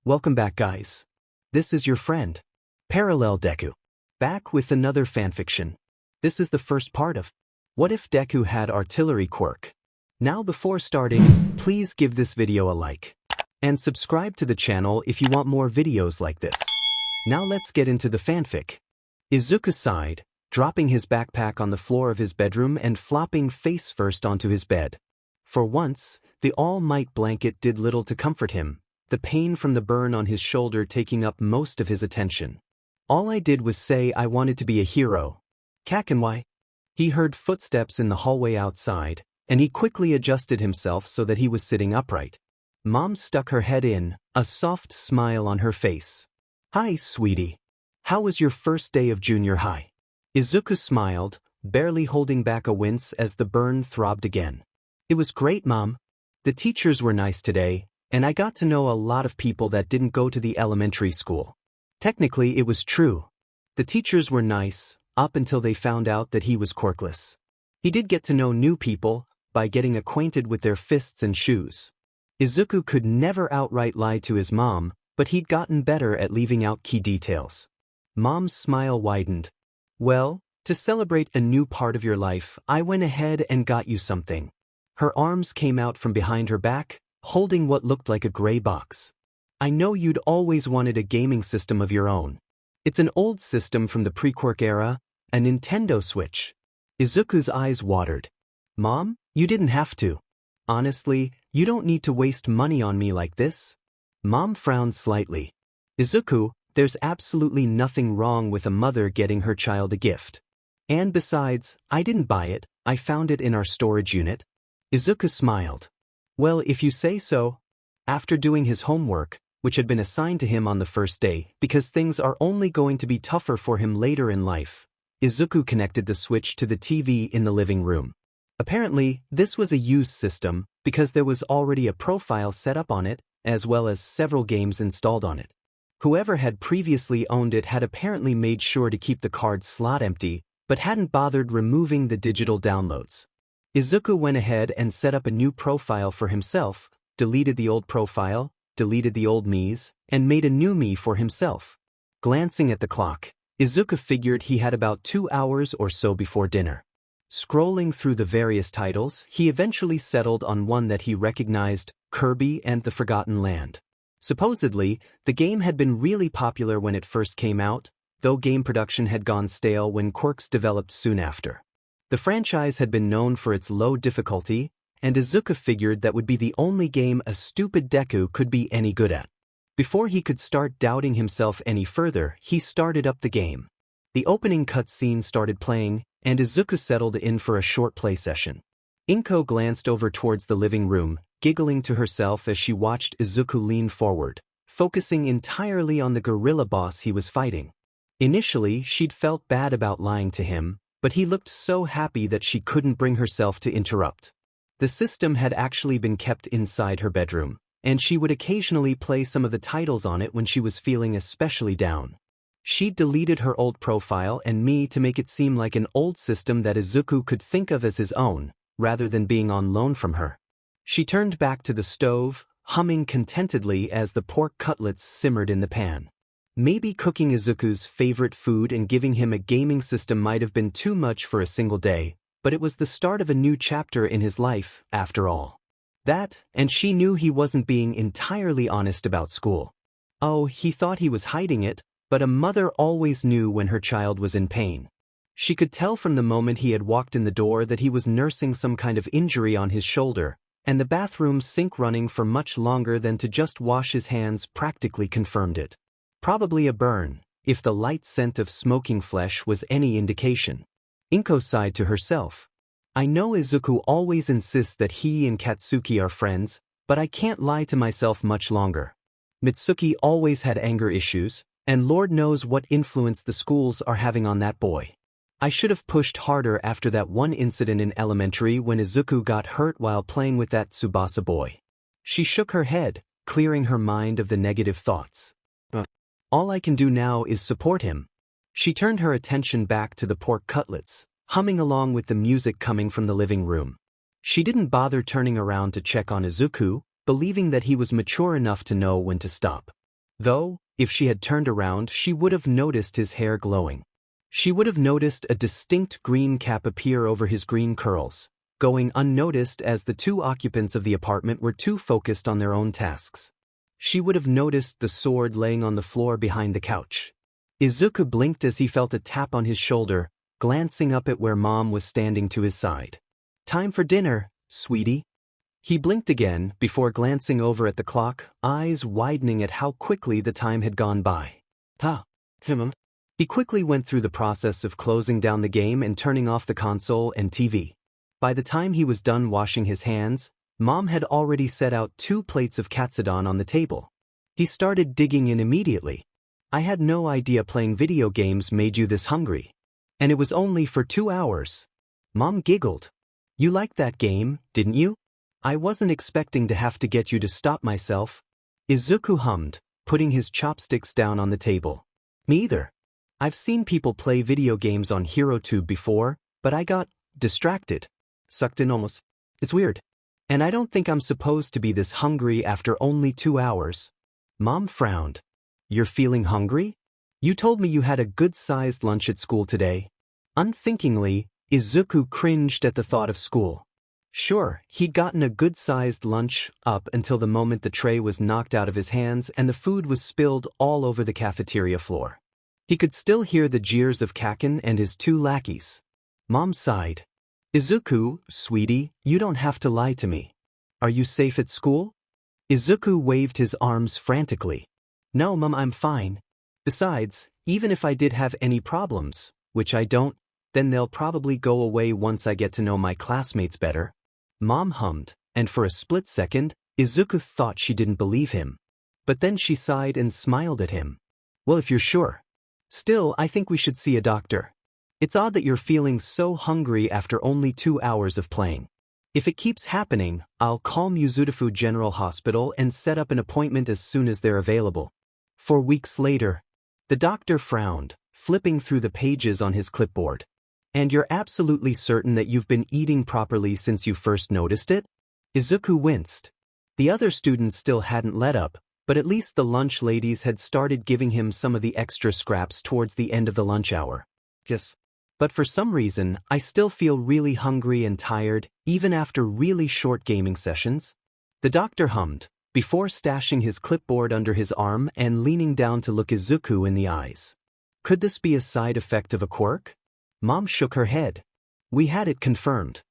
Welcome back, guys. This is your friend, Parallel Deku, back with another fanfiction. This is the first part of What If Deku Had Artillery Quirk. Now before starting, please give this video a like and subscribe to the channel if you want more videos like this. Now let's get into the fanfic. Izuku sighed, dropping his backpack on the floor of his bedroom and flopping face first onto his bed. For once, the All Might blanket did little to comfort him, the pain from the burn on his shoulder taking up most of his attention. All I did was say I wanted to be a hero. Kakenwai. He heard footsteps in the hallway outside, and he quickly adjusted himself so that he was sitting upright. Mom stuck her head in, a soft smile on her face. Hi, sweetie. How was your first day of junior high? Izuku smiled, barely holding back a wince as the burn throbbed again. It was great, Mom. The teachers were nice today, and I got to know a lot of people that didn't go to the elementary school. Technically, it was true. The teachers were nice, up until they found out that he was quirkless. He did get to know new people by getting acquainted with their fists and shoes. Izuku could never outright lie to his mom, but he'd gotten better at leaving out key details. Mom's smile widened. Well, to celebrate a new part of your life, I went ahead and got you something. Her arms came out from behind her back, holding what looked like a gray box. I know you'd always wanted a gaming system of your own. It's an old system from the pre-Quirk era, a Nintendo Switch. Izuku's eyes watered. Mom, you didn't have to. Honestly, you don't need to waste money on me like this. Mom frowned slightly. Izuku, there's absolutely nothing wrong with a mother getting her child a gift. And besides, I didn't buy it, I found it in our storage unit. Izuku smiled. Well, if you say so. After doing his homework, which had been assigned to him on the first day, because things are only going to be tougher for him later in life, Izuku connected the Switch to the TV in the living room. Apparently, this was a used system, because there was already a profile set up on it, as well as several games installed on it. Whoever had previously owned it had apparently made sure to keep the card slot empty, but hadn't bothered removing the digital downloads. Izuku went ahead and set up a new profile for himself, deleted the old profile, deleted the old Miis, and made a new Mii for himself. Glancing at the clock, Izuku figured he had about 2 hours or so before dinner. Scrolling through the various titles, he eventually settled on one that he recognized, Kirby and the Forgotten Land. Supposedly, the game had been really popular when it first came out, though game production had gone stale when Quirks developed soon after. The franchise had been known for its low difficulty, and Izuku figured that would be the only game a stupid Deku could be any good at. Before he could start doubting himself any further, he started up the game. The opening cutscene started playing, and Izuku settled in for a short play session. Inko glanced over towards the living room, giggling to herself as she watched Izuku lean forward, focusing entirely on the gorilla boss he was fighting. Initially, she'd felt bad about lying to him, but he looked so happy that she couldn't bring herself to interrupt. The system had actually been kept inside her bedroom, and she would occasionally play some of the titles on it when she was feeling especially down. She'd deleted her old profile and Mii to make it seem like an old system that Izuku could think of as his own, rather than being on loan from her. She turned back to the stove, humming contentedly as the pork cutlets simmered in the pan. Maybe cooking Izuku's favorite food and giving him a gaming system might have been too much for a single day, but it was the start of a new chapter in his life, after all. That, and she knew he wasn't being entirely honest about school. Oh, he thought he was hiding it, but a mother always knew when her child was in pain. She could tell from the moment he had walked in the door that he was nursing some kind of injury on his shoulder, and the bathroom sink running for much longer than to just wash his hands practically confirmed it. Probably a burn, if the light scent of smoking flesh was any indication. Inko sighed to herself. I know Izuku always insists that he and Katsuki are friends, but I can't lie to myself much longer. Mitsuki always had anger issues, and Lord knows what influence the schools are having on that boy. I should have pushed harder after that one incident in elementary when Izuku got hurt while playing with that Tsubasa boy. She shook her head, clearing her mind of the negative thoughts. All I can do now is support him. She turned her attention back to the pork cutlets, humming along with the music coming from the living room. She didn't bother turning around to check on Izuku, believing that he was mature enough to know when to stop. Though, if she had turned around, she would have noticed his hair glowing. She would have noticed a distinct green cap appear over his green curls, going unnoticed as the two occupants of the apartment were too focused on their own tasks. She would have noticed the sword laying on the floor behind the couch. Izuku blinked as he felt a tap on his shoulder, glancing up at where Mom was standing to his side. "Time for dinner, sweetie." He blinked again before glancing over at the clock, eyes widening at how quickly the time had gone by. He quickly went through the process of closing down the game and turning off the console and TV. By the time he was done washing his hands, Mom had already set out 2 plates of katsudon on the table. He started digging in immediately. "I had no idea playing video games made you this hungry. And it was only for 2 hours." Mom giggled. "You liked that game, didn't you? I wasn't expecting to have to get you to stop myself." Izuku hummed, putting his chopsticks down on the table. "Me either. I've seen people play video games on HeroTube before, but I got distracted. Sucked in almost. It's weird. And I don't think I'm supposed to be this hungry after only 2 hours." Mom frowned. "You're feeling hungry? You told me you had a good-sized lunch at school today." Unthinkingly, Izuku cringed at the thought of school. Sure, he'd gotten a good-sized lunch up until the moment the tray was knocked out of his hands and the food was spilled all over the cafeteria floor. He could still hear the jeers of Kaken and his 2 lackeys. Mom sighed. "Izuku, sweetie, you don't have to lie to me. Are you safe at school?" Izuku waved his arms frantically. "No, Mom, I'm fine. Besides, even if I did have any problems, which I don't, then they'll probably go away once I get to know my classmates better." Mom hummed, and for a split second, Izuku thought she didn't believe him. But then she sighed and smiled at him. "Well, if you're sure. Still, I think we should see a doctor. It's odd that you're feeling so hungry after only 2 hours of playing. If it keeps happening, I'll call Mizudafu General Hospital and set up an appointment as soon as they're available." 4 weeks later. The doctor frowned, flipping through the pages on his clipboard. "And you're absolutely certain that you've been eating properly since you first noticed it?" Izuku winced. The other students still hadn't let up, but at least the lunch ladies had started giving him some of the extra scraps towards the end of the lunch hour. "Yes. But for some reason, I still feel really hungry and tired, even after really short gaming sessions." The doctor hummed, before stashing his clipboard under his arm and leaning down to look Izuku in the eyes. Could this be a side effect of a quirk? Mom shook her head. "We had it confirmed.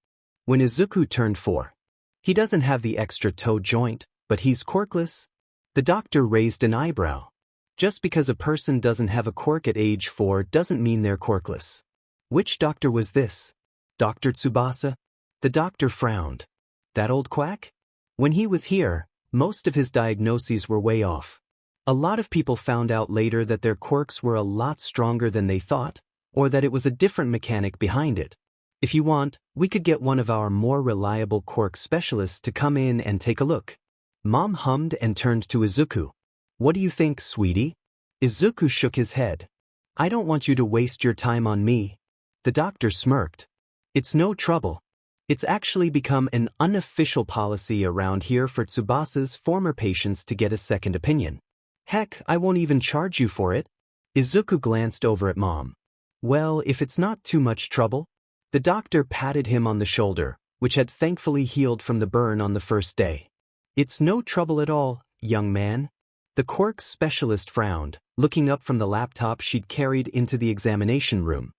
When Izuku turned 4. He doesn't have the extra toe joint, but he's quirkless." The doctor raised an eyebrow. Just because a person doesn't have a quirk at age 4 doesn't mean they're quirkless. Which doctor was this? Dr. Tsubasa? The doctor frowned. That old quack? When he was here, most of his diagnoses were way off. A lot of people found out later that their quirks were a lot stronger than they thought, or that it was a different mechanic behind it. If you want, we could get one of our more reliable quirk specialists to come in and take a look." Mom hummed and turned to Izuku. "What do you think, sweetie?" Izuku shook his head. "I don't want you to waste your time on me." The doctor smirked. "It's no trouble. It's actually become an unofficial policy around here for Tsubasa's former patients to get a second opinion. Heck, I won't even charge you for it." Izuku glanced over at Mom. "Well, if it's not too much trouble." The doctor patted him on the shoulder, which had thankfully healed from the burn on the first day. "It's no trouble at all, young man." The quirk specialist frowned, looking up from the laptop she'd carried into the examination room.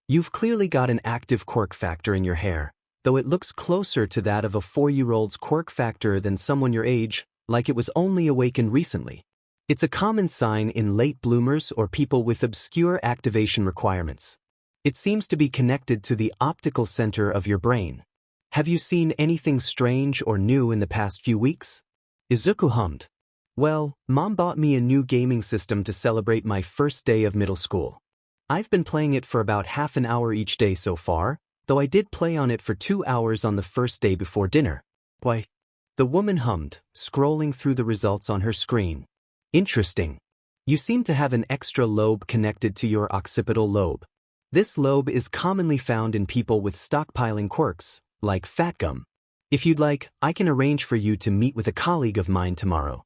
"You've clearly got an active quirk factor in your hair, though it looks closer to that of a 4-year-old's quirk factor than someone your age, like it was only awakened recently. It's a common sign in late bloomers or people with obscure activation requirements. It seems to be connected to the optical center of your brain. Have you seen anything strange or new in the past few weeks?" Izuku hummed. "Well, Mom bought me a new gaming system to celebrate my first day of middle school. I've been playing it for about half an hour each day so far, though I did play on it for 2 hours on the first day before dinner." "Why?" The woman hummed, scrolling through the results on her screen. "Interesting. You seem to have an extra lobe connected to your occipital lobe. This lobe is commonly found in people with stockpiling quirks, like fat gum. If you'd like, I can arrange for you to meet with a colleague of mine tomorrow."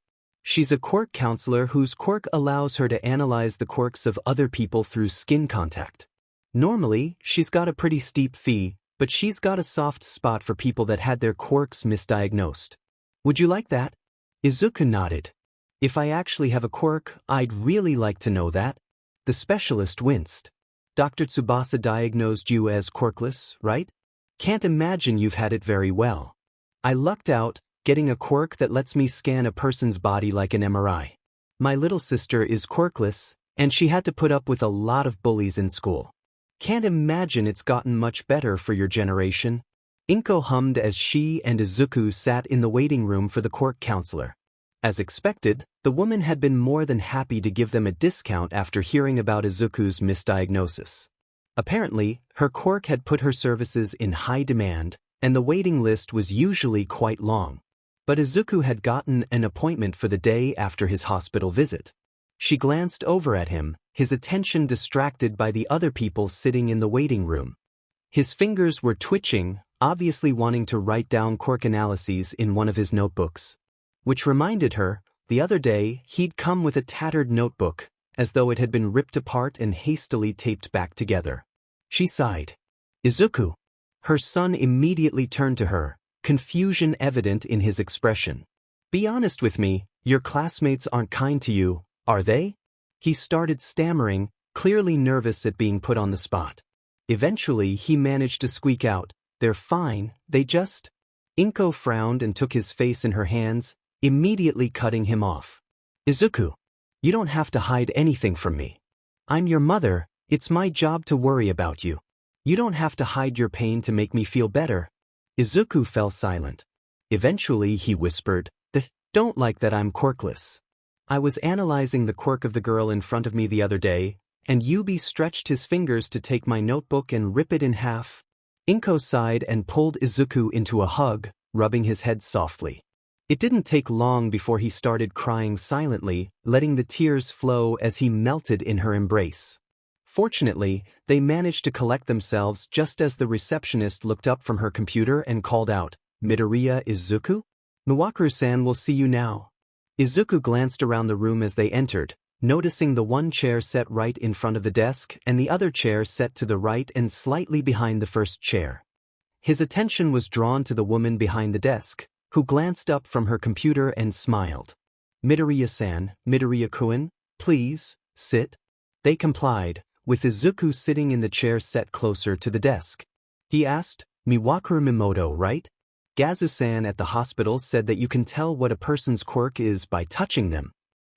She's a quirk counselor whose quirk allows her to analyze the quirks of other people through skin contact. Normally, she's got a pretty steep fee, but she's got a soft spot for people that had their quirks misdiagnosed. Would you like that? Izuku nodded. If I actually have a quirk, I'd really like to know that. The specialist winced. Dr. Tsubasa diagnosed you as quirkless, right? Can't imagine you've had it very well. I lucked out, getting a quirk that lets me scan a person's body like an MRI. My little sister is quirkless, and she had to put up with a lot of bullies in school. Can't imagine it's gotten much better for your generation. Inko hummed as she and Izuku sat in the waiting room for the quirk counselor. As expected, the woman had been more than happy to give them a discount after hearing about Izuku's misdiagnosis. Apparently, her quirk had put her services in high demand, and the waiting list was usually quite long. But Izuku had gotten an appointment for the day after his hospital visit. She glanced over at him, his attention distracted by the other people sitting in the waiting room. His fingers were twitching, obviously wanting to write down quirk analyses in one of his notebooks. Which reminded her, the other day he'd come with a tattered notebook, as though it had been ripped apart and hastily taped back together. She sighed. Izuku. Her son immediately turned to her, confusion evident in his expression. Be honest with me, your classmates aren't kind to you, are they? He started stammering, clearly nervous at being put on the spot. Eventually he managed to squeak out, they're fine, they just… Inko frowned and took his face in her hands, immediately cutting him off. Izuku, you don't have to hide anything from me. I'm your mother, it's my job to worry about you. You don't have to hide your pain to make me feel better. Izuku fell silent. Eventually he whispered, don't like that I'm quirkless. I was analyzing the quirk of the girl in front of me the other day, and Yubi stretched his fingers to take my notebook and rip it in half. Inko sighed and pulled Izuku into a hug, rubbing his head softly. It didn't take long before he started crying silently, letting the tears flow as he melted in her embrace. Fortunately, they managed to collect themselves just as the receptionist looked up from her computer and called out, Midoriya Izuku? Miwakuru-san will see you now. Izuku glanced around the room as they entered, noticing the one chair set right in front of the desk and the other chair set to the right and slightly behind the first chair. His attention was drawn to the woman behind the desk, who glanced up from her computer and smiled. Midoriya-san, Midoriya-kun, please, sit. They complied, with Izuku sitting in the chair set closer to the desk. He asked, Miwakuru Mimoto, right? Gazu-san at the hospital said that you can tell what a person's quirk is by touching them.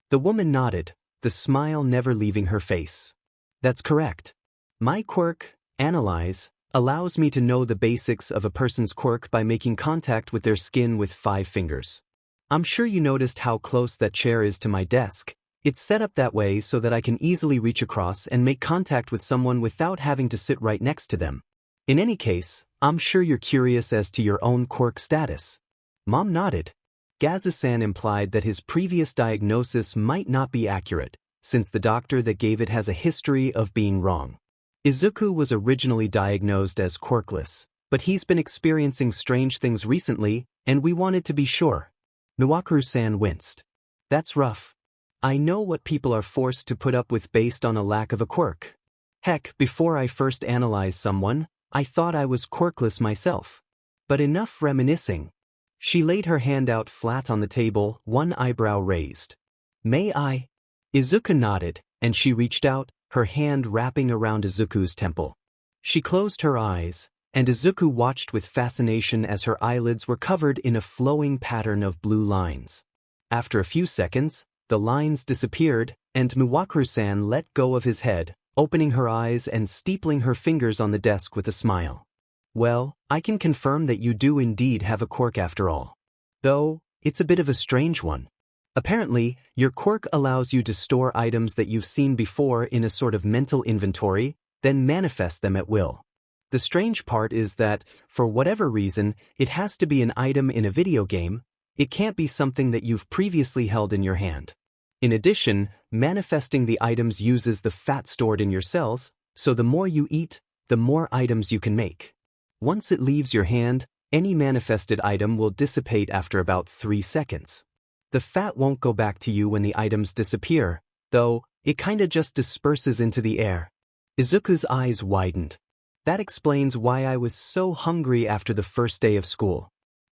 The woman nodded, the smile never leaving her face. That's correct. My quirk, Analyze, allows me to know the basics of a person's quirk by making contact with their skin with 5 fingers. I'm sure you noticed how close that chair is to my desk. It's set up that way so that I can easily reach across and make contact with someone without having to sit right next to them. In any case, I'm sure you're curious as to your own quirk status. Mom nodded. Gazu-san implied that his previous diagnosis might not be accurate, since the doctor that gave it has a history of being wrong. Izuku was originally diagnosed as quirkless, but he's been experiencing strange things recently, and we wanted to be sure. Miwakuru-san winced. That's rough. I know what people are forced to put up with based on a lack of a quirk. Heck, before I first analyzed someone, I thought I was quirkless myself. But enough reminiscing. She laid her hand out flat on the table, one eyebrow raised. May I? Izuku nodded, and she reached out, her hand wrapping around Izuku's temple. She closed her eyes, and Izuku watched with fascination as her eyelids were covered in a flowing pattern of blue lines. After a few seconds, the lines disappeared, and Miwakuru-san let go of his head, opening her eyes and steepling her fingers on the desk with a smile. Well, I can confirm that you do indeed have a quirk after all. Though, it's a bit of a strange one. Apparently, your quirk allows you to store items that you've seen before in a sort of mental inventory, then manifest them at will. The strange part is that, for whatever reason, it has to be an item in a video game. It can't be something that you've previously held in your hand. In addition, manifesting the items uses the fat stored in your cells, so the more you eat, the more items you can make. Once it leaves your hand, any manifested item will dissipate after about 3 seconds. The fat won't go back to you when the items disappear, though, it kinda just disperses into the air. Izuku's eyes widened. That explains why I was so hungry after the first day of school.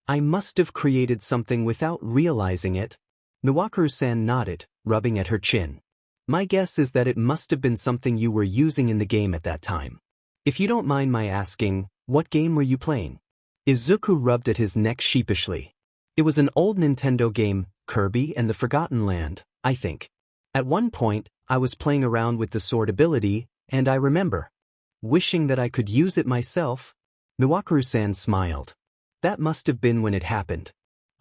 I must have created something without realizing it. Miwakuru-san nodded, rubbing at her chin. My guess is that it must have been something you were using in the game at that time. If you don't mind my asking, what game were you playing? Izuku rubbed at his neck sheepishly. It was an old Nintendo game, Kirby and the Forgotten Land, I think. At one point, I was playing around with the sword ability, and I remember wishing that I could use it myself. Miwakuru-san smiled. That must have been when it happened.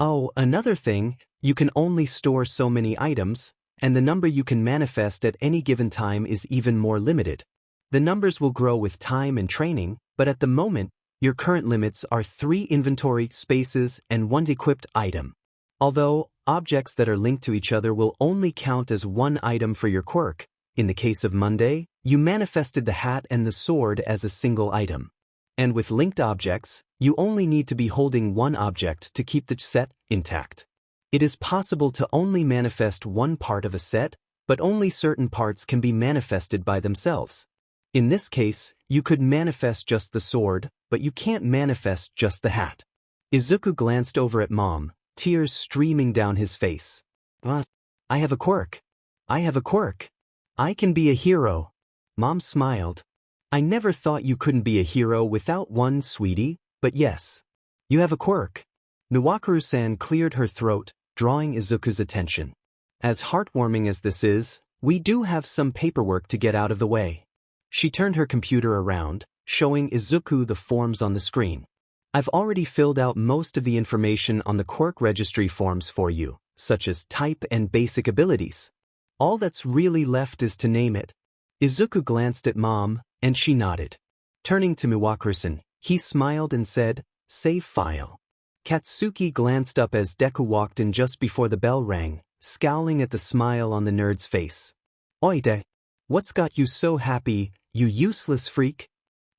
Oh, another thing, you can only store so many items, and the number you can manifest at any given time is even more limited. The numbers will grow with time and training, but at the moment, your current limits are 3 inventory spaces and 1 equipped item. Although, objects that are linked to each other will only count as 1 item for your quirk. In the case of Monday, you manifested the hat and the sword as a single item. And with linked objects, you only need to be holding 1 object to keep the set intact. It is possible to only manifest 1 part of a set, but only certain parts can be manifested by themselves. In this case, you could manifest just the sword, but you can't manifest just the hat. Izuku glanced over at Mom, tears streaming down his face. I have a quirk. I have a quirk. I can be a hero. Mom smiled. I never thought you couldn't be a hero without one, sweetie, but yes. You have a quirk. Miwakuru-san cleared her throat, drawing Izuku's attention. As heartwarming as this is, we do have some paperwork to get out of the way. She turned her computer around, showing Izuku the forms on the screen. I've already filled out most of the information on the quirk registry forms for you, such as type and basic abilities. All that's really left is to name it. Izuku glanced at Mom, and she nodded. Turning to Miwakuru-san, he smiled and said, "Save file." Katsuki glanced up as Deku walked in just before the bell rang, scowling at the smile on the nerd's face. "Oide, what's got you so happy, you useless freak?"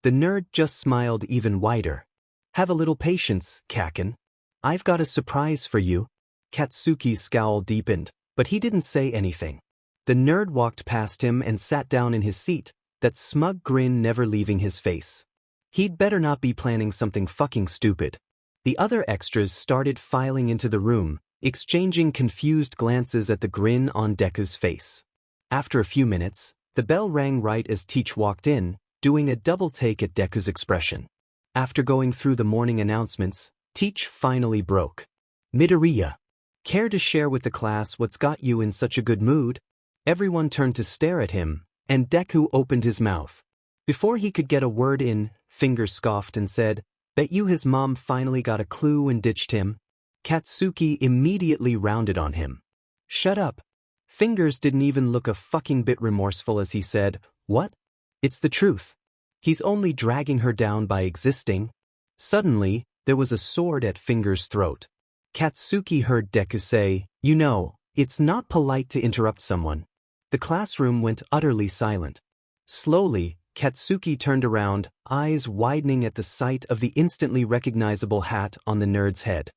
The nerd just smiled even wider. "Have a little patience, Kaken. I've got a surprise for you." Katsuki's scowl deepened, but he didn't say anything. The nerd walked past him and sat down in his seat, that smug grin never leaving his face. He'd better not be planning something fucking stupid. The other extras started filing into the room, exchanging confused glances at the grin on Deku's face. After a few minutes, the bell rang right as Teach walked in, doing a double take at Deku's expression. After going through the morning announcements, Teach finally broke. "Midoriya, care to share with the class what's got you in such a good mood?" Everyone turned to stare at him, and Deku opened his mouth. Before he could get a word in, Fingers scoffed and said, "Bet you his mom finally got a clue and ditched him." Katsuki immediately rounded on him. "Shut up." Fingers didn't even look a fucking bit remorseful as he said, "What? It's the truth. He's only dragging her down by existing." Suddenly, there was a sword at Fingers' throat. Katsuki heard Deku say, "You know, it's not polite to interrupt someone." The classroom went utterly silent. Slowly, Katsuki turned around, eyes widening at the sight of the instantly recognizable hat on the nerd's head.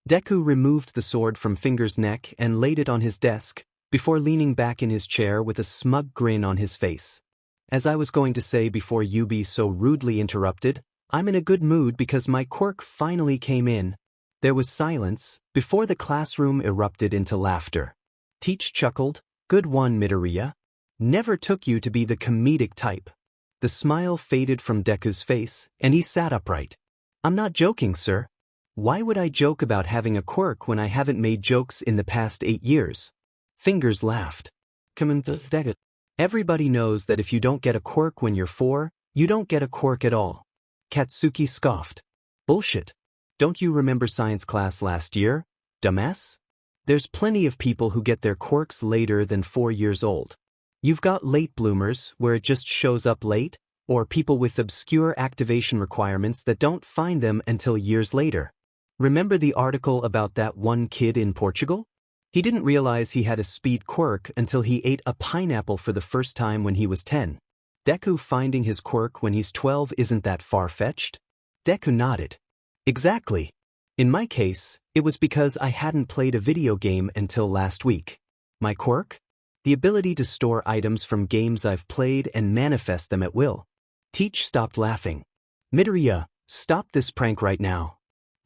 Deku removed the sword from Fingers' neck and laid it on his desk, before leaning back in his chair with a smug grin on his face. "As I was going to say before you be so rudely interrupted, I'm in a good mood because my quirk finally came in." There was silence, before the classroom erupted into laughter. Teach chuckled, "Good one, Midoriya. Never took you to be the comedic type." The smile faded from Deku's face, and he sat upright. "I'm not joking, sir. Why would I joke about having a quirk when I haven't made jokes in the past 8 years? Fingers laughed. "Come on, Deku. Everybody knows that if you don't get a quirk when you're 4, you don't get a quirk at all." Katsuki scoffed. "Bullshit. Don't you remember science class last year, dumbass? There's plenty of people who get their quirks later than 4 years old. You've got late bloomers, where it just shows up late, or people with obscure activation requirements that don't find them until years later. Remember the article about that one kid in Portugal? He didn't realize he had a speed quirk until he ate a pineapple for the first time when he was 10. Deku finding his quirk when he's 12 isn't that far-fetched?" Deku nodded. "Exactly. In my case, it was because I hadn't played a video game until last week. My quirk? The ability to store items from games I've played and manifest them at will. Teach stopped laughing. Midoriya, stop this prank right now.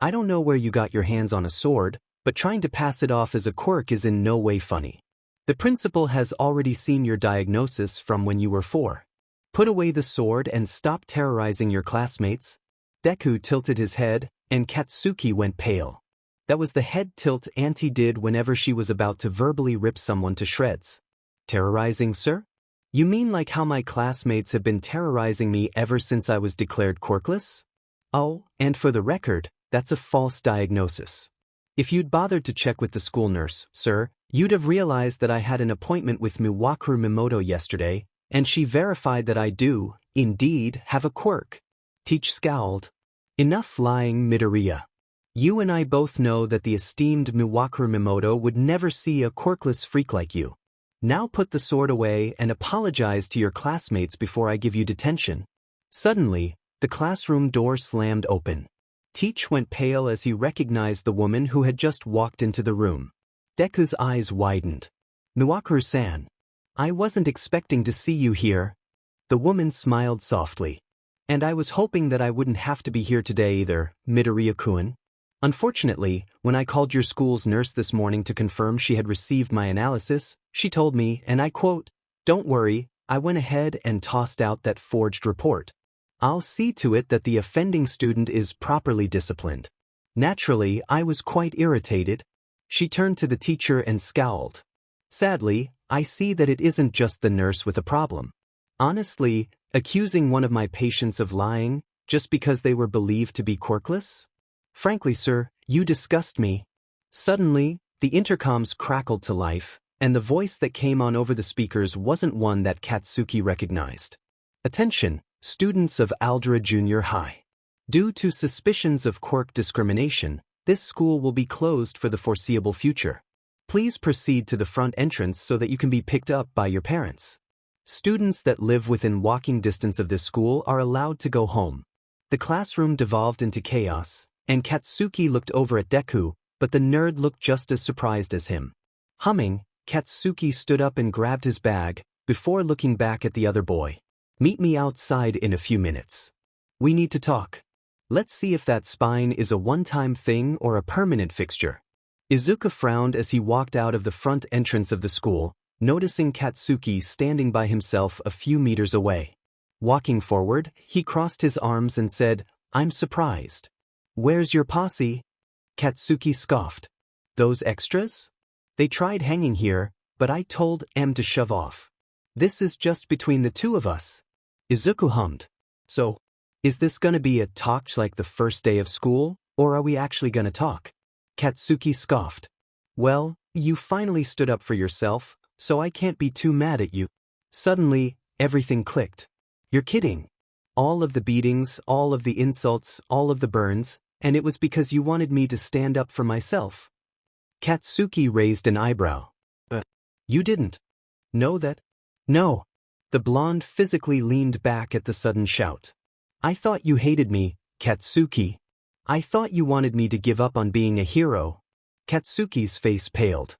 I don't know where you got your hands on a sword, but trying to pass it off as a quirk is in no way funny. The principal has already seen your diagnosis from when you were 4. Put away the sword and stop terrorizing your classmates. Deku tilted his head, and Katsuki went pale. That was the head tilt Auntie did whenever she was about to verbally rip someone to shreds. Terrorizing, sir? You mean like how my classmates have been terrorizing me ever since I was declared quirkless? Oh, and for the record, that's a false diagnosis. If you'd bothered to check with the school nurse, sir, you'd have realized that I had an appointment with Miwakuru Mimoto yesterday, and she verified that I do, indeed, have a quirk. Teach scowled. Enough lying, Midoriya. You and I both know that the esteemed Miwakuru Mimoto would never see a quirkless freak like you. Now put the sword away and apologize to your classmates before I give you detention. Suddenly, the classroom door slammed open. Teach went pale as he recognized the woman who had just walked into the room. Deku's eyes widened. Miwakuru-san. I wasn't expecting to see you here. The woman smiled softly. And I was hoping that I wouldn't have to be here today either, Midoriya-kun. Unfortunately, when I called your school's nurse this morning to confirm she had received my analysis, she told me, and I quote, "Don't worry, I went ahead and tossed out that forged report. I'll see to it that the offending student is properly disciplined." Naturally, I was quite irritated. She turned to the teacher and scowled. Sadly, I see that it isn't just the nurse with a problem. Honestly, accusing one of my patients of lying just because they were believed to be quirkless? Frankly, sir, you disgust me. Suddenly, the intercoms crackled to life, and the voice that came on over the speakers wasn't one that Katsuki recognized. Attention, students of Aldera Junior High. Due to suspicions of quirk discrimination, this school will be closed for the foreseeable future. Please proceed to the front entrance so that you can be picked up by your parents. Students that live within walking distance of this school are allowed to go home. The classroom devolved into chaos, and Katsuki looked over at Deku, but the nerd looked just as surprised as him. Humming, Katsuki stood up and grabbed his bag, before looking back at the other boy. Meet me outside in a few minutes. We need to talk. Let's see if that spine is a one-time thing or a permanent fixture. Izuku frowned as he walked out of the front entrance of the school, noticing Katsuki standing by himself a few meters away. Walking forward, he crossed his arms and said, "I'm surprised." "Where's your posse?" Katsuki scoffed. "Those extras? They tried hanging here, but I told M to shove off. This is just between the two of us." Izuku hummed. "So, is this gonna be a talk like the first day of school, or are we actually gonna talk?" Katsuki scoffed. "Well, you finally stood up for yourself, so I can't be too mad at you." Suddenly, everything clicked. "You're kidding. All of the beatings, all of the insults, all of the burns, and it was because you wanted me to stand up for myself." Katsuki raised an eyebrow. You didn't know that?" "No." The blonde physically leaned back at the sudden shout. "I thought you hated me, Katsuki. I thought you wanted me to give up on being a hero." Katsuki's face paled.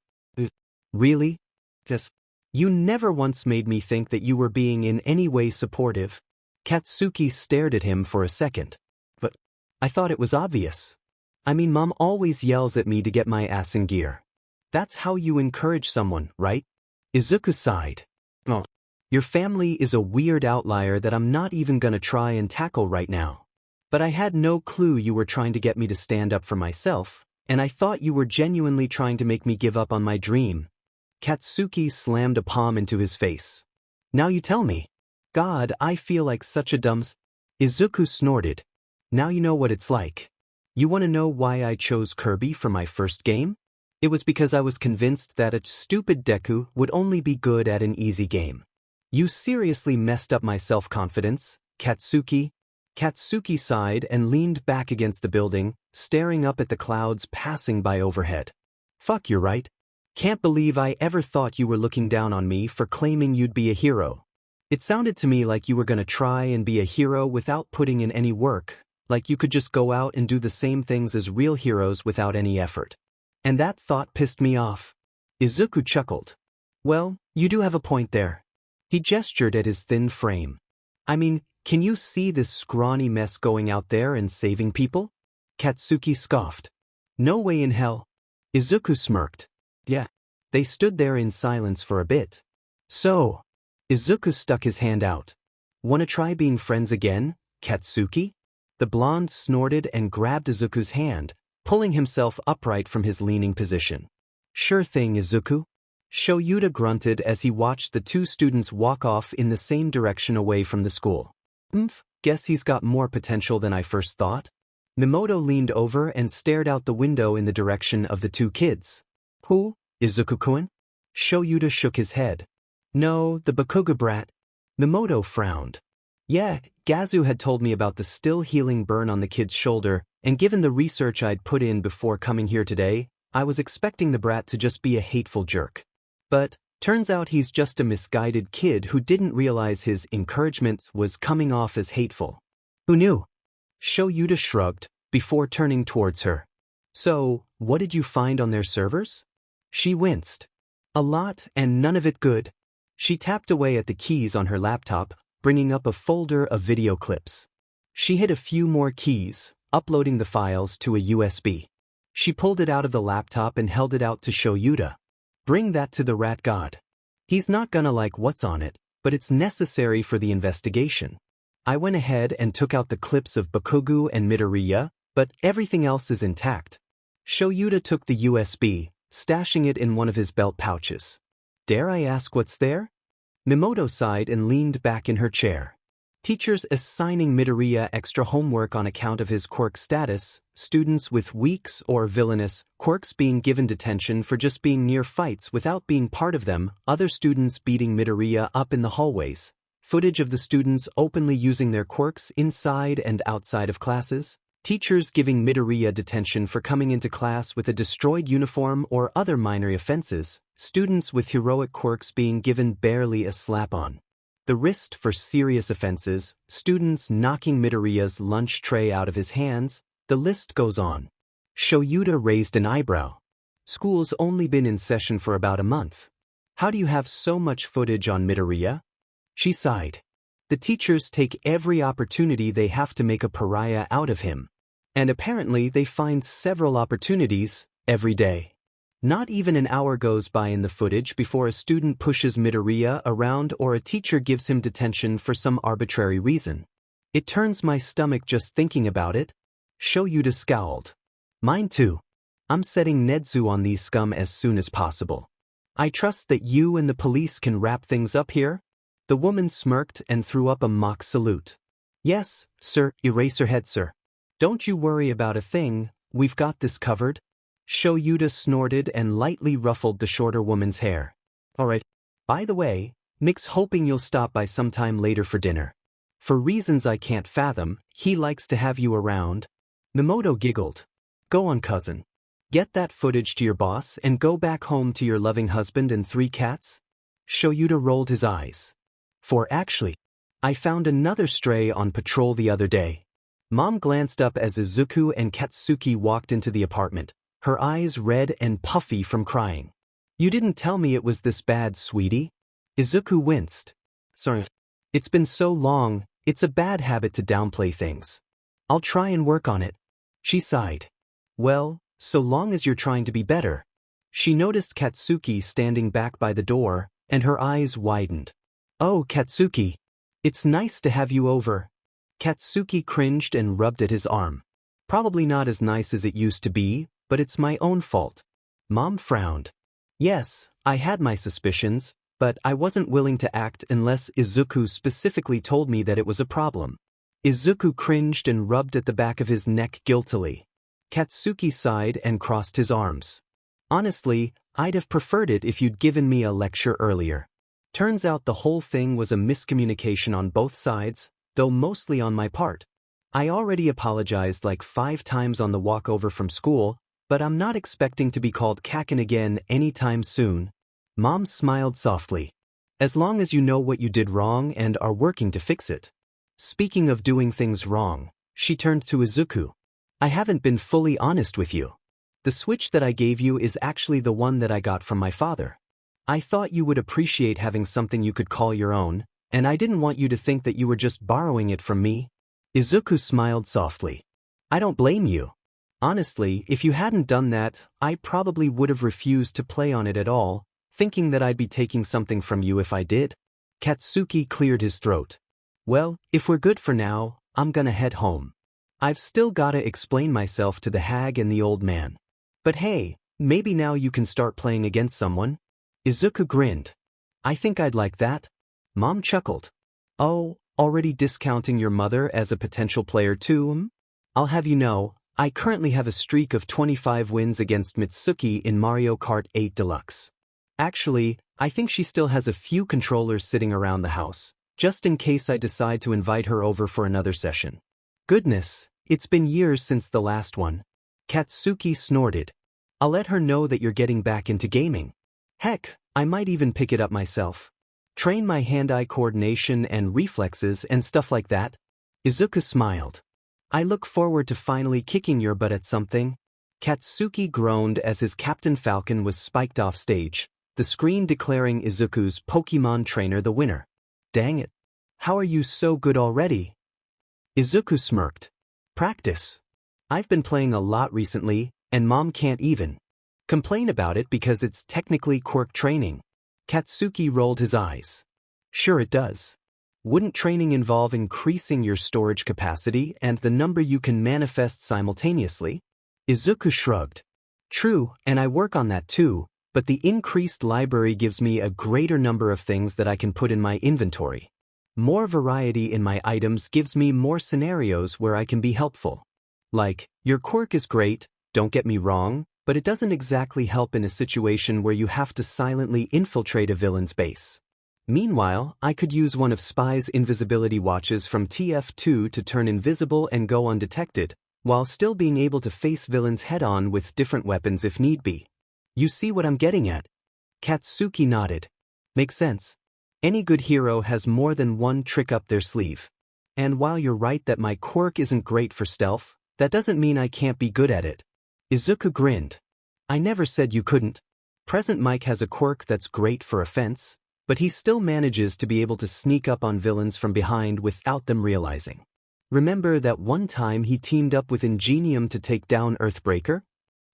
"Really? Yes. You never once made me think that you were being in any way supportive." Katsuki stared at him for a second. "But I thought it was obvious. I mean, Mom always yells at me to get my ass in gear. That's how you encourage someone, right?" Izuku sighed. "Oh, your family is a weird outlier that I'm not even gonna try and tackle right now. But I had no clue you were trying to get me to stand up for myself, and I thought you were genuinely trying to make me give up on my dream." Katsuki slammed a palm into his face. "Now you tell me. God, I feel like such a dumb Izuku snorted. "Now you know what it's like. You want to know why I chose Kirby for my first game? It was because I was convinced that a stupid Deku would only be good at an easy game. You seriously messed up my self-confidence, Katsuki." Katsuki sighed and leaned back against the building, staring up at the clouds passing by overhead. "Fuck, you're right. Can't believe I ever thought you were looking down on me for claiming you'd be a hero. It sounded to me like you were gonna try and be a hero without putting in any work, Like you could just go out and do the same things as real heroes without any effort. And that thought pissed me off. Izuku chuckled. Well, you do have a point there. He gestured at his thin frame. I mean, can you see this scrawny mess going out there and saving people? Katsuki scoffed. No way in hell. Izuku smirked. Yeah. They stood there in silence for a bit. So, Izuku stuck his hand out. Wanna try being friends again, Katsuki? The blonde snorted and grabbed Izuku's hand, pulling himself upright from his leaning position. Sure thing, Izuku. Shoyuta grunted as he watched the two students walk off in the same direction away from the school. Guess he's got more potential than I first thought. Mimoto leaned over and stared out the window in the direction of the two kids. Who? Izuku-kun? Shoyuta shook his head. No, the Bakuga brat. Mimoto frowned. Yeah, Gazu had told me about the still healing burn on the kid's shoulder, and given the research I'd put in before coming here today, I was expecting the brat to just be a hateful jerk. But, turns out he's just a misguided kid who didn't realize his encouragement was coming off as hateful. Who knew? Shoyuta shrugged, before turning towards her. So, what did you find on their servers? She winced. A lot, and none of it good. She tapped away at the keys on her laptop, bringing up a folder of video clips. She hit a few more keys, uploading the files to a USB. She pulled it out of the laptop and held it out to Shoyuta. Bring that to the rat god. He's not gonna like what's on it, but it's necessary for the investigation. I went ahead and took out the clips of Bakugo and Midoriya, but everything else is intact. Shoyuta took the USB, stashing it in one of his belt pouches. Dare I ask what's there? Mimoto sighed and leaned back in her chair. Teachers assigning Midoriya extra homework on account of his quirk status, students with weak or villainous quirks being given detention for just being near fights without being part of them, other students beating Midoriya up in the hallways, footage of the students openly using their quirks inside and outside of classes, teachers giving Midoriya detention for coming into class with a destroyed uniform or other minor offenses, students with heroic quirks being given barely a slap-on. The wrist for serious offenses, students knocking Midoriya's lunch tray out of his hands, the list goes on. Shoyuta raised an eyebrow. School's only been in session for about a month. How do you have so much footage on Midoriya? She sighed. The teachers take every opportunity they have to make a pariah out of him. And apparently they find several opportunities every day. Not even an hour goes by in the footage before a student pushes Midoriya around or a teacher gives him detention for some arbitrary reason. It turns my stomach just thinking about it. Shoyuta scowled. Mine too. I'm setting Nedzu on these scum as soon as possible. I trust that you and the police can wrap things up here? The woman smirked and threw up a mock salute. Yes, sir, Eraserhead sir. Don't you worry about a thing, we've got this covered. Shoyuta snorted and lightly ruffled the shorter woman's hair. Alright. By the way, Mick's hoping you'll stop by sometime later for dinner. For reasons I can't fathom, he likes to have you around. Mimoto giggled. Go on, cousin. Get that footage to your boss and go back home to your loving husband and 3 cats? Shoyuta rolled his eyes. For actually, I found another stray on patrol the other day. Mom glanced up as Izuku and Katsuki walked into the apartment, her eyes red and puffy from crying. You didn't tell me it was this bad, sweetie? Izuku winced. Sorry. It's been so long, it's a bad habit to downplay things. I'll try and work on it. She sighed. Well, so long as you're trying to be better. She noticed Katsuki standing back by the door, and her eyes widened. Oh, Katsuki. It's nice to have you over. Katsuki cringed and rubbed at his arm. Probably not as nice as it used to be, but it's my own fault. Mom frowned. Yes, I had my suspicions, but I wasn't willing to act unless Izuku specifically told me that it was a problem. Izuku cringed and rubbed at the back of his neck guiltily. Katsuki sighed and crossed his arms. Honestly, I'd have preferred it if you'd given me a lecture earlier. Turns out the whole thing was a miscommunication on both sides, though mostly on my part. I already apologized like 5 times on the walk over from school, but I'm not expecting to be called Kakin again anytime soon. Mom smiled softly. As long as you know what you did wrong and are working to fix it. Speaking of doing things wrong, She turned to Izuku. I haven't been fully honest with you. The switch that I gave you is actually the one that I got from my father. I thought you would appreciate having something you could call your own, and I didn't want you to think that you were just borrowing it from me. Izuku smiled softly. I don't blame you. Honestly, if you hadn't done that, I probably would have refused to play on it at all, thinking that I'd be taking something from you if I did. Katsuki cleared his throat. Well, if we're good for now, I'm gonna head home. I've still gotta explain myself to the hag and the old man. But hey, maybe now you can start playing against someone? Izuku grinned. I think I'd like that. Mom chuckled. Oh, already discounting your mother as a potential player too? I'll have you know, I currently have a streak of 25 wins against Mitsuki in Mario Kart 8 Deluxe. Actually, I think she still has a few controllers sitting around the house, just in case I decide to invite her over for another session. Goodness, it's been years since the last one. Katsuki snorted. I'll let her know that you're getting back into gaming. Heck, I might even pick it up myself. Train my hand-eye coordination and reflexes and stuff like that. Izuku smiled. I look forward to finally kicking your butt at something. Katsuki groaned as his Captain Falcon was spiked off stage, the screen declaring Izuku's Pokemon trainer the winner. Dang it. How are you so good already? Izuku smirked. Practice. I've been playing a lot recently, and Mom can't even complain about it because it's technically Quirk training. Katsuki rolled his eyes. Sure it does. Wouldn't training involve increasing your storage capacity and the number you can manifest simultaneously? Izuku shrugged. True, and I work on that too, but the increased library gives me a greater number of things that I can put in my inventory. More variety in my items gives me more scenarios where I can be helpful. Like, your quirk is great, don't get me wrong, but it doesn't exactly help in a situation where you have to silently infiltrate a villain's base. Meanwhile, I could use one of Spy's invisibility watches from TF2 to turn invisible and go undetected, while still being able to face villains head-on with different weapons if need be. You see what I'm getting at? Katsuki nodded. Makes sense. Any good hero has more than one trick up their sleeve. And while you're right that my quirk isn't great for stealth, that doesn't mean I can't be good at it. Izuku grinned. I never said you couldn't. Present Mike has a quirk that's great for offense, but he still manages to be able to sneak up on villains from behind without them realizing. Remember that one time he teamed up with Ingenium to take down Earthbreaker?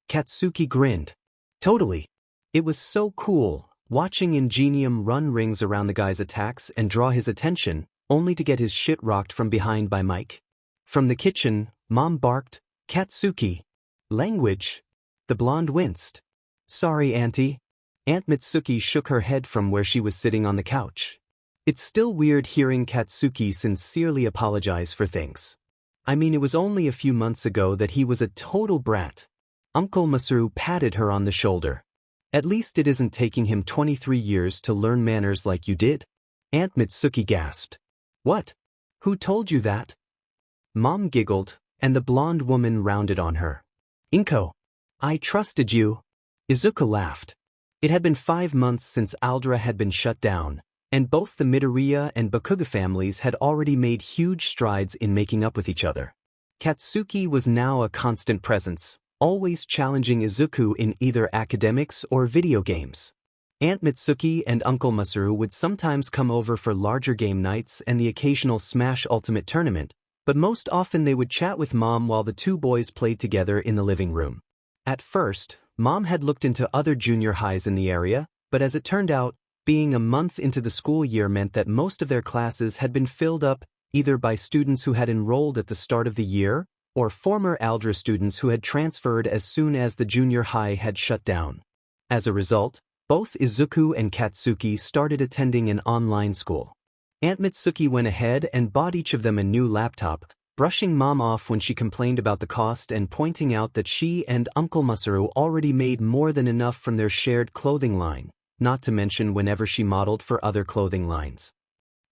Katsuki grinned. Totally. It was so cool, watching Ingenium run rings around the guy's attacks and draw his attention, only to get his shit rocked from behind by Mike. From the kitchen, Mom barked, Katsuki. Language. The blonde winced. Sorry, Auntie. Aunt Mitsuki shook her head from where she was sitting on the couch. It's still weird hearing Katsuki sincerely apologize for things. I mean, it was only a few months ago that he was a total brat. Uncle Masaru patted her on the shoulder. At least it isn't taking him 23 years to learn manners like you did. Aunt Mitsuki gasped. What? Who told you that? Mom giggled, and the blonde woman rounded on her. Inko. I trusted you. Izuku laughed. It had been 5 months since Aldra had been shut down, and both the Midoriya and Bakuga families had already made huge strides in making up with each other. Katsuki was now a constant presence, always challenging Izuku in either academics or video games. Aunt Mitsuki and Uncle Masaru would sometimes come over for larger game nights and the occasional Smash Ultimate tournament, but most often they would chat with Mom while the two boys played together in the living room. At first, Mom had looked into other junior highs in the area, but as it turned out, being a month into the school year meant that most of their classes had been filled up either by students who had enrolled at the start of the year or former Aldra students who had transferred as soon as the junior high had shut down. As a result, both Izuku and Katsuki started attending an online school. Aunt Mitsuki went ahead and bought each of them a new laptop, brushing Mom off when she complained about the cost and pointing out that she and Uncle Masaru already made more than enough from their shared clothing line, not to mention whenever she modeled for other clothing lines.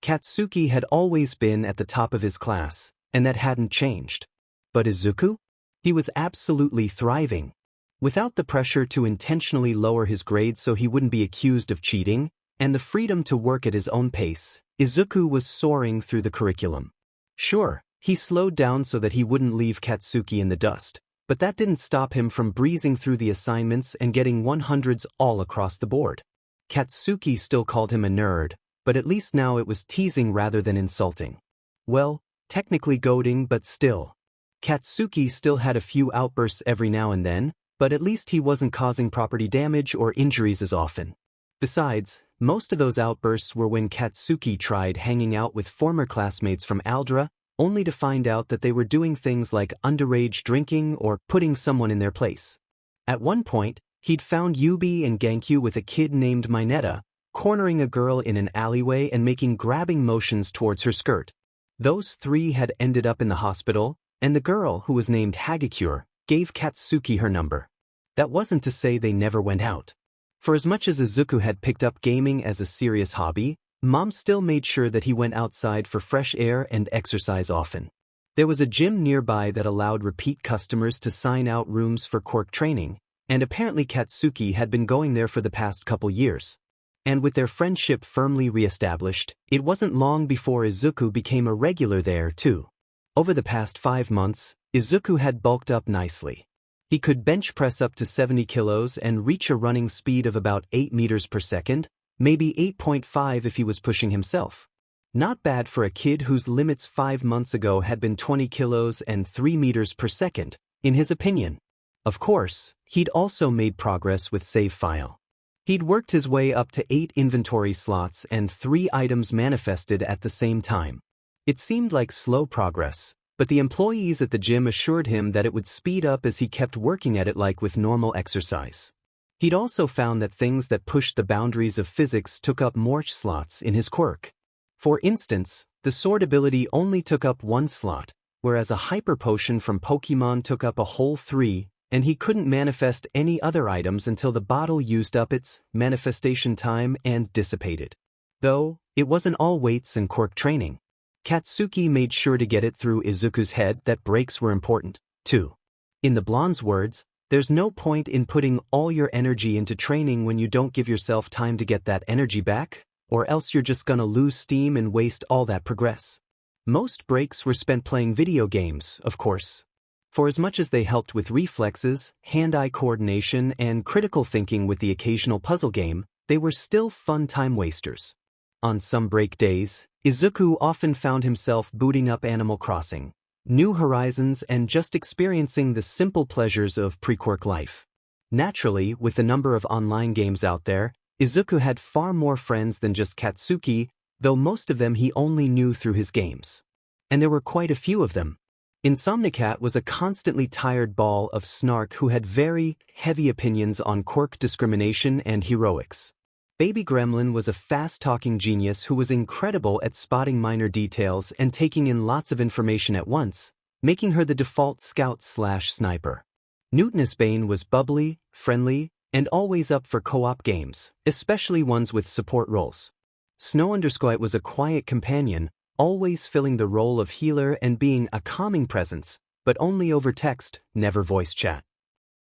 Katsuki had always been at the top of his class, and that hadn't changed. But Izuku? He was absolutely thriving. Without the pressure to intentionally lower his grades so he wouldn't be accused of cheating, and the freedom to work at his own pace, Izuku was soaring through the curriculum. Sure, He slowed down so that he wouldn't leave Katsuki in the dust, but that didn't stop him from breezing through the assignments and getting 100s all across the board. Katsuki still called him a nerd, but at least now it was teasing rather than insulting. Well, technically goading, but still. Katsuki still had a few outbursts every now and then, but at least he wasn't causing property damage or injuries as often. Besides, most of those outbursts were when Katsuki tried hanging out with former classmates from Aldra, only to find out that they were doing things like underage drinking or putting someone in their place. At one point, he'd found Yubi and Gankyu with a kid named Mineta, cornering a girl in an alleyway and making grabbing motions towards her skirt. Those three had ended up in the hospital, and the girl, who was named Hagakure, gave Katsuki her number. That wasn't to say they never went out. For as much as Izuku had picked up gaming as a serious hobby, Mom still made sure that he went outside for fresh air and exercise often. There was a gym nearby that allowed repeat customers to sign out rooms for Quirk training, and apparently Katsuki had been going there for the past couple years. And with their friendship firmly re-established, it wasn't long before Izuku became a regular there too. Over the past 5 months, Izuku had bulked up nicely. He could bench press up to 70 kilos and reach a running speed of about 8 meters per second, maybe 8.5 if he was pushing himself. Not bad for a kid whose limits 5 months ago had been 20 kilos and 3 meters per second, in his opinion. Of course, he'd also made progress with save file. He'd worked his way up to 8 inventory slots and 3 items manifested at the same time. It seemed like slow progress, but the employees at the gym assured him that it would speed up as he kept working at it like with normal exercise. He'd also found that things that pushed the boundaries of physics took up more slots in his quirk. For instance, the sword ability only took up 1 slot, whereas a hyper potion from Pokemon took up a whole 3, and he couldn't manifest any other items until the bottle used up its manifestation time and dissipated. Though, it wasn't all weights and quirk training. Katsuki made sure to get it through Izuku's head that breaks were important, too. In the blonde's words, there's no point in putting all your energy into training when you don't give yourself time to get that energy back, or else you're just gonna lose steam and waste all that progress. Most breaks were spent playing video games, of course. For as much as they helped with reflexes, hand-eye coordination, and critical thinking with the occasional puzzle game, they were still fun time wasters. On some break days, Izuku often found himself booting up Animal Crossing, New Horizons, and just experiencing the simple pleasures of pre-Quirk life. Naturally, with the number of online games out there, Izuku had far more friends than just Katsuki, though most of them he only knew through his games. And there were quite a few of them. Insomnicat was a constantly tired ball of snark who had very heavy opinions on quirk discrimination and heroics. Baby Gremlin was a fast-talking genius who was incredible at spotting minor details and taking in lots of information at once, making her the default scout/sniper. Newtonus Bane was bubbly, friendly, and always up for co-op games, especially ones with support roles. Snow Underscore was a quiet companion, always filling the role of healer and being a calming presence, but only over text, never voice chat.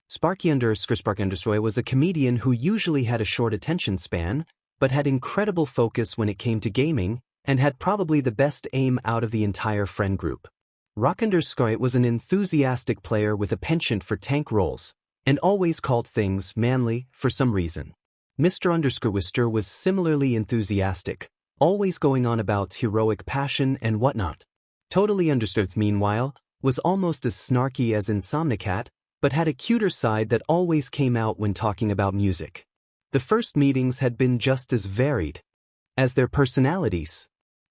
Sparky Underscore was a comedian who usually had a short attention span, but had incredible focus when it came to gaming, and had probably the best aim out of the entire friend group. Rock Underscore was an enthusiastic player with a penchant for tank roles, and always called things manly for some reason. Mr. Underscore was similarly enthusiastic, always going on about heroic passion and whatnot. Totally Understood, meanwhile, was almost as snarky as Insomnicat, but had a cuter side that always came out when talking about music. The first meetings had been just as varied as their personalities.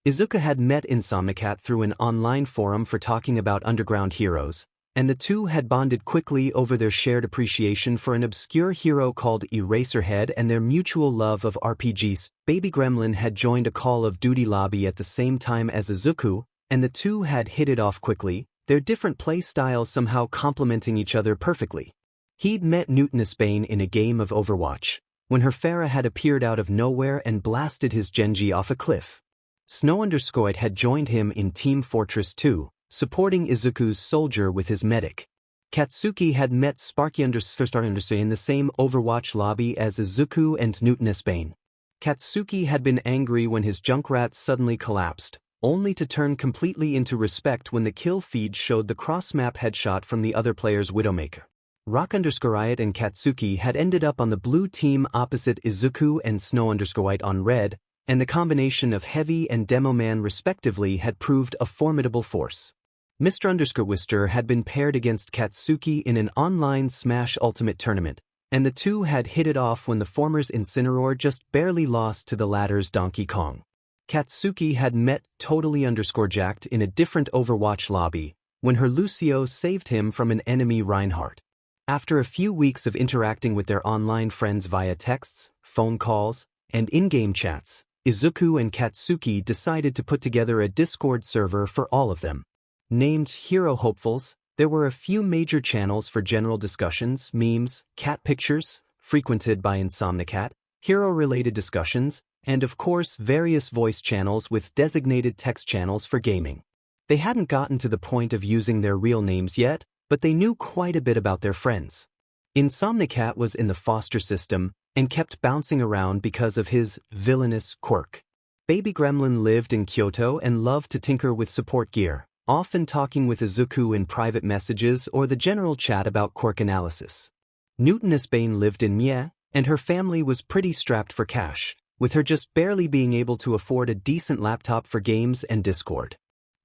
Izuku had met Insomnicat through an online forum for talking about underground heroes, and the two had bonded quickly over their shared appreciation for an obscure hero called Eraserhead and their mutual love of RPGs. Baby Gremlin had joined a Call of Duty lobby at the same time as Izuku, and the two had hit it off quickly, their different play styles somehow complementing each other perfectly. He'd met Newtonus Bane in a game of Overwatch, when her Pharah had appeared out of nowhere and blasted his Genji off a cliff. Snow Underscore had joined him in Team Fortress 2, supporting Izuku's soldier with his medic. Katsuki had met Sparky Underscore in the same Overwatch lobby as Izuku and Newtonus Bane. Katsuki had been angry when his Junkrat suddenly collapsed, only to turn completely into respect when the kill feed showed the cross-map headshot from the other player's Widowmaker. Rock_Riot and Katsuki had ended up on the blue team opposite Izuku and Snow_White on red, and the combination of Heavy and Demoman respectively had proved a formidable force. Mr_Wister had been paired against Katsuki in an online Smash Ultimate tournament, and the two had hit it off when the former's Incineroar just barely lost to the latter's Donkey Kong. Katsuki had met Totally_Jacked in a different Overwatch lobby, when her Lucio saved him from an enemy Reinhardt. After a few weeks of interacting with their online friends via texts, phone calls, and in-game chats, Izuku and Katsuki decided to put together a Discord server for all of them. Named Hero Hopefuls, there were a few major channels for general discussions, memes, cat pictures, frequented by Insomnicat, hero-related discussions, and of course various voice channels with designated text channels for gaming. They hadn't gotten to the point of using their real names yet, but they knew quite a bit about their friends. Insomnicat was in the foster system and kept bouncing around because of his villainous Quirk. Baby Gremlin lived in Kyoto and loved to tinker with support gear, often talking with Izuku in private messages or the general chat about Quirk analysis. Newtonous Bane lived in Mie, and her family was pretty strapped for cash, with her just barely being able to afford a decent laptop for games and Discord.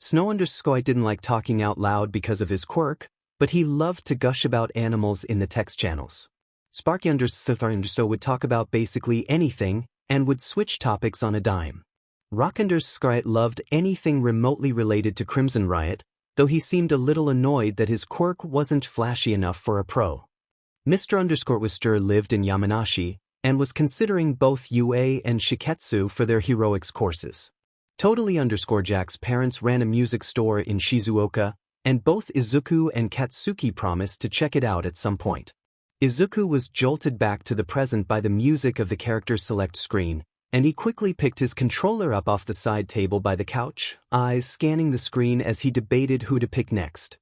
Snow_White didn't like talking out loud because of his Quirk, but he loved to gush about animals in the text channels. Sparky_ would talk about basically anything and would switch topics on a dime. Rock_Riot loved anything remotely related to Crimson Riot, though he seemed a little annoyed that his Quirk wasn't flashy enough for a pro. Mr_Wister lived in Yamanashi and was considering both UA and Shiketsu for their heroics courses. Totally_Jack's parents ran a music store in Shizuoka, and both Izuku and Katsuki promised to check it out at some point. Izuku was jolted back to the present by the music of the character select screen, and he quickly picked his controller up off the side table by the couch, eyes scanning the screen as he debated who to pick next.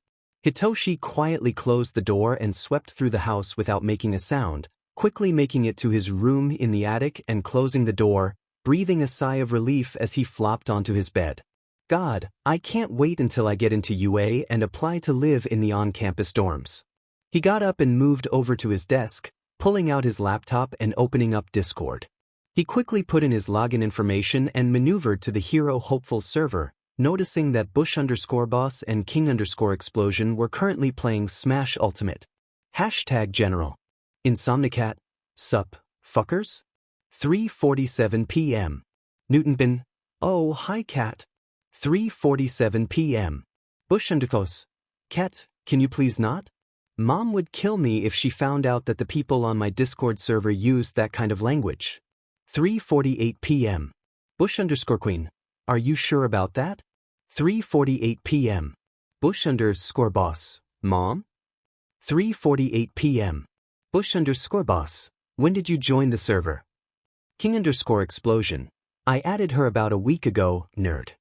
Hitoshi quietly closed the door and swept through the house without making a sound, quickly making it to his room in the attic and closing the door, breathing a sigh of relief as he flopped onto his bed. God, I can't wait until I get into UA and apply to live in the on-campus dorms. He got up and moved over to his desk, pulling out his laptop and opening up Discord. He quickly put in his login information and maneuvered to the Hero Hopeful server, noticing that Bush_Boss and King_Explosion were currently playing Smash Ultimate. #General. Insomnicat. Sup, fuckers? 3:47 p.m. Newtonbin. Oh, hi cat. 3:47 p.m. Bush_. Cat, can you please not? Mom would kill me if she found out that the people on my Discord server used that kind of language. 3:48 p.m. Bush_Queen. Are you sure about that? 3:48 p.m. Bush_Boss. Mom? 3:48 p.m. Bush_Boss. When did you join the server? King_Explosion. I added her about a week ago, nerd.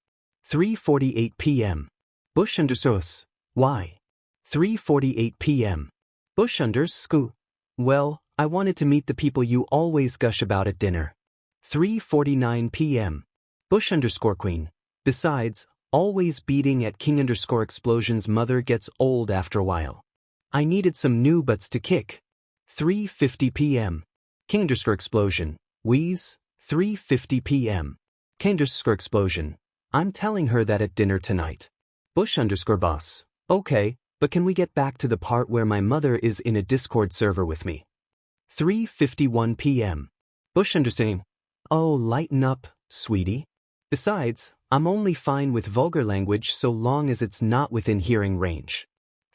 3:48 p.m. Bush_. Why? 3:48 p.m. Bush_. Well, I wanted to meet the people you always gush about at dinner. 3:49 p.m. Bush_Queen. Besides, always beating at King_Explosion's mother gets old after a while. I needed some new butts to kick. 3:50 p.m. King_Explosion. Wheeze. 3:50 p.m. King_Explosion. I'm telling her that at dinner tonight. Bush_Boss. Okay, but can we get back to the part where my mother is in a Discord server with me? 3:51 p.m. Bush_. Oh, lighten up, sweetie. Besides, I'm only fine with vulgar language so long as it's not within hearing range.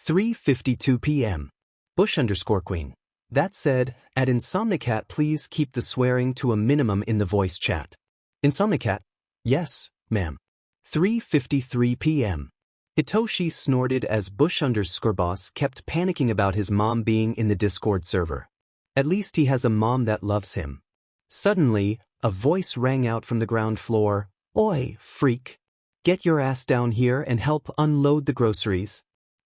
3:52 p.m. Bush_Queen. That said, at Insomnicat please keep the swearing to a minimum in the voice chat. Insomnicat. Yes, ma'am. 3:53 p.m. Hitoshi snorted as Bush_Boss kept panicking about his mom being in the Discord server. At least he has a mom that loves him. Suddenly, a voice rang out from the ground floor. Oi, freak. Get your ass down here and help unload the groceries.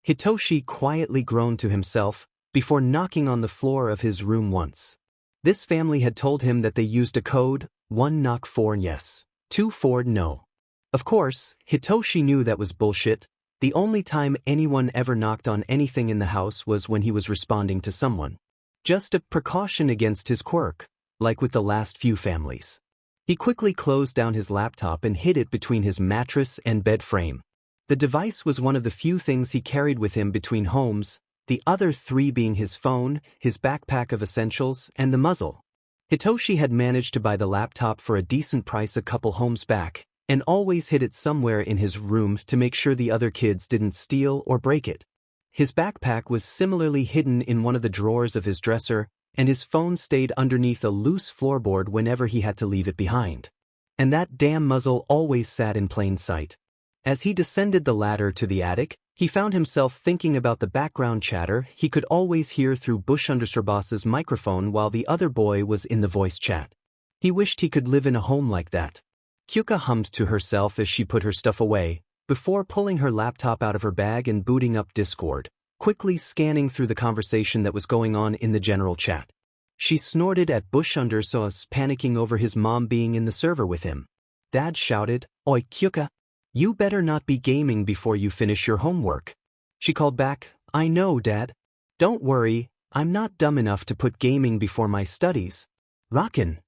Hitoshi quietly groaned to himself before knocking on the floor of his room once. This family had told him that they used a code, 1 knock 4 yes, 2 4 no. Of course, Hitoshi knew that was bullshit. The only time anyone ever knocked on anything in the house was when he was responding to someone. Just a precaution against his quirk, like with the last few families. He quickly closed down his laptop and hid it between his mattress and bed frame. The device was one of the few things he carried with him between homes, the other three being his phone, his backpack of essentials, and the muzzle. Hitoshi had managed to buy the laptop for a decent price a couple homes back, and always hid it somewhere in his room to make sure the other kids didn't steal or break it. His backpack was similarly hidden in one of the drawers of his dresser, and his phone stayed underneath a loose floorboard whenever he had to leave it behind. And that damn muzzle always sat in plain sight. As he descended the ladder to the attic, he found himself thinking about the background chatter he could always hear through Bushundersurboss's microphone while the other boy was in the voice chat. He wished he could live in a home like that. Kyuka hummed to herself as she put her stuff away, before pulling her laptop out of her bag and booting up Discord, quickly scanning through the conversation that was going on in the general chat. She snorted at Bushundersurboss, panicking over his mom being in the server with him. Dad shouted, "Oi Kyuka! You better not be gaming before you finish your homework." She called back, "I know, Dad. Don't worry, I'm not dumb enough to put gaming before my studies. Rockin'.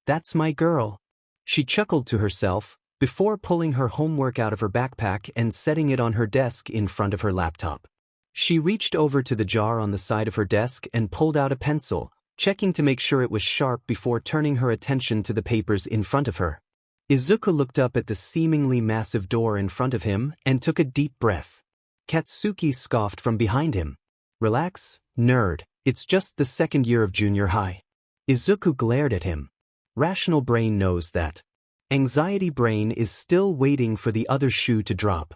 That's my girl." She chuckled to herself, before pulling her homework out of her backpack and setting it on her desk in front of her laptop. She reached over to the jar on the side of her desk and pulled out a pencil, checking to make sure it was sharp before turning her attention to the papers in front of her. Izuku looked up at the seemingly massive door in front of him and took a deep breath. Katsuki scoffed from behind him. "Relax, nerd, it's just the second year of junior high." Izuku glared at him. Rational brain knows that. Anxiety brain is still waiting for the other shoe to drop.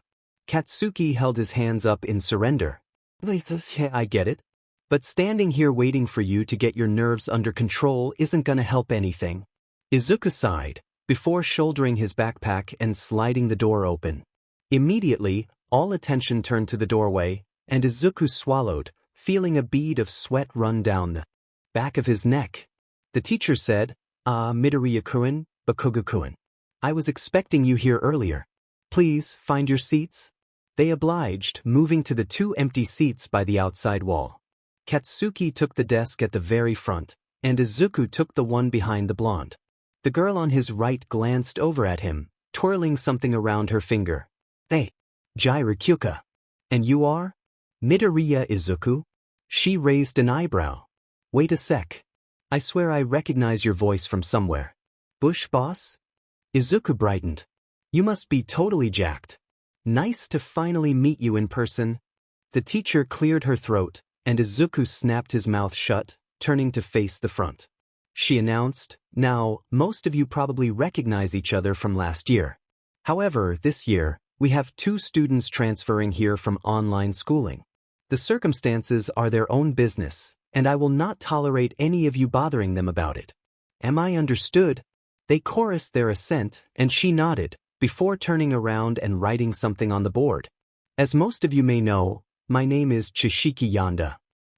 Katsuki held his hands up in surrender. "I get it. But standing here waiting for you to get your nerves under control isn't gonna help anything." Izuku sighed, before shouldering his backpack and sliding the door open. Immediately, all attention turned to the doorway, and Izuku swallowed, feeling a bead of sweat run down the back of his neck. The teacher said, Midoriya-kun, Bakugo-kun. I was expecting you here earlier. Please, find your seats." They obliged, moving to the two empty seats by the outside wall. Katsuki took the desk at the very front, and Izuku took the one behind the blonde. The girl on his right glanced over at him, twirling something around her finger. "Hey, Jiraiya Kyuka. And you are? Midoriya Izuku?" She raised an eyebrow. "Wait a sec. I swear I recognize your voice from somewhere." "Bush boss?" Izuku brightened. "You must be totally jacked. Nice to finally meet you in person." The teacher cleared her throat, and Izuku snapped his mouth shut, turning to face the front. She announced, "Now, most of you probably recognize each other from last year. However, this year, we have 2 students transferring here from online schooling. The circumstances are their own business, and I will not tolerate any of you bothering them about it. Am I understood?" They chorused their assent, and she nodded, before turning around and writing something on the board. "As most of you may know, my name is Chishiki Yanda.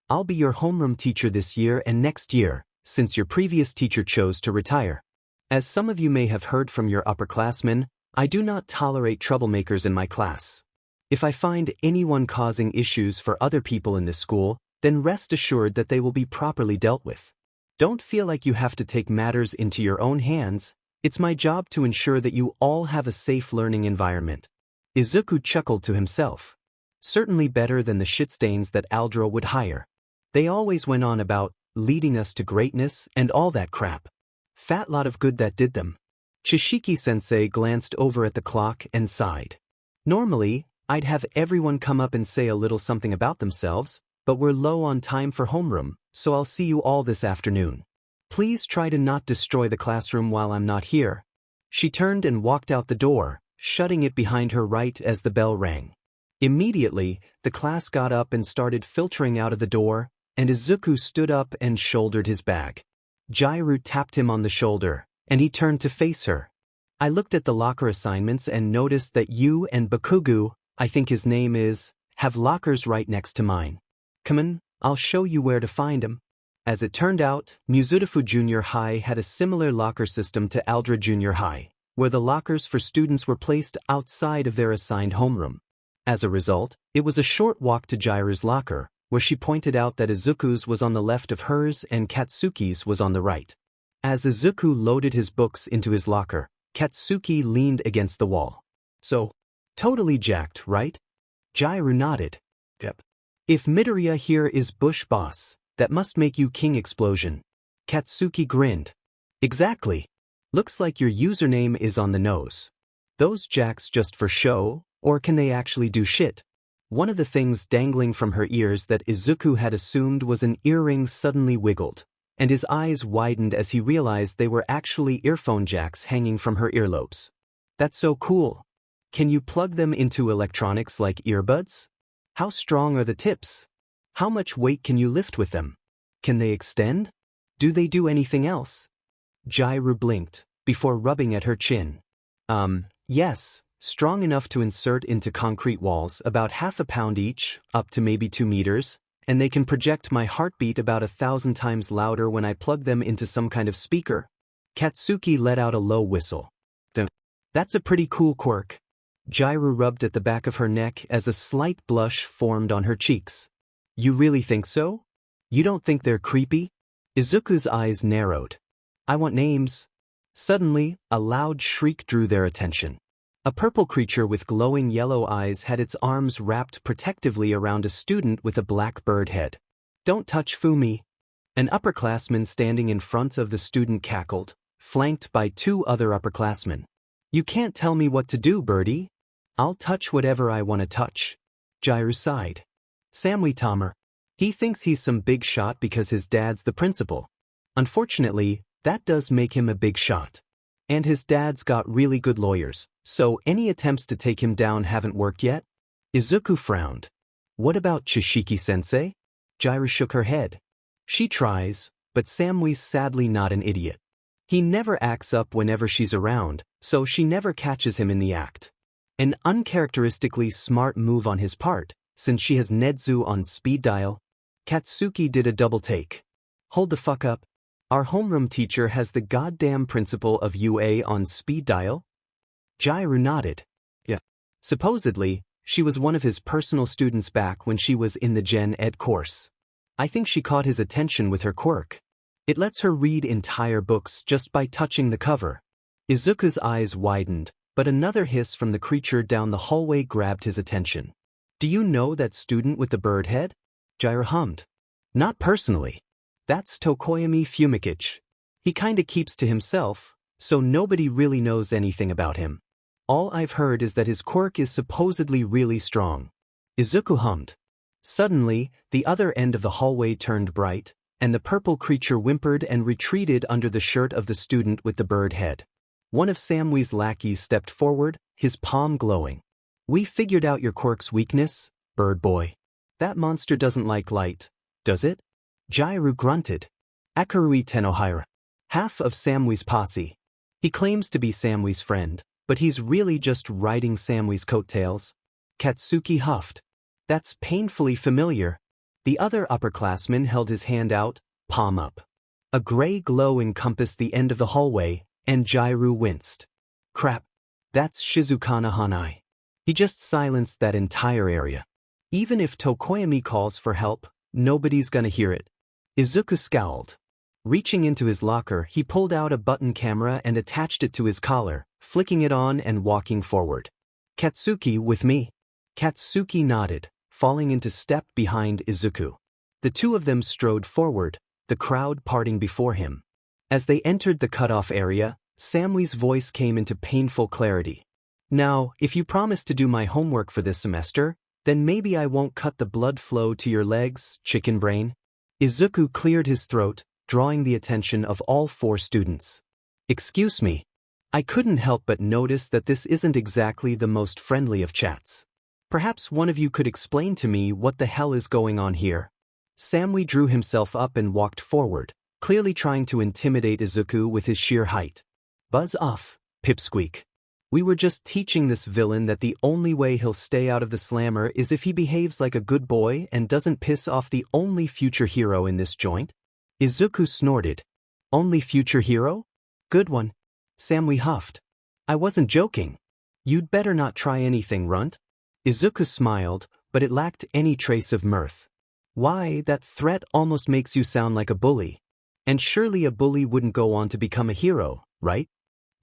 I'll be your homeroom teacher this year and next year, since your previous teacher chose to retire. As some of you may have heard from your upperclassmen, I do not tolerate troublemakers in my class. If I find anyone causing issues for other people in this school, then rest assured that they will be properly dealt with. Don't feel like you have to take matters into your own hands. It's my job to ensure that you all have a safe learning environment." Izuku chuckled to himself. Certainly better than the shitstains that Aldro would hire. They always went on about leading us to greatness and all that crap. Fat lot of good that did them. Chishiki-sensei glanced over at the clock and sighed. "Normally, I'd have everyone come up and say a little something about themselves, but we're low on time for homeroom, so I'll see you all this afternoon. Please try to not destroy the classroom while I'm not here." She turned and walked out the door, shutting it behind her right as the bell rang. Immediately, the class got up and started filtering out of the door, and Izuku stood up and shouldered his bag. Jiraiya tapped him on the shoulder, and he turned to face her. "I looked at the locker assignments and noticed that you and Bakugo, I think his name is, have lockers right next to mine. Come on, I'll show you where to find 'em." As it turned out, Mizutofu Junior High had a similar locker system to Aldra Junior High, where the lockers for students were placed outside of their assigned homeroom. As a result, it was a short walk to Jairu's locker, where she pointed out that Izuku's was on the left of hers and Katsuki's was on the right. As Izuku loaded his books into his locker, Katsuki leaned against the wall. So, totally jacked, right? Jairu nodded. Yep. If Midoriya here is Bush Boss, that must make you King Explosion. Katsuki grinned. Exactly. Looks like your username is on the nose. Those jacks just for show, or can they actually do shit? One of the things dangling from her ears that Izuku had assumed was an earring suddenly wiggled, and his eyes widened as he realized they were actually earphone jacks hanging from her earlobes. That's so cool. Can you plug them into electronics like earbuds? How strong are the tips? How much weight can you lift with them? Can they extend? Do they do anything else? Jairu blinked, before rubbing at her chin. Yes, strong enough to insert into concrete walls about half a pound each, up to maybe 2 meters, and they can project my heartbeat about 1,000 times louder when I plug them into some kind of speaker. Katsuki let out a low whistle. That's a pretty cool quirk. Jairu rubbed at the back of her neck as a slight blush formed on her cheeks. You really think so? You don't think they're creepy? Izuku's eyes narrowed. I want names. Suddenly, a loud shriek drew their attention. A purple creature with glowing yellow eyes had its arms wrapped protectively around a student with a black bird head. Don't touch Fumi. An upperclassman standing in front of the student cackled, flanked by 2 other upperclassmen. You can't tell me what to do, birdie. I'll touch whatever I want to touch. Jairu sighed. Samui Tamer. He thinks he's some big shot because his dad's the principal. Unfortunately, that does make him a big shot. And his dad's got really good lawyers, so any attempts to take him down haven't worked yet? Izuku frowned. What about Chishiki-sensei? Jairu shook her head. She tries, but Samui's sadly not an idiot. He never acts up whenever she's around, so she never catches him in the act. An uncharacteristically smart move on his part, since she has Nedzu on speed dial. Katsuki did a double take. Hold the fuck up. Our homeroom teacher has the goddamn principal of UA on speed dial? Jairu nodded. Yeah. Supposedly, she was one of his personal students back when she was in the Gen Ed course. I think she caught his attention with her quirk. It lets her read entire books just by touching the cover. Izuku's eyes widened, but another hiss from the creature down the hallway grabbed his attention. Do you know that student with the bird head? Jairu hummed. Not personally. That's Tokoyami Fumikichi. He kinda keeps to himself, so nobody really knows anything about him. All I've heard is that his quirk is supposedly really strong. Izuku hummed. Suddenly, the other end of the hallway turned bright, and the purple creature whimpered and retreated under the shirt of the student with the bird head. One of Samui's lackeys stepped forward, his palm glowing. We figured out your quirk's weakness, bird boy. That monster doesn't like light, does it? Jairu grunted. Akarui Tenohira. Half of Samui's posse. He claims to be Samui's friend, but he's really just riding Samui's coattails. Katsuki huffed. That's painfully familiar. The other upperclassman held his hand out, palm up. A gray glow encompassed the end of the hallway, and Jairu winced. Crap. That's Shizukana Hanai. He just silenced that entire area. Even if Tokoyami calls for help, nobody's gonna hear it. Izuku scowled. Reaching into his locker, he pulled out a button camera and attached it to his collar, flicking it on and walking forward. Katsuki, with me? Katsuki nodded, falling into step behind Izuku. The 2 of them strode forward, the crowd parting before him. As they entered the cutoff area, Samui's voice came into painful clarity. Now, if you promise to do my homework for this semester, then maybe I won't cut the blood flow to your legs, chicken brain. Izuku cleared his throat, drawing the attention of all 4 students. Excuse me. I couldn't help but notice that this isn't exactly the most friendly of chats. Perhaps one of you could explain to me what the hell is going on here. Samui drew himself up and walked forward, clearly trying to intimidate Izuku with his sheer height. Buzz off, pipsqueak. We were just teaching this villain that the only way he'll stay out of the slammer is if he behaves like a good boy and doesn't piss off the only future hero in this joint. Izuku snorted. Only future hero? Good one. Samui huffed. I wasn't joking. You'd better not try anything, runt. Izuku smiled, but it lacked any trace of mirth. Why, that threat almost makes you sound like a bully. And surely a bully wouldn't go on to become a hero, right?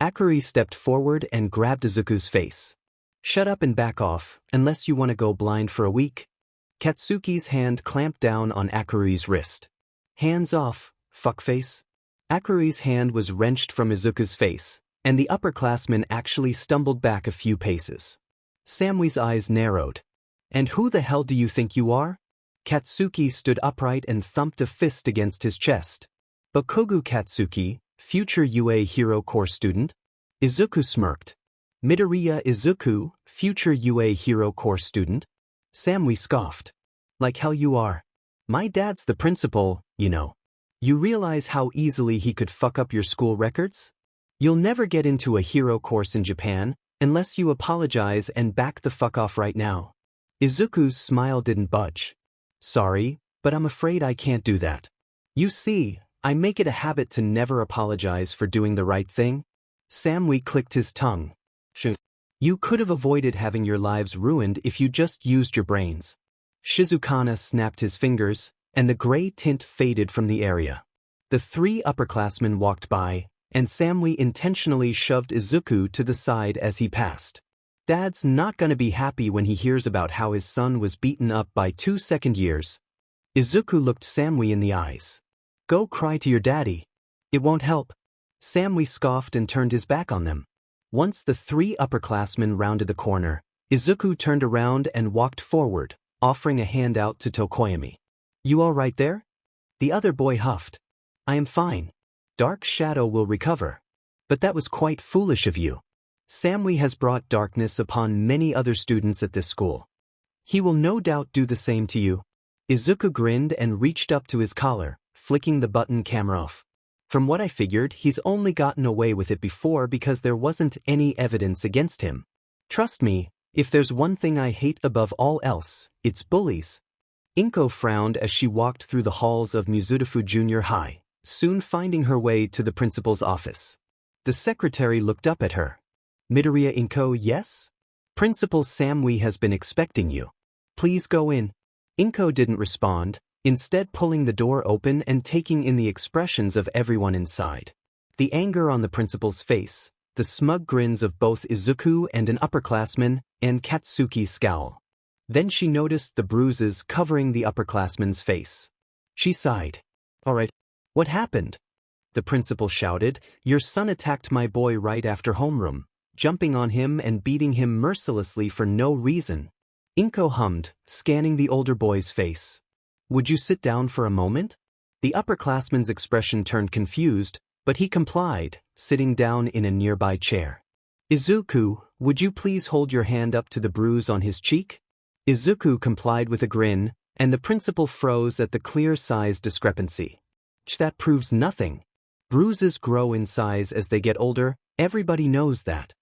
Akari stepped forward and grabbed Izuku's face. Shut up and back off, unless you want to go blind for a week. Katsuki's hand clamped down on Akari's wrist. Hands off, fuckface. Akari's hand was wrenched from Izuku's face, and the upperclassman actually stumbled back a few paces. Samui's eyes narrowed. And who the hell do you think you are? Katsuki stood upright and thumped a fist against his chest. Bokogu Katsuki, future UA Hero Corps student? Izuku smirked. Midoriya Izuku, future UA Hero Corps student? Samui scoffed. Like hell you are. My dad's the principal, you know. You realize how easily he could fuck up your school records? You'll never get into a hero course in Japan, unless you apologize and back the fuck off right now. Izuku's smile didn't budge. Sorry, but I'm afraid I can't do that. You see, I make it a habit to never apologize for doing the right thing. Samui clicked his tongue. You could have avoided having your lives ruined if you just used your brains. Shizukana snapped his fingers, and the gray tint faded from the area. The three upperclassmen walked by, and Samui intentionally shoved Izuku to the side as he passed. Dad's not gonna be happy when he hears about how his son was beaten up by 2 second years. Izuku looked Samui in the eyes. Go cry to your daddy. It won't help. Samui scoffed and turned his back on them. Once the three upperclassmen rounded the corner, Izuku turned around and walked forward, offering a hand out to Tokoyami. You all right there? The other boy huffed. I am fine. Dark Shadow will recover. But that was quite foolish of you. Samui has brought darkness upon many other students at this school. He will no doubt do the same to you. Izuku grinned and reached up to his collar, flicking the button camera off. From what I figured, he's only gotten away with it before because there wasn't any evidence against him. Trust me, if there's one thing I hate above all else, it's bullies. Inko frowned as she walked through the halls of Mizutofu Junior High, soon finding her way to the principal's office. The secretary looked up at her. Midoriya Inko, yes? Principal Samui has been expecting you. Please go in. Inko didn't respond, instead pulling the door open and taking in the expressions of everyone inside. The anger on the principal's face, the smug grins of both Izuku and an upperclassman, and Katsuki's scowl. Then she noticed the bruises covering the upperclassman's face. She sighed. All right, what happened? The principal shouted, Your son attacked my boy right after homeroom, jumping on him and beating him mercilessly for no reason. Inko hummed, scanning the older boy's face. Would you sit down for a moment? The upperclassman's expression turned confused, but he complied, sitting down in a nearby chair. Izuku, would you please hold your hand up to the bruise on his cheek? Izuku complied with a grin, and the principal froze at the clear size discrepancy. That proves nothing. Bruises grow in size as they get older, everybody knows that.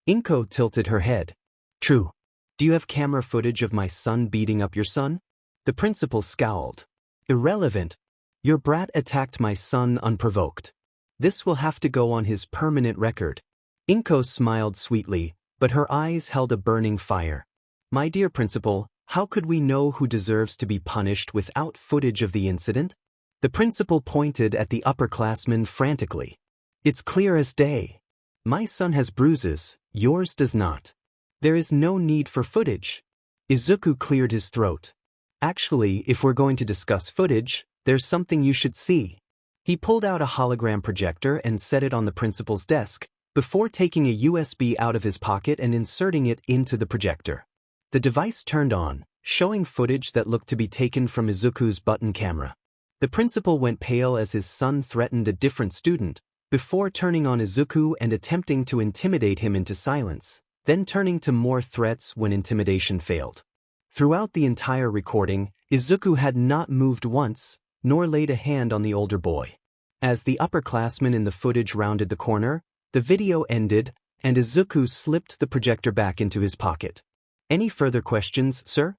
Inko tilted her head. True. Do you have camera footage of my son beating up your son? The principal scowled. Irrelevant. Your brat attacked my son unprovoked. This will have to go on his permanent record. Inko smiled sweetly, but her eyes held a burning fire. My dear principal, how could we know who deserves to be punished without footage of the incident? The principal pointed at the upperclassman frantically. It's clear as day. My son has bruises, yours does not. There is no need for footage. Izuku cleared his throat. Actually, if we're going to discuss footage, there's something you should see. He pulled out a hologram projector and set it on the principal's desk, before taking a USB out of his pocket and inserting it into the projector. The device turned on, showing footage that looked to be taken from Izuku's button camera. The principal went pale as his son threatened a different student, before turning on Izuku and attempting to intimidate him into silence, then turning to more threats when intimidation failed. Throughout the entire recording, Izuku had not moved once, nor laid a hand on the older boy. As the upperclassman in the footage rounded the corner, the video ended, and Izuku slipped the projector back into his pocket. Any further questions, sir?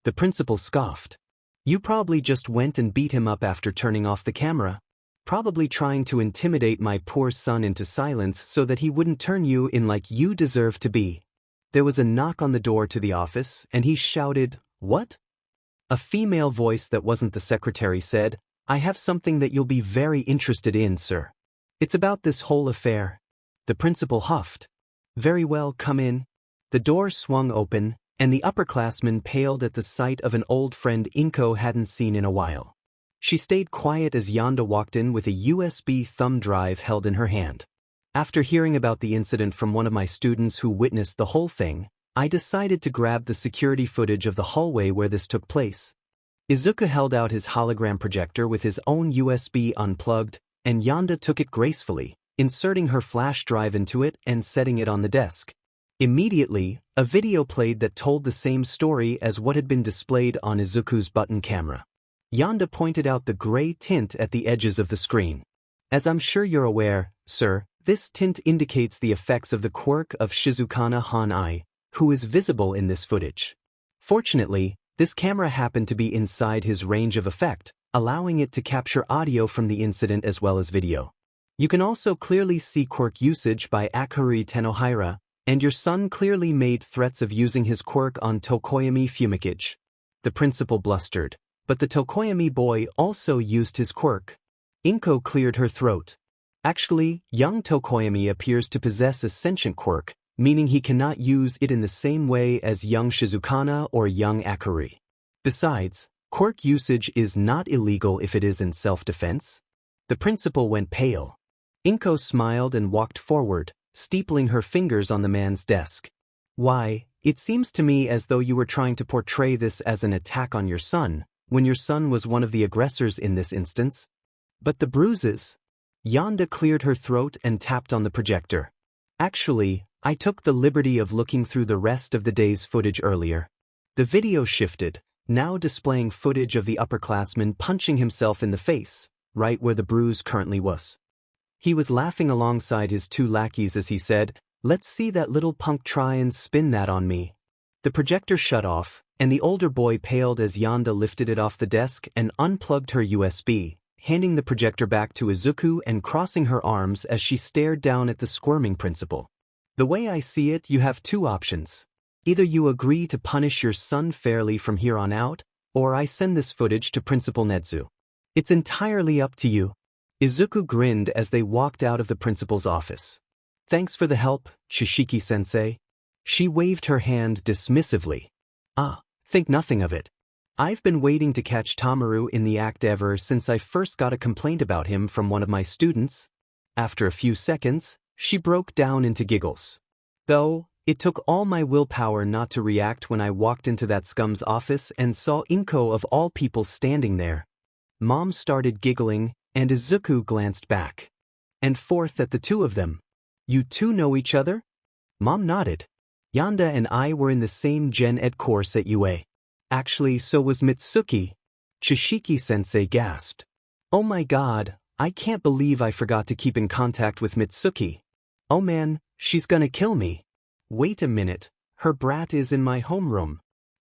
The principal scoffed. You probably just went and beat him up after turning off the camera. Probably trying to intimidate my poor son into silence so that he wouldn't turn you in like you deserve to be. There was a knock on the door to the office, and he shouted, "What?" A female voice that wasn't the secretary said, "I have something that you'll be very interested in, sir. It's about this whole affair." The principal huffed. "Very well, come in." The door swung open, and the upperclassman paled at the sight of an old friend Inko hadn't seen in a while. She stayed quiet as Yonda walked in with a USB thumb drive held in her hand. After hearing about the incident from one of my students who witnessed the whole thing, I decided to grab the security footage of the hallway where this took place. Izuku held out his hologram projector with his own USB unplugged, and Yonda took it gracefully, inserting her flash drive into it and setting it on the desk. Immediately, a video played that told the same story as what had been displayed on Izuku's button camera. Yonda pointed out the gray tint at the edges of the screen. "As I'm sure you're aware, sir, this tint indicates the effects of the quirk of Shizukana Hanai, who is visible in this footage. Fortunately, this camera happened to be inside his range of effect, allowing it to capture audio from the incident as well as video. You can also clearly see quirk usage by Akuri Tenohira, and your son clearly made threats of using his quirk on Tokoyami Fumikage." The principal blustered, "But the Tokoyami boy also used his quirk." Inko cleared her throat. "Actually, young Tokoyami appears to possess a sentient quirk, meaning he cannot use it in the same way as young Shizukana or young Akuri. Besides, quirk usage is not illegal if it is in self-defense." The principal went pale. Inko smiled and walked forward, steepling her fingers on the man's desk. "Why, it seems to me as though you were trying to portray this as an attack on your son, when your son was one of the aggressors in this instance. But the bruises..." Yonda cleared her throat and tapped on the projector. "Actually, I took the liberty of looking through the rest of the day's footage earlier." The video shifted, now displaying footage of the upperclassman punching himself in the face, right where the bruise currently was. He was laughing alongside his two lackeys as he said, "Let's see that little punk try and spin that on me." The projector shut off, and the older boy paled as Yonda lifted it off the desk and unplugged her USB, handing the projector back to Izuku and crossing her arms as she stared down at the squirming principal. "The way I see it, you have two options. Either you agree to punish your son fairly from here on out, or I send this footage to Principal Nedzu. It's entirely up to you." Izuku grinned as they walked out of the principal's office. "Thanks for the help, Chishiki-sensei." She waved her hand dismissively. Think nothing of it. I've been waiting to catch Tamaru in the act ever since I first got a complaint about him from one of my students." After a few seconds, she broke down into giggles. "Though, it took all my willpower not to react when I walked into that scum's office and saw Inko of all people standing there." Mom started giggling, and Izuku glanced back and forth at the two of them. "You two know each other?" Mom nodded. "Yonda and I were in the same Gen Ed course at UA. Actually, so was Mitsuki." Chishiki-sensei gasped. "Oh my god, I can't believe I forgot to keep in contact with Mitsuki. Oh man, she's gonna kill me. Wait a minute, her brat is in my homeroom."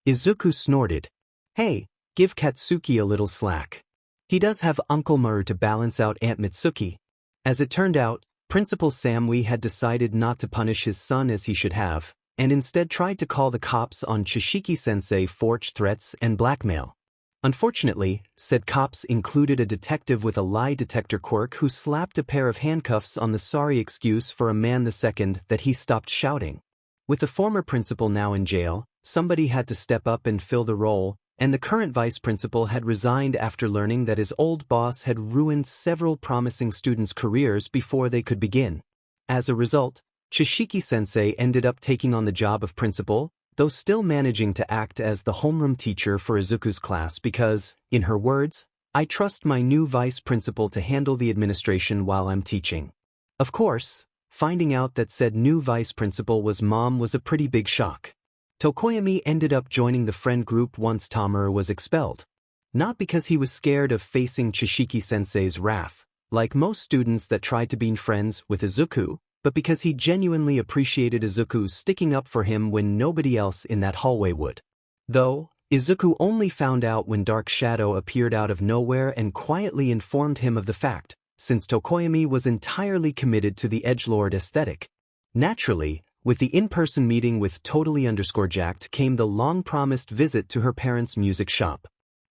Izuku snorted. "Hey, give Katsuki a little slack. He does have Uncle Maru to balance out Aunt Mitsuki." As it turned out, Principal Samui had decided not to punish his son as he should have, and instead tried to call the cops on Chishiki-sensei for threats and blackmail. Unfortunately, said cops included a detective with a lie detector quirk who slapped a pair of handcuffs on the sorry excuse for a man the second that he stopped shouting. With the former principal now in jail, somebody had to step up and fill the role, and the current vice principal had resigned after learning that his old boss had ruined several promising students' careers before they could begin. As a result, Chishiki-sensei ended up taking on the job of principal, though still managing to act as the homeroom teacher for Izuku's class because, in her words, "I trust my new vice principal to handle the administration while I'm teaching." Of course, finding out that said new vice principal was Mom was a pretty big shock. Tokoyami ended up joining the friend group once Tamaru was expelled. Not because he was scared of facing Chishiki-sensei's wrath, like most students that tried to be friends with Izuku, but because he genuinely appreciated Izuku sticking up for him when nobody else in that hallway would. Though, Izuku only found out when Dark Shadow appeared out of nowhere and quietly informed him of the fact, since Tokoyami was entirely committed to the edgelord aesthetic. Naturally, with the in-person meeting with Totally_Jacked came the long-promised visit to her parents' music shop.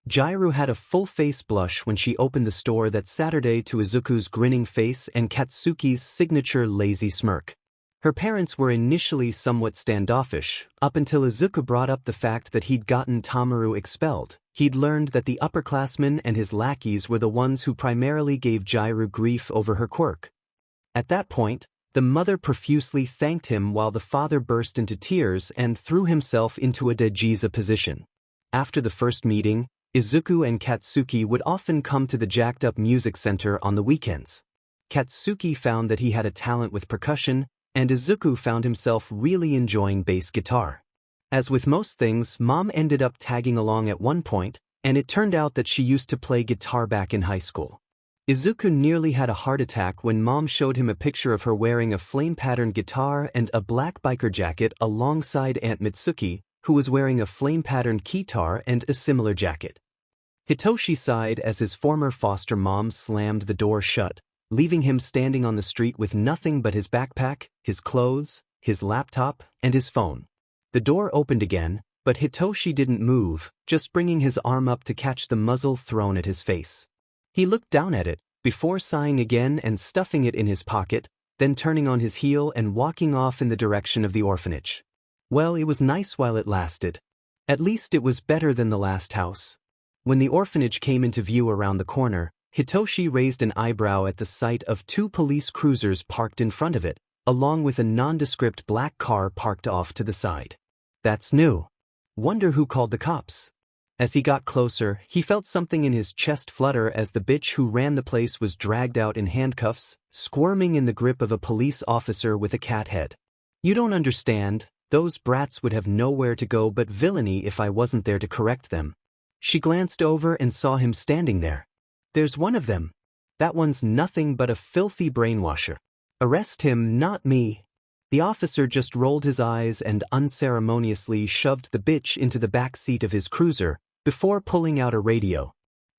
Jairu had a full-face blush when she opened the store that Saturday to Izuku's grinning face and Katsuki's signature lazy smirk. Her parents were initially somewhat standoffish, up until Izuku brought up the fact that he'd gotten Tamaru expelled. He'd learned that the upperclassmen and his lackeys were the ones who primarily gave Jairu grief over her quirk. At that point, the mother profusely thanked him while the father burst into tears and threw himself into a Dejiza position. After the first meeting, Izuku and Katsuki would often come to the jacked-up music center on the weekends. Katsuki found that he had a talent with percussion, and Izuku found himself really enjoying bass guitar. As with most things, Mom ended up tagging along at one point, and it turned out that she used to play guitar back in high school. Izuku nearly had a heart attack when Mom showed him a picture of her wearing a flame-patterned guitar and a black biker jacket alongside Aunt Mitsuki, who was wearing a flame-patterned keytar and a similar jacket. Hitoshi sighed as his former foster mom slammed the door shut, leaving him standing on the street with nothing but his backpack, his clothes, his laptop, and his phone. The door opened again, but Hitoshi didn't move, just bringing his arm up to catch the muzzle thrown at his face. He looked down at it, before sighing again and stuffing it in his pocket, then turning on his heel and walking off in the direction of the orphanage. Well, it was nice while it lasted. At least it was better than the last house. When the orphanage came into view around the corner, Hitoshi raised an eyebrow at the sight of two police cruisers parked in front of it, along with a nondescript black car parked off to the side. That's new. Wonder who called the cops. As he got closer, he felt something in his chest flutter as the bitch who ran the place was dragged out in handcuffs, squirming in the grip of a police officer with a cat head. You don't understand, those brats would have nowhere to go but villainy if I wasn't there to correct them. She glanced over and saw him standing there. There's one of them. That one's nothing but a filthy brainwasher. Arrest him, not me. The officer just rolled his eyes and unceremoniously shoved the bitch into the back seat of his cruiser, before pulling out a radio.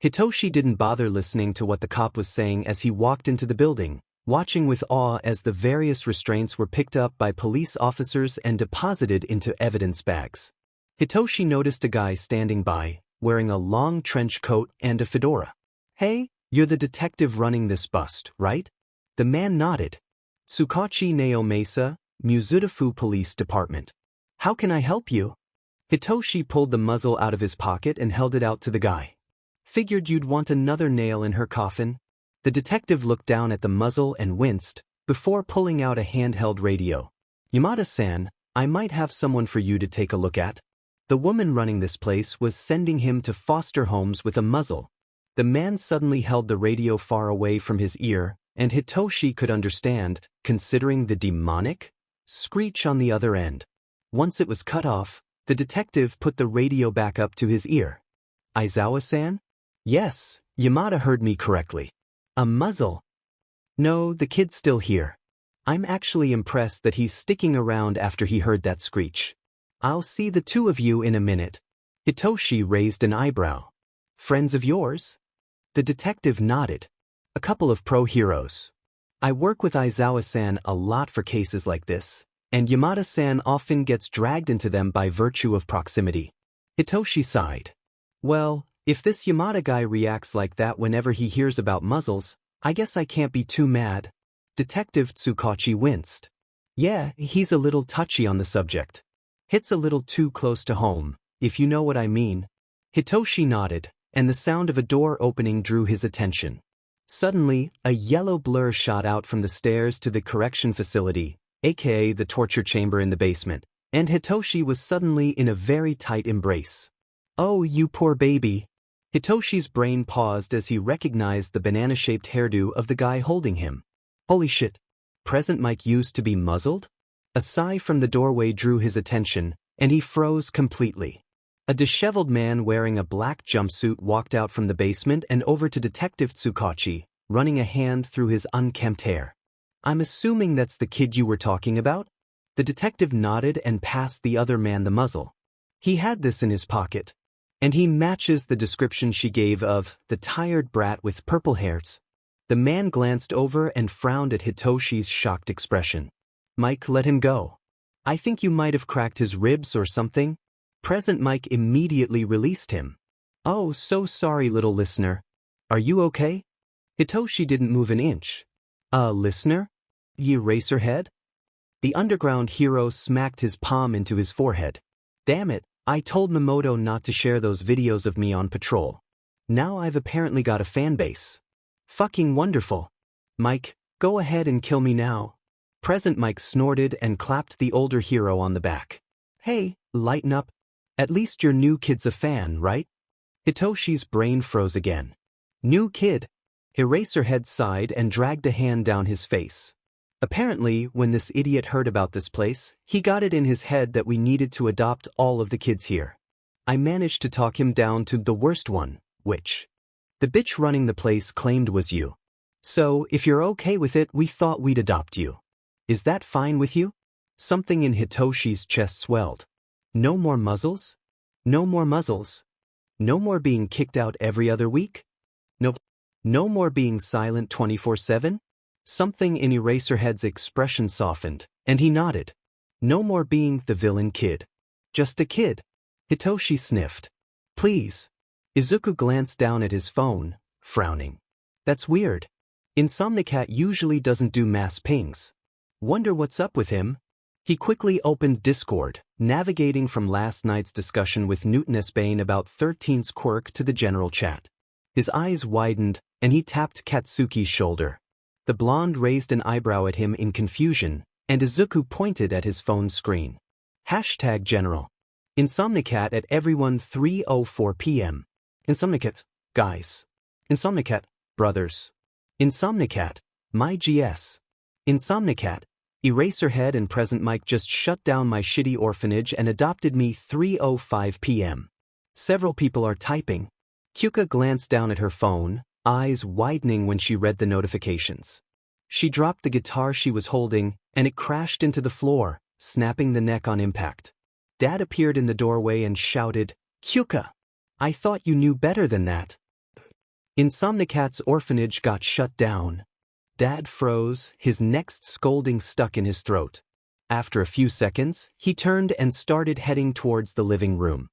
Hitoshi didn't bother listening to what the cop was saying as he walked into the building, watching with awe as the various restraints were picked up by police officers and deposited into evidence bags. Hitoshi noticed a guy standing by, wearing a long trench coat and a fedora. Hey, you're the detective running this bust, right? The man nodded. Tsukachi Neo Mesa, Muzutafu Police Department. How can I help you? Hitoshi pulled the muzzle out of his pocket and held it out to the guy. Figured you'd want another nail in her coffin. The detective looked down at the muzzle and winced, before pulling out a handheld radio. Yamada-san, I might have someone for you to take a look at. The woman running this place was sending him to foster homes with a muzzle. The man suddenly held the radio far away from his ear, and Hitoshi could understand, considering the demonic screech on the other end. Once it was cut off, the detective put the radio back up to his ear. Aizawa-san? Yes, Yamada heard me correctly. A muzzle? No, the kid's still here. I'm actually impressed that he's sticking around after he heard that screech. I'll see the two of you in a minute. Hitoshi raised an eyebrow. Friends of yours? The detective nodded. A couple of pro-heroes. I work with Aizawa-san a lot for cases like this, and Yamada-san often gets dragged into them by virtue of proximity. Hitoshi sighed. Well, if this Yamada guy reacts like that whenever he hears about muzzles, I guess I can't be too mad. Detective Tsukachi winced. Yeah, he's a little touchy on the subject. Hits a little too close to home, if you know what I mean. Hitoshi nodded, and the sound of a door opening drew his attention. Suddenly, a yellow blur shot out from the stairs to the correction facility, aka the torture chamber in the basement, and Hitoshi was suddenly in a very tight embrace. Oh, you poor baby. Hitoshi's brain paused as he recognized the banana-shaped hairdo of the guy holding him. Holy shit. Present Mike used to be muzzled? A sigh from the doorway drew his attention, and he froze completely. A disheveled man wearing a black jumpsuit walked out from the basement and over to Detective Tsukachi, running a hand through his unkempt hair. I'm assuming that's the kid you were talking about? The detective nodded and passed the other man the muzzle. He had this in his pocket. And he matches the description she gave of the tired brat with purple hairs. The man glanced over and frowned at Hitoshi's shocked expression. Mike, let him go. I think you might have cracked his ribs or something. Present Mike immediately released him. Oh, so sorry, little listener. Are you okay? Hitoshi didn't move an inch. Listener? Ye Eraserhead? The underground hero smacked his palm into his forehead. Damn it, I told Mamoto not to share those videos of me on patrol. Now I've apparently got a fan base. Fucking wonderful. Mike, go ahead and kill me now. Present Mike snorted and clapped the older hero on the back. Hey, lighten up. At least your new kid's a fan, right? Hitoshi's brain froze again. New kid? Eraserhead sighed and dragged a hand down his face. Apparently, when this idiot heard about this place, he got it in his head that we needed to adopt all of the kids here. I managed to talk him down to the worst one, which the bitch running the place claimed was you. So, if you're okay with it, we thought we'd adopt you. Is that fine with you? Something in Hitoshi's chest swelled. No more muzzles? No more muzzles. No more being kicked out every other week? Nope. No more being silent 24/7? Something in Eraserhead's expression softened, and he nodded. No more being the villain kid. Just a kid. Hitoshi sniffed. Please. Izuku glanced down at his phone, frowning. That's weird. Insomnicat usually doesn't do mass pings. Wonder what's up with him? He quickly opened Discord, navigating from last night's discussion with Newton S. Bane about 13's Quirk to the general chat. His eyes widened, and he tapped Katsuki's shoulder. The blonde raised an eyebrow at him in confusion, and Izuku pointed at his phone screen. #General. Insomnicat at everyone 3:04 p.m. Insomnicat, guys. Insomnicat, brothers. Insomnicat, my GS. Insomnicat, Eraserhead and Present Mike just shut down my shitty orphanage and adopted me 3:05 p.m. Several people are typing. Kyuka glanced down at her phone, eyes widening when she read the notifications. She dropped the guitar she was holding, and it crashed into the floor, snapping the neck on impact. Dad appeared in the doorway and shouted, Kyuka! I thought you knew better than that. Insomnicat's orphanage got shut down. Dad froze, his next scolding stuck in his throat. After a few seconds, he turned and started heading towards the living room.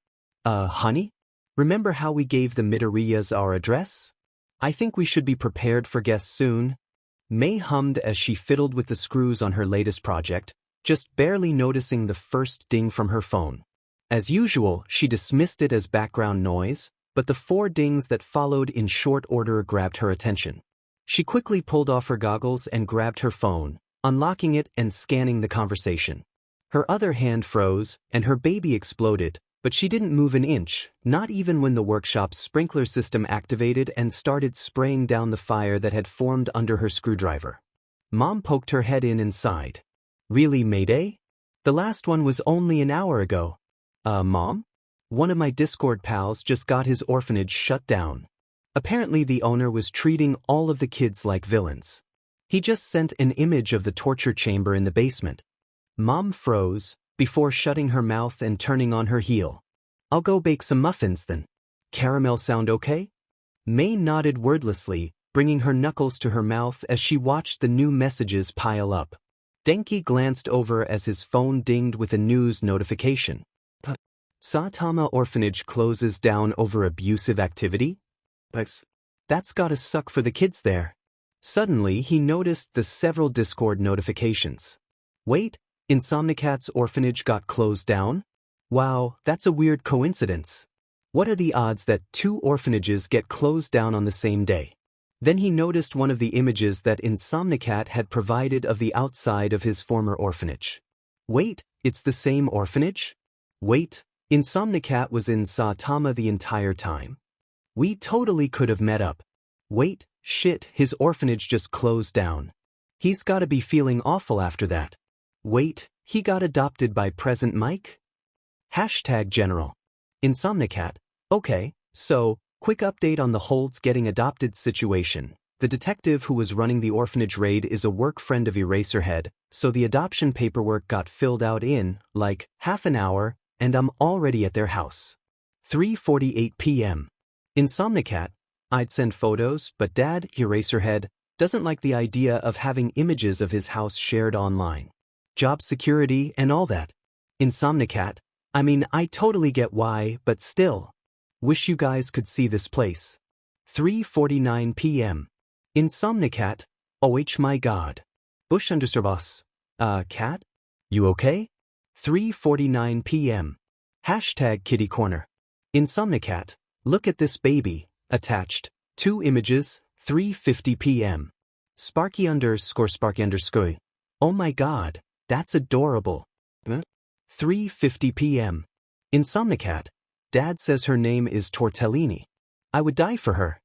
Honey? Remember how we gave the Midoriyas our address? I think we should be prepared for guests soon. May hummed as she fiddled with the screws on her latest project, just barely noticing the first ding from her phone. As usual, she dismissed it as background noise, but the 4 dings that followed in short order grabbed her attention. She quickly pulled off her goggles and grabbed her phone, unlocking it and scanning the conversation. Her other hand froze, and her baby exploded, but she didn't move an inch, not even when the workshop's sprinkler system activated and started spraying down the fire that had formed under her screwdriver. Mom poked her head in and sighed. Really, Mayday? The last one was only an hour ago. Mom? One of my Discord pals just got his orphanage shut down. Apparently the owner was treating all of the kids like villains. He just sent an image of the torture chamber in the basement. Mom froze, before shutting her mouth and turning on her heel. I'll go bake some muffins then. Caramel sound okay? May nodded wordlessly, bringing her knuckles to her mouth as she watched the new messages pile up. Denki glanced over as his phone dinged with a news notification. Saitama Orphanage closes down over abusive activity? That's gotta suck for the kids there. Suddenly, he noticed the several Discord notifications. Wait, Insomnicat's orphanage got closed down? Wow, that's a weird coincidence. What are the odds that 2 orphanages get closed down on the same day? Then he noticed one of the images that Insomnicat had provided of the outside of his former orphanage. Wait, it's the same orphanage? Wait, Insomnicat was in Saitama the entire time. We totally could have met up. Wait, shit, his orphanage just closed down. He's gotta be feeling awful after that. Wait, he got adopted by Present Mike? #General. Insomnicat. Okay, so, quick update on the Holds getting adopted situation. The detective who was running the orphanage raid is a work friend of Eraserhead, so the adoption paperwork got filled out in, like, half an hour, and I'm already at their house. 3:48 p.m. Insomnicat. I'd send photos, but Dad, Eraserhead, Doesn't like the idea of having images of his house shared online. Job security and all that. Insomnicat, I mean, I totally get why, but still. Wish you guys could see this place. 3:49 p.m. Insomnicat, OH my god. Bush underscore boss. Cat? You okay? 3:49 p.m. Hashtag kitty corner. Insomnicat, look at this baby, attached. 2 images, 3:50 p.m. Sparky underscore. Oh my god, that's adorable. 3:50 p.m. Insomnicat, Dad says her name is Tortellini. I would die for her.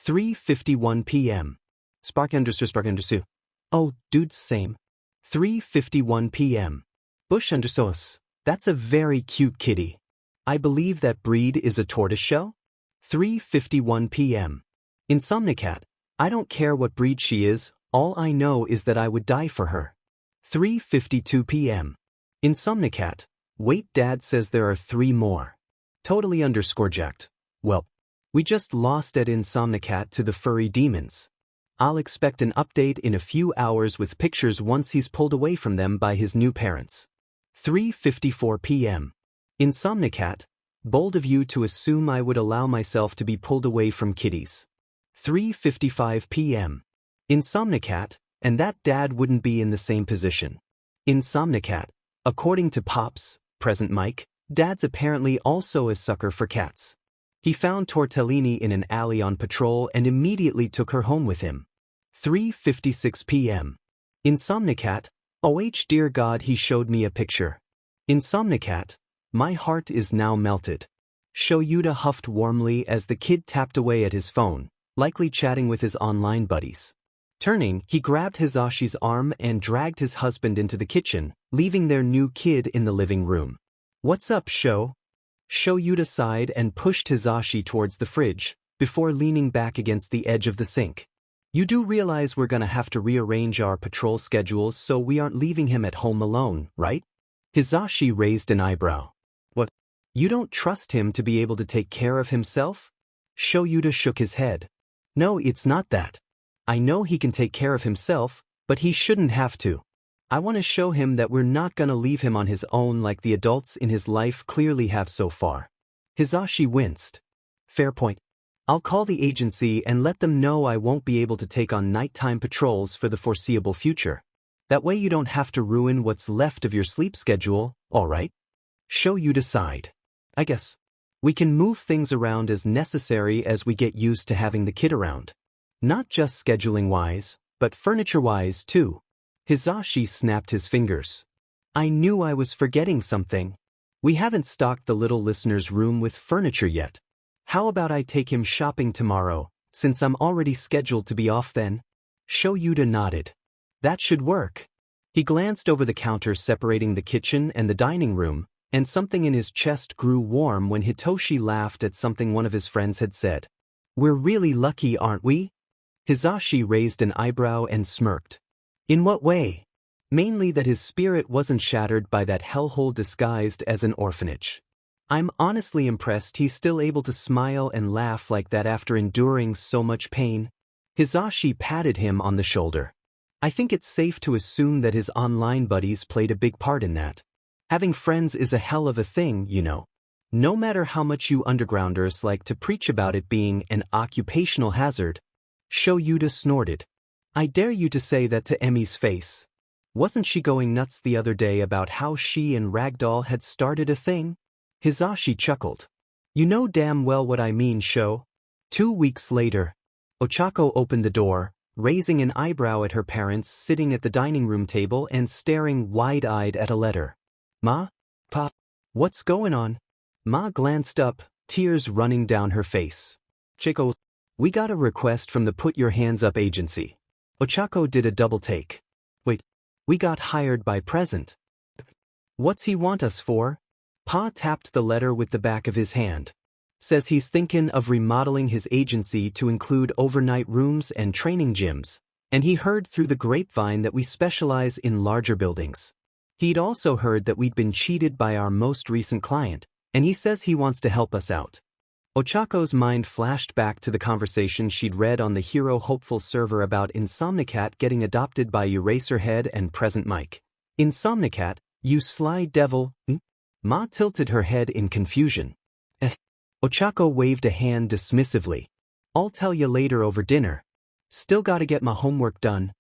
3:51 p.m. Spark underscore. Oh, dude, same. 3:51 p.m. Bush underscore. That's a very cute kitty. I believe that breed is a tortoiseshell. 3:51 p.m. Insomnicat, I don't care what breed she is, all I know is that I would die for her. 3:52 p.m. Insomnicat, wait, Dad says there are 3 more. Totally underscore jacked. Well, we just lost at Insomnicat to the furry demons. I'll expect an update in a few hours with pictures once he's pulled away from them by his new parents. 3:54 p.m. Insomnicat, bold of you to assume I would allow myself to be pulled away from kitties. 3:55 p.m. Insomnicat, and that Dad wouldn't be in the same position. Insomnicat, according to Pops, present Mike, Dad's apparently also a sucker for cats. He found Tortellini in an alley on patrol and immediately took her home with him. 3:56 p.m. Insomnicat, oh dear God, he showed me a picture. Insomnicat, my heart is now melted. Shoyuta huffed warmly as the kid tapped away at his phone, likely chatting with his online buddies. Turning, he grabbed Hizashi's arm and dragged his husband into the kitchen, leaving their new kid in the living room. What's up, Sho? Shoyuta sighed and pushed Hizashi towards the fridge, before leaning back against the edge of the sink. You do realize we're gonna have to rearrange our patrol schedules so we aren't leaving him at home alone, right? Hizashi raised an eyebrow. What? You don't trust him to be able to take care of himself? Shoyuta shook his head. No, it's not that. I know he can take care of himself, but he shouldn't have to. I want to show him that we're not gonna leave him on his own like the adults in his life clearly have so far. Hizashi winced. Fair point. I'll call the agency and let them know I won't be able to take on nighttime patrols for the foreseeable future. That way you don't have to ruin what's left of your sleep schedule, alright? Shoyuta sighed. I guess. We can move things around as necessary as we get used to having the kid around. Not just scheduling-wise, but furniture-wise too. Hizashi snapped his fingers. I knew I was forgetting something. We haven't stocked the little listener's room with furniture yet. How about I take him shopping tomorrow, since I'm already scheduled to be off then? Shoyuta nodded. That should work. He glanced over the counter separating the kitchen and the dining room, and something in his chest grew warm when Hitoshi laughed at something one of his friends had said. We're really lucky, aren't we? Hizashi raised an eyebrow and smirked. In what way? Mainly that his spirit wasn't shattered by that hellhole disguised as an orphanage. I'm honestly impressed he's still able to smile and laugh like that after enduring so much pain. Hizashi patted him on the shoulder. I think it's safe to assume that his online buddies played a big part in that. Having friends is a hell of a thing, you know. No matter how much you undergrounders like to preach about it being an occupational hazard. Shoyuta snorted. I dare you to say that to Emi's face. Wasn't she going nuts the other day about how she and Ragdoll had started a thing? Hizashi chuckled. You know damn well what I mean, Sho. 2 weeks later. Ochako opened the door, raising an eyebrow at her parents sitting at the dining room table and staring wide-eyed at a letter. Ma? Pa? What's going on? Ma glanced up, tears running down her face. Chico, we got a request from the Put Your Hands Up agency. Ochako did a double take. Wait, we got hired by Present. What's he want us for? Pa tapped the letter with the back of his hand. Says he's thinking of remodeling his agency to include overnight rooms and training gyms, and he heard through the grapevine that we specialize in larger buildings. He'd also heard that we'd been cheated by our most recent client, and he says he wants to help us out. Ochako's mind flashed back to the conversation she'd read on the Hero Hopeful server about Insomnicat getting adopted by Eraserhead and Present Mike. Insomnicat, you sly devil. Ma tilted her head in confusion. Ochako waved a hand dismissively. I'll tell you later over dinner. Still gotta get my homework done.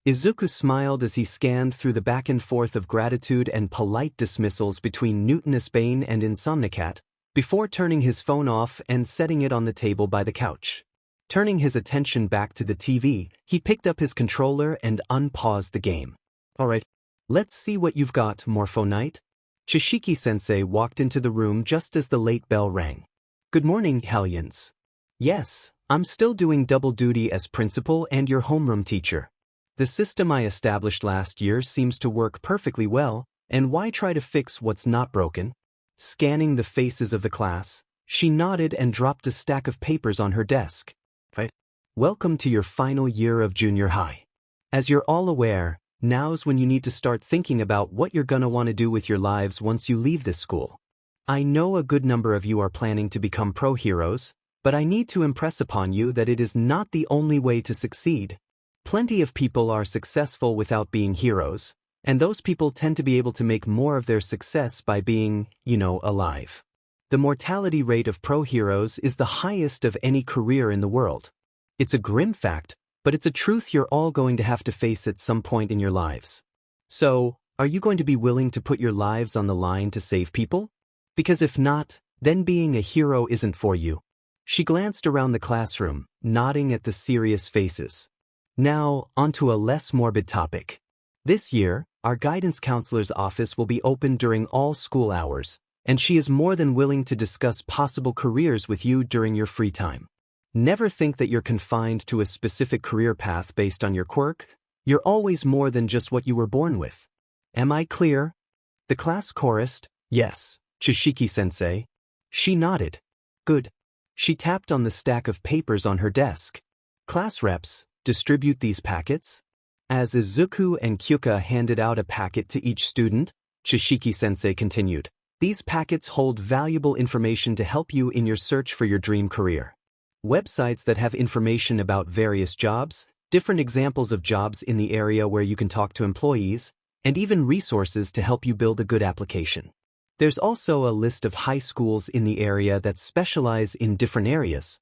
Izuku smiled as he scanned through the back and forth of gratitude and polite dismissals between Newtonus Bane and Insomnicat, before turning his phone off and setting it on the table by the couch. Turning his attention back to the TV, he picked up his controller and unpaused the game. Alright, let's see what you've got, Morpho Knight. Chishiki-sensei walked into the room just as the late bell rang. Good morning, Hellions. Yes, I'm still doing double duty as principal and your homeroom teacher. The system I established last year seems to work perfectly well, and why try to fix what's not broken? Scanning the faces of the class, she nodded and dropped a stack of papers on her desk. Right. Welcome to your final year of junior high. As you're all aware, now's when you need to start thinking about what you're gonna want to do with your lives once you leave this school. I know a good number of you are planning to become pro heroes, but I need to impress upon you that it is not the only way to succeed. Plenty of people are successful without being heroes, and those people tend to be able to make more of their success by being, alive. The mortality rate of pro heroes is the highest of any career in the world. It's a grim fact, but it's a truth you're all going to have to face at some point in your lives. So, are you going to be willing to put your lives on the line to save people? Because if not, then being a hero isn't for you. She glanced around the classroom, nodding at the serious faces. Now, onto a less morbid topic. This year, our guidance counselor's office will be open during all school hours, and she is more than willing to discuss possible careers with you during your free time. Never think that you're confined to a specific career path based on your quirk. You're always more than just what you were born with. Am I clear? The class chorused, yes, Chishiki-sensei. She nodded. Good. She tapped on the stack of papers on her desk. Class reps, distribute these packets? As Izuku and Kyuka handed out a packet to each student, Chishiki-sensei continued, these packets hold valuable information to help you in your search for your dream career. Websites that have information about various jobs, different examples of jobs in the area where you can talk to employees, and even resources to help you build a good application. There's also a list of high schools in the area that specialize in different areas.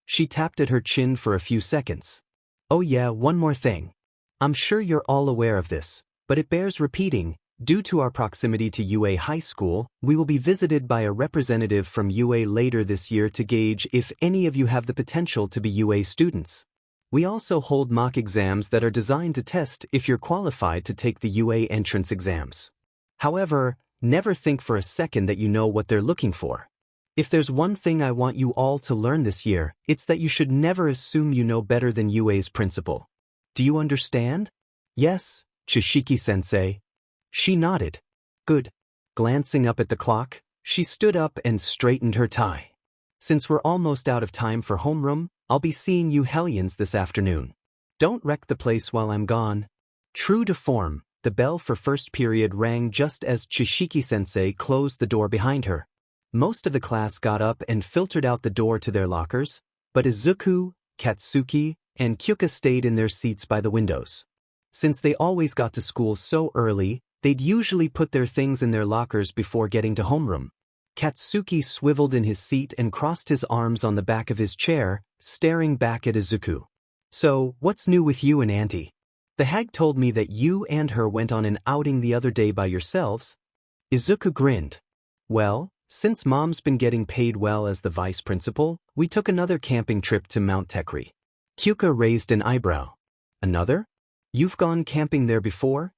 She tapped at her chin for a few seconds. Oh yeah, one more thing. I'm sure you're all aware of this, but it bears repeating. Due to our proximity to UA High School, we will be visited by a representative from UA later this year to gauge if any of you have the potential to be UA students. We also hold mock exams that are designed to test if you're qualified to take the UA entrance exams. However, never think for a second that you know what they're looking for. If there's one thing I want you all to learn this year, it's that you should never assume you know better than UA's principal. Do you understand? Yes, Chishiki-sensei. She nodded. Good. Glancing up at the clock, she stood up and straightened her tie. Since we're almost out of time for homeroom, I'll be seeing you Hellions this afternoon. Don't wreck the place while I'm gone. True to form, the bell for first period rang just as Chishiki-sensei closed the door behind her. Most of the class got up and filtered out the door to their lockers, but Izuku, Katsuki, and Kyuka stayed in their seats by the windows. Since they always got to school so early, they'd usually put their things in their lockers before getting to homeroom. Katsuki swiveled in his seat and crossed his arms on the back of his chair, staring back at Izuku. So, what's new with you and Auntie? The hag told me that you and her went on an outing the other day by yourselves. Izuku grinned. Well, since Mom's been getting paid well as the vice principal, we took another camping trip to Mount Tekri. Kyuka raised an eyebrow. Another? You've gone camping there before?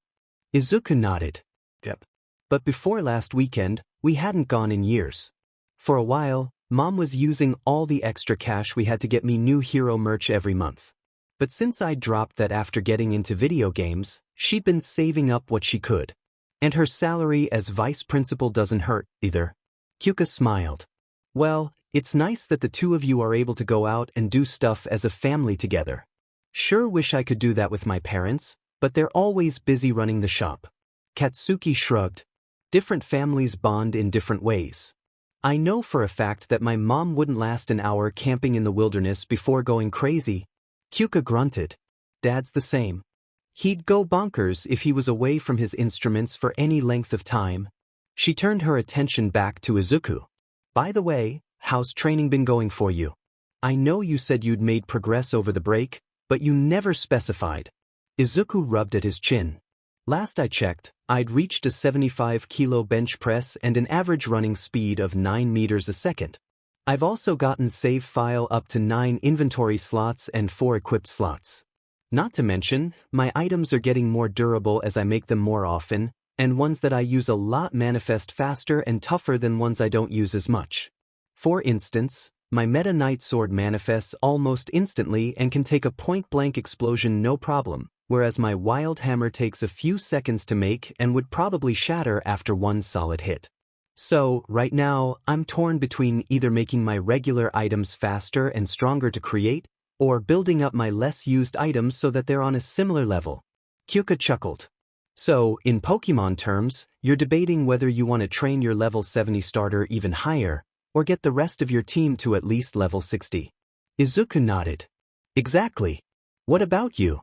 Izuku nodded. Yep. But before last weekend, we hadn't gone in years. For a while, Mom was using all the extra cash we had to get me new hero merch every month. But since I dropped that after getting into video games, she'd been saving up what she could. And her salary as vice principal doesn't hurt, either. Kyuka smiled. Well, it's nice that the two of you are able to go out and do stuff as a family together. Sure wish I could do that with my parents, but they're always busy running the shop. Katsuki shrugged. Different families bond in different ways. I know for a fact that my mom wouldn't last an hour camping in the wilderness before going crazy. Kyuka grunted. Dad's the same. He'd go bonkers if he was away from his instruments for any length of time. She turned her attention back to Izuku. By the way, how's training been going for you? I know you said you'd made progress over the break, but you never specified. Izuku rubbed at his chin. Last I checked, I'd reached a 75-kilo bench press and an average running speed of 9 meters a second. I've also gotten save file up to 9 inventory slots and 4 equipped slots. Not to mention, my items are getting more durable as I make them more often, and ones that I use a lot manifest faster and tougher than ones I don't use as much. For instance, my Meta Knight Sword manifests almost instantly and can take a point-blank explosion no problem, whereas my Wild Hammer takes a few seconds to make and would probably shatter after one solid hit. So, right now, I'm torn between either making my regular items faster and stronger to create, or building up my less used items so that they're on a similar level. Kyuka chuckled. So, in Pokemon terms, you're debating whether you want to train your level 70 starter even higher, or get the rest of your team to at least level 60. Izuku nodded. Exactly. What about you?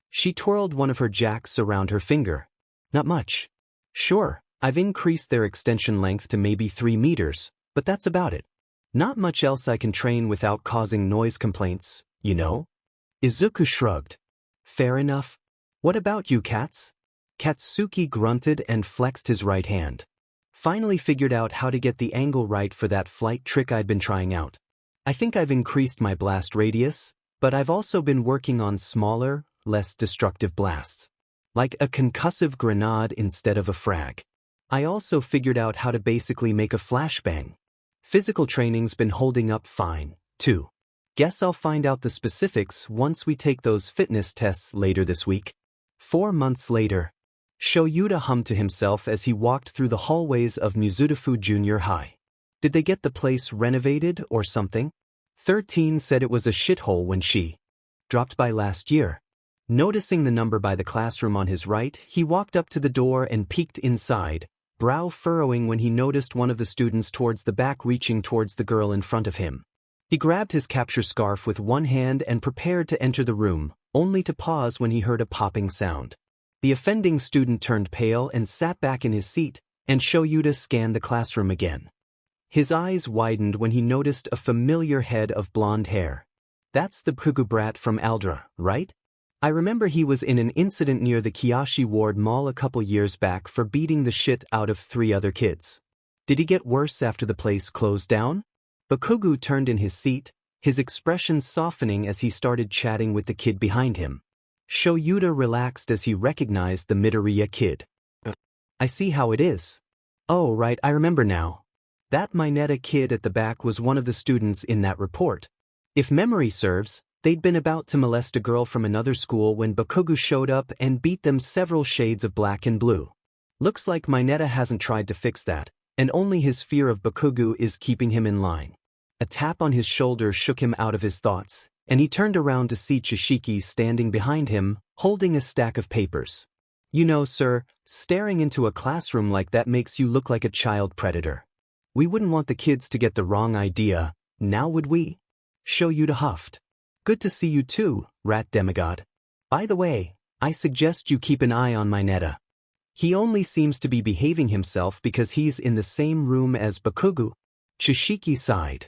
She twirled one of her jacks around her finger. Not much. Sure, I've increased their extension length to maybe 3 meters, but that's about it. Not much else I can train without causing noise complaints, you know? Izuku shrugged. Fair enough. What about you, Cats? Katsuki grunted and flexed his right hand. Finally figured out how to get the angle right for that flight trick I'd been trying out. I think I've increased my blast radius, but I've also been working on smaller, less destructive blasts. Like a concussive grenade instead of a frag. I also figured out how to basically make a flashbang. Physical training's been holding up fine, too. Guess I'll find out the specifics once we take those fitness tests later this week. 4 months later. Shoyuta hummed to himself as he walked through the hallways of Mizudafu Junior High. Did they get the place renovated or something? 13 said it was a shithole when she dropped by last year. Noticing the number by the classroom on his right, he walked up to the door and peeked inside, brow furrowing when he noticed one of the students towards the back reaching towards the girl in front of him. He grabbed his capture scarf with one hand and prepared to enter the room, only to pause when he heard a popping sound. The offending student turned pale and sat back in his seat, and Shoyuta scanned the classroom again. His eyes widened when he noticed a familiar head of blonde hair. That's the Kugu brat from Aldra, right? I remember he was in an incident near the Kiyoshi Ward Mall a couple years back for beating the shit out of 3 other kids. Did he get worse after the place closed down? Bakugu turned in his seat, his expression softening as he started chatting with the kid behind him. Shoyuta relaxed as he recognized the Midoriya kid. I see how it is. Oh right, I remember now. That Mineta kid at the back was one of the students in that report. If memory serves, they'd been about to molest a girl from another school when Bakugu showed up and beat them several shades of black and blue. Looks like Mineta hasn't tried to fix that, and only his fear of Bakugu is keeping him in line. A tap on his shoulder shook him out of his thoughts, and he turned around to see Chishiki standing behind him, holding a stack of papers. You know, sir, staring into a classroom like that makes you look like a child predator. We wouldn't want the kids to get the wrong idea, now would we? Shoyuta huffed. Good to see you too, rat demigod. By the way, I suggest you keep an eye on Mineta. He only seems to be behaving himself because he's in the same room as Bakugu. Chishiki sighed.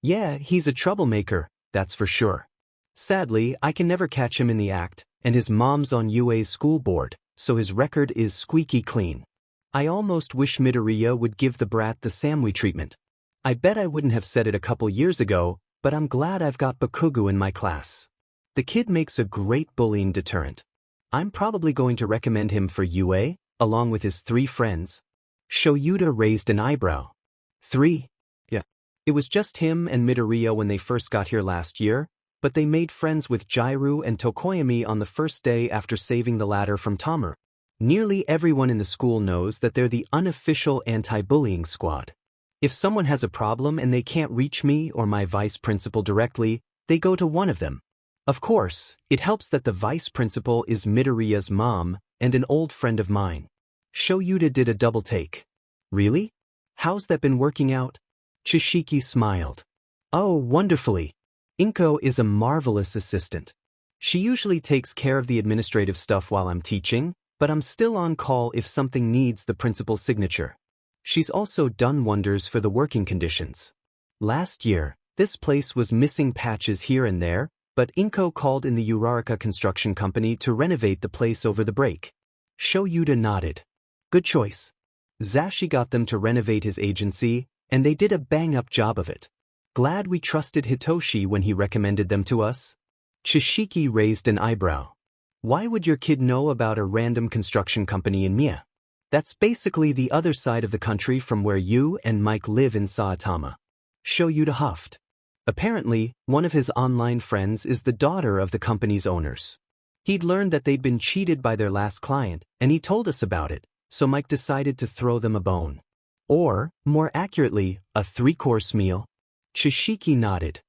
Yeah, he's a troublemaker, that's for sure. Sadly, I can never catch him in the act, and his mom's on UA's school board, so his record is squeaky clean. I almost wish Midoriya would give the brat the Samui treatment. I bet I wouldn't have said it a couple years ago, but I'm glad I've got Bakugu in my class. The kid makes a great bullying deterrent. I'm probably going to recommend him for UA, along with his 3 friends. Shoyuta raised an eyebrow. 3? Yeah. It was just him and Midoriya when they first got here last year, but they made friends with Jairu and Tokoyami on the first day after saving the latter from Tomer. Nearly everyone in the school knows that they're the unofficial anti-bullying squad. If someone has a problem and they can't reach me or my vice principal directly, they go to one of them. Of course, it helps that the vice principal is Midoriya's mom and an old friend of mine. Shoyuta did a double take. Really? How's that been working out? Chishiki smiled. Oh, wonderfully. Inko is a marvelous assistant. She usually takes care of the administrative stuff while I'm teaching, but I'm still on call if something needs the principal's signature. She's also done wonders for the working conditions. Last year, this place was missing patches here and there, but Inko called in the Uraraka construction company to renovate the place over the break. Shoyuta nodded. Good choice. Zashi got them to renovate his agency, and they did a bang-up job of it. Glad we trusted Hitoshi when he recommended them to us. Chishiki raised an eyebrow. Why would your kid know about a random construction company in Mie? That's basically the other side of the country from where you and Mike live in Saitama. Shoyuta huffed. Apparently, one of his online friends is the daughter of the company's owners. He'd learned that they'd been cheated by their last client, and he told us about it, so Mike decided to throw them a bone. Or, more accurately, a 3-course meal. Chishiki nodded.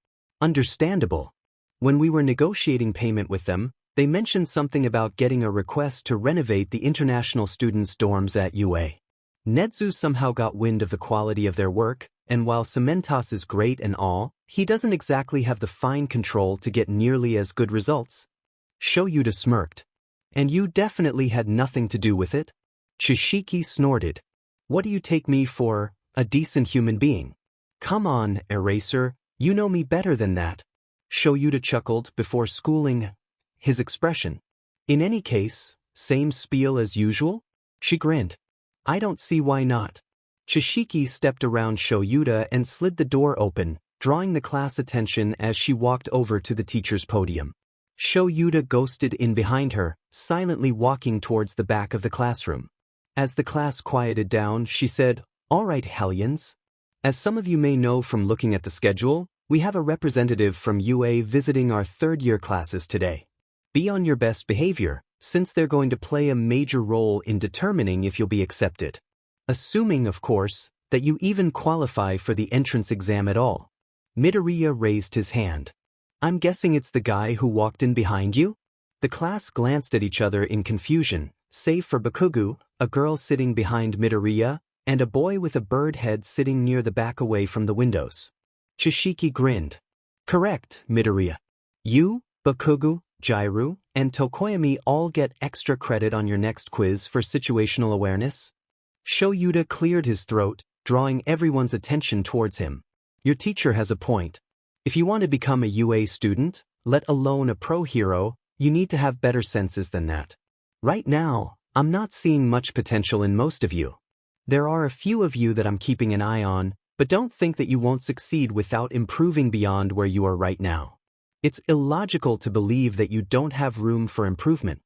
Understandable. When we were negotiating payment with them, they mentioned something about getting a request to renovate the international students' dorms at UA. Nedzu somehow got wind of the quality of their work, and while Cementos is great and all, he doesn't exactly have the fine control to get nearly as good results. Shoyuta smirked. And you definitely had nothing to do with it? Chishiki snorted. What do you take me for, a decent human being? Come on, Eraser, you know me better than that. Shoyuta chuckled before schooling his expression. In any case, same spiel as usual? She grinned. I don't see why not. Chishiki stepped around Shoyuta and slid the door open, drawing the class attention as she walked over to the teacher's podium. Shoyuta ghosted in behind her, silently walking towards the back of the classroom. As the class quieted down, she said, All right, Hellions. As some of you may know from looking at the schedule, we have a representative from UA visiting our third-year classes today. Be on your best behavior, since they're going to play a major role in determining if you'll be accepted. Assuming, of course, that you even qualify for the entrance exam at all. Midoriya raised his hand. I'm guessing it's the guy who walked in behind you? The class glanced at each other in confusion, save for Bakugu, a girl sitting behind Midoriya, and a boy with a bird head sitting near the back away from the windows. Chishiki grinned. Correct, Midoriya. You, Bakugu, Jairu, and Tokoyami all get extra credit on your next quiz for situational awareness. Shoyuta cleared his throat, drawing everyone's attention towards him. Your teacher has a point. If you want to become a UA student, let alone a pro hero, you need to have better senses than that. Right now, I'm not seeing much potential in most of you. There are a few of you that I'm keeping an eye on, but don't think that you won't succeed without improving beyond where you are right now. It's illogical to believe that you don't have room for improvement.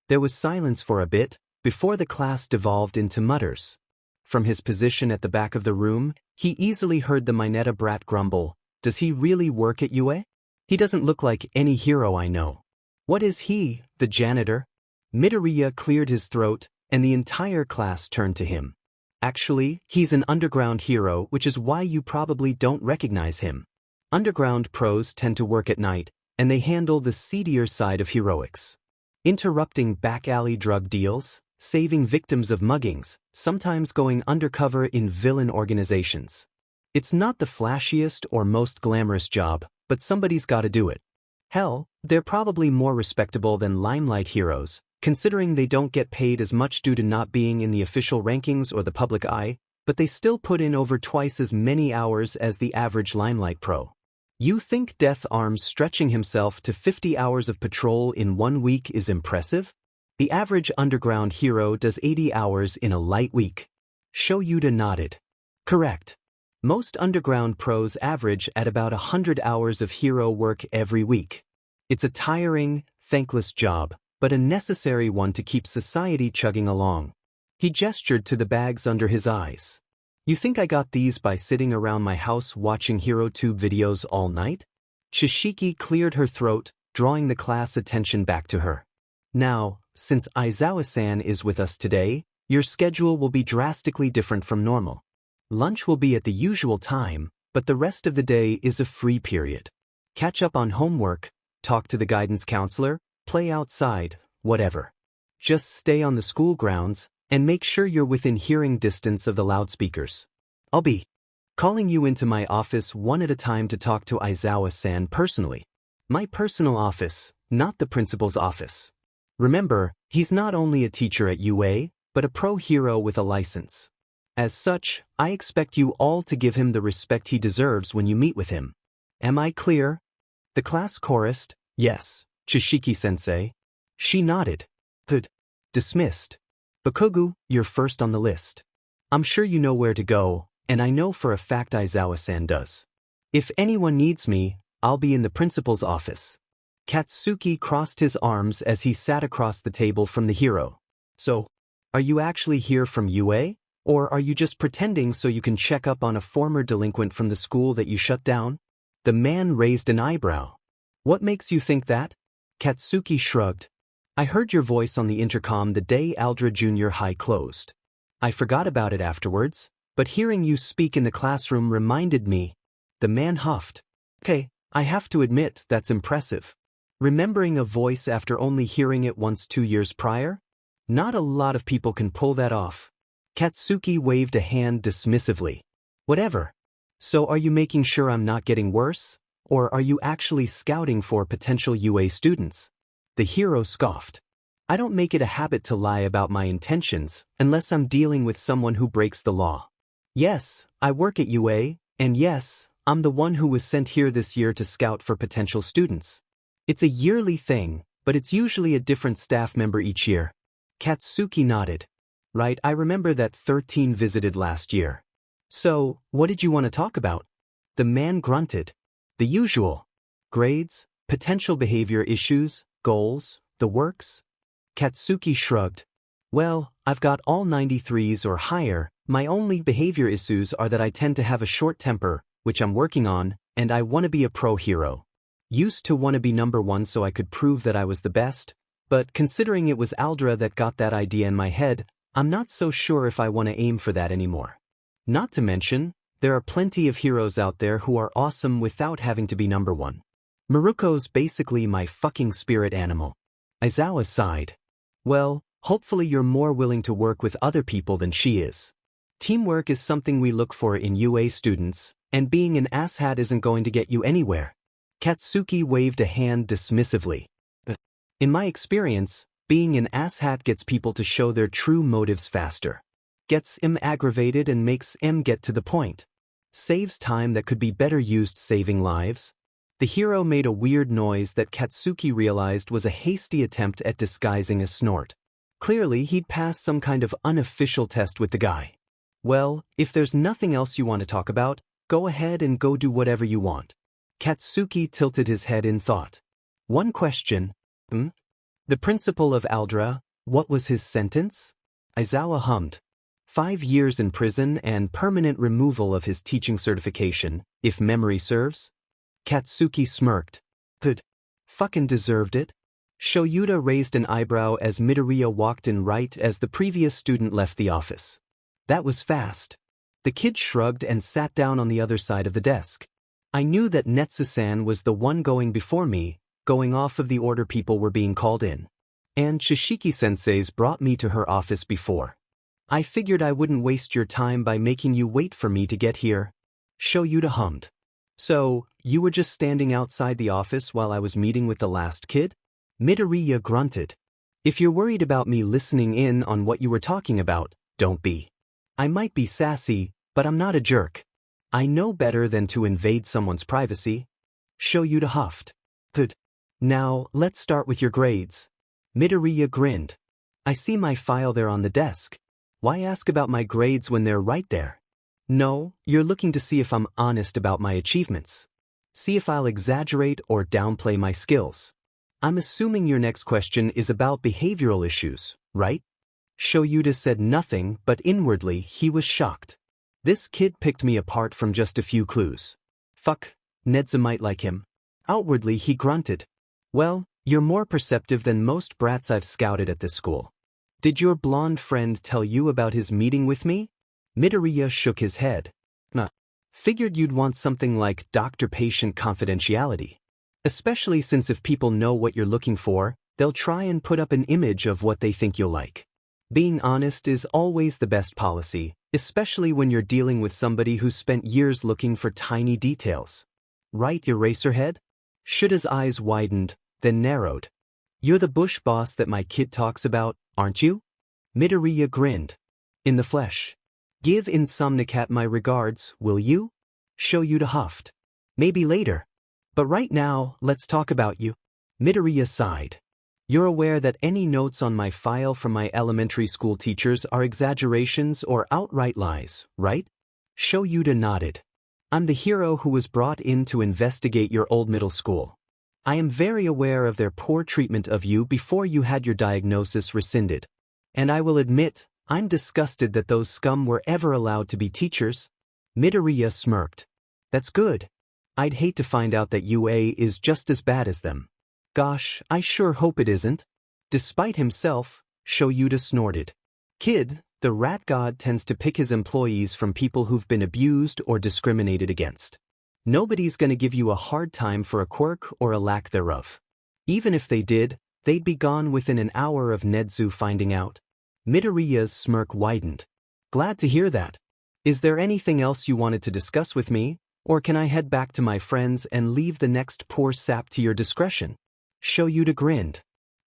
There was silence for a bit, before the class devolved into mutters. From his position at the back of the room, he easily heard the Mineta brat grumble, Does he really work at UA? He doesn't look like any hero I know. What is he, the janitor? Midoriya cleared his throat, and the entire class turned to him. Actually, he's an underground hero, which is why you probably don't recognize him. Underground pros tend to work at night, and they handle the seedier side of heroics. Interrupting back-alley drug deals, saving victims of muggings, sometimes going undercover in villain organizations. It's not the flashiest or most glamorous job, but somebody's gotta do it. Hell, they're probably more respectable than limelight heroes, considering they don't get paid as much due to not being in the official rankings or the public eye, but they still put in over twice as many hours as the average limelight pro. You think Death Arms stretching himself to 50 hours of patrol in 1 week is impressive? The average underground hero does 80 hours in a light week. Shoyuta nodded. Correct. Most underground pros average at about 100 hours of hero work every week. It's a tiring, thankless job, but a necessary one to keep society chugging along. He gestured to the bags under his eyes. You think I got these by sitting around my house watching HeroTube videos all night? Chishiki cleared her throat, drawing the class attention back to her. Now, since Aizawa-san is with us today, your schedule will be drastically different from normal. Lunch will be at the usual time, but the rest of the day is a free period. Catch up on homework, talk to the guidance counselor, play outside, whatever. Just stay on the school grounds, and make sure you're within hearing distance of the loudspeakers. I'll be Calling you into my office one at a time to talk to Aizawa-san personally. My personal office, not the principal's office. Remember, he's not only a teacher at UA, but a pro hero with a license. As such, I expect you all to give him the respect he deserves when you meet with him. Am I clear? The class chorused, yes, Chishiki-sensei. She nodded. Good. Dismissed. Bakugu, you're first on the list. I'm sure you know where to go, and I know for a fact Aizawa-san does. If anyone needs me, I'll be in the principal's office. Katsuki crossed his arms as he sat across the table from the hero. So, are you actually here from UA? Or are you just pretending so you can check up on a former delinquent from the school that you shut down? The man raised an eyebrow. What makes you think that? Katsuki shrugged. I heard your voice on the intercom the day Aldra Junior High closed. I forgot about it afterwards, but hearing you speak in the classroom reminded me. The man huffed. Okay, I have to admit that's impressive. Remembering a voice after only hearing it once 2 years prior? Not a lot of people can pull that off. Katsuki waved a hand dismissively. Whatever. So are you making sure I'm not getting worse? Or are you actually scouting for potential UA students? The hero scoffed. I don't make it a habit to lie about my intentions unless I'm dealing with someone who breaks the law. Yes, I work at UA, and yes, I'm the one who was sent here this year to scout for potential students. It's a yearly thing, but it's usually a different staff member each year. Katsuki nodded. Right, I remember that 13 visited last year. So, what did you want to talk about? The man grunted. The usual. Grades, potential behavior issues, goals, the works? Katsuki shrugged. Well, I've got all 93s or higher. My only behavior issues are that I tend to have a short temper, which I'm working on, and I want to be a pro hero. Used to want to be number one so I could prove that I was the best, but considering it was Aldra that got that idea in my head, I'm not so sure if I want to aim for that anymore. Not to mention, there are plenty of heroes out there who are awesome without having to be number one. Maruko's basically my fucking spirit animal. Aizawa sighed. Well, hopefully you're more willing to work with other people than she is. Teamwork is something we look for in UA students, and being an asshat isn't going to get you anywhere. Katsuki waved a hand dismissively. In my experience, being an asshat gets people to show their true motives faster. Gets em aggravated and makes em get to the point. Saves time that could be better used saving lives. The hero made a weird noise that Katsuki realized was a hasty attempt at disguising a snort. Clearly he'd passed some kind of unofficial test with the guy. Well, if there's nothing else you want to talk about, go ahead and go do whatever you want. Katsuki tilted his head in thought. One question. The principal of Aldra, what was his sentence? Aizawa hummed. 5 years in prison and permanent removal of his teaching certification, if memory serves. Katsuki smirked. Good. Fucking deserved it. Shoyuta raised an eyebrow as Midoriya walked in right as the previous student left the office. That was fast. The kid shrugged and sat down on the other side of the desk. I knew that Netsu-san was the one going before me, going off of the order people were being called in. And Shishiki-sensei's brought me to her office before. I figured I wouldn't waste your time by making you wait for me to get here. Shoyuta hummed. So, you were just standing outside the office while I was meeting with the last kid? Midoriya grunted. If you're worried about me listening in on what you were talking about, don't be. I might be sassy, but I'm not a jerk. I know better than to invade someone's privacy. Shoyuta huffed. Good. Now, let's start with your grades. Midoriya grinned. I see my file there on the desk. Why ask about my grades when they're right there? No, you're looking to see if I'm honest about my achievements. See if I'll exaggerate or downplay my skills. I'm assuming your next question is about behavioral issues, right? Shoyuta said nothing, but inwardly he was shocked. This kid picked me apart from just a few clues. Fuck, Nedza might like him. Outwardly he grunted. Well, you're more perceptive than most brats I've scouted at this school. Did your blonde friend tell you about his meeting with me? Midoriya shook his head. Nah. Figured you'd want something like doctor-patient confidentiality. Especially since if people know what you're looking for, they'll try and put up an image of what they think you'll like. Being honest is always the best policy, especially when you're dealing with somebody who spent years looking for tiny details. Right, Eraserhead? Shuta's eyes widened, then narrowed. You're the bush boss that my kid talks about, aren't you? Midoriya grinned. In the flesh. Give Insomnicat my regards, will you? Shoyuta huffed. Maybe later. But right now, let's talk about you. Midoriya sighed. You're aware that any notes on my file from my elementary school teachers are exaggerations or outright lies, right? Shoyuta nodded. I'm the hero who was brought in to investigate your old middle school. I am very aware of their poor treatment of you before you had your diagnosis rescinded. And I will admit, I'm disgusted that those scum were ever allowed to be teachers. Midoriya smirked. That's good. I'd hate to find out that UA is just as bad as them. Gosh, I sure hope it isn't. Despite himself, Shoyuta snorted. Kid, the rat god tends to pick his employees from people who've been abused or discriminated against. Nobody's gonna give you a hard time for a quirk or a lack thereof. Even if they did, they'd be gone within an hour of Nedzu finding out. Midoriya's smirk widened. Glad to hear that. Is there anything else you wanted to discuss with me, or can I head back to my friends and leave the next poor sap to your discretion? Shoyuta grinned.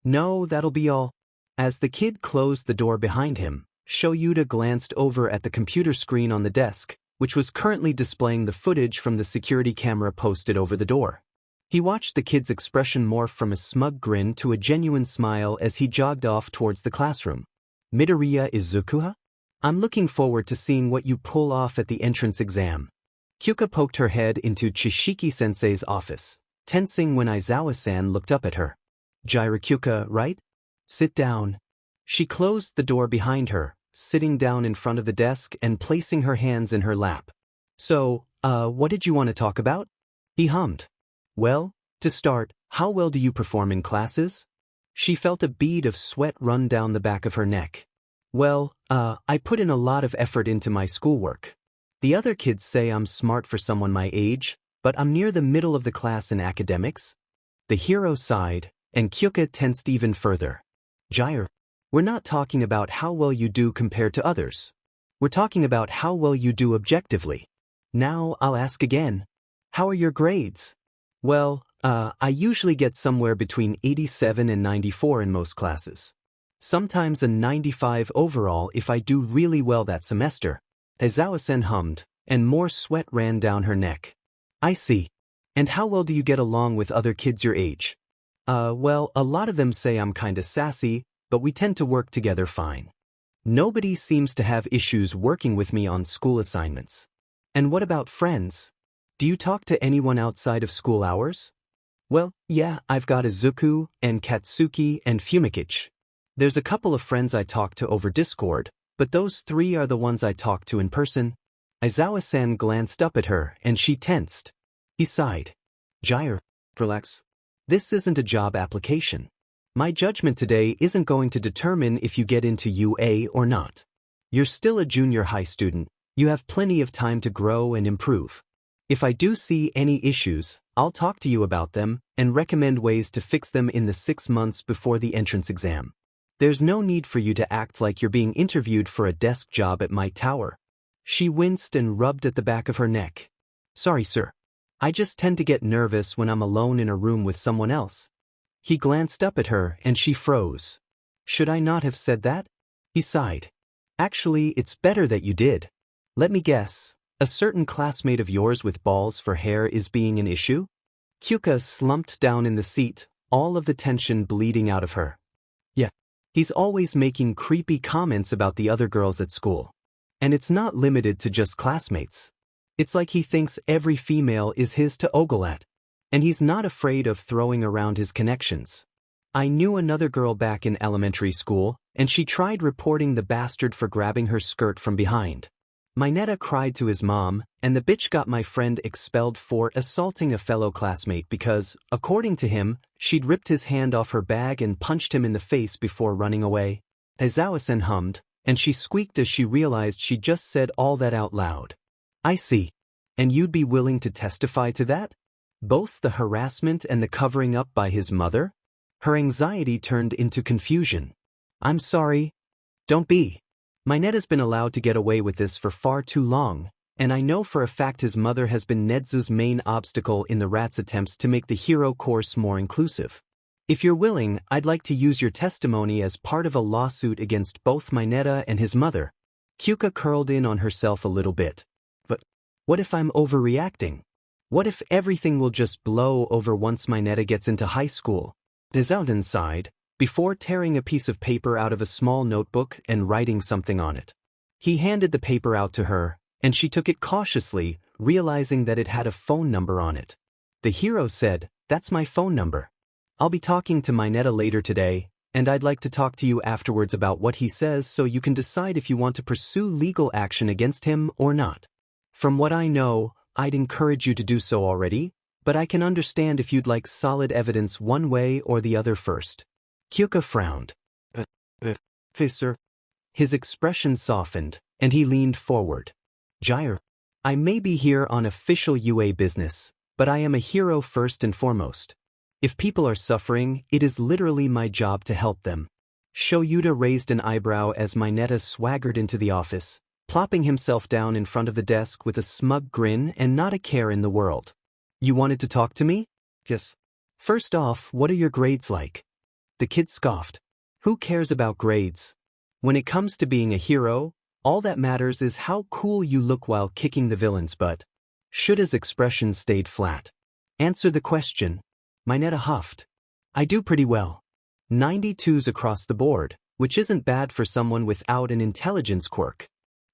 No, that'll be all. As the kid closed the door behind him, Shoyuta glanced over at the computer screen on the desk, which was currently displaying the footage from the security camera posted over the door. He watched the kid's expression morph from a smug grin to a genuine smile as he jogged off towards the classroom. Midoriya Izuku? I'm looking forward to seeing what you pull off at the entrance exam. Kyuka poked her head into Chishiki-sensei's office, tensing when Aizawa-san looked up at her. Kyuka, right? Sit down. She closed the door behind her, sitting down in front of the desk and placing her hands in her lap. So, what did you want to talk about? He hummed. Well, to start, how well do you perform in classes? She felt a bead of sweat run down the back of her neck. Well, I put in a lot of effort into my schoolwork. The other kids say I'm smart for someone my age, but I'm near the middle of the class in academics. The hero sighed, and Kyuka tensed even further. We're not talking about how well you do compared to others. We're talking about how well you do objectively. Now I'll ask again. How are your grades? Well, I usually get somewhere between 87 and 94 in most classes. Sometimes a 95 overall if I do really well that semester. Aizawa-sen hummed, and more sweat ran down her neck. I see. And how well do you get along with other kids your age? Well, a lot of them say I'm kinda sassy, but we tend to work together fine. Nobody seems to have issues working with me on school assignments. And what about friends? Do you talk to anyone outside of school hours? Well, yeah, I've got Izuku, and Katsuki, and Fumikichi. There's a couple of friends I talk to over Discord, but those three are the ones I talk to in person. Aizawa-san glanced up at her, and she tensed. He sighed. Relax. This isn't a job application. My judgment today isn't going to determine if you get into UA or not. You're still a junior high student. You have plenty of time to grow and improve. If I do see any issues, I'll talk to you about them and recommend ways to fix them in the 6 months before the entrance exam. There's no need for you to act like you're being interviewed for a desk job at my tower. She winced and rubbed at the back of her neck. Sorry, sir. I just tend to get nervous when I'm alone in a room with someone else. He glanced up at her and she froze. Should I not have said that? He sighed. Actually, it's better that you did. Let me guess. A certain classmate of yours with balls for hair is being an issue? Kyuka slumped down in the seat, all of the tension bleeding out of her. Yeah. He's always making creepy comments about the other girls at school. And it's not limited to just classmates. It's like he thinks every female is his to ogle at. And he's not afraid of throwing around his connections. I knew another girl back in elementary school, and she tried reporting the bastard for grabbing her skirt from behind. Mineta cried to his mom, and the bitch got my friend expelled for assaulting a fellow classmate because, according to him, she'd ripped his hand off her bag and punched him in the face before running away. Aizawa-sen hummed, and she squeaked as she realized she just said all that out loud. I see. And you'd be willing to testify to that? Both the harassment and the covering up by his mother? Her anxiety turned into confusion. I'm sorry. Don't be. Mineta's been allowed to get away with this for far too long, and I know for a fact his mother has been Nezu's main obstacle in the rat's attempts to make the hero course more inclusive. If you're willing, I'd like to use your testimony as part of a lawsuit against both Mineta and his mother. Kyuka curled in on herself a little bit. But what if I'm overreacting? What if everything will just blow over once Mineta gets into high school? Dezouten sighed, before tearing a piece of paper out of a small notebook and writing something on it. He handed the paper out to her, and she took it cautiously, realizing that it had a phone number on it. The hero said, "That's my phone number. I'll be talking to Mineta later today, and I'd like to talk to you afterwards about what he says so you can decide if you want to pursue legal action against him or not. From what I know, I'd encourage you to do so already, but I can understand if you'd like solid evidence one way or the other first." Kyuka frowned. Sir. His expression softened, and he leaned forward. Gyre, I may be here on official UA business, but I am a hero first and foremost. If people are suffering, it is literally my job to help them. Shoyuta raised an eyebrow as Mineta swaggered into the office, plopping himself down in front of the desk with a smug grin and not a care in the world. You wanted to talk to me? Yes. First off, what are your grades like? The kid scoffed. Who cares about grades? When it comes to being a hero, all that matters is how cool you look while kicking the villain's butt. Shuta's expression stayed flat. Answer the question. Mineta huffed. I do pretty well. 92s across the board, which isn't bad for someone without an intelligence quirk.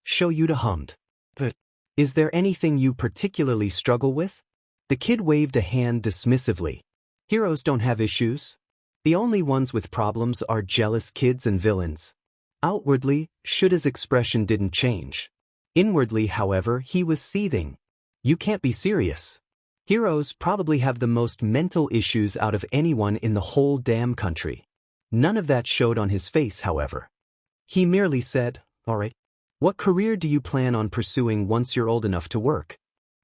Shoyuta hummed. But is there anything you particularly struggle with? The kid waved a hand dismissively. Heroes don't have issues. The only ones with problems are jealous kids and villains. Outwardly, Shuta's expression didn't change. Inwardly, however, he was seething. You can't be serious. Heroes probably have the most mental issues out of anyone in the whole damn country. None of that showed on his face, however. He merely said, all right. What career do you plan on pursuing once you're old enough to work?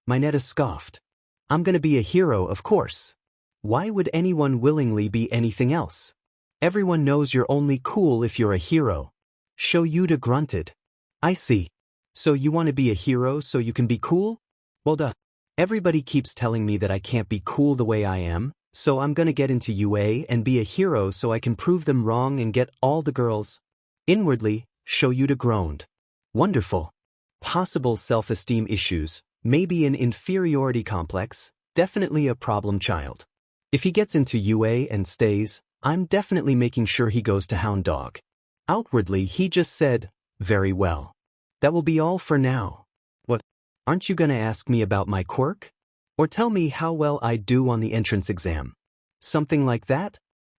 Mineta scoffed. I'm gonna be a hero, of course. Why would anyone willingly be anything else? Everyone knows you're only cool if you're a hero. Shoyuta grunted. I see. So you want to be a hero so you can be cool? Well duh. Everybody keeps telling me that I can't be cool the way I am, so I'm gonna get into UA and be a hero so I can prove them wrong and get all the girls. Inwardly, Shoyuta groaned. Wonderful. Possible self-esteem issues, maybe an inferiority complex, definitely a problem child. If he gets into UA and stays, I'm definitely making sure he goes to Hound Dog. Outwardly, he just said, very well. That will be all for now. What? Aren't you gonna ask me about my quirk? Or tell me how well I do on the entrance exam? Something like that?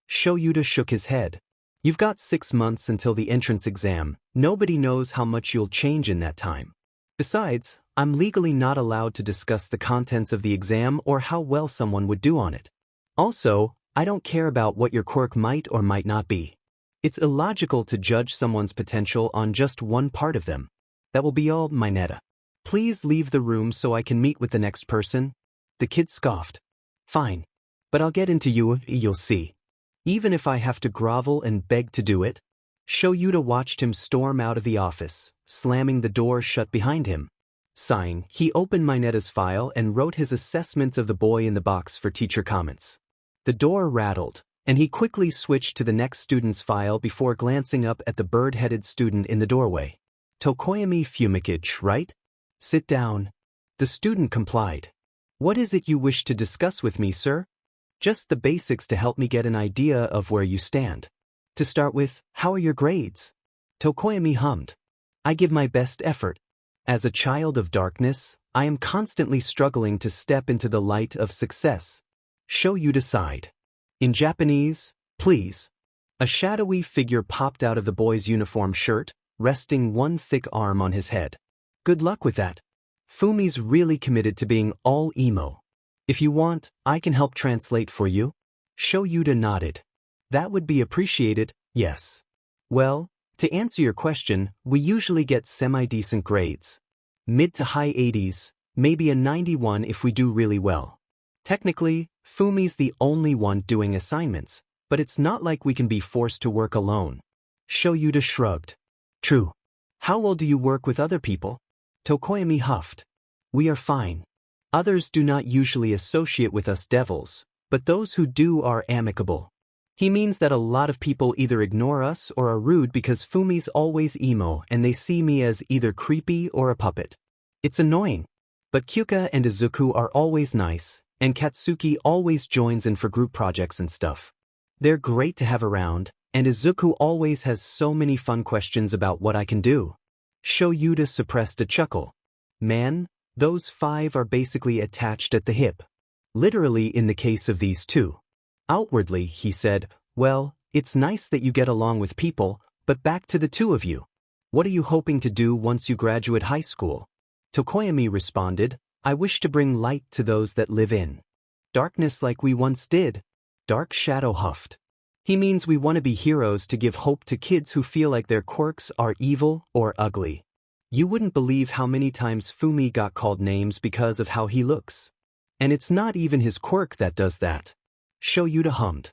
Shoyuta shook his head. You've got 6 months until the entrance exam. Nobody knows how much you'll change in that time. Besides, I'm legally not allowed to discuss the contents of the exam or how well someone would do on it. Also, I don't care about what your quirk might or might not be. It's illogical to judge someone's potential on just one part of them. That will be all, Mineta. Please leave the room so I can meet with the next person. The kid scoffed. Fine. But I'll get into you, you'll see. Even if I have to grovel and beg to do it. Shoyuta watched him storm out of the office, slamming the door shut behind him. Sighing, he opened Mineta's file and wrote his assessment of the boy in the box for teacher comments. The door rattled, and he quickly switched to the next student's file before glancing up at the bird-headed student in the doorway. Tokoyami Fumikage, right? Sit down. The student complied. What is it you wish to discuss with me, sir? Just the basics to help me get an idea of where you stand. To start with, how are your grades? Tokoyami hummed. I give my best effort. As a child of darkness, I am constantly struggling to step into the light of success. Shoyuta sighed. In Japanese, please. A shadowy figure popped out of the boy's uniform shirt, resting one thick arm on his head. Good luck with that. Fumi's really committed to being all emo. If you want, I can help translate for you. Shoyuta nodded. That would be appreciated, yes. Well, to answer your question, we usually get semi-decent grades. Mid to high 80s, maybe a 91 if we do really well. Technically, Fumi's the only one doing assignments, but it's not like we can be forced to work alone. Shoyuta shrugged. True. How well do you work with other people? Tokoyami huffed. We are fine. Others do not usually associate with us devils, but those who do are amicable. He means that a lot of people either ignore us or are rude because Fumi's always emo and they see me as either creepy or a puppet. It's annoying. But Kyuka and Izuku are always nice, and Katsuki always joins in for group projects and stuff. They're great to have around, and Izuku always has so many fun questions about what I can do. Shoyuta suppressed a chuckle. Man, those 5 are basically attached at the hip. Literally in the case of these 2. Outwardly, he said, well, it's nice that you get along with people, but back to the 2 of you. What are you hoping to do once you graduate high school? Tokoyami responded, I wish to bring light to those that live in darkness like we once did. Dark Shadow huffed. He means we want to be heroes to give hope to kids who feel like their quirks are evil or ugly. You wouldn't believe how many times Fumi got called names because of how he looks. And it's not even his quirk that does that. Shoyuta hummed.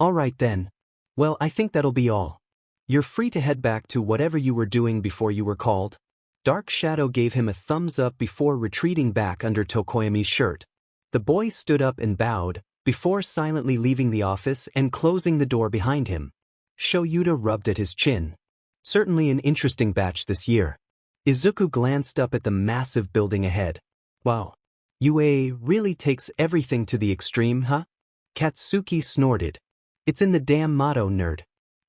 All right then. Well, I think that'll be all. You're free to head back to whatever you were doing before you were called. Dark Shadow gave him a thumbs up before retreating back under Tokoyami's shirt. The boy stood up and bowed, before silently leaving the office and closing the door behind him. Shoyuta rubbed at his chin. Certainly an interesting batch this year. Izuku glanced up at the massive building ahead. Wow. UA really takes everything to the extreme, huh? Katsuki snorted. It's in the damn motto, nerd.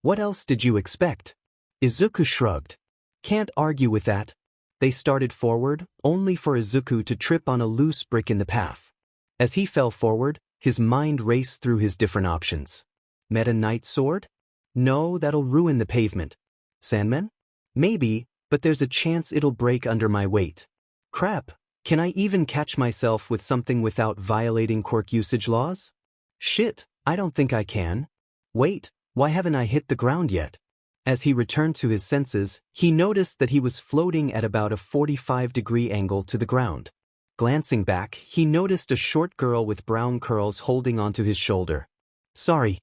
What else did you expect? Izuku shrugged. Can't argue with that. They started forward, only for Izuku to trip on a loose brick in the path. As he fell forward, his mind raced through his different options. Meta Knight Sword? No, that'll ruin the pavement. Sandman? Maybe, but there's a chance it'll break under my weight. Crap, can I even catch myself with something without violating quirk usage laws? Shit, I don't think I can. Wait, why haven't I hit the ground yet? As he returned to his senses, he noticed that he was floating at about a 45-degree angle to the ground. Glancing back, he noticed a short girl with brown curls holding onto his shoulder. Sorry.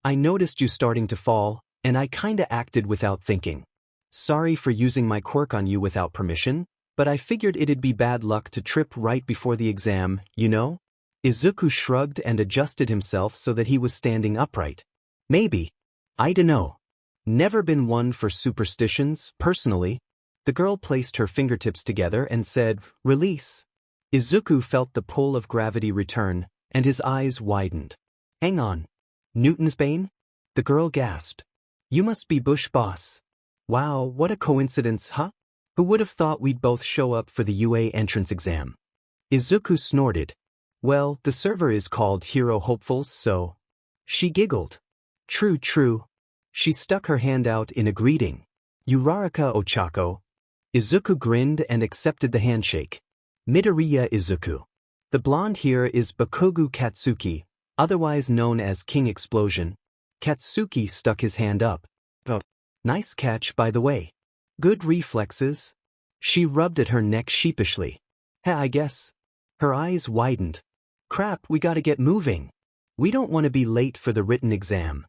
I noticed you starting to fall, and I kinda acted without thinking. Sorry for using my quirk on you without permission, but I figured it'd be bad luck to trip right before the exam, you know? Izuku shrugged and adjusted himself so that he was standing upright. Maybe. I dunno. Never been one for superstitions, personally. The girl placed her fingertips together and said, release. Izuku felt the pull of gravity return, and his eyes widened. Hang on. Newton's Bane? The girl gasped. You must be Bush Boss. Wow, what a coincidence, huh? Who would have thought we'd both show up for the UA entrance exam? Izuku snorted. Well, the server is called Hero Hopefuls, so... She giggled. True, true. She stuck her hand out in a greeting. Uraraka Ochako. Izuku grinned and accepted the handshake. Midoriya Izuku. The blonde here is Bakugu Katsuki, otherwise known as King Explosion. Katsuki stuck his hand up. Oh, nice catch, by the way. Good reflexes. She rubbed at her neck sheepishly. I guess. Her eyes widened. Crap, we gotta get moving. We don't want to be late for the written exam.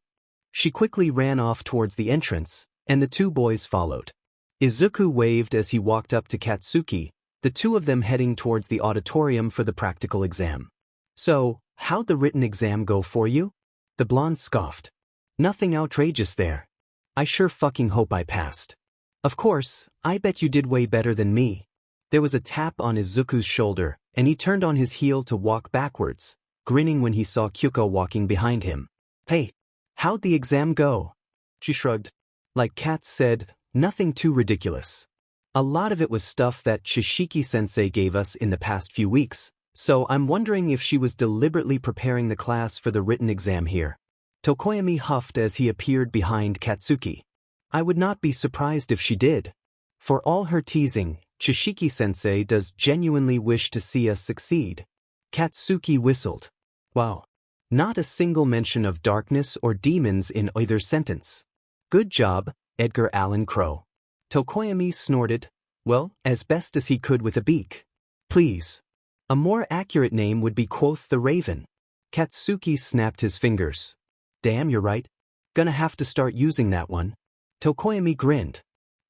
She quickly ran off towards the entrance, and the 2 boys followed. Izuku waved as he walked up to Katsuki, the 2 of them heading towards the auditorium for the practical exam. So, how'd the written exam go for you? The blonde scoffed. Nothing outrageous there. I sure fucking hope I passed. Of course, I bet you did way better than me. There was a tap on Izuku's shoulder, and he turned on his heel to walk backwards, grinning when he saw Kyuko walking behind him. Hey, how'd the exam go? She shrugged. Like Kat said, nothing too ridiculous. A lot of it was stuff that Chishiki-sensei gave us in the past few weeks, so I'm wondering if she was deliberately preparing the class for the written exam here. Tokoyami huffed as he appeared behind Katsuki. I would not be surprised if she did. For all her teasing, Chishiki-sensei does genuinely wish to see us succeed. Katsuki whistled. Wow. Not a single mention of darkness or demons in either sentence. Good job, Edgar Allan Crow. Tokoyami snorted. Well, as best as he could with a beak. Please. A more accurate name would be Quoth the Raven. Katsuki snapped his fingers. Damn, you're right. Gonna have to start using that one. Tokoyami grinned.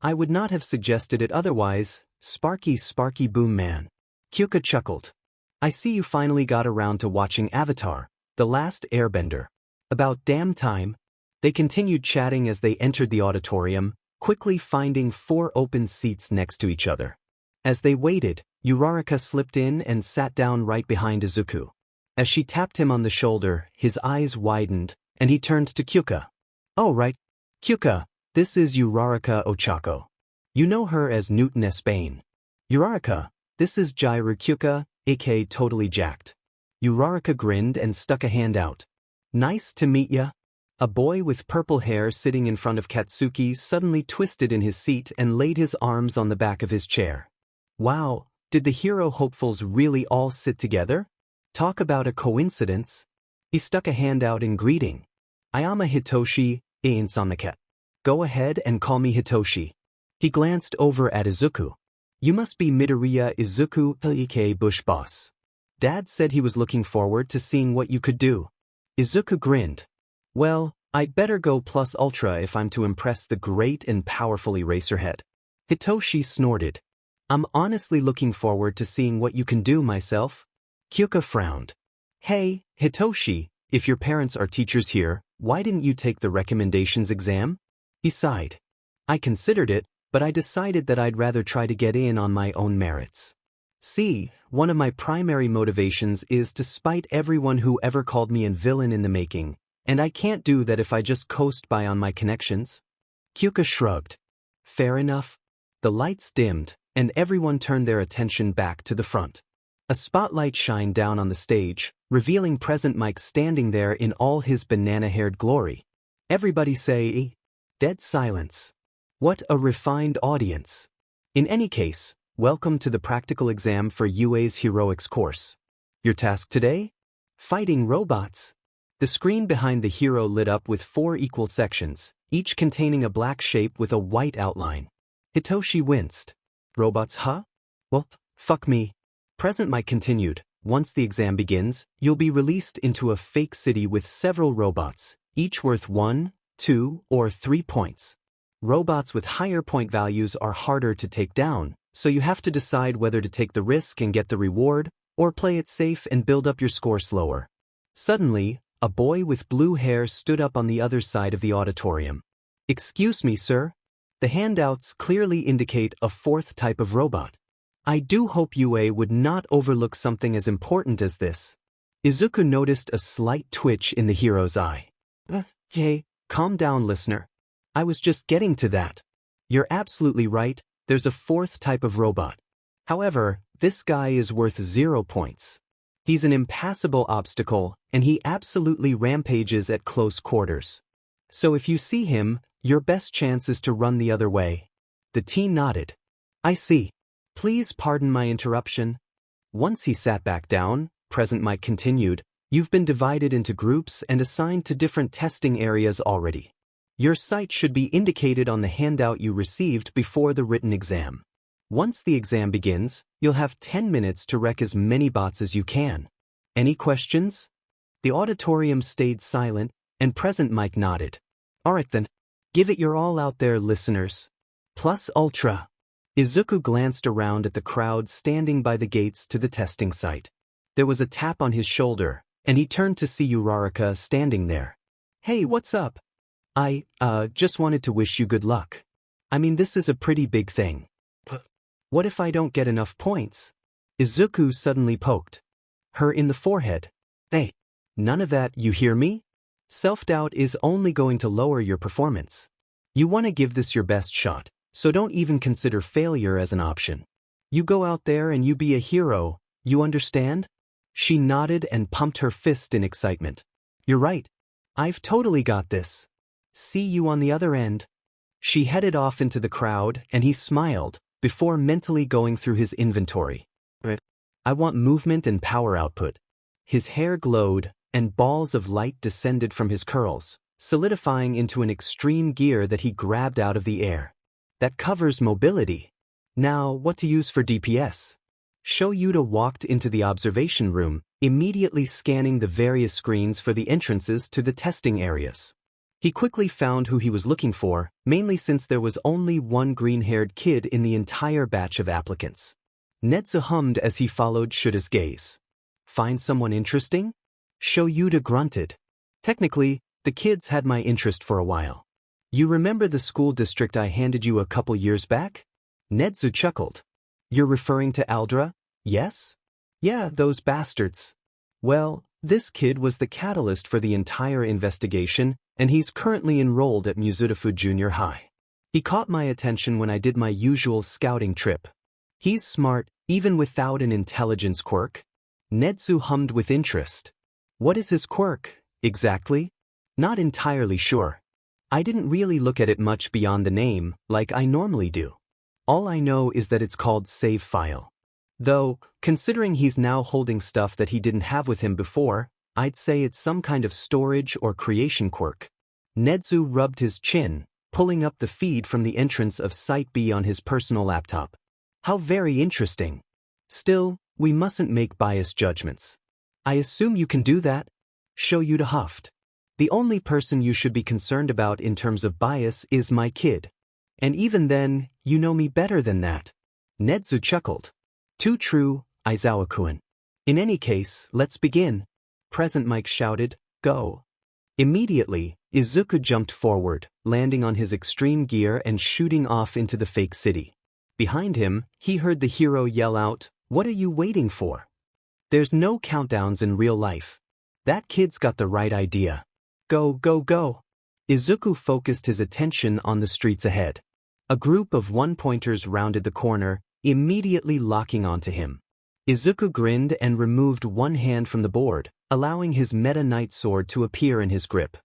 I would not have suggested it otherwise, Sparky Sparky Boom Man. Kyuka chuckled. I see you finally got around to watching Avatar, The Last Airbender. About damn time. They continued chatting as they entered the auditorium, quickly finding 4 open seats next to each other. As they waited, Uraraka slipped in and sat down right behind Izuku. As she tapped him on the shoulder, his eyes widened, and he turned to Kyuka. Oh right. Kyuka, this is Uraraka Ochako. You know her as Newton S. Bane. Uraraka, this is Jairu Kyuka, aka Totally Jacked. Uraraka grinned and stuck a hand out. Nice to meet ya. A boy with purple hair sitting in front of Katsuki suddenly twisted in his seat and laid his arms on the back of his chair. Wow, did the hero hopefuls really all sit together? Talk about a coincidence. He stuck a hand out in greeting. Ayama Hitoshi, Insomnicat. Go ahead and call me Hitoshi. He glanced over at Izuku. You must be Midoriya Izuku, aka Bush Boss. Dad said he was looking forward to seeing what you could do. Izuku grinned. Well, I'd better go plus ultra if I'm to impress the great and powerful Eraserhead. Hitoshi snorted. I'm honestly looking forward to seeing what you can do myself. Kyuka frowned. Hey, Hitoshi, if your parents are teachers here, why didn't you take the recommendations exam? He sighed. I considered it, but I decided that I'd rather try to get in on my own merits. See, one of my primary motivations is to spite everyone who ever called me a villain in the making. And I can't do that if I just coast by on my connections. Kyuka shrugged. Fair enough. The lights dimmed, and everyone turned their attention back to the front. A spotlight shined down on the stage, revealing Present Mike standing there in all his banana-haired glory. Everybody say, dead silence. What a refined audience. In any case, welcome to the practical exam for UA's Heroics course. Your task today? Fighting robots. The screen behind the hero lit up with 4 equal sections, each containing a black shape with a white outline. Hitoshi winced. Robots, huh? Well, fuck me. Present Mike continued. Once the exam begins, you'll be released into a fake city with several robots, each worth 1, 2, or 3 points. Robots with higher point values are harder to take down, so you have to decide whether to take the risk and get the reward, or play it safe and build up your score slower. Suddenly, a boy with blue hair stood up on the other side of the auditorium. Excuse me, sir. The handouts clearly indicate a 4th type of robot. I do hope UA would not overlook something as important as this. Izuku noticed a slight twitch in the hero's eye. Okay, calm down, listener. I was just getting to that. You're absolutely right, there's a 4th type of robot. However, this guy is worth 0 points. He's an impassable obstacle, and he absolutely rampages at close quarters. So if you see him, your best chance is to run the other way. The teen nodded. I see. Please pardon my interruption. Once he sat back down, Present Mike continued, you've been divided into groups and assigned to different testing areas already. Your site should be indicated on the handout you received before the written exam. Once the exam begins, you'll have 10 minutes to wreck as many bots as you can. Any questions? The auditorium stayed silent, and Present Mike nodded. Alright then. Give it your all out there, listeners. Plus ultra. Izuku glanced around at the crowd standing by the gates to the testing site. There was a tap on his shoulder, and he turned to see Uraraka standing there. Hey, what's up? I just wanted to wish you good luck. I mean, this is a pretty big thing. What if I don't get enough points? Izuku suddenly poked her in the forehead. Hey, none of that, you hear me? Self-doubt is only going to lower your performance. You want to give this your best shot, so don't even consider failure as an option. You go out there and you be a hero, you understand? She nodded and pumped her fist in excitement. You're right. I've totally got this. See you on the other end. She headed off into the crowd and he smiled, before mentally going through his inventory. I want movement and power output. His hair glowed, and balls of light descended from his curls, solidifying into an extreme gear that he grabbed out of the air. That covers mobility. Now, what to use for DPS? Sho Yuta walked into the observation room, immediately scanning the various screens for the entrances to the testing areas. He quickly found who he was looking for, mainly since there was only one green-haired kid in the entire batch of applicants. Nedzu hummed as he followed Shuta's gaze. Find someone interesting? Shoyuta grunted. Technically, the kids had my interest for a while. You remember the school district I handed you a couple years back? Nedzu chuckled. You're referring to Aldra? Yes? Yeah, those bastards. Well, this kid was the catalyst for the entire investigation, and he's currently enrolled at Muzutafu Junior High. He caught my attention when I did my usual scouting trip. He's smart, even without an intelligence quirk. Nedzu hummed with interest. What is his quirk, exactly? Not entirely sure. I didn't really look at it much beyond the name, like I normally do. All I know is that it's called Save File. Though, considering he's now holding stuff that he didn't have with him before, I'd say it's some kind of storage or creation quirk. Nedzu rubbed his chin, pulling up the feed from the entrance of Site B on his personal laptop. How very interesting. Still, we mustn't make biased judgments. I assume you can do that? Shoyuta huffed. The only person you should be concerned about in terms of bias is my kid. And even then, you know me better than that. Nedzu chuckled. Too true, Izawa-kun. In any case, let's begin. Present Mike shouted, go. Immediately, Izuku jumped forward, landing on his extreme gear and shooting off into the fake city. Behind him, he heard the hero yell out, what are you waiting for? There's no countdowns in real life. That kid's got the right idea. Go, go, go. Izuku focused his attention on the streets ahead. A group of one-pointers rounded the corner, immediately locking onto him. Izuku grinned and removed one hand from the board, allowing his Meta Knight sword to appear in his grip.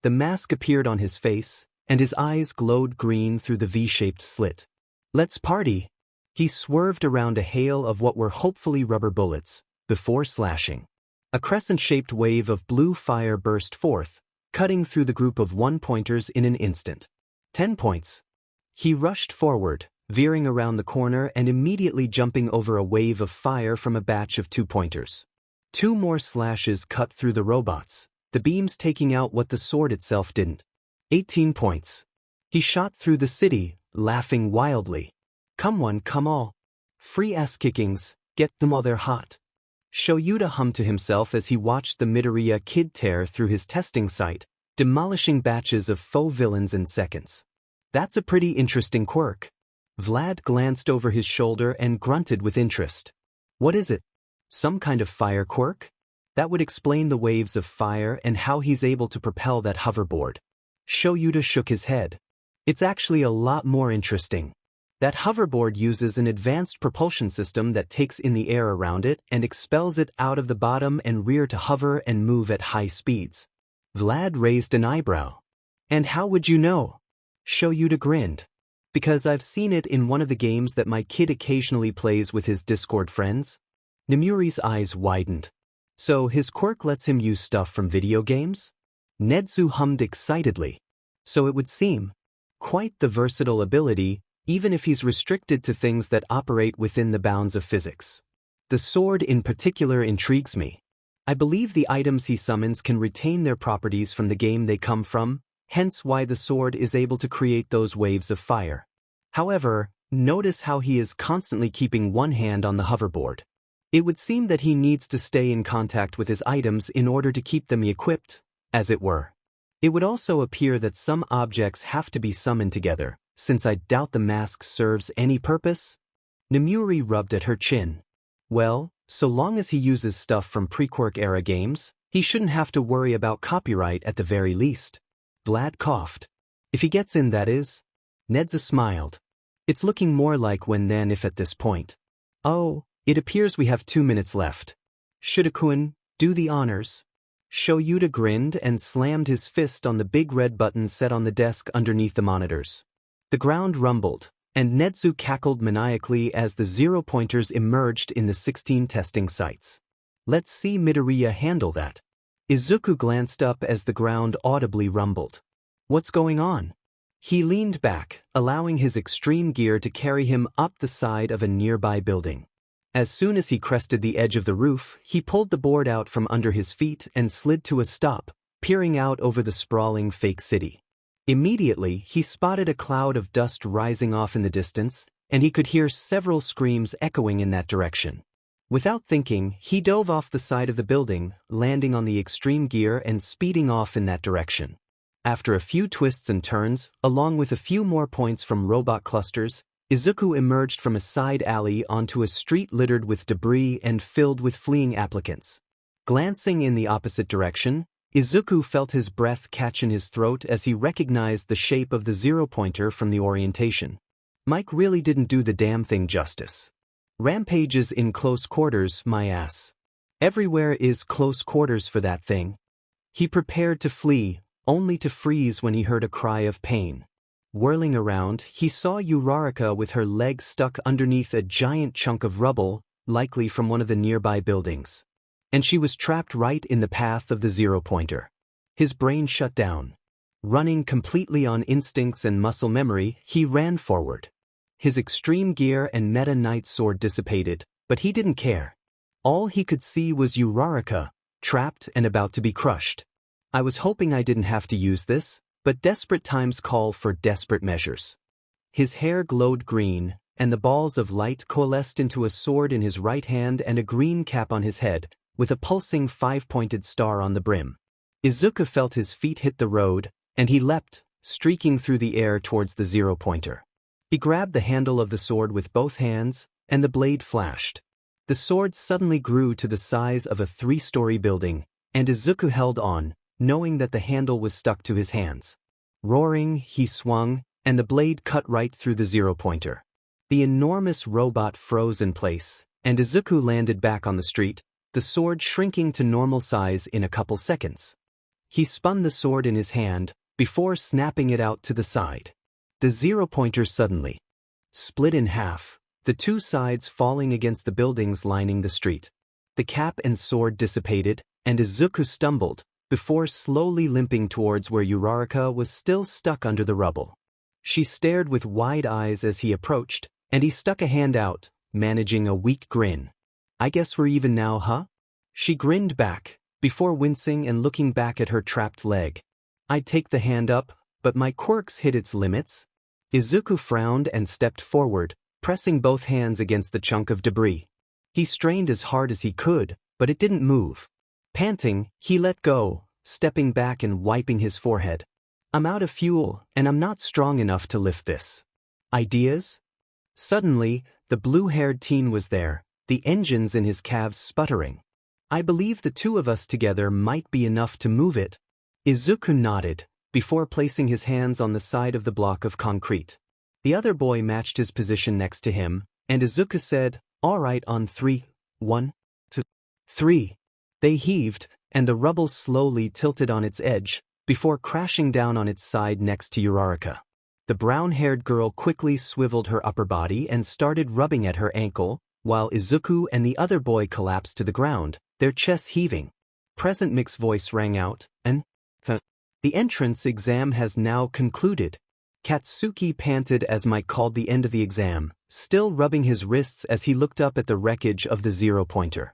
The mask appeared on his face, and his eyes glowed green through the V-shaped slit. Let's party. He swerved around a hail of what were hopefully rubber bullets, before slashing. A crescent-shaped wave of blue fire burst forth, cutting through the group of one-pointers in an instant. 10 points. He rushed forward, veering around the corner and immediately jumping over a wave of fire from a batch of two-pointers. 2 more slashes cut through the robots, the beams taking out what the sword itself didn't. 18 points. He shot through the city, laughing wildly. Come one, come all. Free ass-kickings, get them while they're hot. Shoyuta hummed to himself as he watched the Midoriya kid tear through his testing site, demolishing batches of faux villains in seconds. That's a pretty interesting quirk. Vlad glanced over his shoulder and grunted with interest. What is it? Some kind of fire quirk? That would explain the waves of fire and how he's able to propel that hoverboard. Shoyuta shook his head. It's actually a lot more interesting. That hoverboard uses an advanced propulsion system that takes in the air around it and expels it out of the bottom and rear to hover and move at high speeds. Vlad raised an eyebrow. And how would you know? Shoyuta grinned. Because I've seen it in one of the games that my kid occasionally plays with his Discord friends. Nemuri's eyes widened. So his quirk lets him use stuff from video games? Nedzu hummed excitedly. So it would seem. Quite the versatile ability, even if he's restricted to things that operate within the bounds of physics. The sword in particular intrigues me. I believe the items he summons can retain their properties from the game they come from, hence why the sword is able to create those waves of fire. However, notice how he is constantly keeping one hand on the hoverboard. It would seem that he needs to stay in contact with his items in order to keep them equipped, as it were. It would also appear that some objects have to be summoned together, since I doubt the mask serves any purpose. Nemuri rubbed at her chin. Well, so long as he uses stuff from pre-Quirk era games, he shouldn't have to worry about copyright at the very least. Vlad coughed. If he gets in, that is. Nedza smiled. It's looking more like when than if at this point. Oh, it appears we have 2 minutes left. Shudakun, do the honors. Shoyuta grinned and slammed his fist on the big red button set on the desk underneath the monitors. The ground rumbled, and Nedzu cackled maniacally as the 0-pointers emerged in the 16 testing sites. Let's see Midoriya handle that. Izuku glanced up as the ground audibly rumbled. What's going on? He leaned back, allowing his extreme gear to carry him up the side of a nearby building. As soon as he crested the edge of the roof, he pulled the board out from under his feet and slid to a stop, peering out over the sprawling fake city. Immediately, he spotted a cloud of dust rising off in the distance, and he could hear several screams echoing in that direction. Without thinking, he dove off the side of the building, landing on the extreme gear and speeding off in that direction. After a few twists and turns, along with a few more points from robot clusters, Izuku emerged from a side alley onto a street littered with debris and filled with fleeing applicants. Glancing in the opposite direction, Izuku felt his breath catch in his throat as he recognized the shape of the zero-pointer from the orientation. Mike really didn't do the damn thing justice. Rampages in close quarters, my ass. Everywhere is close quarters for that thing. He prepared to flee, only to freeze when he heard a cry of pain. Whirling around, he saw Uraraka with her leg stuck underneath a giant chunk of rubble, likely from one of the nearby buildings. And she was trapped right in the path of the zero-pointer. His brain shut down. Running completely on instincts and muscle memory, he ran forward. His extreme gear and Meta Knight sword dissipated, but he didn't care. All he could see was Uraraka, trapped and about to be crushed. I was hoping I didn't have to use this, but desperate times call for desperate measures. His hair glowed green, and the balls of light coalesced into a sword in his right hand and a green cap on his head, with a pulsing five-pointed star on the brim. Izuku felt his feet hit the road, and he leapt, streaking through the air towards the zero-pointer. He grabbed the handle of the sword with both hands, and the blade flashed. The sword suddenly grew to the size of a 3-story building, and Izuku held on, knowing that the handle was stuck to his hands. Roaring, he swung, and the blade cut right through the zero-pointer. The enormous robot froze in place, and Izuku landed back on the street, the sword shrinking to normal size in a couple seconds. He spun the sword in his hand, before snapping it out to the side. The zero-pointer suddenly split in half, the two sides falling against the buildings lining the street. The cap and sword dissipated, and Izuku stumbled, before slowly limping towards where Uraraka was still stuck under the rubble. She stared with wide eyes as he approached, and he stuck a hand out, managing a weak grin. "I guess we're even now, huh?" She grinned back, before wincing and looking back at her trapped leg. "I'd take the hand up, but my quirks hit its limits." Izuku frowned and stepped forward, pressing both hands against the chunk of debris. He strained as hard as he could, but it didn't move. Panting, he let go, stepping back and wiping his forehead. "I'm out of fuel, and I'm not strong enough to lift this. Ideas?" Suddenly, the blue-haired teen was there, the engines in his calves sputtering. "I believe the two of us together might be enough to move it." Izuku nodded, before placing his hands on the side of the block of concrete. The other boy matched his position next to him, and Izuku said, "All right, on 3, 1, 2, 3. They heaved, and the rubble slowly tilted on its edge, before crashing down on its side next to Uraraka. The brown-haired girl quickly swiveled her upper body and started rubbing at her ankle, while Izuku and the other boy collapsed to the ground, their chests heaving. Present Mick's voice rang out, "The entrance exam has now concluded." Katsuki panted as Mike called the end of the exam, still rubbing his wrists as he looked up at the wreckage of the zero-pointer.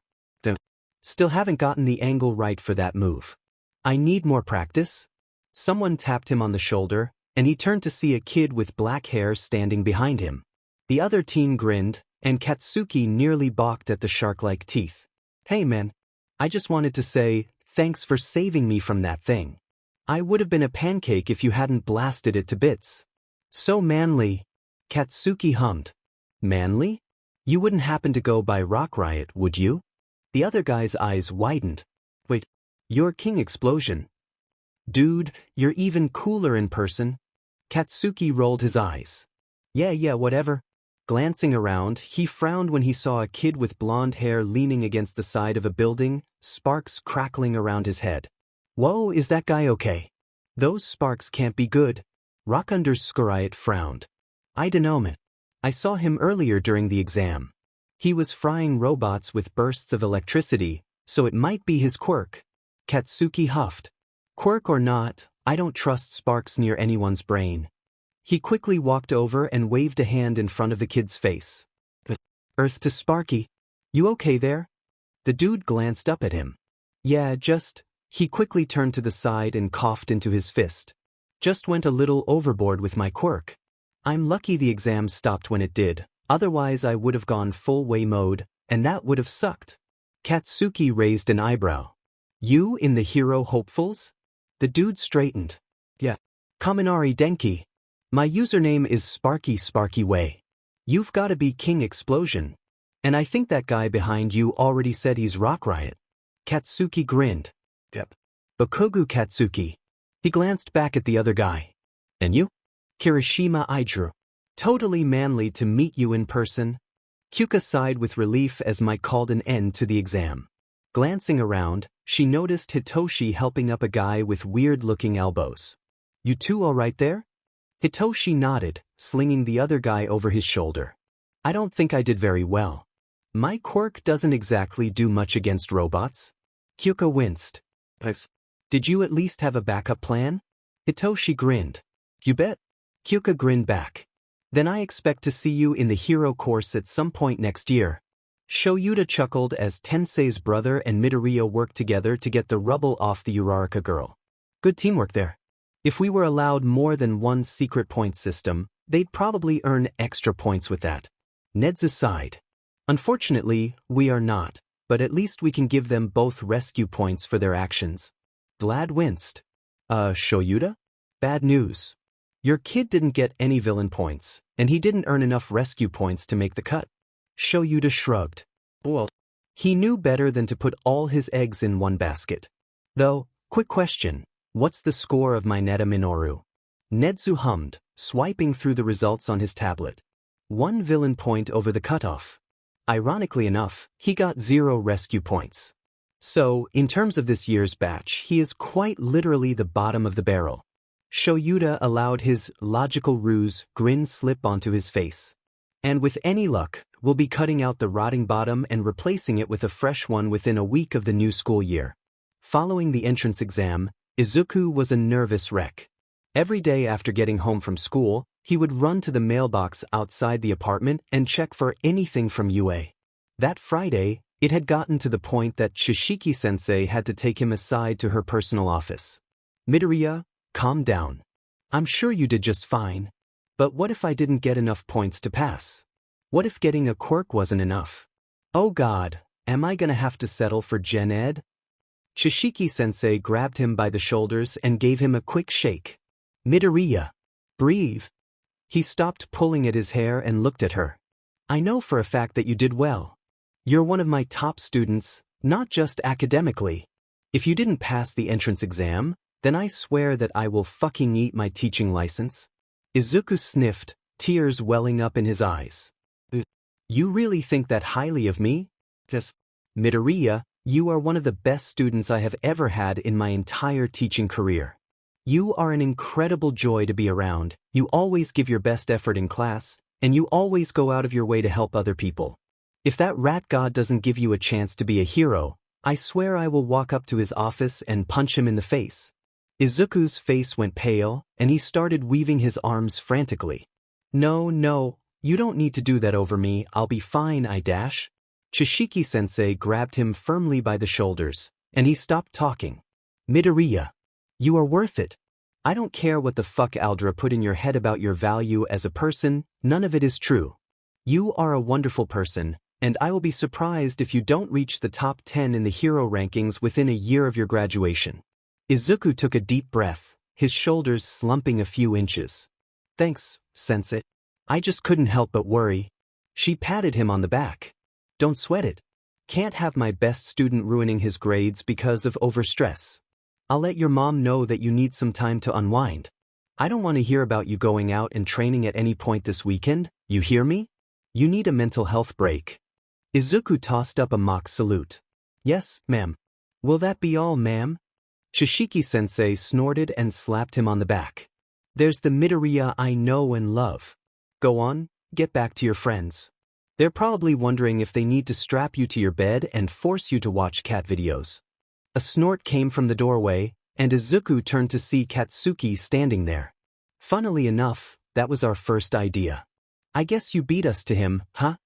"Still haven't gotten the angle right for that move. I need more practice." Someone tapped him on the shoulder, and he turned to see a kid with black hair standing behind him. The other teen grinned, and Katsuki nearly balked at the shark-like teeth. "Hey man, I just wanted to say, thanks for saving me from that thing. I would have been a pancake if you hadn't blasted it to bits." "So manly," Katsuki hummed. "Manly? You wouldn't happen to go by Rock Riot, would you?" The other guy's eyes widened. "Wait, you're King Explosion? Dude, you're even cooler in person." Katsuki rolled his eyes. Yeah, whatever." Glancing around, he frowned when he saw a kid with blonde hair leaning against the side of a building, sparks crackling around his head. "Whoa, is that guy okay?" "Those sparks can't be good." Rock_Riot frowned. "I dunno man. I saw him earlier during the exam. He was frying robots with bursts of electricity, so it might be his quirk." Katsuki huffed. "Quirk or not, I don't trust sparks near anyone's brain." He quickly walked over and waved a hand in front of the kid's face. "Earth to Sparky. You okay there?" The dude glanced up at him. "Yeah, just, He quickly turned to the side and coughed into his fist. Just went a little overboard with my quirk. I'm lucky the exam stopped when it did, otherwise I would have gone full way mode, and that would have sucked. Katsuki raised an eyebrow. You in the hero hopefuls? The dude straightened. Yeah. Kaminari Denki. My username is Sparky Way. You've gotta be King Explosion. And I think that guy behind you already said he's Rock Riot. Katsuki grinned. Yep. Bokogu Katsuki. He glanced back at the other guy. And you? Kirishima Idru. Totally manly to meet you in person. Kyuka sighed with relief as Mike called an end to the exam. Glancing around, she noticed Hitoshi helping up a guy with weird-looking elbows. You two all right there? Hitoshi nodded, slinging the other guy over his shoulder. I don't think I did very well. My quirk doesn't exactly do much against robots. Kyuka winced. Did you at least have a backup plan? Hitoshi grinned. You bet. Kyuka grinned back. Then I expect to see you in the hero course at some point next year. Shoyuta chuckled as Tensei's brother and Midoriya worked together to get the rubble off the Uraraka girl. Good teamwork there. If we were allowed more than one secret point system, they'd probably earn extra points with that. Nedzu sighed. Unfortunately, we are not, but at least we can give them both rescue points for their actions. Glad winced. Shoyuta? Bad news. Your kid didn't get any villain points, and he didn't earn enough rescue points to make the cut. Shoyuta shrugged. Well, he knew better than to put all his eggs in one basket. Though, quick question, what's the score of my Neta Minoru? Nedzu hummed, swiping through the results on his tablet. 1 villain point over the cutoff. Ironically enough, he got 0 rescue points. So, in terms of this year's batch, he is quite literally the bottom of the barrel. Shoyuta allowed his logical ruse grin slip onto his face. And with any luck, we'll be cutting out the rotting bottom and replacing it with a fresh one within a week of the new school year. Following the entrance exam, Izuku was a nervous wreck. Every day after getting home from school, he would run to the mailbox outside the apartment and check for anything from UA. That Friday, it had gotten to the point that Shishiki-sensei had to take him aside to her personal office. Midoriya, calm down. I'm sure you did just fine. But what if I didn't get enough points to pass? What if getting a quirk wasn't enough? Oh God, am I gonna have to settle for Gen Ed? Shishiki-sensei grabbed him by the shoulders and gave him a quick shake. Midoriya, breathe. He stopped pulling at his hair and looked at her. I know for a fact that you did well. You're one of my top students, not just academically. If you didn't pass the entrance exam, then I swear that I will fucking eat my teaching license. Izuku sniffed, tears welling up in his eyes. You really think that highly of me? Just, Midoriya, you are one of the best students I have ever had in my entire teaching career. You are an incredible joy to be around, you always give your best effort in class, and you always go out of your way to help other people. If that rat god doesn't give you a chance to be a hero, I swear I will walk up to his office and punch him in the face. Izuku's face went pale, and he started weaving his arms frantically. No, you don't need to do that over me, I'll be fine, I dash. Shishiki-sensei grabbed him firmly by the shoulders, and he stopped talking. Midoriya, you are worth it. I don't care what the fuck Aldra put in your head about your value as a person, none of it is true. You are a wonderful person, and I will be surprised if you don't reach the top 10 in the hero rankings within a year of your graduation. Izuku took a deep breath, his shoulders slumping a few inches. Thanks, sensei. I just couldn't help but worry. She patted him on the back. Don't sweat it. Can't have my best student ruining his grades because of overstress. I'll let your mom know that you need some time to unwind. I don't want to hear about you going out and training at any point this weekend, you hear me? You need a mental health break. Izuku tossed up a mock salute. Yes, ma'am. Will that be all, ma'am? Shishiki-sensei snorted and slapped him on the back. There's the Midoriya I know and love. Go on, get back to your friends. They're probably wondering if they need to strap you to your bed and force you to watch cat videos. A snort came from the doorway, and Izuku turned to see Katsuki standing there. Funnily enough, that was our first idea. I guess you beat us to him, huh?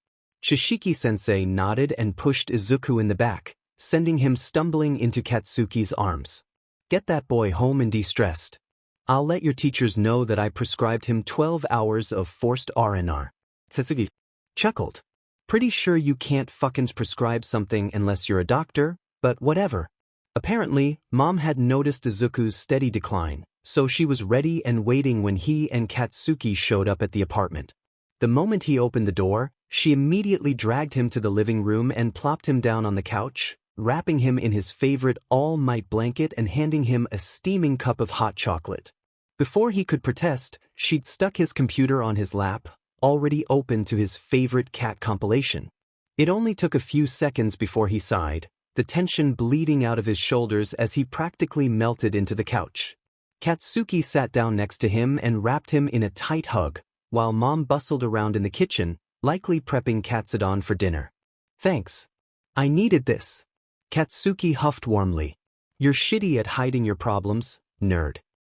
Shishiki-sensei nodded and pushed Izuku in the back, sending him stumbling into Katsuki's arms. Get that boy home and de-stressed. I'll let your teachers know that I prescribed him 12 hours of forced R&R. Katsuki chuckled. Pretty sure you can't fucking prescribe something unless you're a doctor, but whatever. Apparently, Mom had noticed Izuku's steady decline, so she was ready and waiting when he and Katsuki showed up at the apartment. The moment he opened the door, she immediately dragged him to the living room and plopped him down on the couch, wrapping him in his favorite all-night blanket and handing him a steaming cup of hot chocolate. Before he could protest, she'd stuck his computer on his lap, already open to his favorite cat compilation. It only took a few seconds before he sighed, the tension bleeding out of his shoulders as he practically melted into the couch. Katsuki sat down next to him and wrapped him in a tight hug, while Mom bustled around in the kitchen, likely prepping katsudon for dinner. Thanks. I needed this. Katsuki huffed warmly. You're shitty at hiding your problems, nerd.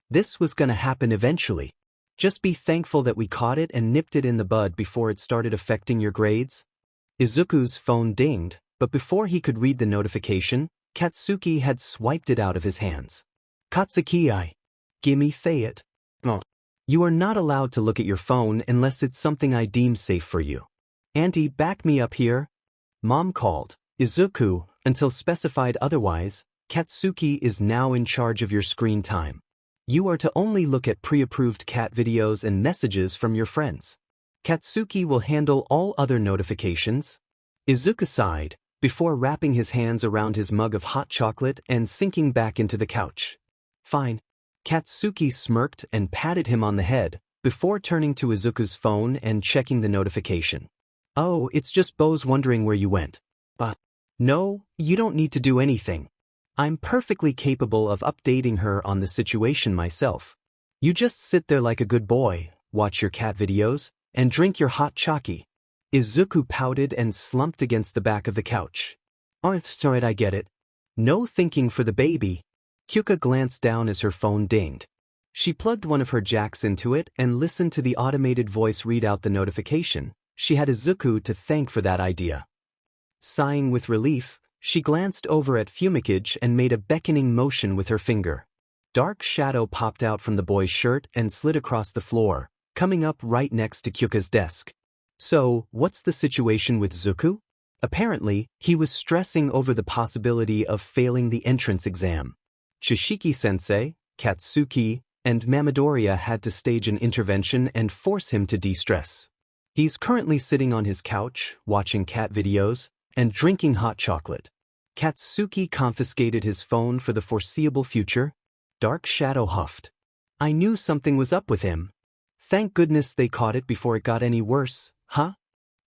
This was gonna happen eventually. Just be thankful that we caught it and nipped it in the bud before it started affecting your grades. Izuku's phone dinged, but before he could read the notification, Katsuki had swiped it out of his hands. Katsuki, gimme it. Oh. You are not allowed to look at your phone unless it's something I deem safe for you. Auntie, back me up here. Mom called. Izuku, until specified otherwise, Katsuki is now in charge of your screen time. You are to only look at pre-approved cat videos and messages from your friends. Katsuki will handle all other notifications. Izuku sighed, before wrapping his hands around his mug of hot chocolate and sinking back into the couch. Fine. Katsuki smirked and patted him on the head, before turning to Izuku's phone and checking the notification. Oh, it's just Bo's wondering where you went. No, you don't need to do anything. I'm perfectly capable of updating her on the situation myself. You just sit there like a good boy, watch your cat videos, and drink your hot chocky. Izuku pouted and slumped against the back of the couch. Oh, it's alright, I get it. No thinking for the baby. Kyuka glanced down as her phone dinged. She plugged one of her jacks into it and listened to the automated voice read out the notification. She had Izuku to thank for that idea. Sighing with relief, she glanced over at Fumikage and made a beckoning motion with her finger. Dark shadow popped out from the boy's shirt and slid across the floor, coming up right next to Kyuka's desk. So, what's the situation with Izuku? Apparently, he was stressing over the possibility of failing the entrance exam. Chishiki-sensei, Katsuki, and Mamadoriya had to stage an intervention and force him to de-stress. He's currently sitting on his couch, watching cat videos, and drinking hot chocolate. Katsuki confiscated his phone for the foreseeable future. Dark Shadow huffed. I knew something was up with him. Thank goodness they caught it before it got any worse, huh?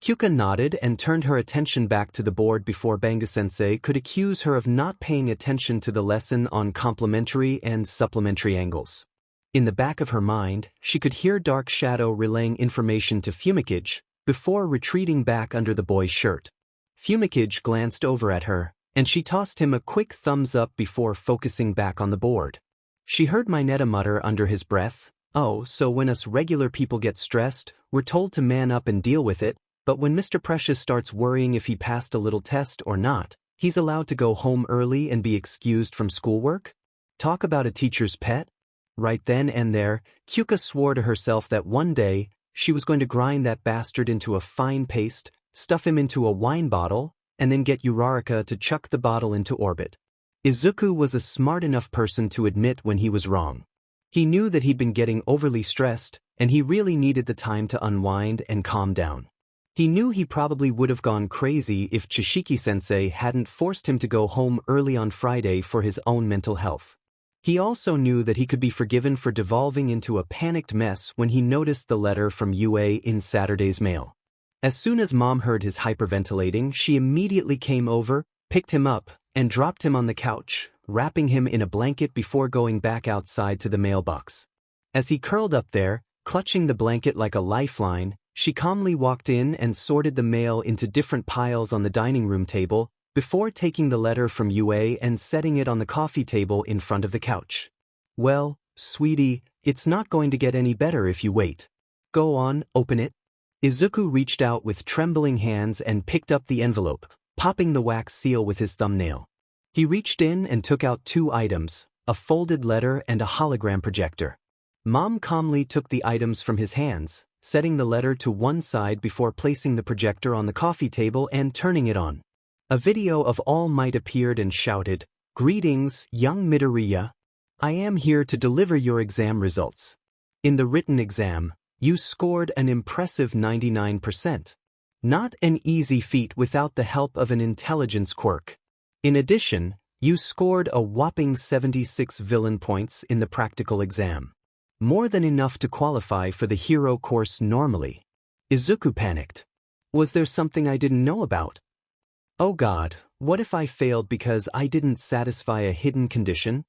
Kyuka nodded and turned her attention back to the board before Banga-sensei could accuse her of not paying attention to the lesson on complementary and supplementary angles. In the back of her mind, she could hear Dark Shadow relaying information to Fumikage before retreating back under the boy's shirt. Fumikage glanced over at her, and she tossed him a quick thumbs up before focusing back on the board. She heard Mineta mutter under his breath, "Oh, so when us regular people get stressed, we're told to man up and deal with it, but when Mr. Precious starts worrying if he passed a little test or not, he's allowed to go home early and be excused from schoolwork? Talk about a teacher's pet?" Right then and there, Kyuka swore to herself that one day, she was going to grind that bastard into a fine paste, stuff him into a wine bottle, and then get Uraraka to chuck the bottle into orbit. Izuku was a smart enough person to admit when he was wrong. He knew that he'd been getting overly stressed, and he really needed the time to unwind and calm down. He knew he probably would have gone crazy if Chishiki-sensei hadn't forced him to go home early on Friday for his own mental health. He also knew that he could be forgiven for devolving into a panicked mess when he noticed the letter from UA in Saturday's mail. As soon as Mom heard his hyperventilating, she immediately came over, picked him up, and dropped him on the couch, wrapping him in a blanket before going back outside to the mailbox. As he curled up there, clutching the blanket like a lifeline, she calmly walked in and sorted the mail into different piles on the dining room table, before taking the letter from UA and setting it on the coffee table in front of the couch. Well, sweetie, it's not going to get any better if you wait. Go on, open it. Izuku reached out with trembling hands and picked up the envelope, popping the wax seal with his thumbnail. He reached in and took out 2 items, a folded letter and a hologram projector. Mom calmly took the items from his hands, setting the letter to one side before placing the projector on the coffee table and turning it on. A video of All Might appeared and shouted, "Greetings, young Midoriya. I am here to deliver your exam results. In the written exam, you scored an impressive 99%. Not an easy feat without the help of an intelligence quirk. In addition, you scored a whopping 76 villain points in the practical exam. More than enough to qualify for the hero course normally." Izuku panicked. Was there something I didn't know about? Oh god, what if I failed because I didn't satisfy a hidden condition?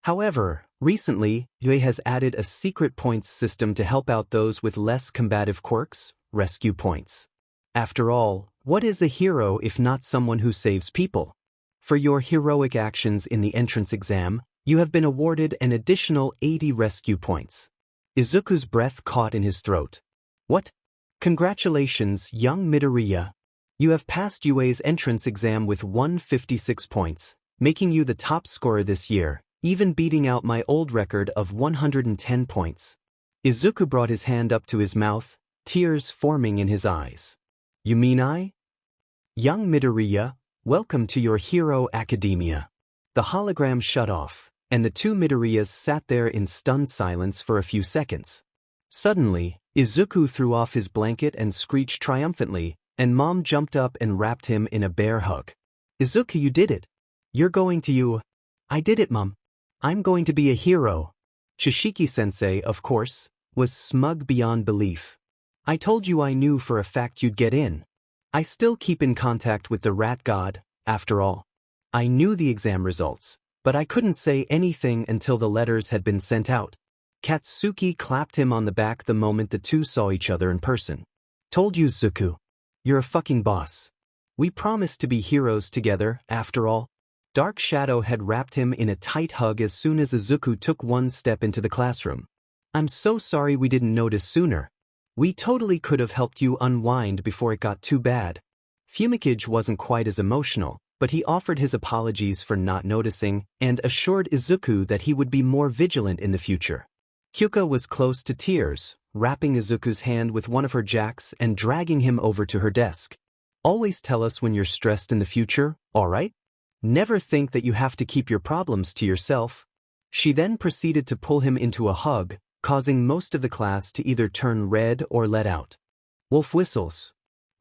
However, recently, Yue has added a secret points system to help out those with less combative quirks, rescue points. After all, what is a hero if not someone who saves people? For your heroic actions in the entrance exam, you have been awarded an additional 80 rescue points. Izuku's breath caught in his throat. What? Congratulations, young Midoriya. You have passed Yue's entrance exam with 156 points, making you the top scorer this year, even beating out my old record of 110 points. Izuku brought his hand up to his mouth, tears forming in his eyes. You mean I? Young Midoriya, welcome to your hero academia. The hologram shut off, and the 2 Midoriyas sat there in stunned silence for a few seconds. Suddenly, Izuku threw off his blanket and screeched triumphantly, and Mom jumped up and wrapped him in a bear hug. Izuku, you did it. You're going to I did it, Mom. I'm going to be a hero. Shishiki-sensei, of course, was smug beyond belief. I told you I knew for a fact you'd get in. I still keep in contact with the rat god, after all. I knew the exam results, but I couldn't say anything until the letters had been sent out. Katsuki clapped him on the back the moment the two saw each other in person. Told you, Izuku. You're a fucking boss. We promised to be heroes together, after all. Dark Shadow had wrapped him in a tight hug as soon as Izuku took one step into the classroom. I'm so sorry we didn't notice sooner. We totally could have helped you unwind before it got too bad. Fumikage wasn't quite as emotional, but he offered his apologies for not noticing and assured Izuku that he would be more vigilant in the future. Hyuka was close to tears, wrapping Izuku's hand with one of her jacks and dragging him over to her desk. Always tell us when you're stressed in the future, alright? Never think that you have to keep your problems to yourself. She then proceeded to pull him into a hug, causing most of the class to either turn red or let out. Wolf whistles.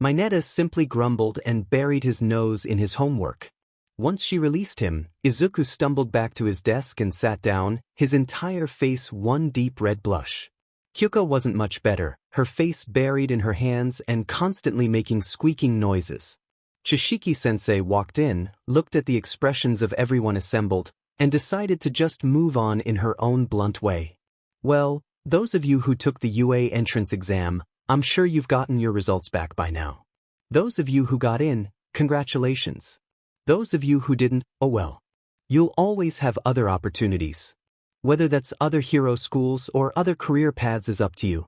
Mineta simply grumbled and buried his nose in his homework. Once she released him, Izuku stumbled back to his desk and sat down, his entire face one deep red blush. Hyuka wasn't much better, her face buried in her hands and constantly making squeaking noises. Chishiki-sensei walked in, looked at the expressions of everyone assembled, and decided to just move on in her own blunt way. Well, those of you who took the UA entrance exam, I'm sure you've gotten your results back by now. Those of you who got in, congratulations. Those of you who didn't, oh well. You'll always have other opportunities. Whether that's other hero schools or other career paths is up to you.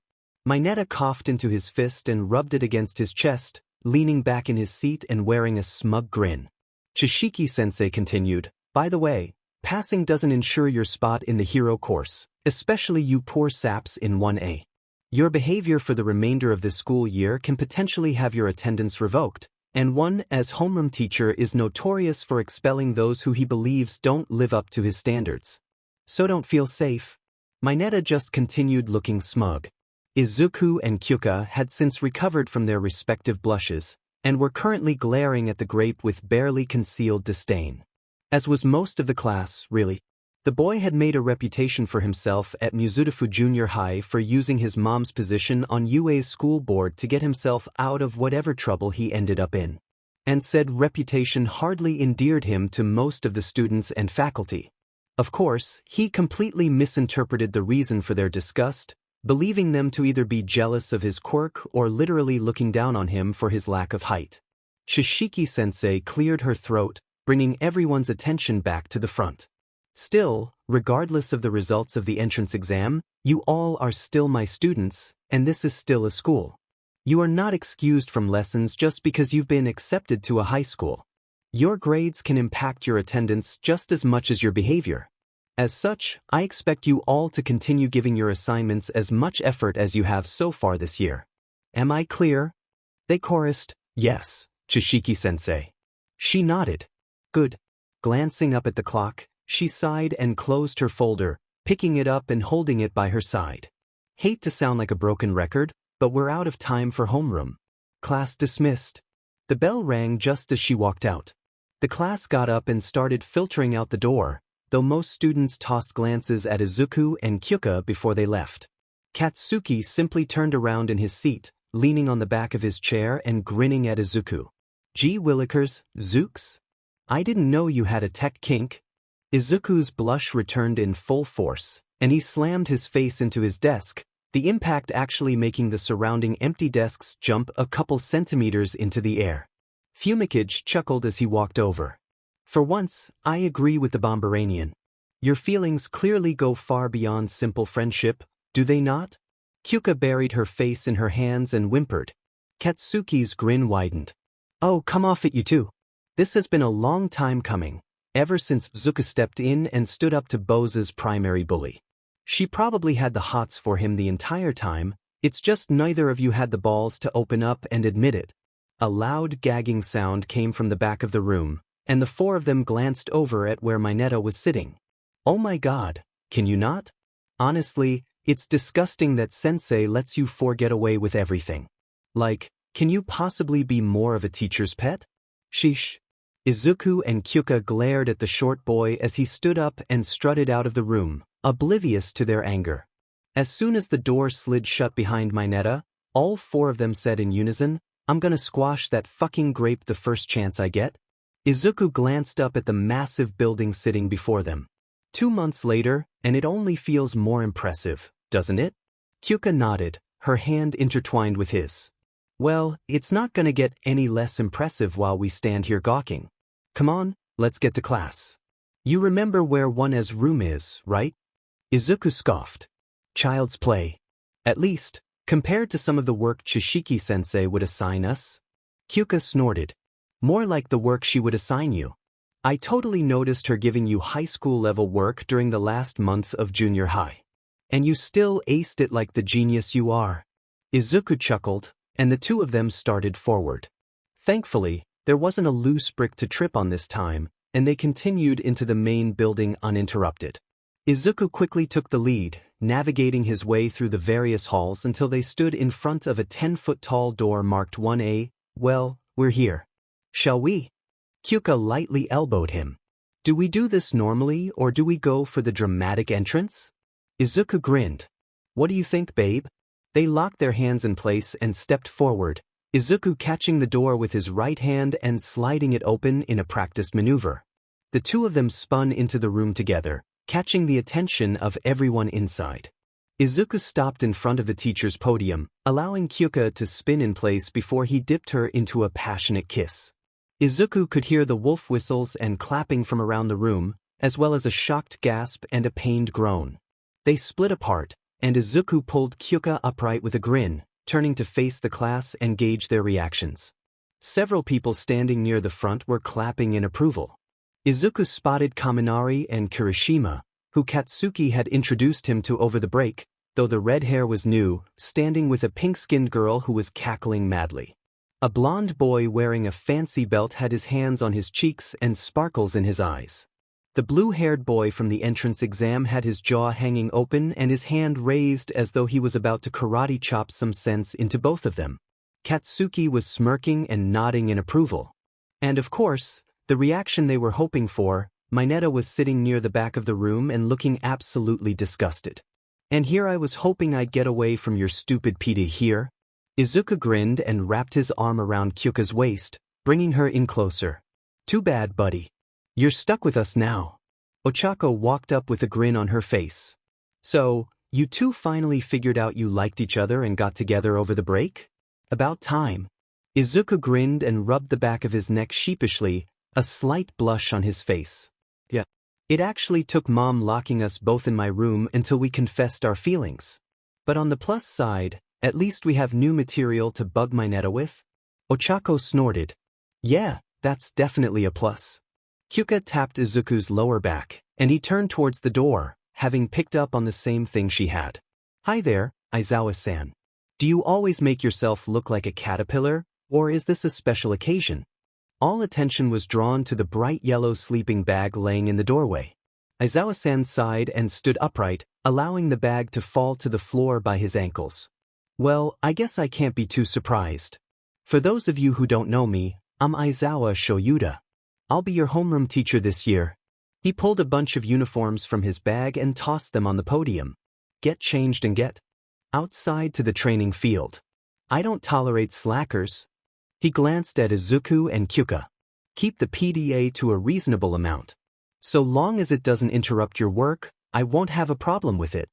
Mineta coughed into his fist and rubbed it against his chest, leaning back in his seat and wearing a smug grin. Chishiki-sensei continued, by the way, passing doesn't ensure your spot in the hero course, especially you poor saps in 1A. Your behavior for the remainder of this school year can potentially have your attendance revoked, and one as homeroom teacher is notorious for expelling those who he believes don't live up to his standards. So don't feel safe. Mineta just continued looking smug. Izuku and Kyuka had since recovered from their respective blushes, and were currently glaring at the grape with barely concealed disdain. As was most of the class, really. The boy had made a reputation for himself at Mizutofu Junior High for using his mom's position on UA's school board to get himself out of whatever trouble he ended up in. And said reputation hardly endeared him to most of the students and faculty. Of course, he completely misinterpreted the reason for their disgust, believing them to either be jealous of his quirk or literally looking down on him for his lack of height. Shishiki-sensei cleared her throat, bringing everyone's attention back to the front. Still, regardless of the results of the entrance exam, you all are still my students, and this is still a school. You are not excused from lessons just because you've been accepted to a high school. Your grades can impact your attendance just as much as your behavior. As such, I expect you all to continue giving your assignments as much effort as you have so far this year. Am I clear? They chorused, yes, Chishiki-sensei. She nodded. Good. Glancing up at the clock, she sighed and closed her folder, picking it up and holding it by her side. Hate to sound like a broken record, but we're out of time for homeroom. Class dismissed. The bell rang just as she walked out. The class got up and started filtering out the door, though most students tossed glances at Izuku and Kyuka before they left. Katsuki simply turned around in his seat, leaning on the back of his chair and grinning at Izuku. Gee willikers, Zooks? I didn't know you had a tech kink. Izuku's blush returned in full force, and he slammed his face into his desk, the impact actually making the surrounding empty desks jump a couple centimeters into the air. Fumikage chuckled as he walked over. For once, I agree with the Bomberanian. Your feelings clearly go far beyond simple friendship, do they not? Kyuka buried her face in her hands and whimpered. Katsuki's grin widened. Oh, come off it, you two. This has been a long time coming, ever since Izuku stepped in and stood up to Bose's primary bully. She probably had the hots for him the entire time, it's just neither of you had the balls to open up and admit it. A loud gagging sound came from the back of the room, and the four of them glanced over at where Mineta was sitting. Oh my god, can you not? Honestly, it's disgusting that Sensei lets you four get away with everything. Like, can you possibly be more of a teacher's pet? Sheesh. Izuku and Kyuka glared at the short boy as he stood up and strutted out of the room, oblivious to their anger. As soon as the door slid shut behind Mineta, all four of them said in unison, I'm gonna squash that fucking grape the first chance I get. Izuku glanced up at the massive building sitting before them. 2 months later, and it only feels more impressive, doesn't it? Kyuka nodded, her hand intertwined with his. Well, it's not gonna get any less impressive while we stand here gawking. Come on, let's get to class. You remember where One's room is, right? Izuku scoffed. Child's play. At least, compared to some of the work Chishiki-sensei would assign us. Kyuka snorted. More like the work she would assign you. I totally noticed her giving you high school level work during the last month of junior high. And you still aced it like the genius you are. Izuku chuckled, and the two of them started forward. Thankfully, there wasn't a loose brick to trip on this time, and they continued into the main building uninterrupted. Izuku quickly took the lead, navigating his way through the various halls until they stood in front of a 10-foot-tall door marked 1A. Well, we're here. Shall we? Kyuka lightly elbowed him. Do we do this normally or do we go for the dramatic entrance? Izuku grinned. What do you think, babe? They locked their hands in place and stepped forward, Izuku catching the door with his right hand and sliding it open in a practiced maneuver. The two of them spun into the room together, catching the attention of everyone inside. Izuku stopped in front of the teacher's podium, allowing Kyuka to spin in place before he dipped her into a passionate kiss. Izuku could hear the wolf whistles and clapping from around the room, as well as a shocked gasp and a pained groan. They split apart, and Izuku pulled Kyuka upright with a grin, turning to face the class and gauge their reactions. Several people standing near the front were clapping in approval. Izuku spotted Kaminari and Kirishima, who Katsuki had introduced him to over the break, though the red hair was new, standing with a pink-skinned girl who was cackling madly. A blonde boy wearing a fancy belt had his hands on his cheeks and sparkles in his eyes. The blue-haired boy from the entrance exam had his jaw hanging open and his hand raised as though he was about to karate chop some sense into both of them. Katsuki was smirking and nodding in approval. And of course, the reaction they were hoping for, Mineta was sitting near the back of the room and looking absolutely disgusted. And here I was hoping I'd get away from your stupid Pita here. Izuku grinned and wrapped his arm around Kyuka's waist, bringing her in closer. Too bad, buddy. You're stuck with us now. Ochako walked up with a grin on her face. So, you two finally figured out you liked each other and got together over the break? About time. Izuku grinned and rubbed the back of his neck sheepishly, a slight blush on his face. Yeah. It actually took Mom locking us both in my room until we confessed our feelings. But on the plus side, at least we have new material to bug Mineta with. Ochako snorted. Yeah, that's definitely a plus. Kyuka tapped Izuku's lower back, and he turned towards the door, having picked up on the same thing she had. Hi there, Aizawa-san. Do you always make yourself look like a caterpillar, or is this a special occasion? All attention was drawn to the bright yellow sleeping bag laying in the doorway. Aizawa-san sighed and stood upright, allowing the bag to fall to the floor by his ankles. Well, I guess I can't be too surprised. For those of you who don't know me, I'm Aizawa Shoyuda. I'll be your homeroom teacher this year. He pulled a bunch of uniforms from his bag and tossed them on the podium. Get changed and get outside to the training field. I don't tolerate slackers. He glanced at Izuku and Kyuka. Keep the PDA to a reasonable amount. So long as it doesn't interrupt your work, I won't have a problem with it.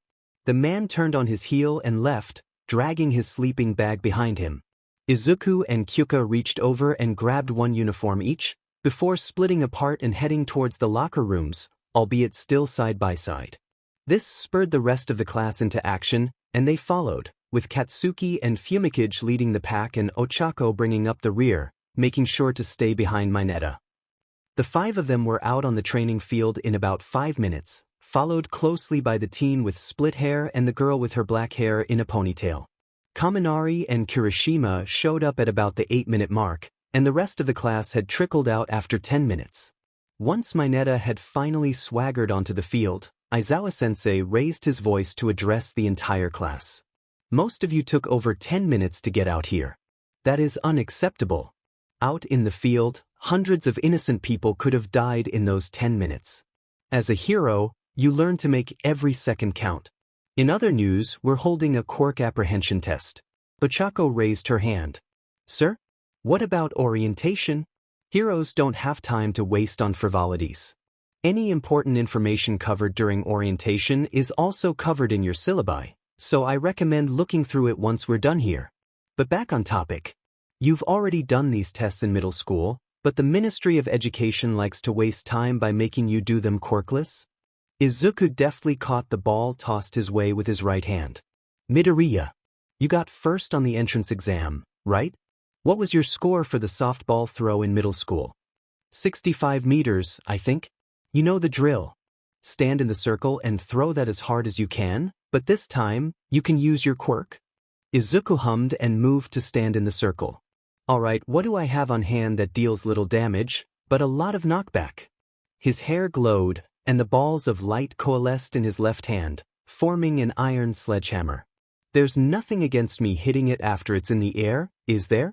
The man turned on his heel and left, dragging his sleeping bag behind him. Izuku and Kyuka reached over and grabbed one uniform each, before splitting apart and heading towards the locker rooms, albeit still side by side. This spurred the rest of the class into action, and they followed, with Katsuki and Fumikage leading the pack and Ochako bringing up the rear, making sure to stay behind Mineta. The 5 of them were out on the training field in about 5 minutes, followed closely by the teen with split hair and the girl with her black hair in a ponytail. Kaminari and Kirishima showed up at about the 8-minute mark, and the rest of the class had trickled out after 10 minutes. Once Mineta had finally swaggered onto the field, Aizawa-sensei raised his voice to address the entire class. Most of you took over 10 minutes to get out here. That is unacceptable. Out in the field, hundreds of innocent people could have died in those 10 minutes. As a hero, you learn to make every second count. In other news, we're holding a Quirk apprehension test. Ochako raised her hand. Sir? What about orientation? Heroes don't have time to waste on frivolities. Any important information covered during orientation is also covered in your syllabi, so I recommend looking through it once we're done here. But back on topic. You've already done these tests in middle school, but the Ministry of Education likes to waste time by making you do them quirkless. Izuku deftly caught the ball tossed his way with his right hand. Midoriya. You got first on the entrance exam, right? What was your score for the softball throw in middle school? 65 meters, I think. You know the drill. Stand in the circle and throw that as hard as you can, but this time, you can use your quirk. Izuku hummed and moved to stand in the circle. Alright, what do I have on hand that deals little damage, but a lot of knockback? His hair glowed, and the balls of light coalesced in his left hand, forming an iron sledgehammer. There's nothing against me hitting it after it's in the air, is there?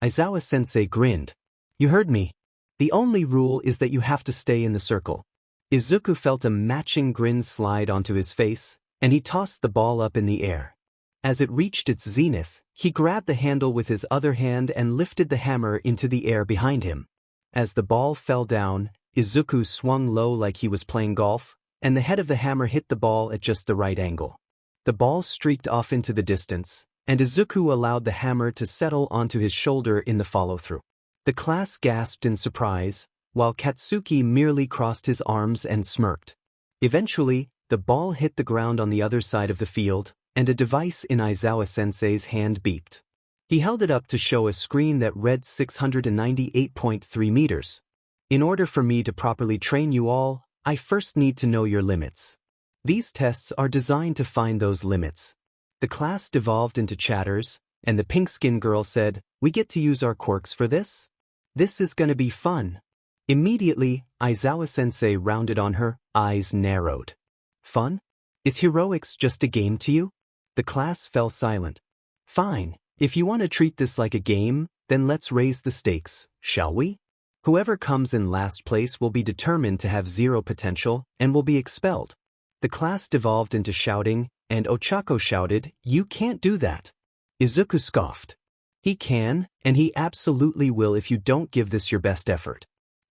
Aizawa-sensei grinned. You heard me. The only rule is that you have to stay in the circle. Izuku felt a matching grin slide onto his face, and he tossed the ball up in the air. As it reached its zenith, he grabbed the handle with his other hand and lifted the hammer into the air behind him. As the ball fell down, Izuku swung low like he was playing golf, and the head of the hammer hit the ball at just the right angle. The ball streaked off into the distance, and Izuku allowed the hammer to settle onto his shoulder in the follow-through. The class gasped in surprise, while Katsuki merely crossed his arms and smirked. Eventually, the ball hit the ground on the other side of the field, and a device in Aizawa-sensei's hand beeped. He held it up to show a screen that read 698.3 meters. In order for me to properly train you all, I first need to know your limits. These tests are designed to find those limits. The class devolved into chatters, and the pink-skinned girl said, "We get to use our quirks for this? This is gonna be fun." Immediately, Aizawa-sensei rounded on her, eyes narrowed. Fun? Is heroics just a game to you? The class fell silent. Fine, if you want to treat this like a game, then let's raise the stakes, shall we? Whoever comes in last place will be determined to have zero potential and will be expelled. The class devolved into shouting, and Ochako shouted, "You can't do that." Izuku scoffed. He can, and he absolutely will if you don't give this your best effort.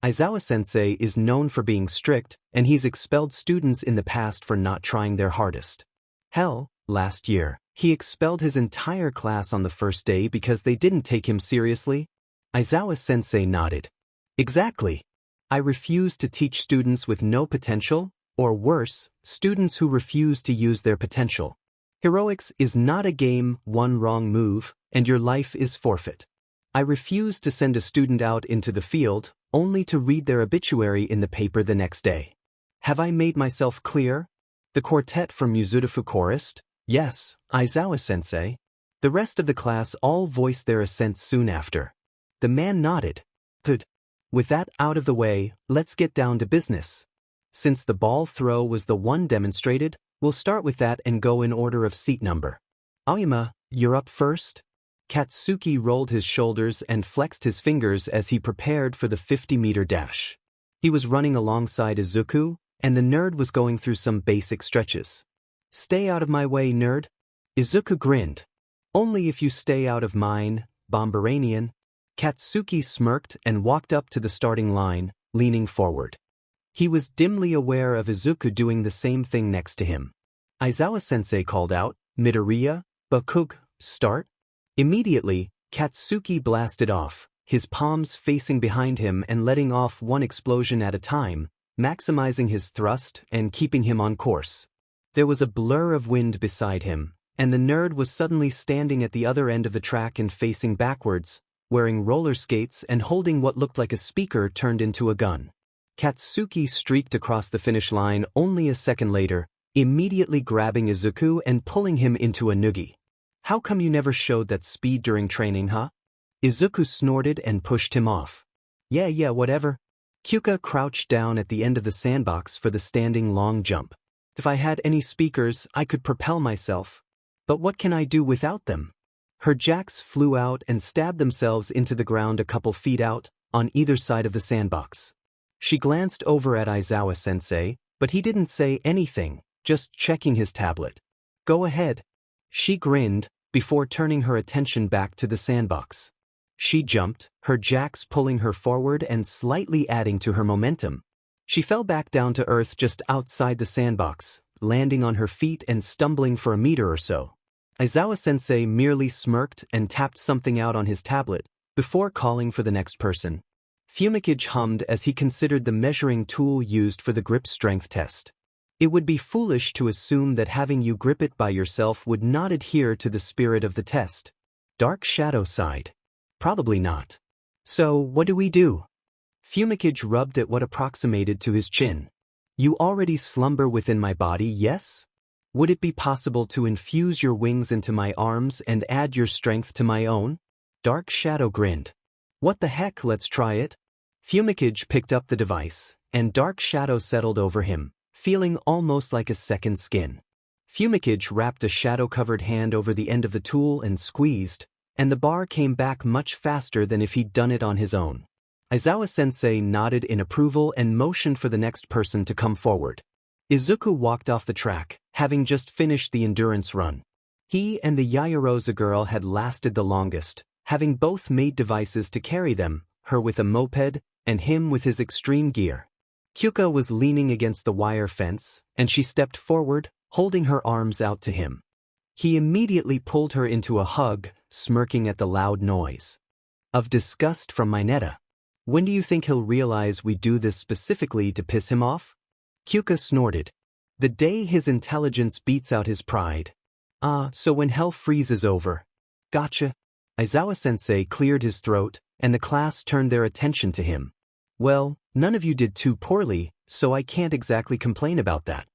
Aizawa-sensei is known for being strict, and he's expelled students in the past for not trying their hardest. Hell, last year, he expelled his entire class on the first day because they didn't take him seriously. Aizawa-sensei nodded. Exactly. I refuse to teach students with no potential, or worse, students who refuse to use their potential. Heroics is not a game, one wrong move, and your life is forfeit. I refuse to send a student out into the field, only to read their obituary in the paper the next day. Have I made myself clear? The quartet from Yuzudafu chorused, "Yes, Aizawa-sensei." The rest of the class all voiced their assent soon after. The man nodded. Good. With that out of the way, let's get down to business. Since the ball throw was the one demonstrated, we'll start with that and go in order of seat number. Aoyama, you're up first? Katsuki rolled his shoulders and flexed his fingers as he prepared for the 50-meter dash. He was running alongside Izuku, and the nerd was going through some basic stretches. Stay out of my way, nerd. Izuku grinned. Only if you stay out of mine, Bomberanian. Katsuki smirked and walked up to the starting line, leaning forward. He was dimly aware of Izuku doing the same thing next to him. Aizawa-sensei called out, "Midoriya, Bakug, start." Immediately, Katsuki blasted off, his palms facing behind him and letting off one explosion at a time, maximizing his thrust and keeping him on course. There was a blur of wind beside him, and the nerd was suddenly standing at the other end of the track and facing backwards, wearing roller skates and holding what looked like a speaker turned into a gun. Katsuki streaked across the finish line only a second later, immediately grabbing Izuku and pulling him into a noogie. "How come you never showed that speed during training, huh?" Izuku snorted and pushed him off. Yeah, whatever." Kyuka crouched down at the end of the sandbox for the standing long jump. "If I had any speakers, I could propel myself. But what can I do without them?" Her jacks flew out and stabbed themselves into the ground a couple feet out, on either side of the sandbox. She glanced over at Aizawa-sensei, but he didn't say anything, just checking his tablet. "Go ahead." She grinned, before turning her attention back to the sandbox. She jumped, her jacks pulling her forward and slightly adding to her momentum. She fell back down to earth just outside the sandbox, landing on her feet and stumbling for a meter or so. Aizawa-sensei merely smirked and tapped something out on his tablet, before calling for the next person. Fumikage hummed as he considered the measuring tool used for the grip strength test. It would be foolish to assume that having you grip it by yourself would not adhere to the spirit of the test. Dark Shadow sighed. Probably not. So, what do we do? Fumikage rubbed at what approximated to his chin. You already slumber within my body, yes? Would it be possible to infuse your wings into my arms and add your strength to my own? Dark Shadow grinned. What the heck, let's try it. Fumikage picked up the device, and Dark Shadow settled over him, feeling almost like a second skin. Fumikage wrapped a shadow-covered hand over the end of the tool and squeezed, and the bar came back much faster than if he'd done it on his own. Aizawa-sensei nodded in approval and motioned for the next person to come forward. Izuku walked off the track, having just finished the endurance run. He and the Yayarosa girl had lasted the longest, having both made devices to carry them, her with a moped, and him with his extreme gear. Kyuka was leaning against the wire fence, and she stepped forward, holding her arms out to him. He immediately pulled her into a hug, smirking at the loud noise of disgust from Mineta. When do you think he'll realize we do this specifically to piss him off? Kyuka snorted. The day his intelligence beats out his pride. So when hell freezes over. Gotcha. Aizawa-sensei cleared his throat, and the class turned their attention to him. Well, none of you did too poorly, so I can't exactly complain about that.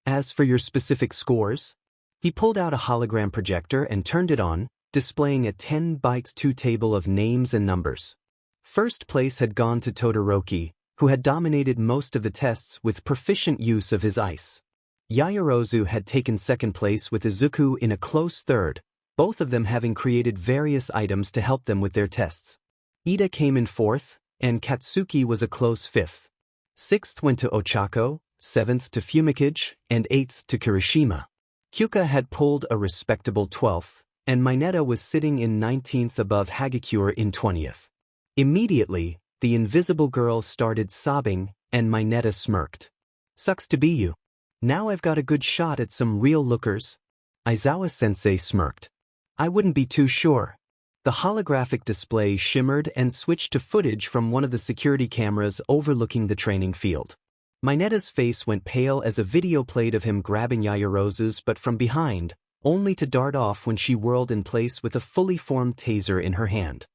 As for your specific scores, he pulled out a hologram projector and turned it on, displaying a 10x2 table of names and numbers. First place had gone to Todoroki, who had dominated most of the tests with proficient use of his ice. Yayarozu had taken second place with Izuku in a close third, both of them having created various items to help them with their tests. Ida came in fourth, and Katsuki was a close fifth. Sixth went to Ochako, seventh to Fumikage, and eighth to Kirishima. Kyuka had pulled a respectable 12th, and Mineta was sitting in 19th above Hagakure in 20th. Immediately, the invisible girl started sobbing, and Mineta smirked. Sucks to be you. Now I've got a good shot at some real lookers. Aizawa-sensei smirked. I wouldn't be too sure. The holographic display shimmered and switched to footage from one of the security cameras overlooking the training field. Mineta's face went pale as a video played of him grabbing Yayarozu's but from behind, only to dart off when she whirled in place with a fully formed taser in her hand.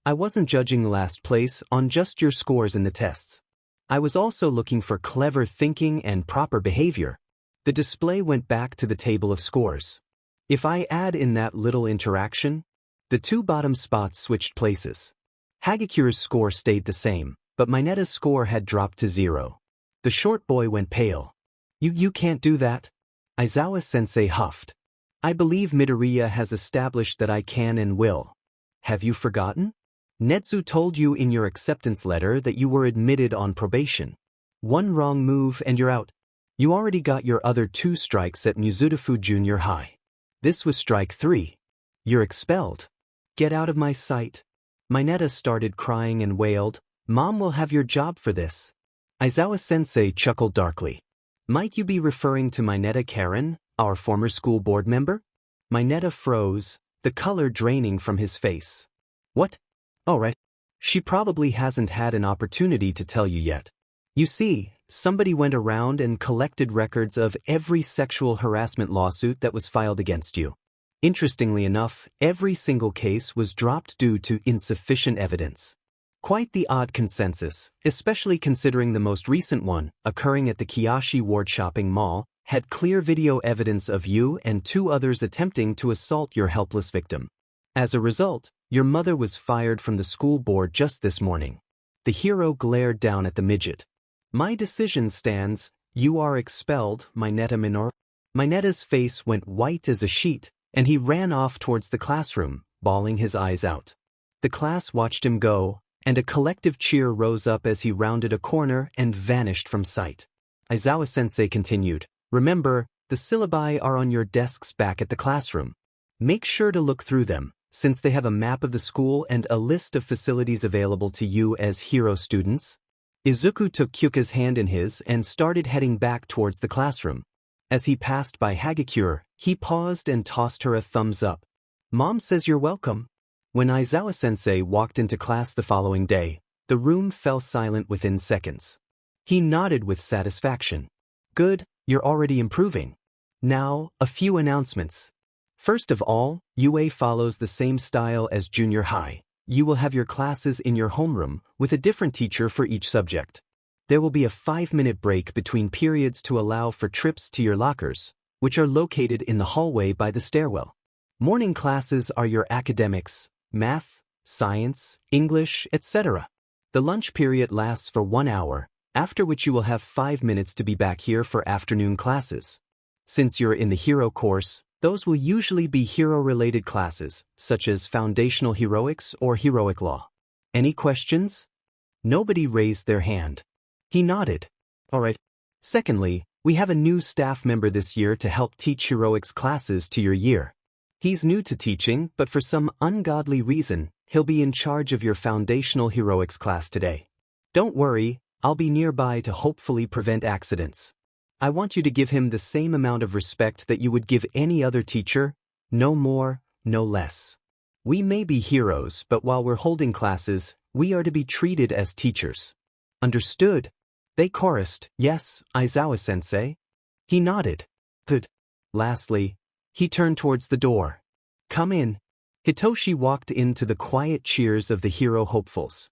I wasn't judging last place on just your scores in the tests. I was also looking for clever thinking and proper behavior. The display went back to the table of scores. If I add in that little interaction, the two bottom spots switched places. Hagikure's score stayed the same, but Mineta's score had dropped to 0. The short boy went pale. You can't do that. Aizawa-sensei huffed. I believe Midoriya has established that I can and will. Have you forgotten? Netsu told you in your acceptance letter that you were admitted on probation. One wrong move and you're out. You already got your other 2 strikes at Mizutofu Junior High. This was strike 3. You're expelled. Get out of my sight. Mineta started crying and wailed, Mom will have your job for this. Aizawa-sensei chuckled darkly. Might you be referring to Mineta Karen, our former school board member? Mineta froze, the color draining from his face. What? Oh right. She probably hasn't had an opportunity to tell you yet. You see, somebody went around and collected records of every sexual harassment lawsuit that was filed against you. Interestingly enough, every single case was dropped due to insufficient evidence. Quite the odd consensus, especially considering the most recent one, occurring at the Kiyoshi Ward Shopping Mall, had clear video evidence of you and 2 others attempting to assault your helpless victim. As a result, your mother was fired from the school board just this morning. The hero glared down at the midget. My decision stands, you are expelled, Mineta Minor. Mineta's face went white as a sheet, and he ran off towards the classroom, bawling his eyes out. The class watched him go, and a collective cheer rose up as he rounded a corner and vanished from sight. Aizawa-sensei continued, remember, the syllabi are on your desks back at the classroom. Make sure to look through them, since they have a map of the school and a list of facilities available to you as hero students. Izuku took Kyuka's hand in his and started heading back towards the classroom. As he passed by Hagikure, he paused and tossed her a thumbs up. Mom says you're welcome. When Aizawa-sensei walked into class the following day, the room fell silent within seconds. He nodded with satisfaction. Good, you're already improving. Now, a few announcements. First of all, UA follows the same style as junior high. You will have your classes in your homeroom, with a different teacher for each subject. There will be a 5-minute break between periods to allow for trips to your lockers, which are located in the hallway by the stairwell. Morning classes are your academics, math, science, English, etc. The lunch period lasts for 1 hour, after which you will have 5 minutes to be back here for afternoon classes. Since you're in the hero course, those will usually be hero-related classes, such as foundational heroics or heroic law. Any questions? Nobody raised their hand. He nodded. All right. Secondly, we have a new staff member this year to help teach heroics classes to your year. He's new to teaching, but for some ungodly reason, he'll be in charge of your foundational heroics class today. Don't worry, I'll be nearby to hopefully prevent accidents. I want you to give him the same amount of respect that you would give any other teacher, no more, no less. We may be heroes, but while we're holding classes, we are to be treated as teachers. Understood? They chorused, yes, Aizawa-sensei. He nodded. Good. Lastly, he turned towards the door. Come in. Hitoshi walked into the quiet cheers of the hero hopefuls.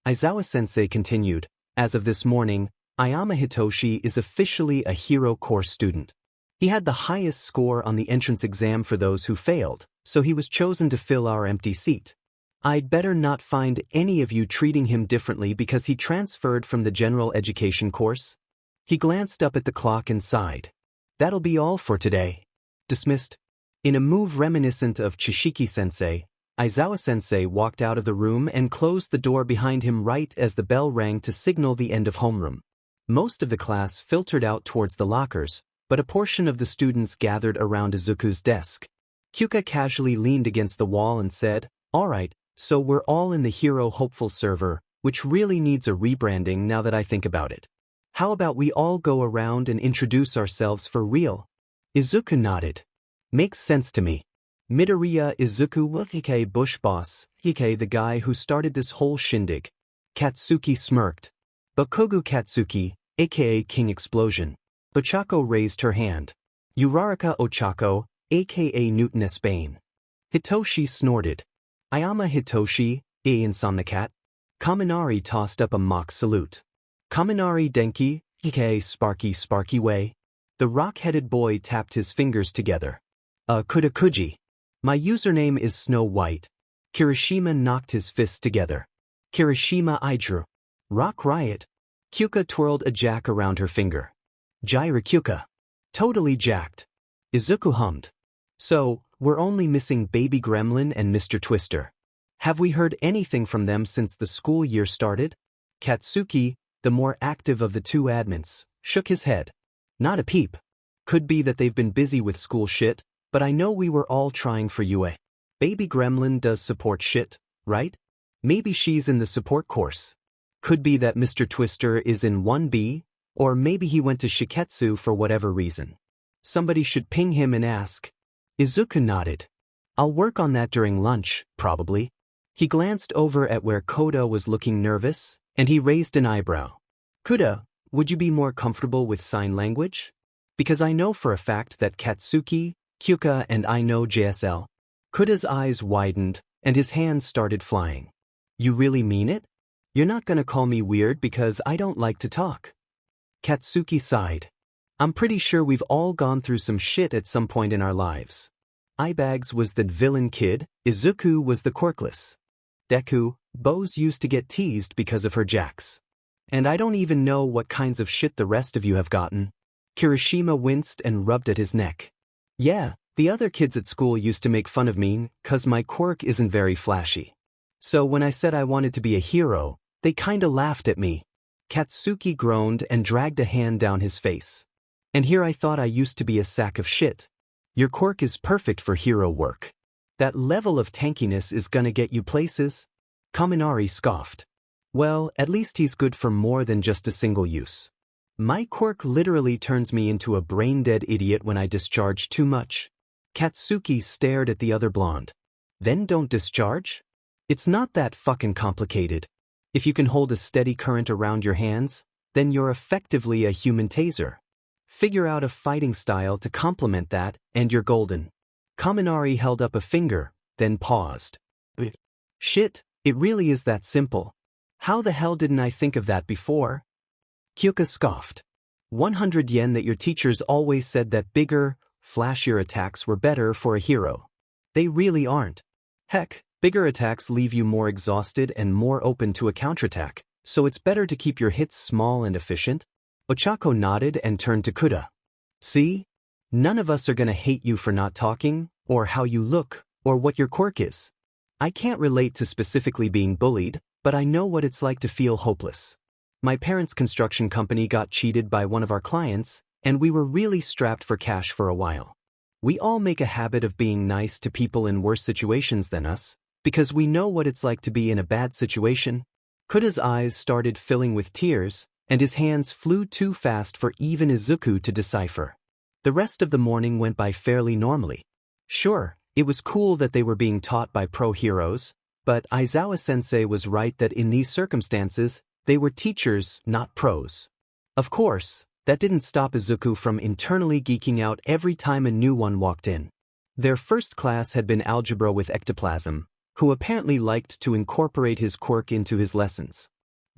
Aizawa-sensei continued, as of this morning, Ayama Hitoshi is officially a hero course student. He had the highest score on the entrance exam for those who failed, so he was chosen to fill our empty seat. I'd better not find any of you treating him differently because he transferred from the general education course. He glanced up at the clock and sighed. That'll be all for today. Dismissed. In a move reminiscent of Chishiki-sensei, Aizawa-sensei walked out of the room and closed the door behind him right as the bell rang to signal the end of homeroom. Most of the class filtered out towards the lockers, but a portion of the students gathered around Izuku's desk. Kyuka casually leaned against the wall and said, all right, so we're all in the Hero Hopeful server, which really needs a rebranding now that I think about it. How about we all go around and introduce ourselves for real? Izuku nodded. Makes sense to me. Midoriya Izuku Hike Bush Boss, Hike the guy who started this whole shindig. Katsuki smirked. Bakogu Katsuki, aka King Explosion. Ochako raised her hand. Uraraka Ochako, aka Newton Bane. Hitoshi snorted. Ayama Hitoshi, Insomnicat. Kaminari tossed up a mock salute. Kaminari Denki, aka Sparky Way. The rock-headed boy tapped his fingers together. Kudakuji. My username is Snow White. Kirishima knocked his fists together. Kirishima Idru. Rock Riot. Kyuka twirled a jack around her finger. Jaira Kyuka. Totally jacked. Izuku hummed. So, we're only missing Baby Gremlin and Mr. Twister. Have we heard anything from them since the school year started? Katsuki, the more active of the two admins, shook his head. Not a peep. Could be that they've been busy with school shit, but I know we were all trying for UA. Baby Gremlin does support shit, right? Maybe she's in the support course. Could be that Mr. Twister is in 1B, or maybe he went to Shiketsu for whatever reason. Somebody should ping him and ask. Izuku nodded. I'll work on that during lunch, probably. He glanced over at where Koda was looking nervous, and he raised an eyebrow. Koda, would you be more comfortable with sign language? Because I know for a fact that Katsuki, Kyuka and I know JSL. Koda's eyes widened, and his hands started flying. You really mean it? You're not gonna call me weird because I don't like to talk. Katsuki sighed. I'm pretty sure we've all gone through some shit at some point in our lives. Ibags was the villain kid, Izuku was the Quirkless. Deku, Bose used to get teased because of her jacks. And I don't even know what kinds of shit the rest of you have gotten. Kirishima winced and rubbed at his neck. Yeah, the other kids at school used to make fun of me 'cause my quirk isn't very flashy. So when I said I wanted to be a hero, they kinda laughed at me. Katsuki groaned and dragged a hand down his face. And here I thought I used to be a sack of shit. Your quirk is perfect for hero work. That level of tankiness is gonna get you places. Kaminari scoffed. Well, at least he's good for more than just a single use. My quirk literally turns me into a brain-dead idiot when I discharge too much. Katsuki stared at the other blonde. Then don't discharge? It's not that fucking complicated. If you can hold a steady current around your hands, then you're effectively a human taser. Figure out a fighting style to complement that, and you're golden. Kaminari held up a finger, then paused. Shit, it really is that simple. How the hell didn't I think of that before? Kyuka scoffed. 100 yen that your teachers always said that bigger, flashier attacks were better for a hero. They really aren't. Heck, bigger attacks leave you more exhausted and more open to a counterattack, so it's better to keep your hits small and efficient. Ochako nodded and turned to Kuda. See? None of us are gonna hate you for not talking, or how you look, or what your quirk is. I can't relate to specifically being bullied, but I know what it's like to feel hopeless. My parents' construction company got cheated by one of our clients, and we were really strapped for cash for a while. We all make a habit of being nice to people in worse situations than us, because we know what it's like to be in a bad situation. Kuda's eyes started filling with tears, and his hands flew too fast for even Izuku to decipher. The rest of the morning went by fairly normally. Sure, it was cool that they were being taught by pro heroes, but Aizawa-sensei was right that in these circumstances, they were teachers, not pros. Of course, that didn't stop Izuku from internally geeking out every time a new one walked in. Their first class had been algebra with ectoplasm, who apparently liked to incorporate his quirk into his lessons.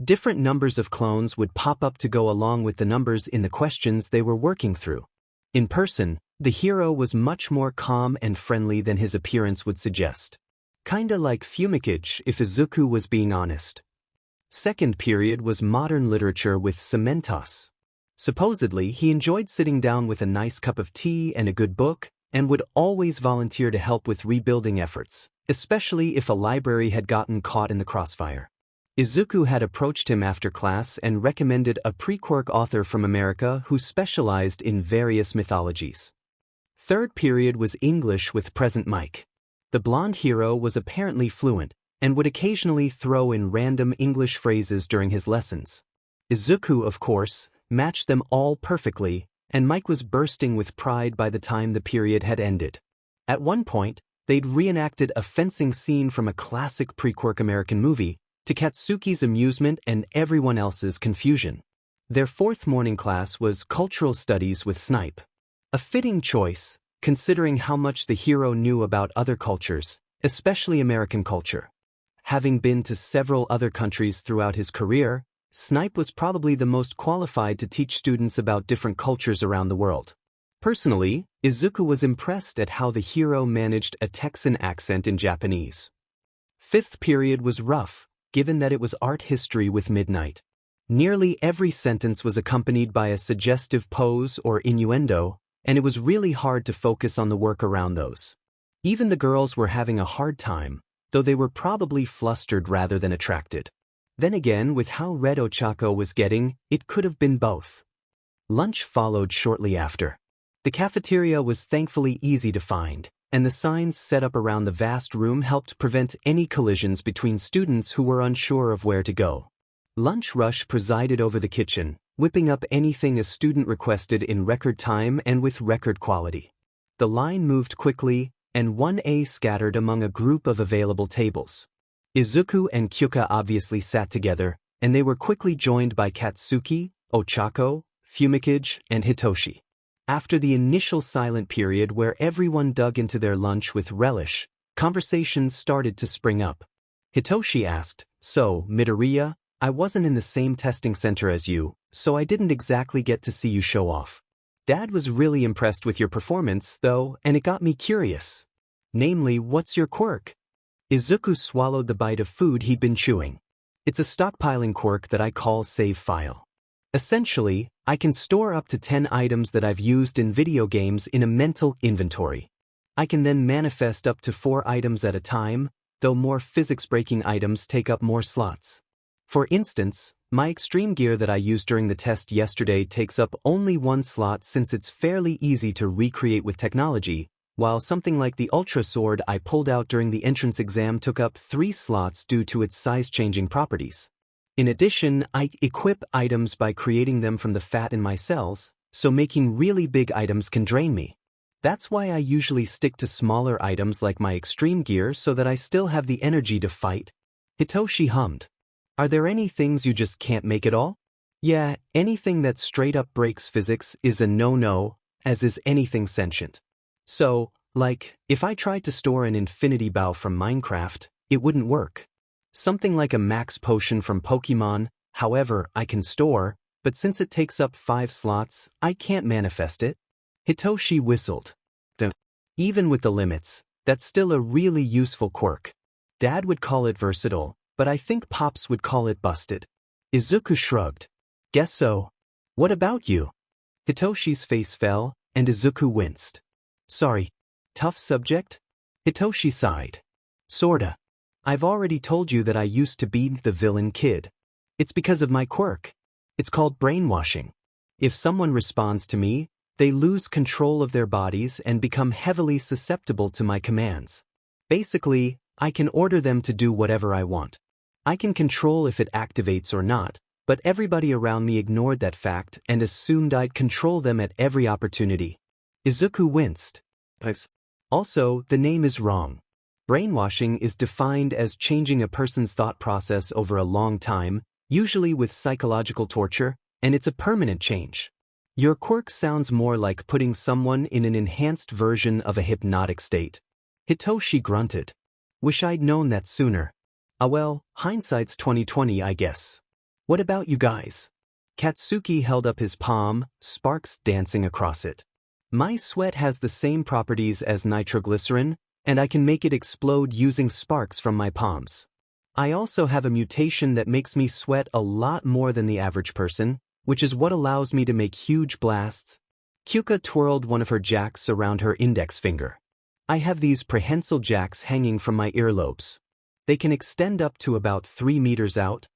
Different numbers of clones would pop up to go along with the numbers in the questions they were working through. In person, the hero was much more calm and friendly than his appearance would suggest. Kinda like Fumikage if Izuku was being honest. Second period was modern literature with Cementos. Supposedly, he enjoyed sitting down with a nice cup of tea and a good book, and would always volunteer to help with rebuilding efforts, especially if a library had gotten caught in the crossfire. Izuku had approached him after class and recommended a pre-Quirk author from America who specialized in various mythologies. Third period was English with Present Mike. The blonde hero was apparently fluent, and would occasionally throw in random English phrases during his lessons. Izuku, of course, matched them all perfectly, and Mike was bursting with pride by the time the period had ended. At one point, they'd reenacted a fencing scene from a classic pre-Quirk American movie, to Katsuki's amusement and everyone else's confusion. Their fourth morning class was Cultural Studies with Snipe. A fitting choice, considering how much the hero knew about other cultures, especially American culture. Having been to several other countries throughout his career, Snipe was probably the most qualified to teach students about different cultures around the world. Personally, Izuku was impressed at how the hero managed a Texan accent in Japanese. Fifth period was rough, given that it was art history with midnight. Nearly every sentence was accompanied by a suggestive pose or innuendo, and it was really hard to focus on the work around those. Even the girls were having a hard time, though they were probably flustered rather than attracted. Then again, with how red Ochako was getting, it could have been both. Lunch followed shortly after. The cafeteria was thankfully easy to find, and the signs set up around the vast room helped prevent any collisions between students who were unsure of where to go. Lunch Rush presided over the kitchen, whipping up anything a student requested in record time and with record quality. The line moved quickly, and 1A scattered among a group of available tables. Izuku and Kyuka obviously sat together, and they were quickly joined by Katsuki, Ochako, Fumikage, and Hitoshi. After the initial silent period where everyone dug into their lunch with relish, conversations started to spring up. Hitoshi asked, "So, Midoriya, I wasn't in the same testing center as you, so I didn't exactly get to see you show off. Dad was really impressed with your performance, though, and it got me curious. Namely, what's your quirk?" Izuku swallowed the bite of food he'd been chewing. "It's a stockpiling quirk that I call Save File. Essentially, I can store up to 10 items that I've used in video games in a mental inventory. I can then manifest up to 4 items at a time, though more physics-breaking items take up more slots. For instance, my extreme gear that I used during the test yesterday takes up only 1 slot since it's fairly easy to recreate with technology, while something like the Ultra Sword I pulled out during the entrance exam took up 3 slots due to its size-changing properties. In addition, I equip items by creating them from the fat in my cells, so making really big items can drain me. That's why I usually stick to smaller items like my extreme gear so that I still have the energy to fight." Hitoshi hummed. "Are there any things you just can't make at all?" "Yeah, anything that straight up breaks physics is a no-no, as is anything sentient. So, like, if I tried to store an infinity bow from Minecraft, it wouldn't work. Something like a max potion from Pokemon, however, I can store, but since it takes up 5 slots, I can't manifest it." Hitoshi whistled. "Even with the limits, that's still a really useful quirk. Dad would call it versatile, but I think Pops would call it busted." Izuku shrugged. "Guess so. What about you?" Hitoshi's face fell, and Izuku winced. "Sorry. Tough subject?" Hitoshi sighed. "Sorta. I've already told you that I used to be the villain kid. It's because of my quirk. It's called brainwashing. If someone responds to me, they lose control of their bodies and become heavily susceptible to my commands. Basically, I can order them to do whatever I want. I can control if it activates or not, but everybody around me ignored that fact and assumed I'd control them at every opportunity." Izuku winced. "Also, the name is wrong. Brainwashing is defined as changing a person's thought process over a long time, usually with psychological torture, and it's a permanent change. Your quirk sounds more like putting someone in an enhanced version of a hypnotic state." Hitoshi grunted. "Wish I'd known that sooner. Well, hindsight's 20/20, I guess. What about you guys?" Katsuki held up his palm, sparks dancing across it. "My sweat has the same properties as nitroglycerin, and I can make it explode using sparks from my palms. I also have a mutation that makes me sweat a lot more than the average person, which is what allows me to make huge blasts." Kyuka twirled one of her jacks around her index finger. "I have these prehensile jacks hanging from my earlobes. They can extend up to about 3 meters out,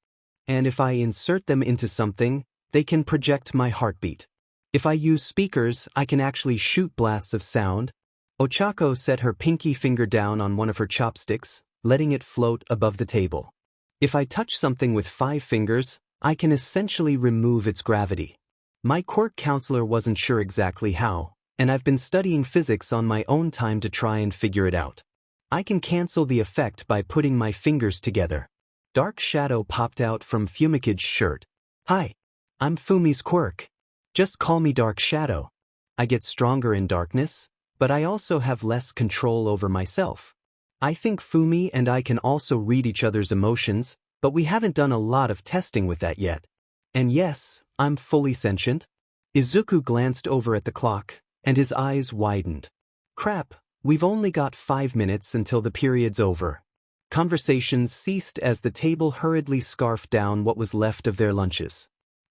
and if I insert them into something, they can project my heartbeat. If I use speakers, I can actually shoot blasts of sound." Ochako set her pinky finger down on one of her chopsticks, letting it float above the table. "If I touch something with 5 fingers, I can essentially remove its gravity. My quirk counselor wasn't sure exactly how, and I've been studying physics on my own time to try and figure it out. I can cancel the effect by putting my fingers together." Dark shadow popped out from Fumicage's shirt. "Hi. I'm Fumi's quirk. Just call me Dark Shadow. I get stronger in darkness, but I also have less control over myself. I think Fumi and I can also read each other's emotions, but we haven't done a lot of testing with that yet. And yes, I'm fully sentient. Izuku glanced over at the clock, and his eyes widened. Crap, we've only got 5 minutes until the period's over. Conversations ceased as the table hurriedly scarfed down what was left of their lunches.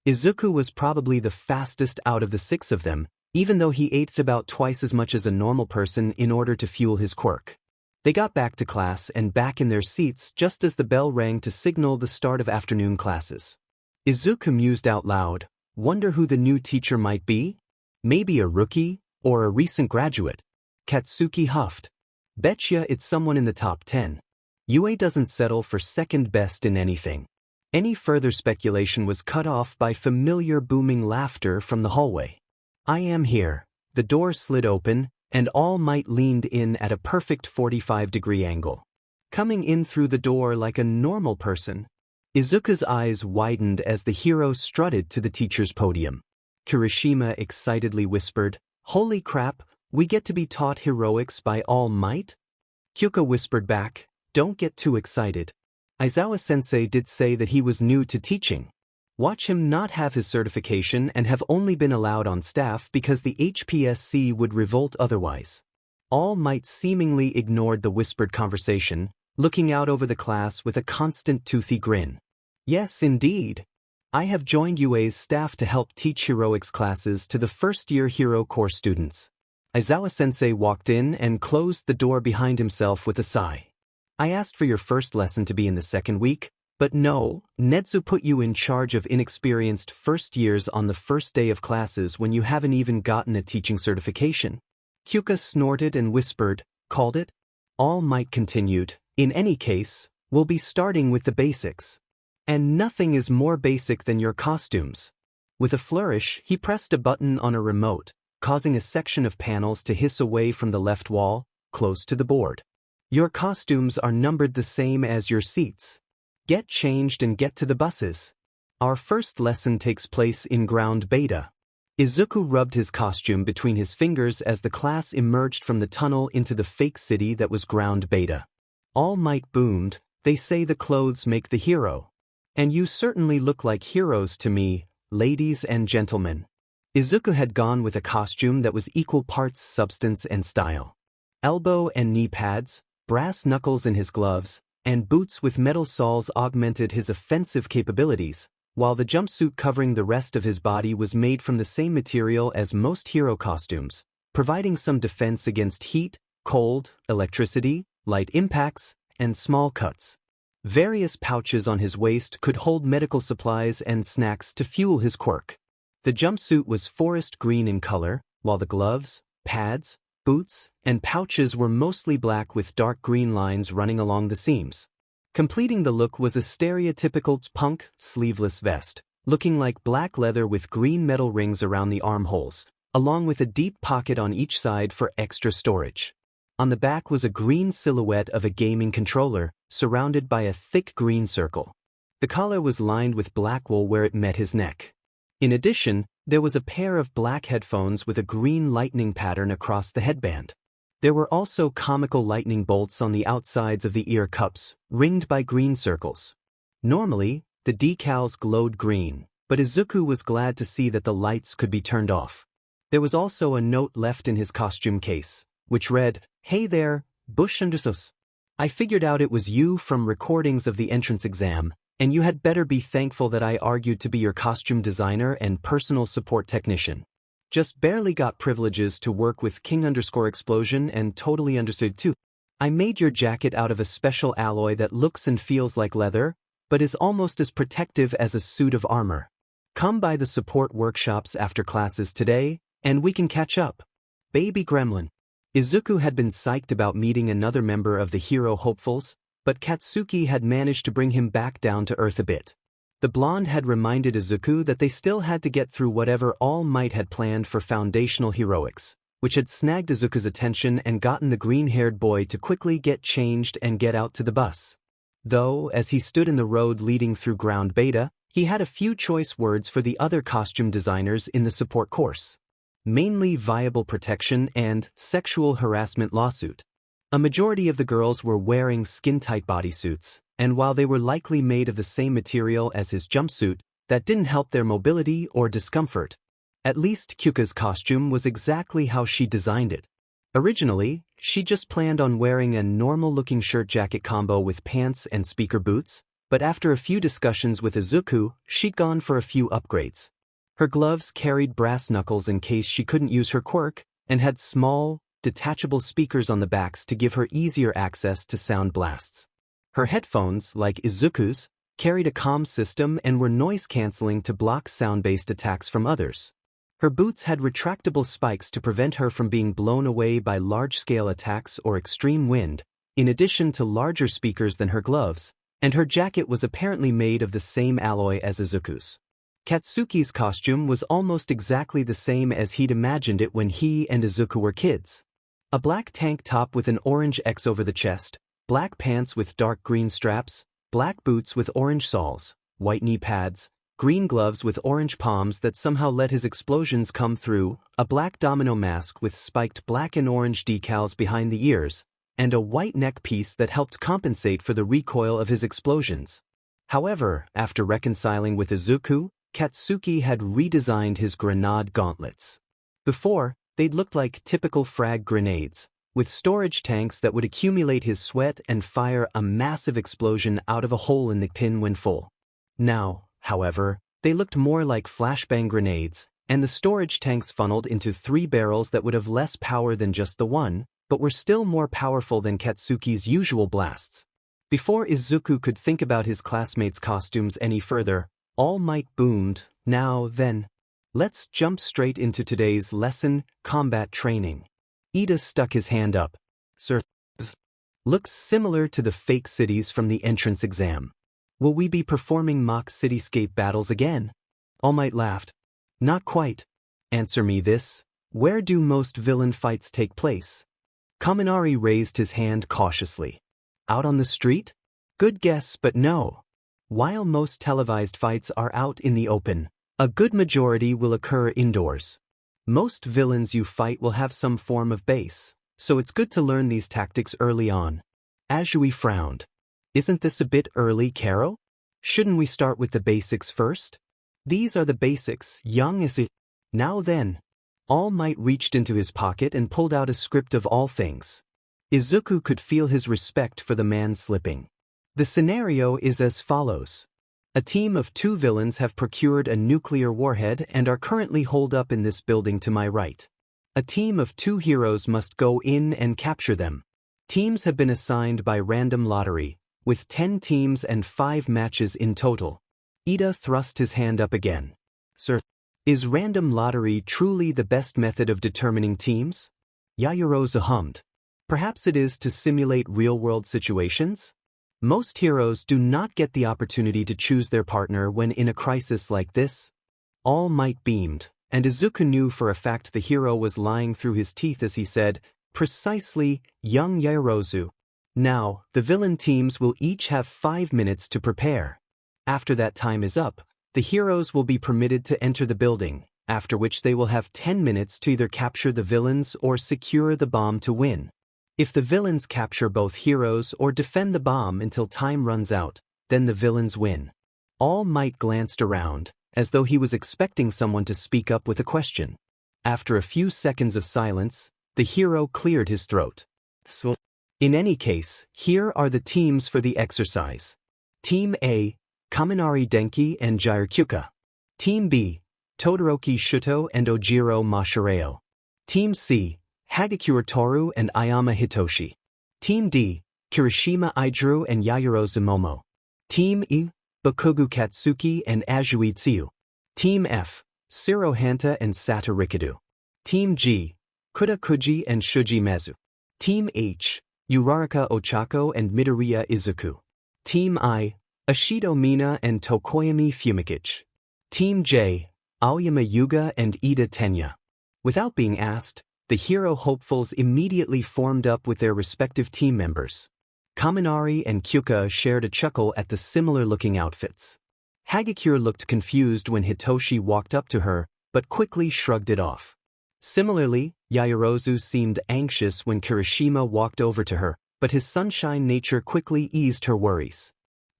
Izuku was probably the fastest out of the 6 of them, even though he ate about twice as much as a normal person in order to fuel his quirk. They got back to class and back in their seats just as the bell rang to signal the start of afternoon classes. Izuku mused out loud, wonder who the new teacher might be? Maybe a rookie, or a recent graduate. Katsuki huffed. Betcha it's someone in the top 10. Yue doesn't settle for second best in anything. Any further speculation was cut off by familiar booming laughter from the hallway. I am here. The door slid open, and All Might leaned in at a perfect 45-degree angle. Coming in through the door like a normal person. Izuku's eyes widened as the hero strutted to the teacher's podium. Kirishima excitedly whispered, "Holy crap, we get to be taught heroics by All Might?" Kyuka whispered back, "Don't get too excited. Aizawa-sensei did say that he was new to teaching. Watch him not have his certification and have only been allowed on staff because the HPSC would revolt otherwise." All Might seemingly ignored the whispered conversation, looking out over the class with a constant toothy grin. "Yes, indeed. I have joined UA's staff to help teach heroics classes to the first-year hero core students." Aizawa-sensei walked in and closed the door behind himself with a sigh. "I asked for your first lesson to be in the second week, but no, Netsu put you in charge of inexperienced first years on the first day of classes when you haven't even gotten a teaching certification." Kyuka snorted and whispered, "Called it?" All Might continued, "In any case, we'll be starting with the basics. And nothing is more basic than your costumes." With a flourish, he pressed a button on a remote, causing a section of panels to hiss away from the left wall, close to the board. "Your costumes are numbered the same as your seats. Get changed and get to the buses. Our first lesson takes place in ground beta." Izuku rubbed his costume between his fingers as the class emerged from the tunnel into the fake city that was ground beta. All Might boomed, "They say the clothes make the hero. And you certainly look like heroes to me, ladies and gentlemen." Izuku had gone with a costume that was equal parts substance and style. Elbow and knee pads, brass knuckles in his gloves, and boots with metal soles augmented his offensive capabilities, while the jumpsuit covering the rest of his body was made from the same material as most hero costumes, providing some defense against heat, cold, electricity, light impacts, and small cuts. Various pouches on his waist could hold medical supplies and snacks to fuel his quirk. The jumpsuit was forest green in color, while the gloves, pads, boots, and pouches were mostly black with dark green lines running along the seams. Completing the look was a stereotypical punk, sleeveless vest, looking like black leather with green metal rings around the armholes, along with a deep pocket on each side for extra storage. On the back was a green silhouette of a gaming controller, surrounded by a thick green circle. The collar was lined with black wool where it met his neck. In addition, there was a pair of black headphones with a green lightning pattern across the headband. There were also comical lightning bolts on the outsides of the ear cups, ringed by green circles. Normally, the decals glowed green, but Izuku was glad to see that the lights could be turned off. There was also a note left in his costume case, which read, "Hey there, Bush Undersus. I figured out it was you from recordings of the entrance exam, and you had better be thankful that I argued to be your costume designer and personal support technician. Just barely got privileges to work with King_Explosion and totally understood too. I made your jacket out of a special alloy that looks and feels like leather, but is almost as protective as a suit of armor. Come by the support workshops after classes today, and we can catch up. Baby Gremlin." Izuku had been psyched about meeting another member of the hero hopefuls, but Katsuki had managed to bring him back down to earth a bit. The blonde had reminded Izuku that they still had to get through whatever All Might had planned for foundational heroics, which had snagged Izuku's attention and gotten the green-haired boy to quickly get changed and get out to the bus. Though, as he stood in the road leading through ground beta, he had a few choice words for the other costume designers in the support course. Mainly viable protection and sexual harassment lawsuit. A majority of the girls were wearing skin-tight bodysuits, and while they were likely made of the same material as his jumpsuit, that didn't help their mobility or discomfort. At least Kyuka's costume was exactly how she designed it. Originally, she just planned on wearing a normal-looking shirt-jacket combo with pants and speaker boots, but after a few discussions with Izuku, she'd gone for a few upgrades. Her gloves carried brass knuckles in case she couldn't use her quirk, and had small, detachable speakers on the backs to give her easier access to sound blasts. Her headphones, like Izuku's, carried a comm system and were noise-canceling to block sound-based attacks from others. Her boots had retractable spikes to prevent her from being blown away by large-scale attacks or extreme wind, in addition to larger speakers than her gloves, and her jacket was apparently made of the same alloy as Izuku's. Katsuki's costume was almost exactly the same as he'd imagined it when he and Izuku were kids. A black tank top with an orange X over the chest, black pants with dark green straps, black boots with orange soles, white knee pads, green gloves with orange palms that somehow let his explosions come through, a black domino mask with spiked black and orange decals behind the ears, and a white neck piece that helped compensate for the recoil of his explosions. However, after reconciling with Izuku, Katsuki had redesigned his grenade gauntlets. Before, they'd looked like typical frag grenades, with storage tanks that would accumulate his sweat and fire a massive explosion out of a hole in the pin when full. Now, however, they looked more like flashbang grenades, and the storage tanks funneled into 3 barrels that would have less power than just the one, but were still more powerful than Katsuki's usual blasts. Before Izuku could think about his classmates' costumes any further, All Might boomed, "Now then. Let's jump straight into today's lesson, combat training." Ida stuck his hand up. "Sir, looks similar to the fake cities from the entrance exam. Will we be performing mock cityscape battles again?" All Might laughed. "Not quite. Answer me this, where do most villain fights take place?" Kaminari raised his hand cautiously. "Out on the street?" "Good guess, but no. While most televised fights are out in the open, a good majority will occur indoors. Most villains you fight will have some form of base, so it's good to learn these tactics early on." Azui frowned. "Isn't this a bit early, Karo? Shouldn't we start with the basics first?" "These are the basics, young as it." "Now then." All Might reached into his pocket and pulled out a script of all things. Izuku could feel his respect for the man slipping. The scenario is as follows. A team of 2 villains have procured a nuclear warhead and are currently holed up in this building to my right. A team of 2 heroes must go in and capture them. Teams have been assigned by random lottery, with 10 teams and 5 matches in total. Ida thrust his hand up again. "Sir, is random lottery truly the best method of determining teams?" Yaoyorozu hummed. "Perhaps it is to simulate real-world situations? Most heroes do not get the opportunity to choose their partner when in a crisis like this." All Might beamed, and Izuku knew for a fact the hero was lying through his teeth as he said, "Precisely, young Yaoyorozu. Now, the villain teams will each have 5 minutes to prepare. After that time is up, the heroes will be permitted to enter the building, after which they will have 10 minutes to either capture the villains or secure the bomb to win. If the villains capture both heroes or defend the bomb until time runs out, then the villains win." All Might glanced around, as though he was expecting someone to speak up with a question. After a few seconds of silence, the hero cleared his throat. "So, in any case, here are the teams for the exercise. Team A, Kaminari Denki and Gyre-Kyuka. Team B, Todoroki Shuto and Ojiro Mashireo. Team C, Hagakure Toru and Ayama Hitoshi. Team D, Kirishima Idru and Yaoyorozu Momo. Team E, Bakugu Katsuki and Azui Tsuyu. Team F, Shiro Hanta and Sato Rikadu. Team G, Kuda Kuji and Shuji Mezu. Team H, Uraraka Ochako and Midoriya Izuku. Team I, Ashido Mina and Tokoyami Fumikichi. Team J, Aoyama Yuga and Ida Tenya. Without being asked, the hero hopefuls immediately formed up with their respective team members. Kaminari and Kyuka shared a chuckle at the similar-looking outfits. Hagakure looked confused when Hitoshi walked up to her, but quickly shrugged it off. Similarly, Yaoyorozu seemed anxious when Kirishima walked over to her, but his sunshine nature quickly eased her worries.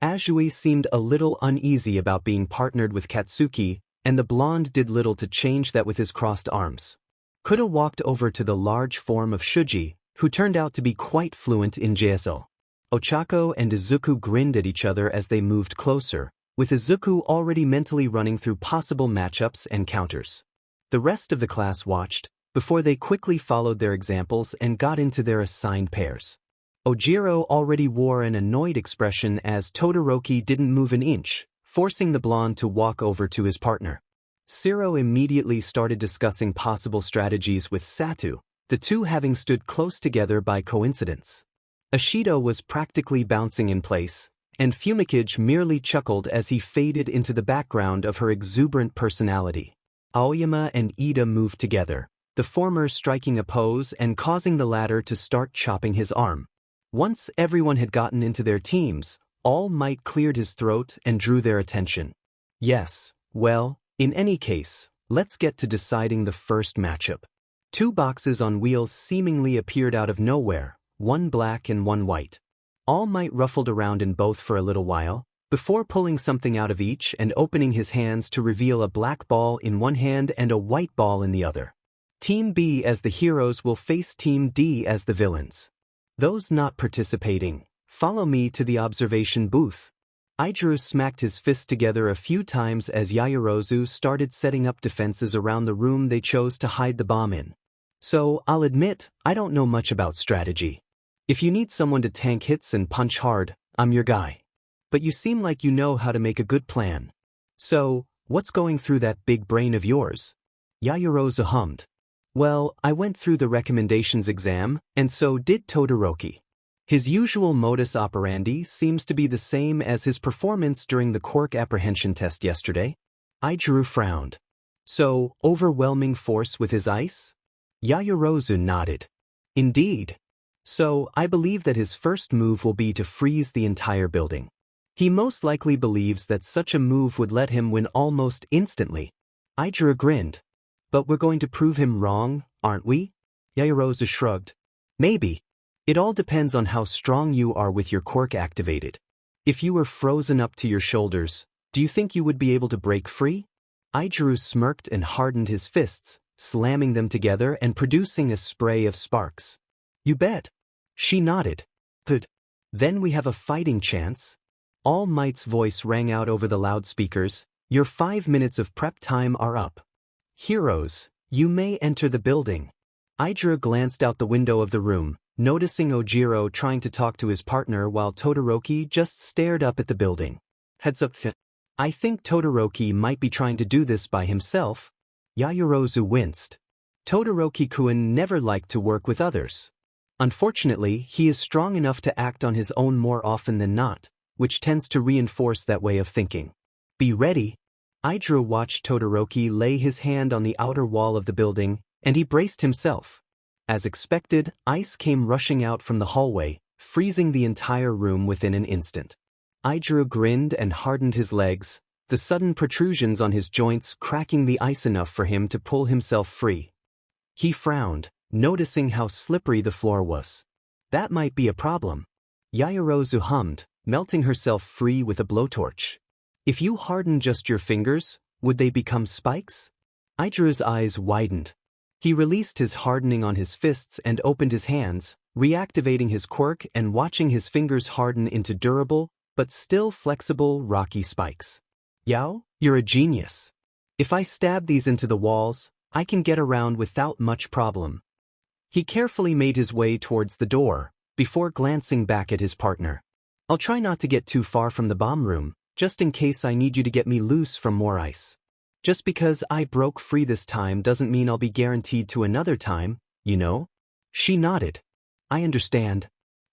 Azui seemed a little uneasy about being partnered with Katsuki, and the blonde did little to change that with his crossed arms. Kuda walked over to the large form of Shuji, who turned out to be quite fluent in JSO. Ochako and Izuku grinned at each other as they moved closer, with Izuku already mentally running through possible matchups and counters. The rest of the class watched, before they quickly followed their examples and got into their assigned pairs. Ojiro already wore an annoyed expression as Todoroki didn't move an inch, forcing the blonde to walk over to his partner. Shiro immediately started discussing possible strategies with Satu, the two having stood close together by coincidence. Ashido was practically bouncing in place, and Fumikage merely chuckled as he faded into the background of her exuberant personality. Aoyama and Ida moved together, the former striking a pose and causing the latter to start chopping his arm. Once everyone had gotten into their teams, All Might cleared his throat and drew their attention. Yes, well, in any case, let's get to deciding the first matchup. Two boxes on wheels seemingly appeared out of nowhere, one black and one white. All Might ruffled around in both for a little while, before pulling something out of each and opening his hands to reveal a black ball in one hand and a white ball in the other. Team B as the heroes will face Team D as the villains. Those not participating, follow me to the observation booth. Izuku smacked his fists together a few times as Yaoyorozu started setting up defenses around the room they chose to hide the bomb in. So, I'll admit, I don't know much about strategy. If you need someone to tank hits and punch hard, I'm your guy. But you seem like you know how to make a good plan. So, what's going through that big brain of yours? Yaoyorozu hummed. Well, I went through the recommendations exam, and so did Todoroki. His usual modus operandi seems to be the same as his performance during the Quirk apprehension test yesterday. Izuku frowned. So, overwhelming force with his ice? Yaoyorozu nodded. Indeed. So, I believe that his first move will be to freeze the entire building. He most likely believes that such a move would let him win almost instantly. Izuku grinned. But we're going to prove him wrong, aren't we? Yaoyorozu shrugged. Maybe. It all depends on how strong you are with your quirk activated. If you were frozen up to your shoulders, do you think you would be able to break free? Izuku smirked and hardened his fists, slamming them together and producing a spray of sparks. You bet. She nodded. Good. Then we have a fighting chance. All Might's voice rang out over the loudspeakers. Your 5 minutes of prep time are up. Heroes, you may enter the building. Izuku glanced out the window of the room, noticing Ojiro trying to talk to his partner while Todoroki just stared up at the building. Heads up. I think Todoroki might be trying to do this by himself. Yaoyorozu winced. Todoroki-kun never liked to work with others. Unfortunately, he is strong enough to act on his own more often than not, which tends to reinforce that way of thinking. Be ready. Izuku watched Todoroki lay his hand on the outer wall of the building, and he braced himself. As expected, ice came rushing out from the hallway, freezing the entire room within an instant. Izuku grinned and hardened his legs, the sudden protrusions on his joints cracking the ice enough for him to pull himself free. He frowned, noticing how slippery the floor was. That might be a problem. Yaoyorozu hummed, melting herself free with a blowtorch. If you harden just your fingers, would they become spikes? Izuku's eyes widened. He released his hardening on his fists and opened his hands, reactivating his quirk and watching his fingers harden into durable, but still flexible, rocky spikes. Yao, you're a genius. If I stab these into the walls, I can get around without much problem. He carefully made his way towards the door, before glancing back at his partner. I'll try not to get too far from the bomb room, just in case I need you to get me loose from more ice. Just because I broke free this time doesn't mean I'll be guaranteed to another time, you know? She nodded. I understand.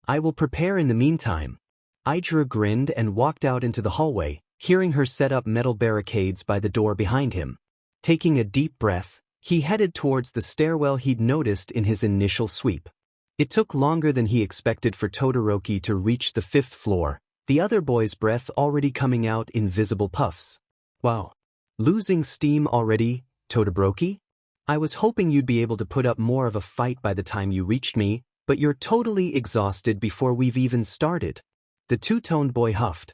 I will prepare in the meantime. Izuku grinned and walked out into the hallway, hearing her set up metal barricades by the door behind him. Taking a deep breath, he headed towards the stairwell he'd noticed in his initial sweep. It took longer than he expected for Todoroki to reach the 5th floor, the other boy's breath already coming out in visible puffs. Wow. Losing steam already, Todoroki? I was hoping you'd be able to put up more of a fight by the time you reached me, but you're totally exhausted before we've even started. The two-toned boy huffed.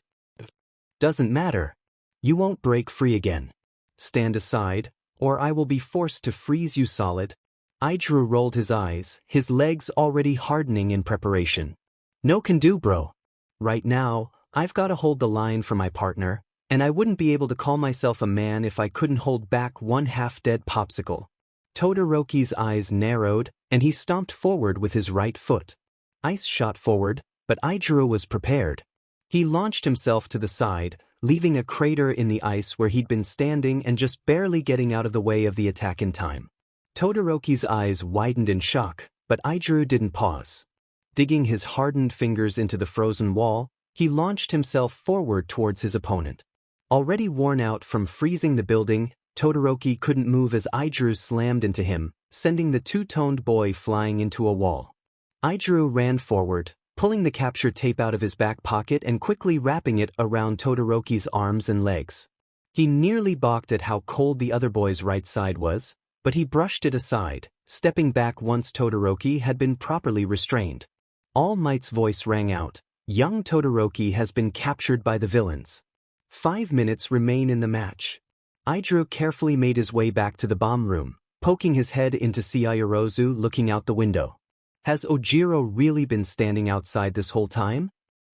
Doesn't matter. You won't break free again. Stand aside, or I will be forced to freeze you solid. Izuku rolled his eyes, his legs already hardening in preparation. No can do, bro. Right now, I've got to hold the line for my partner, and I wouldn't be able to call myself a man if I couldn't hold back one half-dead popsicle. Todoroki's eyes narrowed, and he stomped forward with his right foot. Ice shot forward, but Izuku was prepared. He launched himself to the side, leaving a crater in the ice where he'd been standing and just barely getting out of the way of the attack in time. Todoroki's eyes widened in shock, but Izuku didn't pause. Digging his hardened fingers into the frozen wall, he launched himself forward towards his opponent. Already worn out from freezing the building, Todoroki couldn't move as Izuku slammed into him, sending the two-toned boy flying into a wall. Izuku ran forward, pulling the capture tape out of his back pocket and quickly wrapping it around Todoroki's arms and legs. He nearly balked at how cold the other boy's right side was, but he brushed it aside, stepping back once Todoroki had been properly restrained. All Might's voice rang out. Young Todoroki has been captured by the villains. 5 minutes remain in the match. Izuku carefully made his way back to the bomb room, poking his head in to see Yaoyorozu looking out the window. Has Ojiro really been standing outside this whole time?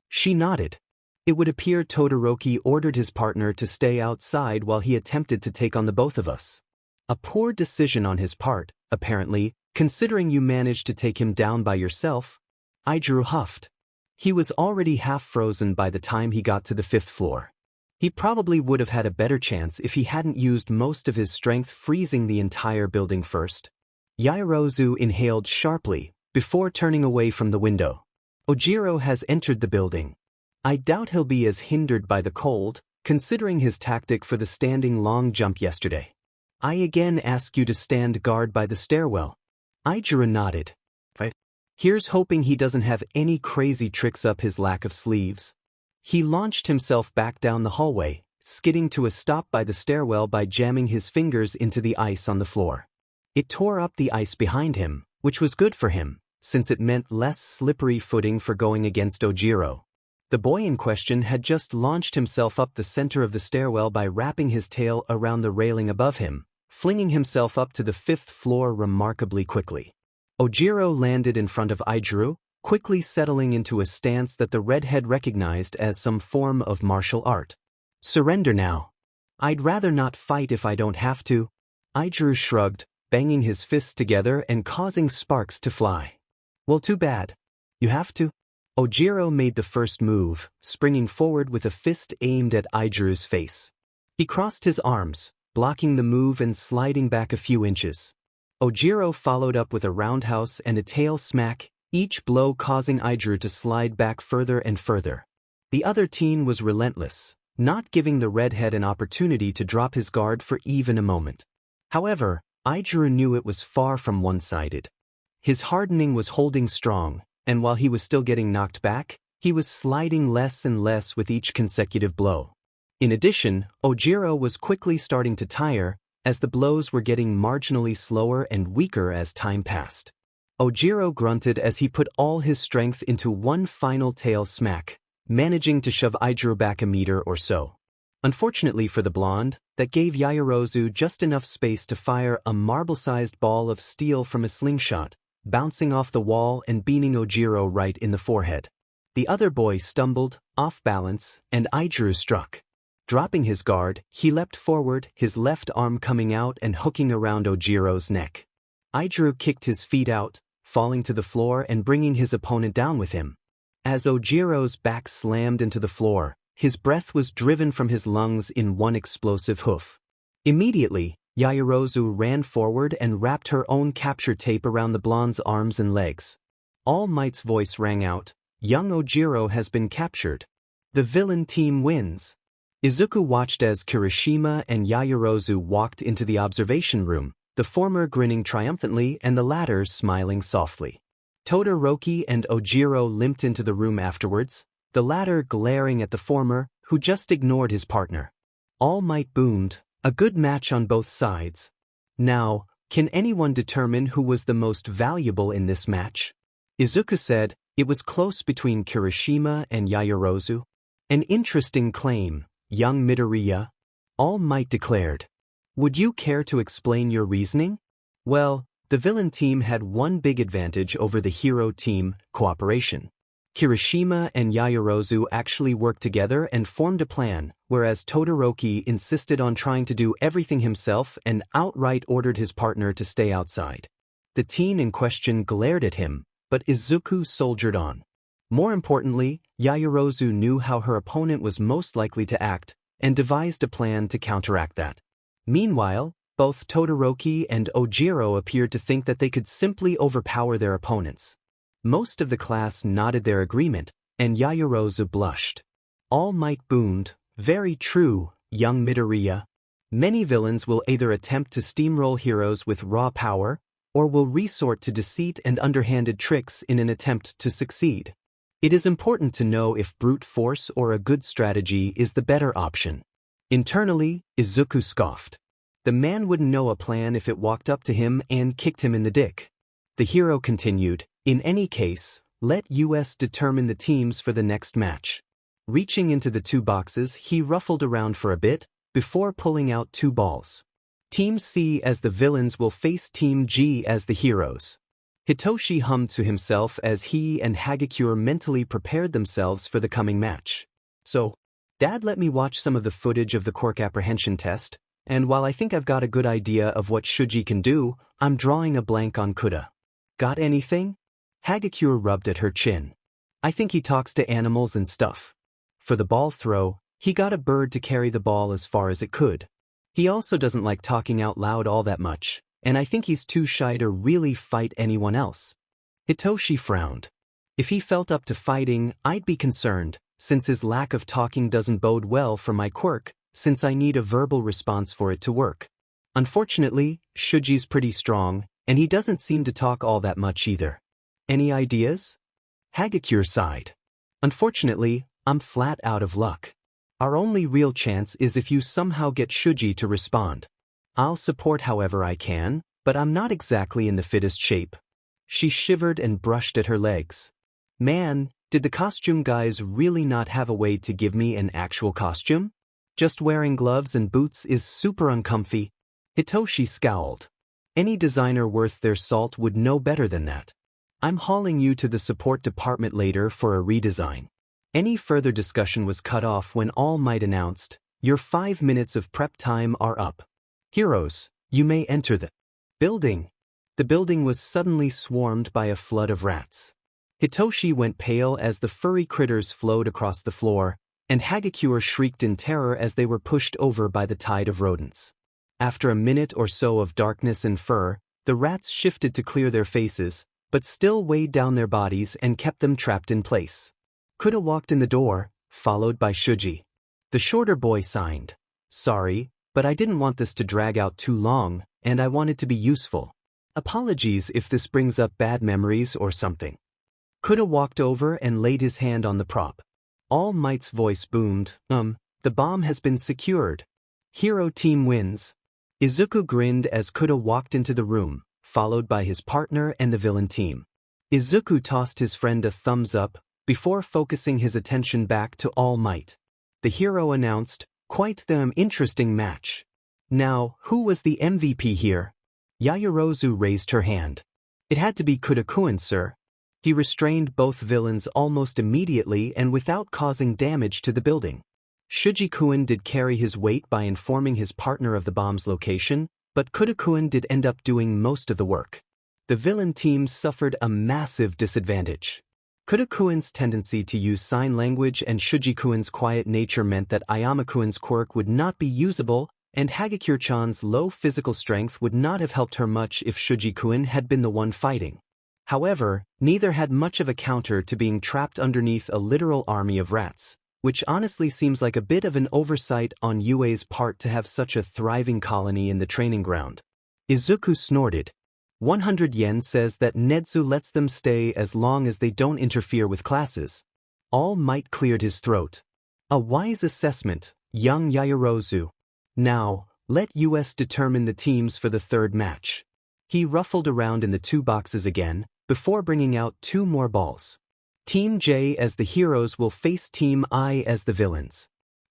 She nodded. It would appear Todoroki ordered his partner to stay outside while he attempted to take on the both of us. A poor decision on his part, apparently, considering you managed to take him down by yourself. Izuku huffed. He was already half frozen by the time he got to the 5th floor. He probably would have had a better chance if he hadn't used most of his strength freezing the entire building first. Yaoyorozu inhaled sharply, before turning away from the window. Ojiro has entered the building. I doubt he'll be as hindered by the cold, considering his tactic for the standing long jump yesterday. I again ask you to stand guard by the stairwell. Izuku nodded. Here's hoping he doesn't have any crazy tricks up his lack of sleeves. He launched himself back down the hallway, skidding to a stop by the stairwell by jamming his fingers into the ice on the floor. It tore up the ice behind him, which was good for him, since it meant less slippery footing for going against Ojiro. The boy in question had just launched himself up the center of the stairwell by wrapping his tail around the railing above him, flinging himself up to the 5th floor remarkably quickly. Ojiro landed in front of Izuku, quickly settling into a stance that the redhead recognized as some form of martial art. Surrender now. I'd rather not fight if I don't have to. Izuku shrugged, banging his fists together and causing sparks to fly. Well, too bad. You have to? Ojiro made the first move, springing forward with a fist aimed at Izuku's face. He crossed his arms, blocking the move and sliding back a few inches. Ojiro followed up with a roundhouse and a tail smack, each blow causing Izuku to slide back further and further. The other teen was relentless, not giving the redhead an opportunity to drop his guard for even a moment. However, Izuku knew it was far from one-sided. His hardening was holding strong, and while he was still getting knocked back, he was sliding less and less with each consecutive blow. In addition, Ojiro was quickly starting to tire, as the blows were getting marginally slower and weaker as time passed. Ojiro grunted as he put all his strength into one final tail smack, managing to shove Izuku back a meter or so. Unfortunately for the blonde, that gave Yaoyorozu just enough space to fire a marble-sized ball of steel from a slingshot, bouncing off the wall and beating Ojiro right in the forehead. The other boy stumbled, off balance, and Izuku struck. Dropping his guard, he leapt forward, his left arm coming out and hooking around Ojiro's neck. Izuku kicked his feet out, falling to the floor and bringing his opponent down with him. As Ojiro's back slammed into the floor, his breath was driven from his lungs in one explosive hoof. Immediately, Yaoyorozu ran forward and wrapped her own capture tape around the blonde's arms and legs. All Might's voice rang out, "Young Ojiro has been captured. The villain team wins." Izuku watched as Kirishima and Yaoyorozu walked into the observation room, the former grinning triumphantly and the latter smiling softly. Todoroki and Ojiro limped into the room afterwards, the latter glaring at the former, who just ignored his partner. All Might boomed, "A good match on both sides. Now, Can anyone determine who was the most valuable in this match? Izuku said, it was close between Kirishima and Yaoyorozu. An interesting claim, young Midoriya. All Might declared. Would you care to explain your reasoning? Well, the villain team had one big advantage over the hero team, cooperation. Kirishima and Yaoyorozu actually worked together and formed a plan, whereas Todoroki insisted on trying to do everything himself and outright ordered his partner to stay outside. The teen in question glared at him, but Izuku soldiered on. More importantly, Yaoyorozu knew how her opponent was most likely to act and devised a plan to counteract that. Meanwhile, both Todoroki and Ojiro appeared to think that they could simply overpower their opponents. Most of the class nodded their agreement, and Yaoyorozu blushed. All Might boomed, very true, young Midoriya. Many villains will either attempt to steamroll heroes with raw power, or will resort to deceit and underhanded tricks in an attempt to succeed. It is important to know if brute force or a good strategy is the better option. Internally, Izuku scoffed. The man wouldn't know a plan if it walked up to him and kicked him in the dick. The hero continued, in any case, let us determine the teams for the next match. Reaching into the 2 boxes, he ruffled around for a bit, before pulling out 2 balls. Team C as the villains will face Team G as the heroes. Hitoshi hummed to himself as he and Hagakure mentally prepared themselves for the coming match. So, Dad let me watch some of the footage of the Quirk apprehension test, and while I think I've got a good idea of what Shuji can do, I'm drawing a blank on Kuda. Got anything? Hagakure rubbed at her chin. I think he talks to animals and stuff. For the ball throw, he got a bird to carry the ball as far as it could. He also doesn't like talking out loud all that much, and I think he's too shy to really fight anyone else. Hitoshi frowned. If he felt up to fighting, I'd be concerned, since his lack of talking doesn't bode well for my quirk, since I need a verbal response for it to work. Unfortunately, Shuji's pretty strong, and he doesn't seem to talk all that much either. Any ideas? Hagakure sighed. Unfortunately, I'm flat out of luck. Our only real chance is if you somehow get Shuji to respond. I'll support however I can, but I'm not exactly in the fittest shape. She shivered and brushed at her legs. Man, did the costume guys really not have a way to give me an actual costume? Just wearing gloves and boots is super uncomfy. Hitoshi scowled. Any designer worth their salt would know better than that. I'm hauling you to the support department later for a redesign. Any further discussion was cut off when All Might announced, your 5 minutes of prep time are up. Heroes, you may enter the building. The building was suddenly swarmed by a flood of rats. Hitoshi went pale as the furry critters flowed across the floor, and Hagakure shrieked in terror as they were pushed over by the tide of rodents. After a minute or so of darkness and fur, the rats shifted to clear their faces, but still weighed down their bodies and kept them trapped in place. Kuda walked in the door, followed by Shuji. The shorter boy signed. Sorry, but I didn't want this to drag out too long, and I wanted to be useful. Apologies if this brings up bad memories or something. Kuda walked over and laid his hand on the prop. All Might's voice boomed, the bomb has been secured. Hero team wins. Izuku grinned as Kuda walked into the room, followed by his partner and the villain team. Izuku tossed his friend a thumbs up, before focusing his attention back to All Might. The hero announced, quite the interesting match. Now, who was the MVP here? Yaoyorozu raised her hand. It had to be Kuda-kun, sir. He restrained both villains almost immediately and without causing damage to the building. Shuji-kun did carry his weight by informing his partner of the bomb's location, but Kuda-kun did end up doing most of the work. The villain team suffered a massive disadvantage. Kuda-kun's tendency to use sign language and Shuji-kun's quiet nature meant that Ayama-kun's quirk would not be usable, and Hagakure-chan's low physical strength would not have helped her much if Shuji-kun had been the one fighting. However, neither had much of a counter to being trapped underneath a literal army of rats, which honestly seems like a bit of an oversight on Yue's part to have such a thriving colony in the training ground. Izuku snorted. 100 yen says that Netsu lets them stay as long as they don't interfere with classes. All Might cleared his throat. A wise assessment, young Yaoyorozu. Now, let us determine the teams for the third match. He ruffled around in the 2 boxes again, before bringing out 2 more balls. Team J as the heroes will face Team I as the villains.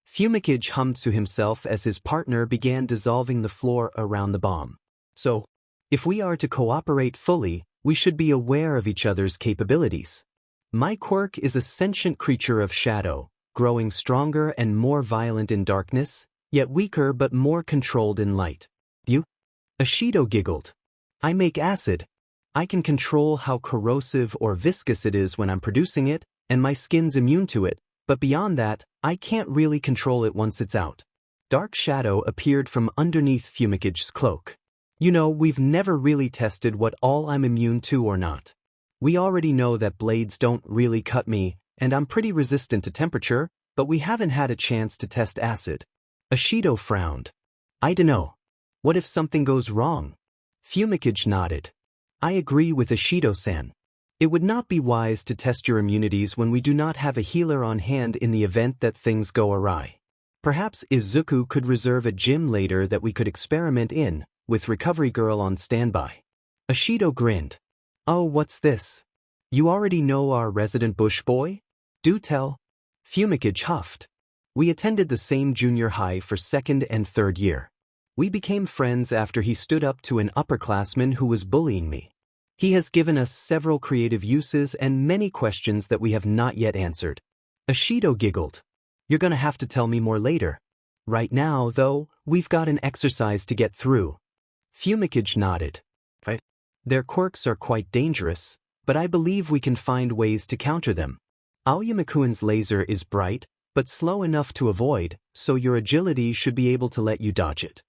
Fumikage hummed to himself as his partner began dissolving the floor around the bomb. So, if we are to cooperate fully, we should be aware of each other's capabilities. My Quirk is a sentient creature of shadow, growing stronger and more violent in darkness, yet weaker but more controlled in light. You? Ashido giggled. I make acid. I can control how corrosive or viscous it is when I'm producing it, and my skin's immune to it, but beyond that, I can't really control it once it's out. Dark shadow appeared from underneath Fumicage's cloak. You know, we've never really tested what all I'm immune to or not. We already know that blades don't really cut me, and I'm pretty resistant to temperature, but we haven't had a chance to test acid. Ashido frowned. I dunno. What if something goes wrong? Fumikage nodded. I agree with Ashido-san. It would not be wise to test your immunities when we do not have a healer on hand in the event that things go awry. Perhaps Izuku could reserve a gym later that we could experiment in, with Recovery Girl on standby. Ashido grinned. Oh, what's this? You already know our resident bush boy? Do tell. Fumikage huffed. We attended the same junior high for 2nd and 3rd year. We became friends after he stood up to an upperclassman who was bullying me. He has given us several creative uses and many questions that we have not yet answered. Ashido giggled. You're gonna have to tell me more later. Right now, though, we've got an exercise to get through. Fumikage nodded. Right. Their quirks are quite dangerous, but I believe we can find ways to counter them. Aoyama-kun's laser is bright, but slow enough to avoid, so your agility should be able to let you dodge it.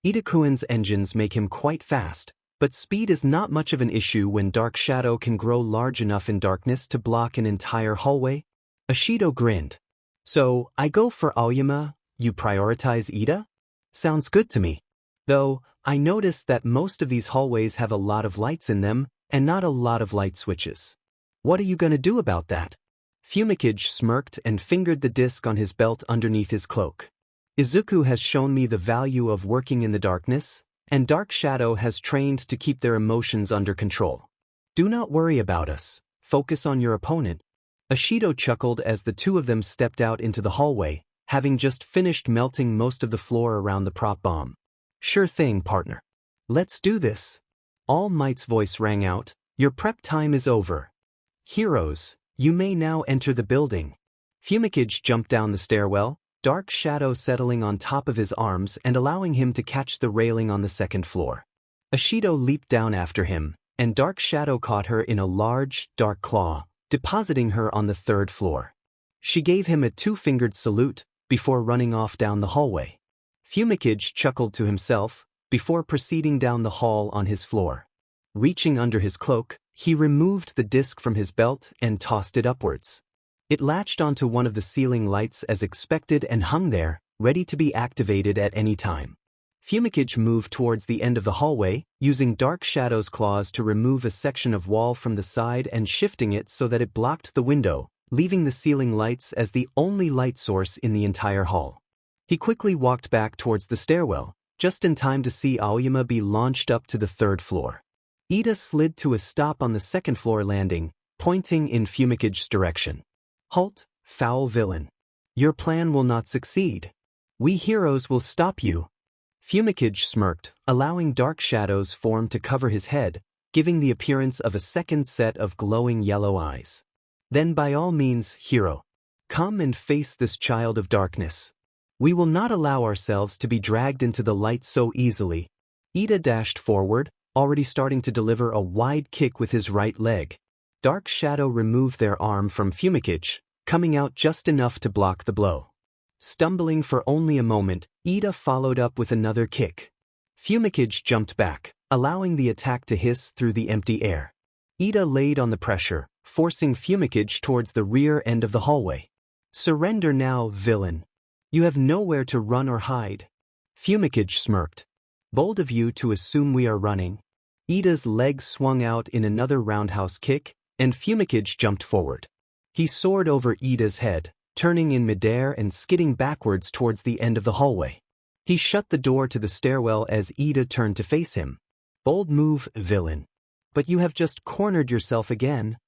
Ida-kun's engines make him quite fast, but speed is not much of an issue when dark shadow can grow large enough in darkness to block an entire hallway. Ashido grinned. So, I go for Aoyama, you prioritize Ida? Sounds good to me. Though, I noticed that most of these hallways have a lot of lights in them, and not a lot of light switches. What are you gonna do about that? Fumikage smirked and fingered the disc on his belt underneath his cloak. Izuku has shown me the value of working in the darkness, and Dark Shadow has trained to keep their emotions under control. Do not worry about us, focus on your opponent. Ashido chuckled as the 2 of them stepped out into the hallway, having just finished melting most of the floor around the prop bomb. Sure thing, partner. Let's do this. All Might's voice rang out, your prep time is over. Heroes, you may now enter the building. Fumikage jumped down the stairwell, Dark Shadow settling on top of his arms and allowing him to catch the railing on the 2nd floor. Ashido leaped down after him, and Dark Shadow caught her in a large, dark claw, depositing her on the 3rd floor. She gave him a 2-fingered salute, before running off down the hallway. Fumikage chuckled to himself, before proceeding down the hall on his floor. Reaching under his cloak, he removed the disc from his belt and tossed it upwards. It latched onto one of the ceiling lights as expected and hung there, ready to be activated at any time. Fumikage moved towards the end of the hallway, using Dark Shadow's claws to remove a section of wall from the side and shifting it so that it blocked the window, leaving the ceiling lights as the only light source in the entire hall. He quickly walked back towards the stairwell, just in time to see Aoyama be launched up to the 3rd floor. Ida slid to a stop on the 2nd floor landing, pointing in Fumicage's direction. Halt, foul villain. Your plan will not succeed. We heroes will stop you. Fumikage smirked, allowing Dark Shadow's form to cover his head, giving the appearance of a 2nd set of glowing yellow eyes. Then by all means, hero. Come and face this child of darkness. We will not allow ourselves to be dragged into the light so easily. Ida dashed forward, already starting to deliver a wide kick with his right leg. Dark Shadow removed their arm from Fumikage, coming out just enough to block the blow. Stumbling for only a moment, Ida followed up with another kick. Fumikage jumped back, allowing the attack to hiss through the empty air. Ida laid on the pressure, forcing Fumikage towards the rear end of the hallway. Surrender now, villain. You have nowhere to run or hide. Fumikage smirked. Bold of you to assume we are running. Ida's leg swung out in another roundhouse kick, and Fumikage jumped forward. He soared over Ida's head, turning in midair and skidding backwards towards the end of the hallway. He shut the door to the stairwell as Ida turned to face him. Bold move, villain. But you have just cornered yourself again.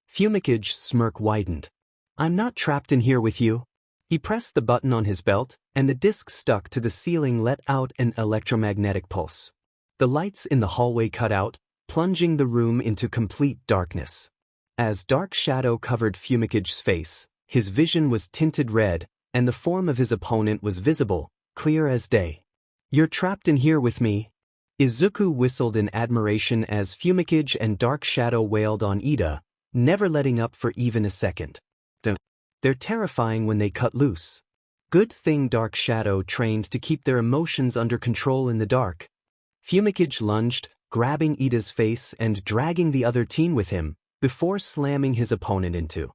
Fumicage's smirk widened. I'm not trapped in here with you. He pressed the button on his belt, and the disc stuck to the ceiling let out an electromagnetic pulse. The lights in the hallway cut out, plunging the room into complete darkness. As dark shadow covered Fumicage's face, his vision was tinted red, and the form of his opponent was visible, clear as day. You're trapped in here with me. Izuku whistled in admiration as Fumicage and Dark Shadow wailed on Ida, never letting up for even a second. They're terrifying when they cut loose. Good thing Dark Shadow trained to keep their emotions under control in the dark. Fumicage lunged, grabbing Ida's face and dragging the other teen with him, before slamming his opponent into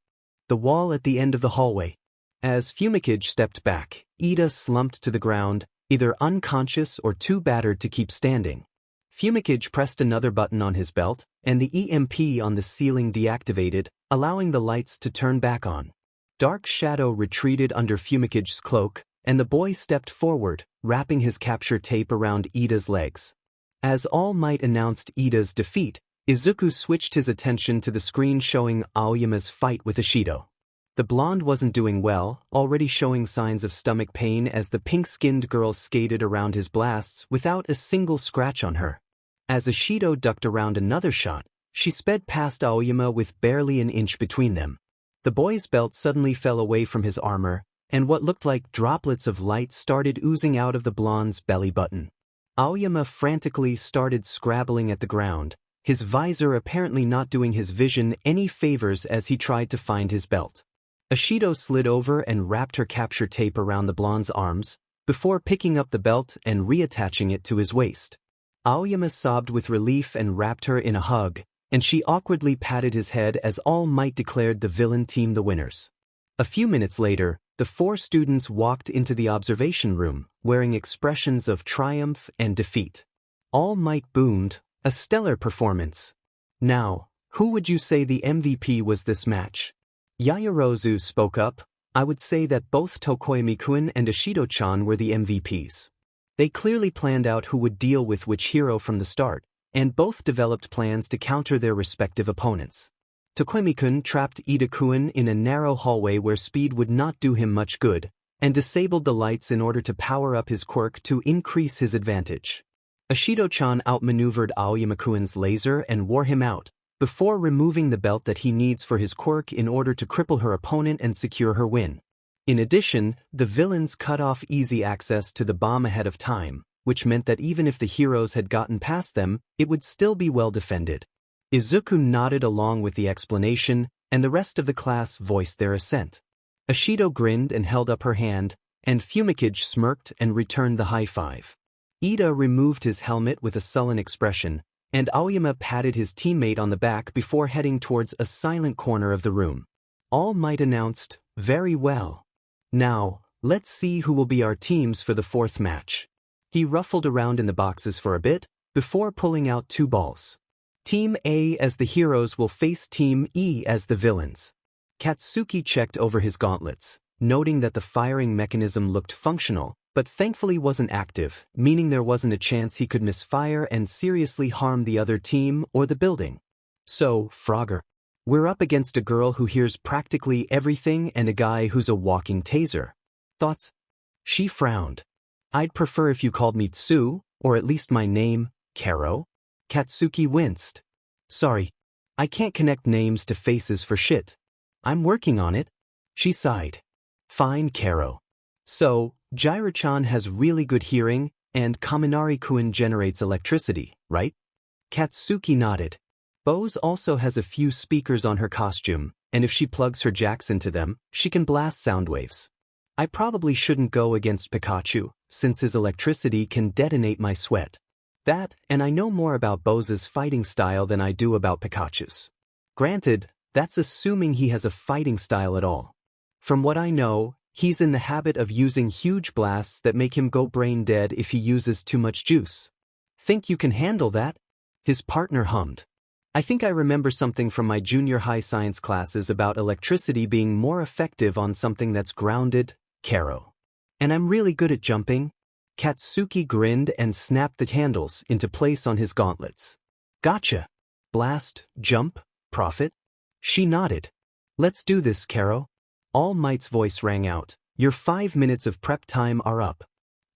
the wall at the end of the hallway. As Fumicage stepped back, Ida slumped to the ground, either unconscious or too battered to keep standing. Fumicage pressed another button on his belt, and the EMP on the ceiling deactivated, allowing the lights to turn back on. Dark Shadow retreated under Fumicage's cloak, and the boy stepped forward, wrapping his capture tape around Ida's legs. As All Might announced Ida's defeat, Izuku switched his attention to the screen showing Aoyama's fight with Ishido. The blonde wasn't doing well, already showing signs of stomach pain as the pink-skinned girl skated around his blasts without a single scratch on her. As Ishido ducked around another shot, she sped past Aoyama with barely an inch between them. The boy's belt suddenly fell away from his armor, and what looked like droplets of light started oozing out of the blonde's belly button. Aoyama frantically started scrabbling at the ground, his visor apparently not doing his vision any favors as he tried to find his belt. Ishido slid over and wrapped her capture tape around the blonde's arms, before picking up the belt and reattaching it to his waist. Aoyama sobbed with relief and wrapped her in a hug, and she awkwardly patted his head as All Might declared the villain team the winners. A few minutes later, the four students walked into the observation room, wearing expressions of triumph and defeat. All Might boomed, a stellar performance. Now, who would you say the MVP was this match? Yaoyorozu spoke up. I would say that both Tokoyami-kun and Ishido-chan were the MVPs. They clearly planned out who would deal with which hero from the start, and both developed plans to counter their respective opponents. Tokoyami-kun trapped Ida-kun in a narrow hallway where speed would not do him much good, and disabled the lights in order to power up his quirk to increase his advantage. Ishido-chan outmaneuvered Aoyama-kun's laser and wore him out, before removing the belt that he needs for his quirk in order to cripple her opponent and secure her win. In addition, the villains cut off easy access to the bomb ahead of time, which meant that even if the heroes had gotten past them, it would still be well defended. Izuku nodded along with the explanation, and the rest of the class voiced their assent. Ishido grinned and held up her hand, and Fumicage smirked and returned the high five. Ida removed his helmet with a sullen expression, and Aoyama patted his teammate on the back before heading towards a silent corner of the room. All Might announced, "Very well. Now, let's see who will be our teams for the fourth match." He ruffled around in the boxes for a bit, before pulling out two balls. Team A as the heroes will face Team E as the villains. Katsuki checked over his gauntlets, noting that the firing mechanism looked functional, but thankfully wasn't active, meaning there wasn't a chance he could misfire and seriously harm the other team or the building. So, Frogger, we're up against a girl who hears practically everything and a guy who's a walking taser. Thoughts? She frowned. I'd prefer if you called me Tsu, or at least my name, Karo. Katsuki winced. Sorry, I can't connect names to faces for shit. I'm working on it. She sighed. Fine, Karo. So, Jiraiya-chan has really good hearing, and Kaminari-kun generates electricity, right? Katsuki nodded. Bose also has a few speakers on her costume, and if she plugs her jacks into them, she can blast sound waves. I probably shouldn't go against Pikachu, since his electricity can detonate my sweat. That, and I know more about Bose's fighting style than I do about Pikachu's. Granted, that's assuming he has a fighting style at all. From what I know, he's in the habit of using huge blasts that make him go brain dead if he uses too much juice. Think you can handle that? His partner hummed. I think I remember something from my junior high science classes about electricity being more effective on something that's grounded, Karo. And I'm really good at jumping. Katsuki grinned and snapped the handles into place on his gauntlets. Gotcha. Blast, jump, profit? She nodded. Let's do this, Karo. All Might's voice rang out. Your 5 minutes of prep time are up.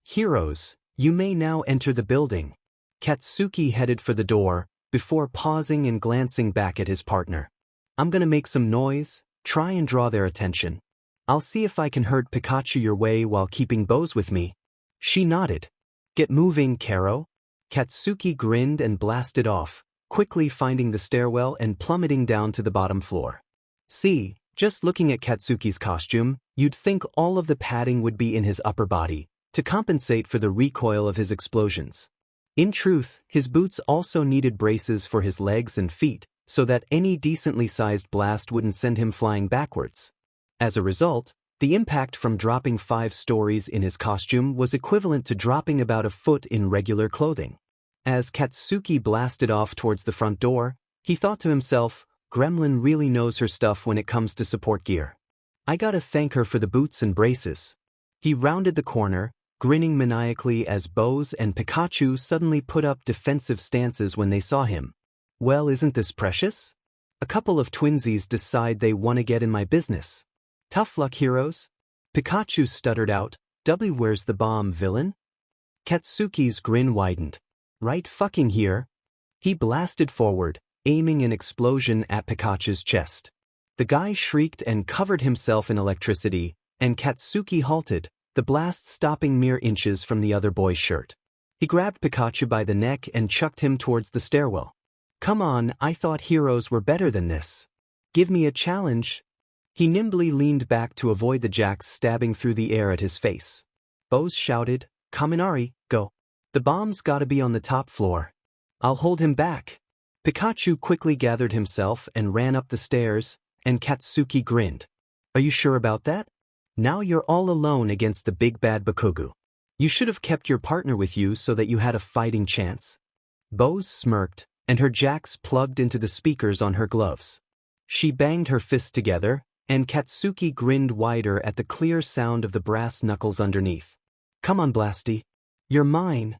Heroes, you may now enter the building. Katsuki headed for the door, before pausing and glancing back at his partner. I'm gonna make some noise, try and draw their attention. I'll see if I can herd Pikachu your way while keeping Bose with me. She nodded. Get moving, Karo. Katsuki grinned and blasted off, quickly finding the stairwell and plummeting down to the bottom floor. See, just looking at Katsuki's costume, you'd think all of the padding would be in his upper body, to compensate for the recoil of his explosions. In truth, his boots also needed braces for his legs and feet, so that any decently sized blast wouldn't send him flying backwards. As a result, the impact from dropping 5 stories in his costume was equivalent to dropping about a foot in regular clothing. As Katsuki blasted off towards the front door, he thought to himself, Gremlin really knows her stuff when it comes to support gear. I gotta thank her for the boots and braces. He rounded the corner, grinning maniacally as Bose and Pikachu suddenly put up defensive stances when they saw him. Well, isn't this precious? A couple of twinsies decide they want to get in my business. Tough luck, heroes. Pikachu stuttered out, where's the bomb, villain? Katsuki's grin widened. Right fucking here. He blasted forward, aiming an explosion at Pikachu's chest. The guy shrieked and covered himself in electricity, and Katsuki halted, the blast stopping mere inches from the other boy's shirt. He grabbed Pikachu by the neck and chucked him towards the stairwell. Come on, I thought heroes were better than this. Give me a challenge. He nimbly leaned back to avoid the jacks stabbing through the air at his face. Bose shouted, Kaminari, go. The bomb's gotta be on the top floor. I'll hold him back. Pikachu quickly gathered himself and ran up the stairs, and Katsuki grinned. Are you sure about that? Now you're all alone against the big bad Bakugo. You should have kept your partner with you so that you had a fighting chance. Bose smirked, and her jacks plugged into the speakers on her gloves. She banged her fists together, and Katsuki grinned wider at the clear sound of the brass knuckles underneath. Come on, Blasty. You're mine.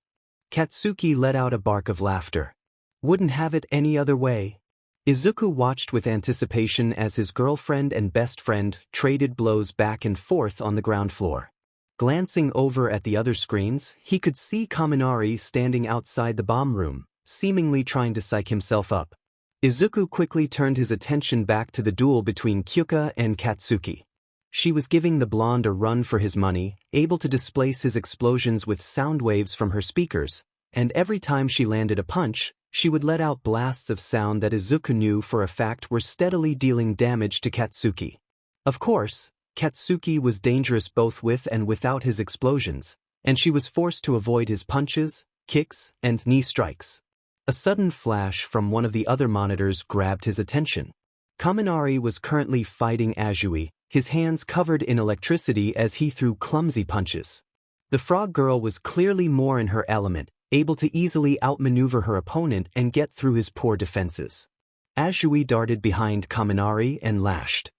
Katsuki let out a bark of laughter. Wouldn't have it any other way. Izuku watched with anticipation as his girlfriend and best friend traded blows back and forth on the ground floor. Glancing over at the other screens, he could see Kaminari standing outside the bomb room, seemingly trying to psych himself up. Izuku quickly turned his attention back to the duel between Kyuka and Katsuki. She was giving the blonde a run for his money, able to displace his explosions with sound waves from her speakers, and every time she landed a punch, she would let out blasts of sound that Izuku knew for a fact were steadily dealing damage to Katsuki. Of course, Katsuki was dangerous both with and without his explosions, and she was forced to avoid his punches, kicks, and knee strikes. A sudden flash from one of the other monitors grabbed his attention. Kaminari was currently fighting Azui, his hands covered in electricity as he threw clumsy punches. The frog girl was clearly more in her element, able to easily outmaneuver her opponent and get through his poor defenses. Azui darted behind Kaminari and lashed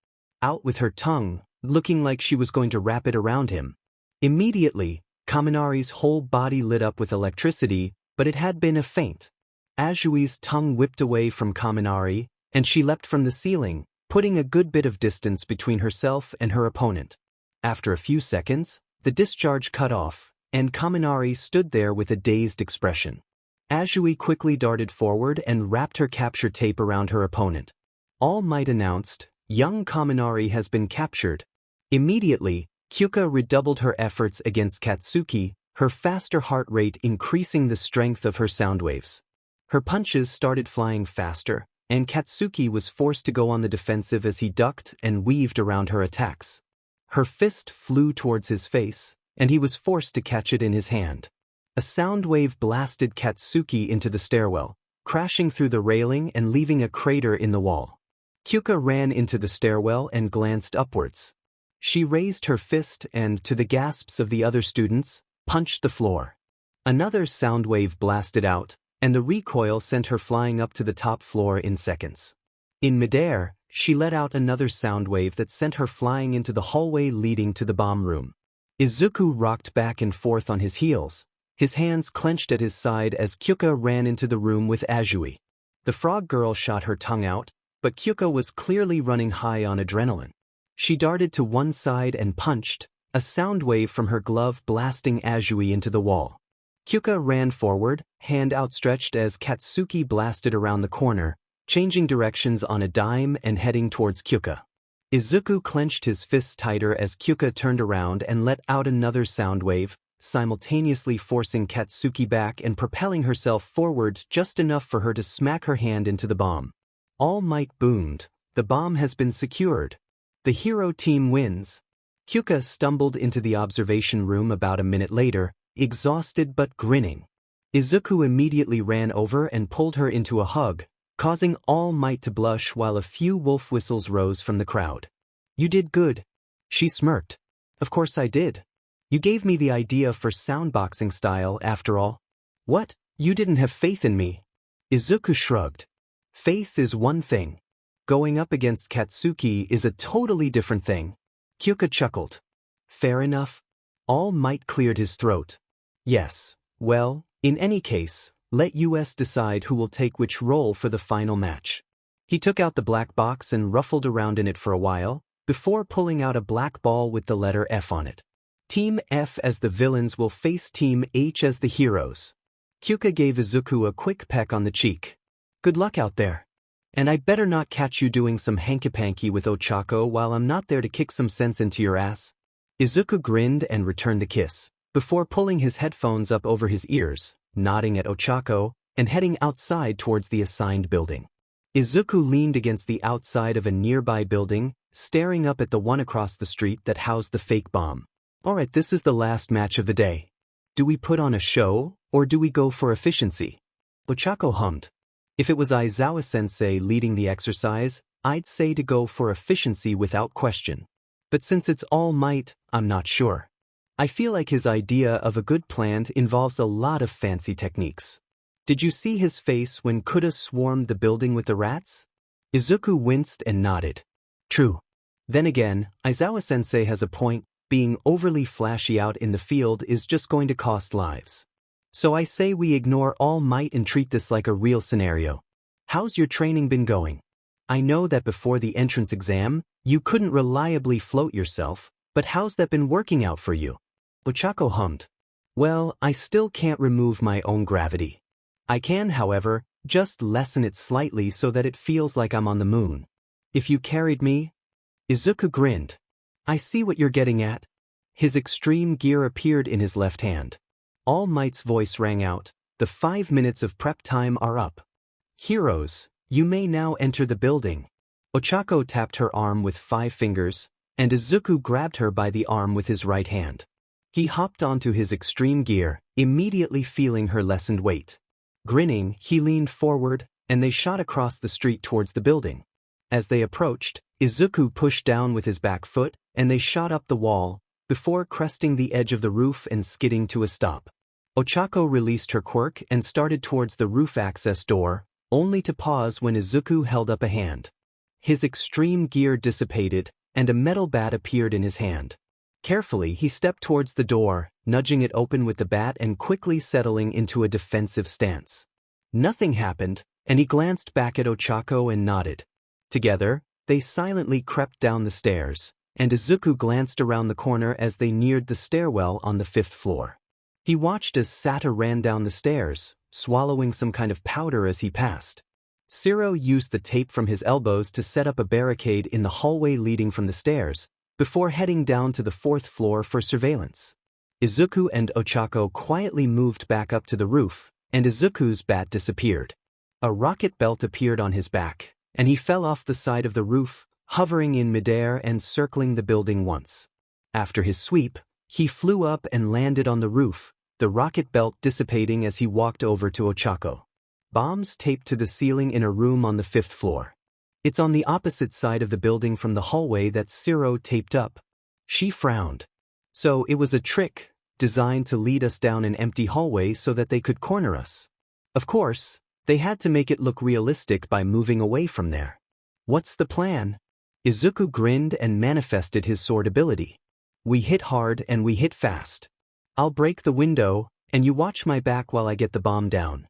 out with her tongue, looking like she was going to wrap it around him. Immediately, Kaminari's whole body lit up with electricity, but it had been a feint. Azui's tongue whipped away from Kaminari, and she leapt from the ceiling, putting a good bit of distance between herself and her opponent. After a few seconds, the discharge cut off, and Kaminari stood there with a dazed expression. Azui quickly darted forward and wrapped her capture tape around her opponent. All Might announced, young Kaminari has been captured. Immediately, Kyuka redoubled her efforts against Katsuki, her faster heart rate increasing the strength of her sound waves. Her punches started flying faster, and Katsuki was forced to go on the defensive as he ducked and weaved around her attacks. Her fist flew towards his face, and he was forced to catch it in his hand. A sound wave blasted Katsuki into the stairwell, crashing through the railing and leaving a crater in the wall. Kyuka ran into the stairwell and glanced upwards. She raised her fist and, to the gasps of the other students, punched the floor. Another sound wave blasted out, and the recoil sent her flying up to the top floor in seconds. In midair, she let out another sound wave that sent her flying into the hallway leading to the bomb room. Izuku rocked back and forth on his heels, his hands clenched at his side as Kyuka ran into the room with Azui. The frog girl shot her tongue out, but Kyuka was clearly running high on adrenaline. She darted to one side and punched, a sound wave from her glove blasting Azui into the wall. Kyuka ran forward, hand outstretched as Katsuki blasted around the corner, changing directions on a dime and heading towards Kyuka. Izuku clenched his fists tighter as Kyuka turned around and let out another sound wave, simultaneously forcing Katsuki back and propelling herself forward just enough for her to smack her hand into the bomb. All Might boomed. The bomb has been secured. The hero team wins. Kyuka stumbled into the observation room about a minute later, exhausted but grinning. Izuku immediately ran over and pulled her into a hug, causing All Might to blush while a few wolf whistles rose from the crowd. "You did good." She smirked. "Of course I did. You gave me the idea for soundboxing style after all." "What? You didn't have faith in me?" Izuku shrugged. "Faith is one thing. Going up against Katsuki is a totally different thing." Kyuka chuckled. "Fair enough." All Might cleared his throat. "Yes, well, in any case, let us decide who will take which role for the final match." He took out the black box and ruffled around in it for a while, before pulling out a black ball with the letter F on it. Team F as the villains will face Team H as the heroes. Kyuka gave Izuku a quick peck on the cheek. "Good luck out there. And I better not catch you doing some hanky-panky with Ochako while I'm not there to kick some sense into your ass." Izuku grinned and returned the kiss, before pulling his headphones up over his ears, nodding at Ochako, and heading outside towards the assigned building. Izuku leaned against the outside of a nearby building, staring up at the one across the street that housed the fake bomb. "Alright, this is the last match of the day. Do we put on a show, or do we go for efficiency?" Ochako hummed. "If it was Aizawa-sensei leading the exercise, I'd say to go for efficiency without question. But since it's All Might, I'm not sure. I feel like his idea of a good plan involves a lot of fancy techniques. Did you see his face when Kuda swarmed the building with the rats?" Izuku winced and nodded. "True. Then again, Aizawa-sensei has a point. Being overly flashy out in the field is just going to cost lives. So I say we ignore All Might and treat this like a real scenario. How's your training been going? I know that before the entrance exam, you couldn't reliably float yourself, but how's that been working out for you?" Ochako hummed. "Well, I still can't remove my own gravity. I can, however, just lessen it slightly so that it feels like I'm on the moon. If you carried me..." Izuku grinned. "I see what you're getting at." His extreme gear appeared in his left hand. All Might's voice rang out, "The 5 minutes of prep time are up. Heroes, you may now enter the building." Ochako tapped her arm with 5 fingers, and Izuku grabbed her by the arm with his right hand. He hopped onto his extreme gear, immediately feeling her lessened weight. Grinning, he leaned forward, and they shot across the street towards the building. As they approached, Izuku pushed down with his back foot, and they shot up the wall, before cresting the edge of the roof and skidding to a stop. Ochako released her quirk and started towards the roof access door, only to pause when Izuku held up a hand. His extreme gear dissipated, and a metal bat appeared in his hand. Carefully, he stepped towards the door, nudging it open with the bat and quickly settling into a defensive stance. Nothing happened, and he glanced back at Ochako and nodded. Together, they silently crept down the stairs, and Izuku glanced around the corner as they neared the stairwell on the 5th floor. He watched as Sata ran down the stairs, swallowing some kind of powder as he passed. Siro used the tape from his elbows to set up a barricade in the hallway leading from the stairs, before heading down to the 4th floor for surveillance. Izuku and Ochako quietly moved back up to the roof, and Izuku's bat disappeared. A rocket belt appeared on his back, and he fell off the side of the roof, hovering in midair and circling the building once. After his sweep, he flew up and landed on the roof, the rocket belt dissipating as he walked over to Ochako. Bombs taped to the ceiling in a room on the 5th floor. "It's on the opposite side of the building from the hallway that Siro taped up." She frowned. "So it was a trick, designed to lead us down an empty hallway so that they could corner us. Of course, they had to make it look realistic by moving away from there. What's the plan?" Izuku grinned and manifested his sword ability. We hit hard and we hit fast. I'll break the window, and you watch my back while I get the bomb down.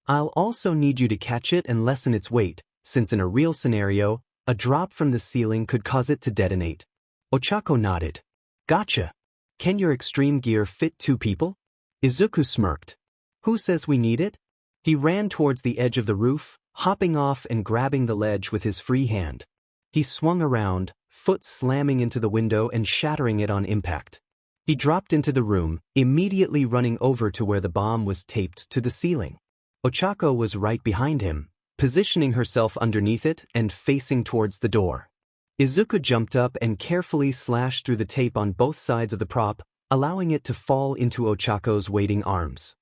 I'll also need you to catch it and lessen its weight, since in a real scenario, a drop from the ceiling could cause it to detonate. Ochako nodded. Gotcha. Can your extreme gear fit 2 people? Izuku smirked. Who says we need it? He ran towards the edge of the roof, hopping off and grabbing the ledge with his free hand. He swung around, foot slamming into the window and shattering it on impact. He dropped into the room, immediately running over to where the bomb was taped to the ceiling. Ochako was right behind him, positioning herself underneath it and facing towards the door. Izuku jumped up and carefully slashed through the tape on both sides of the prop, allowing it to fall into Ochako's waiting arms.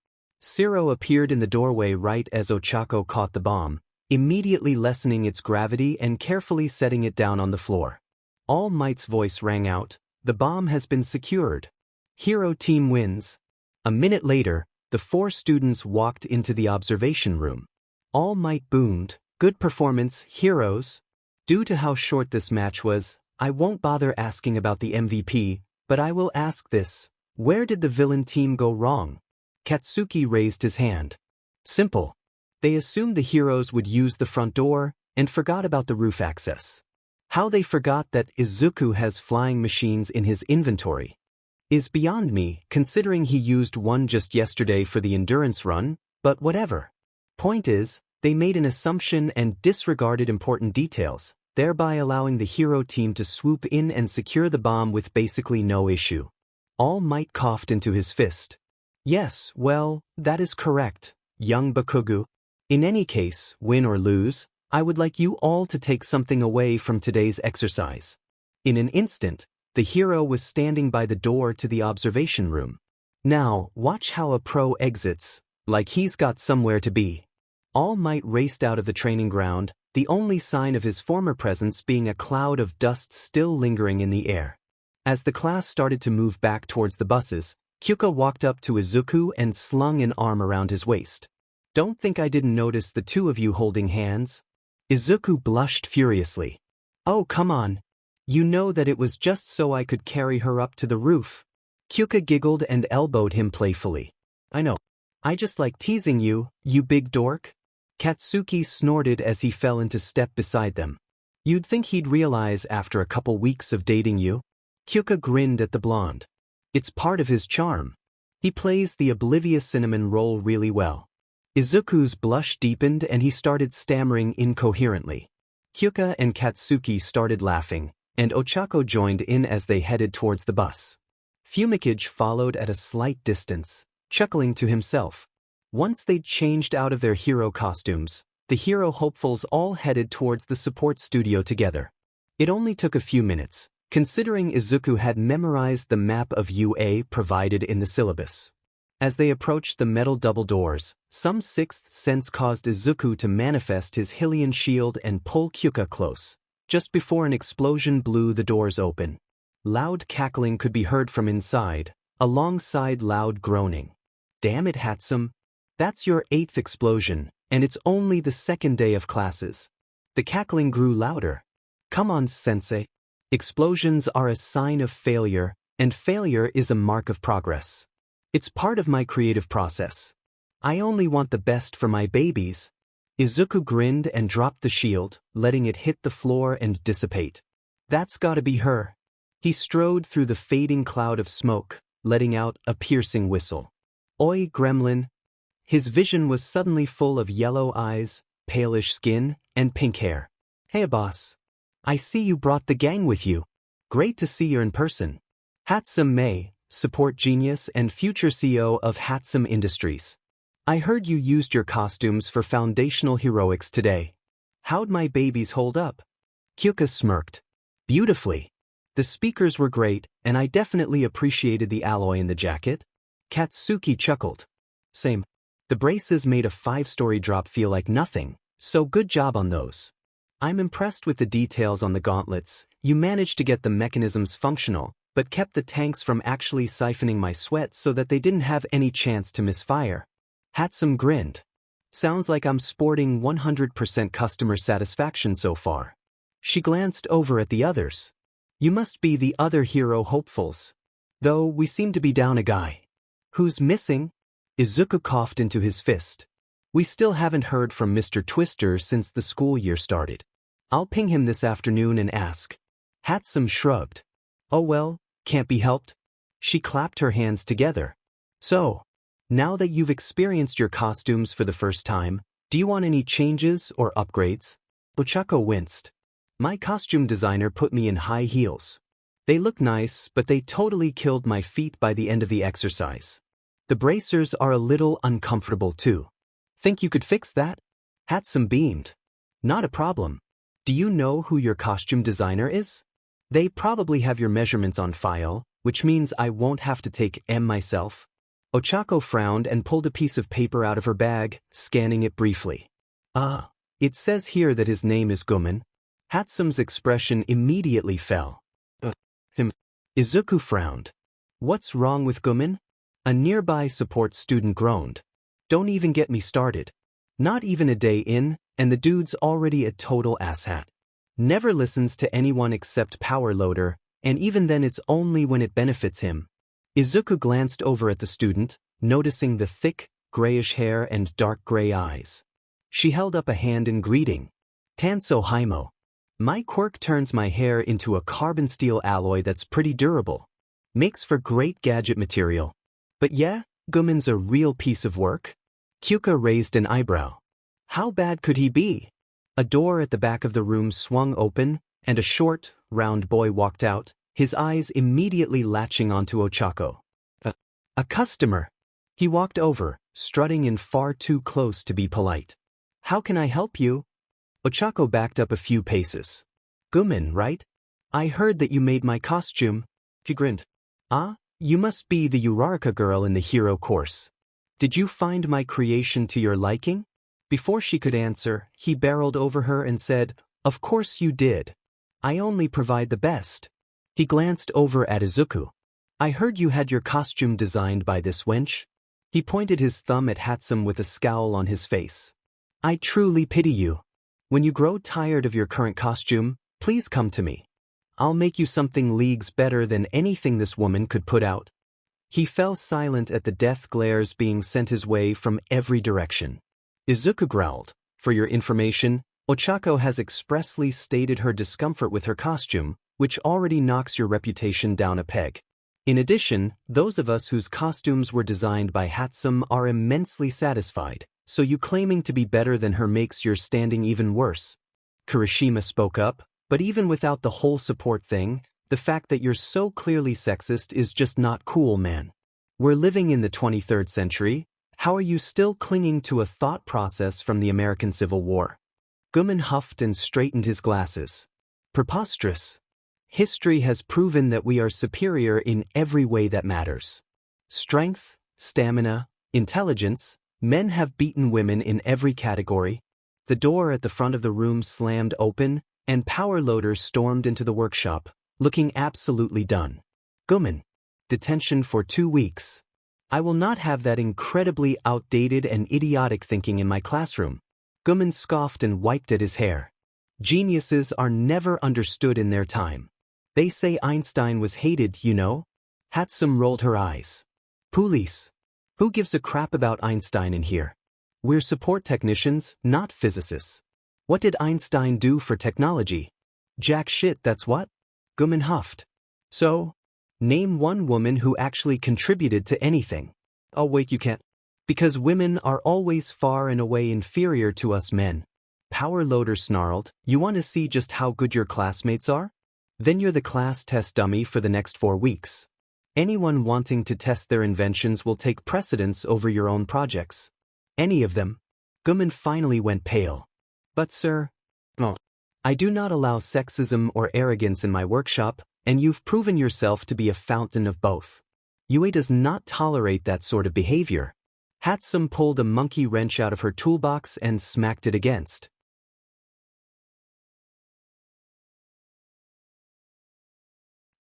Zero appeared in the doorway right as Ochako caught the bomb, immediately lessening its gravity and carefully setting it down on the floor. All Might's voice rang out, "The bomb has been secured. Hero team wins." A minute later, the 4 students walked into the observation room. All Might boomed, "Good performance, heroes." Due to how short this match was, I won't bother asking about the MVP, but I will ask this: where did the villain team go wrong? Katsuki raised his hand. Simple. They assumed the heroes would use the front door, and forgot about the roof access. How they forgot that Izuku has flying machines in his inventory is beyond me, considering he used one just yesterday for the endurance run, but whatever. Point is, they made an assumption and disregarded important details, thereby allowing the hero team to swoop in and secure the bomb with basically no issue. All Might coughed into his fist. Yes, well, that is correct, young Bakugu. In any case, win or lose, I would like you all to take something away from today's exercise. In an instant, the hero was standing by the door to the observation room. Now, watch how a pro exits, like he's got somewhere to be. All Might raced out of the training ground, the only sign of his former presence being a cloud of dust still lingering in the air. As the class started to move back towards the buses, Kyuka walked up to Izuku and slung an arm around his waist. Don't think I didn't notice the 2 of you holding hands. Izuku blushed furiously. Oh, come on. You know that it was just so I could carry her up to the roof. Kyuka giggled and elbowed him playfully. I know. I just like teasing you, you big dork. Katsuki snorted as he fell into step beside them. You'd think he'd realize after a couple weeks of dating you. Kyuka grinned at the blonde. It's part of his charm. He plays the oblivious cinnamon roll really well. Izuku's blush deepened and he started stammering incoherently. Kyuka and Katsuki started laughing, and Ochako joined in as they headed towards the bus. Fumikage followed at a slight distance, chuckling to himself. Once they'd changed out of their hero costumes, the hero hopefuls all headed towards the support studio together. It only took a few minutes, considering Izuku had memorized the map of UA provided in the syllabus. As they approached the metal double doors, some sixth sense caused Izuku to manifest his Hylian shield and pull Kyuka close, just before an explosion blew the doors open. Loud cackling could be heard from inside, alongside loud groaning. Damn it, Hatsum. That's your 8th explosion, and it's only the 2nd day of classes. The cackling grew louder. Come on, sensei. Explosions are a sign of failure, and failure is a mark of progress. It's part of my creative process. I only want the best for my babies. Izuku grinned and dropped the shield, letting it hit the floor and dissipate. That's gotta be her. He strode through the fading cloud of smoke, letting out a piercing whistle. Oi, gremlin. His vision was suddenly full of yellow eyes, palish skin, and pink hair. Hey, boss. I see you brought the gang with you. Great to see you in person. Hatsum May, support genius and future CEO of Hatsum Industries. I heard you used your costumes for foundational heroics today. How'd my babies hold up? Kyuka smirked. Beautifully. The speakers were great, and I definitely appreciated the alloy in the jacket. Katsuki chuckled. Same. The braces made a 5-story drop feel like nothing, so good job on those. I'm impressed with the details on the gauntlets. You managed to get the mechanisms functional, but kept the tanks from actually siphoning my sweat so that they didn't have any chance to misfire. Hatsum grinned. Sounds like I'm sporting 100% customer satisfaction so far. She glanced over at the others. You must be the other hero hopefuls. Though we seem to be down a guy. Who's missing? Izuku coughed into his fist. We still haven't heard from Mr. Twister since the school year started. I'll ping him this afternoon and ask. Hatsum shrugged. Oh well, can't be helped. She clapped her hands together. So, now that you've experienced your costumes for the first time, do you want any changes or upgrades? Ochako winced. My costume designer put me in high heels. They look nice, but they totally killed my feet by the end of the exercise. The bracers are a little uncomfortable too. Think you could fix that? Hatsum beamed. Not a problem. Do you know who your costume designer is? They probably have your measurements on file, which means I won't have to take M myself. Ochako frowned and pulled a piece of paper out of her bag, scanning it briefly. Ah, it says here that his name is Gumin. Hatsum's expression immediately fell. Him. Izuku frowned. What's wrong with Gumin? A nearby support student groaned. Don't even get me started. Not even a day in, and the dude's already a total asshat. Never listens to anyone except Power Loader, and even then it's only when it benefits him. Izuku glanced over at the student, noticing the thick, grayish hair and dark gray eyes. She held up a hand in greeting. Tanso Haimo. My quirk turns my hair into a carbon steel alloy that's pretty durable. Makes for great gadget material. But yeah, Gumin's a real piece of work. Kyuka raised an eyebrow. How bad could he be? A door at the back of the room swung open, and a short, round boy walked out, his eyes immediately latching onto Ochako. A customer. He walked over, strutting in far too close to be polite. How can I help you? Ochako backed up a few paces. Gumin, right? I heard that you made my costume. He grinned. Ah, you must be the Uraraka girl in the hero course. Did you find my creation to your liking? Before she could answer, he barreled over her and said, Of course you did. I only provide the best. He glanced over at Izuku. I heard you had your costume designed by this wench. He pointed his thumb at Hatsum with a scowl on his face. I truly pity you. When you grow tired of your current costume, please come to me. I'll make you something leagues better than anything this woman could put out. He fell silent at the death glares being sent his way from every direction. Izuku growled, For your information, Ochako has expressly stated her discomfort with her costume, which already knocks your reputation down a peg. In addition, those of us whose costumes were designed by Hatsum are immensely satisfied, so you claiming to be better than her makes your standing even worse. Kirishima spoke up, but even without the whole support thing, the fact that you're so clearly sexist is just not cool, man. We're living in the 23rd century. How are you still clinging to a thought process from the American Civil War? Gumin huffed and straightened his glasses. Preposterous. History has proven that we are superior in every way that matters. Strength, stamina, intelligence, men have beaten women in every category. The door at the front of the room slammed open, and Power Loader stormed into the workshop, looking absolutely done. Gumin. Detention for 2 weeks. I will not have that incredibly outdated and idiotic thinking in my classroom. Gumin scoffed and wiped at his hair. Geniuses are never understood in their time. They say Einstein was hated, you know? Hatsum rolled her eyes. Police. Who gives a crap about Einstein in here? We're support technicians, not physicists. What did Einstein do for technology? Jack shit, that's what? Gumin huffed. So? Name one woman who actually contributed to anything. Oh wait, you can't. Because women are always far and away inferior to us men. Power Loader snarled, You want to see just how good your classmates are? Then you're the class test dummy for the next 4 weeks. Anyone wanting to test their inventions will take precedence over your own projects. Any of them. Gumin finally went pale. But sir, I do not allow sexism or arrogance in my workshop, and you've proven yourself to be a fountain of both. UA does not tolerate that sort of behavior. Hatsum pulled a monkey wrench out of her toolbox and smacked it against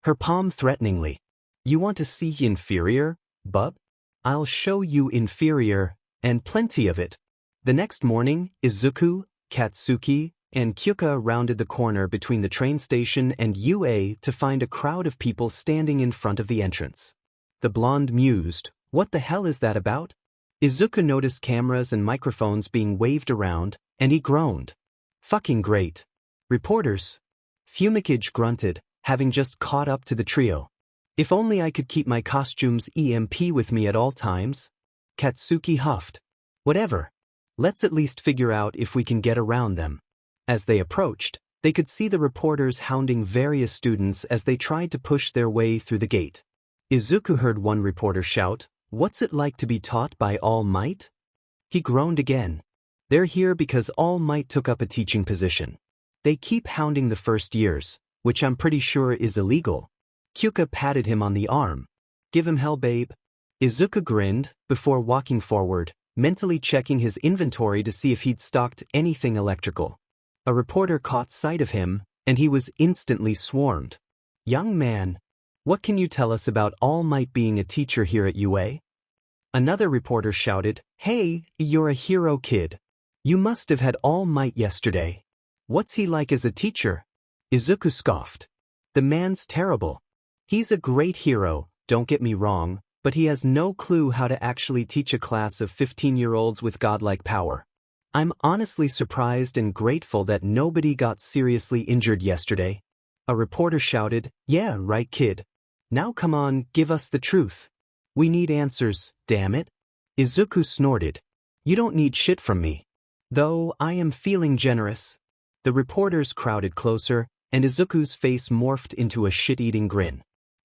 her palm threateningly. You want to see inferior, bub? I'll show you inferior, and plenty of it. The next morning, Izuku, Katsuki, and Kyuka rounded the corner between the train station and UA to find a crowd of people standing in front of the entrance. The blonde mused, "What the hell is that about?" Izuku noticed cameras and microphones being waved around, and he groaned. "Fucking great. Reporters." Fumikage grunted, having just caught up to the trio. "If only I could keep my costume's EMP with me at all times." Katsuki huffed. "Whatever. Let's at least figure out if we can get around them." As they approached, they could see the reporters hounding various students as they tried to push their way through the gate. Izuku heard one reporter shout, "What's it like to be taught by All Might?" He groaned again. "They're here because All Might took up a teaching position. They keep hounding the first years, which I'm pretty sure is illegal." Kyuka patted him on the arm. "Give him hell, babe." Izuku grinned, before walking forward, mentally checking his inventory to see if he'd stocked anything electrical. A reporter caught sight of him, and he was instantly swarmed. "Young man, what can you tell us about All Might being a teacher here at UA?" Another reporter shouted, "Hey, you're a hero kid. You must have had All Might yesterday. What's he like as a teacher?" Izuku scoffed. "The man's terrible. He's a great hero, don't get me wrong, but he has no clue how to actually teach a class of 15-year-olds with godlike power. I'm honestly surprised and grateful that nobody got seriously injured yesterday." A reporter shouted, "Yeah, right, kid. Now come on, give us the truth. We need answers, damn it." Izuku snorted. "You don't need shit from me. Though I am feeling generous." The reporters crowded closer, and Izuku's face morphed into a shit-eating grin.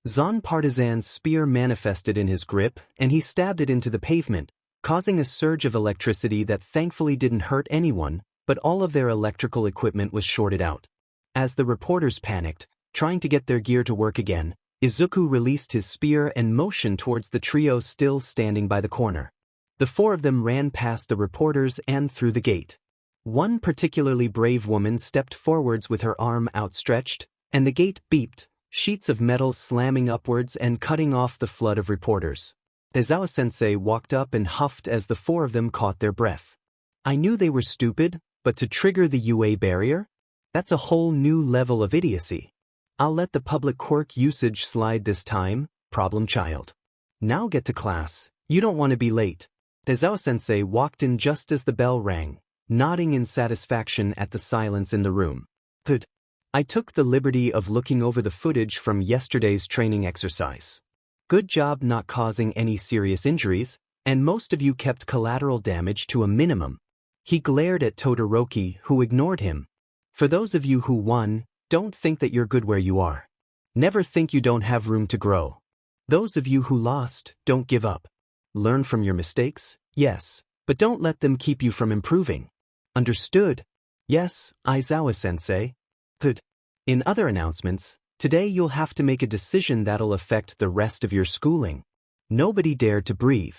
Zon Partizan's spear manifested in his grip, and he stabbed it into the pavement, causing a surge of electricity that thankfully didn't hurt anyone, but all of their electrical equipment was shorted out. As the reporters panicked, trying to get their gear to work again, Izuku released his spear and motioned towards the trio still standing by the corner. The four of them ran past the reporters and through the gate. One particularly brave woman stepped forwards with her arm outstretched, and the gate beeped, sheets of metal slamming upwards and cutting off the flood of reporters. Aizawa-sensei walked up and huffed as the four of them caught their breath. "I knew they were stupid, but to trigger the UA barrier? That's a whole new level of idiocy. I'll let the public quirk usage slide this time, problem child. Now get to class, you don't want to be late." Aizawa-sensei walked in just as the bell rang, nodding in satisfaction at the silence in the room. "Good. I took the liberty of looking over the footage from yesterday's training exercise. Good job not causing any serious injuries, and most of you kept collateral damage to a minimum." He glared at Todoroki, who ignored him. "For those of you who won, don't think that you're good where you are. Never think you don't have room to grow. Those of you who lost, don't give up. Learn from your mistakes, yes, but don't let them keep you from improving. Understood?" "Yes, Aizawa-sensei." "Good." In other announcements, today you'll have to make a decision that'll affect the rest of your schooling. Nobody dared to breathe.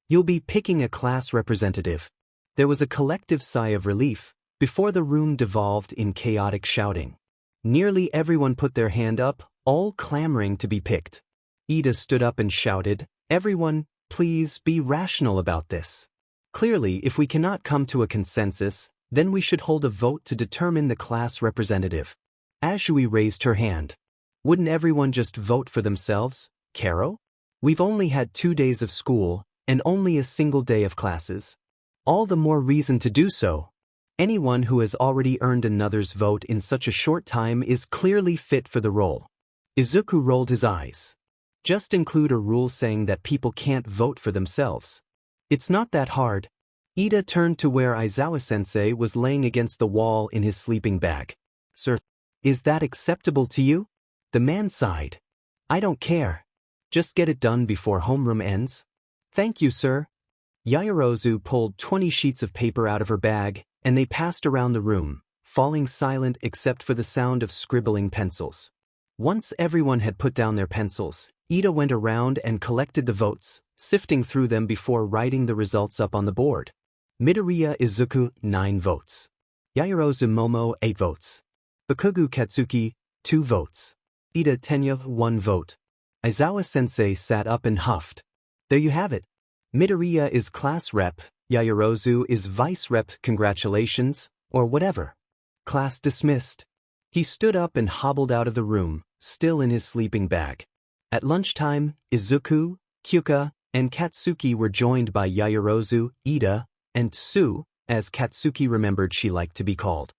You'll be picking a class representative. There was a collective sigh of relief, before the room devolved in chaotic shouting. Nearly everyone put their hand up, all clamoring to be picked. Ida stood up and shouted, "Everyone, please be rational about this. Clearly, if we cannot come to a consensus, then we should hold a vote to determine the class representative." Ashui raised her hand. "Wouldn't everyone just vote for themselves, Karo? We've only had 2 days of school, and only a single day of classes. All the more reason to do so. Anyone who has already earned another's vote in such a short time is clearly fit for the role." Izuku rolled his eyes. "Just include a rule saying that people can't vote for themselves. It's not that hard." Ida turned to where Aizawa-sensei was laying against the wall in his sleeping bag. "Sir, is that acceptable to you?" The man sighed. "I don't care. Just get it done before homeroom ends." "Thank you, sir." Yaoyorozu pulled 20 sheets of paper out of her bag, and they passed around the room, falling silent except for the sound of scribbling pencils. Once everyone had put down their pencils, Ida went around and collected the votes, sifting through them before writing the results up on the board. Midoriya Izuku, 9 votes. Yaoyorozu Momo, 8 votes. Bakugu Katsuki, 2 votes. Ida Tenya, 1 vote. Aizawa-sensei sat up and huffed. "There you have it. Midoriya is class rep, Yaoyorozu is vice rep, congratulations, or whatever." Class dismissed. He stood up and hobbled out of the room, still in his sleeping bag. At lunchtime, Izuku, Kyuka, and Katsuki were joined by Yaoyorozu, Ida, and Tsu, as Katsuki remembered she liked to be called.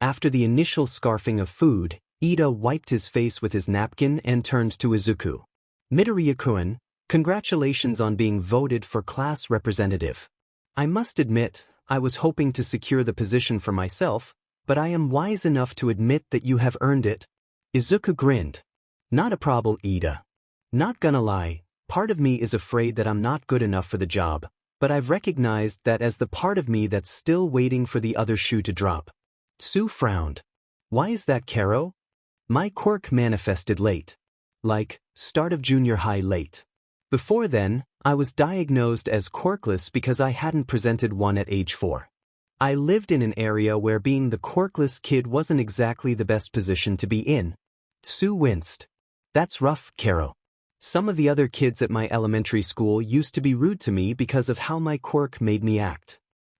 After the initial scarfing of food, Ida wiped his face with his napkin and turned to Izuku. Midoriya-kun, congratulations on being voted for class representative. I must admit, I was hoping to secure the position for myself, but I am wise enough to admit that you have earned it. Izuku grinned. Not a problem, Ida. Not gonna lie, part of me is afraid that I'm not good enough for the job, but I've recognized that as the part of me that's still waiting for the other shoe to drop. Tsu frowned. Why is that, Karo? My quirk manifested late. Like, start of junior high late. Before then, I was diagnosed as quirkless because I hadn't presented one at age 4. I lived in an area where being the quirkless kid wasn't exactly the best position to be in. Tsu winced. That's rough, Karo. Some of the other kids at my elementary school used to be rude to me because of how my quirk made me act.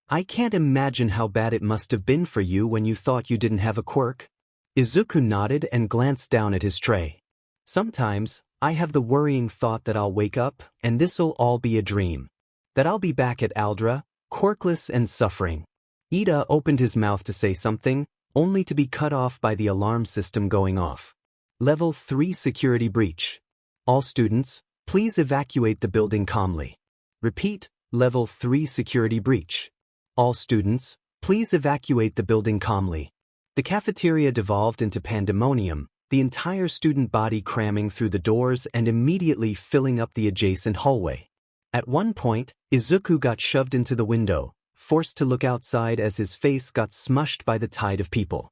I can't imagine how bad it must have been for you when you thought you didn't have a quirk. Izuku nodded and glanced down at his tray. Sometimes, I have the worrying thought that I'll wake up and this'll all be a dream. That I'll be back at Aldra, quirkless and suffering. Ida opened his mouth to say something, only to be cut off by the alarm system going off. Level 3 security breach. All students, please evacuate the building calmly. Repeat, Level 3 security breach. All students, please evacuate the building calmly. The cafeteria devolved into pandemonium, the entire student body cramming through the doors and immediately filling up the adjacent hallway. At one point, Izuku got shoved into the window, forced to look outside as his face got smushed by the tide of people.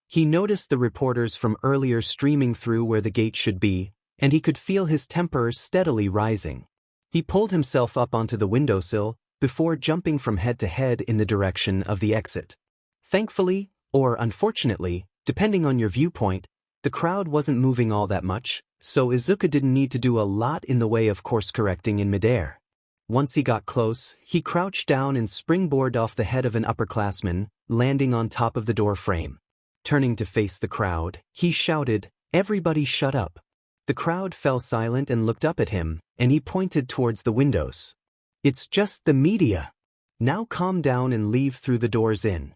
He noticed the reporters from earlier streaming through where the gate should be, and he could feel his temper steadily rising. He pulled himself up onto the windowsill before jumping from head to head in the direction of the exit. Thankfully, or unfortunately, depending on your viewpoint, the crowd wasn't moving all that much, so Izuku didn't need to do a lot in the way of course correcting in midair. Once he got close, he crouched down and springboarded off the head of an upperclassman, landing on top of the door frame. Turning to face the crowd, he shouted, "Everybody shut up." The crowd fell silent and looked up at him, and he pointed towards the windows. It's just the media. Now calm down and leave through the doors in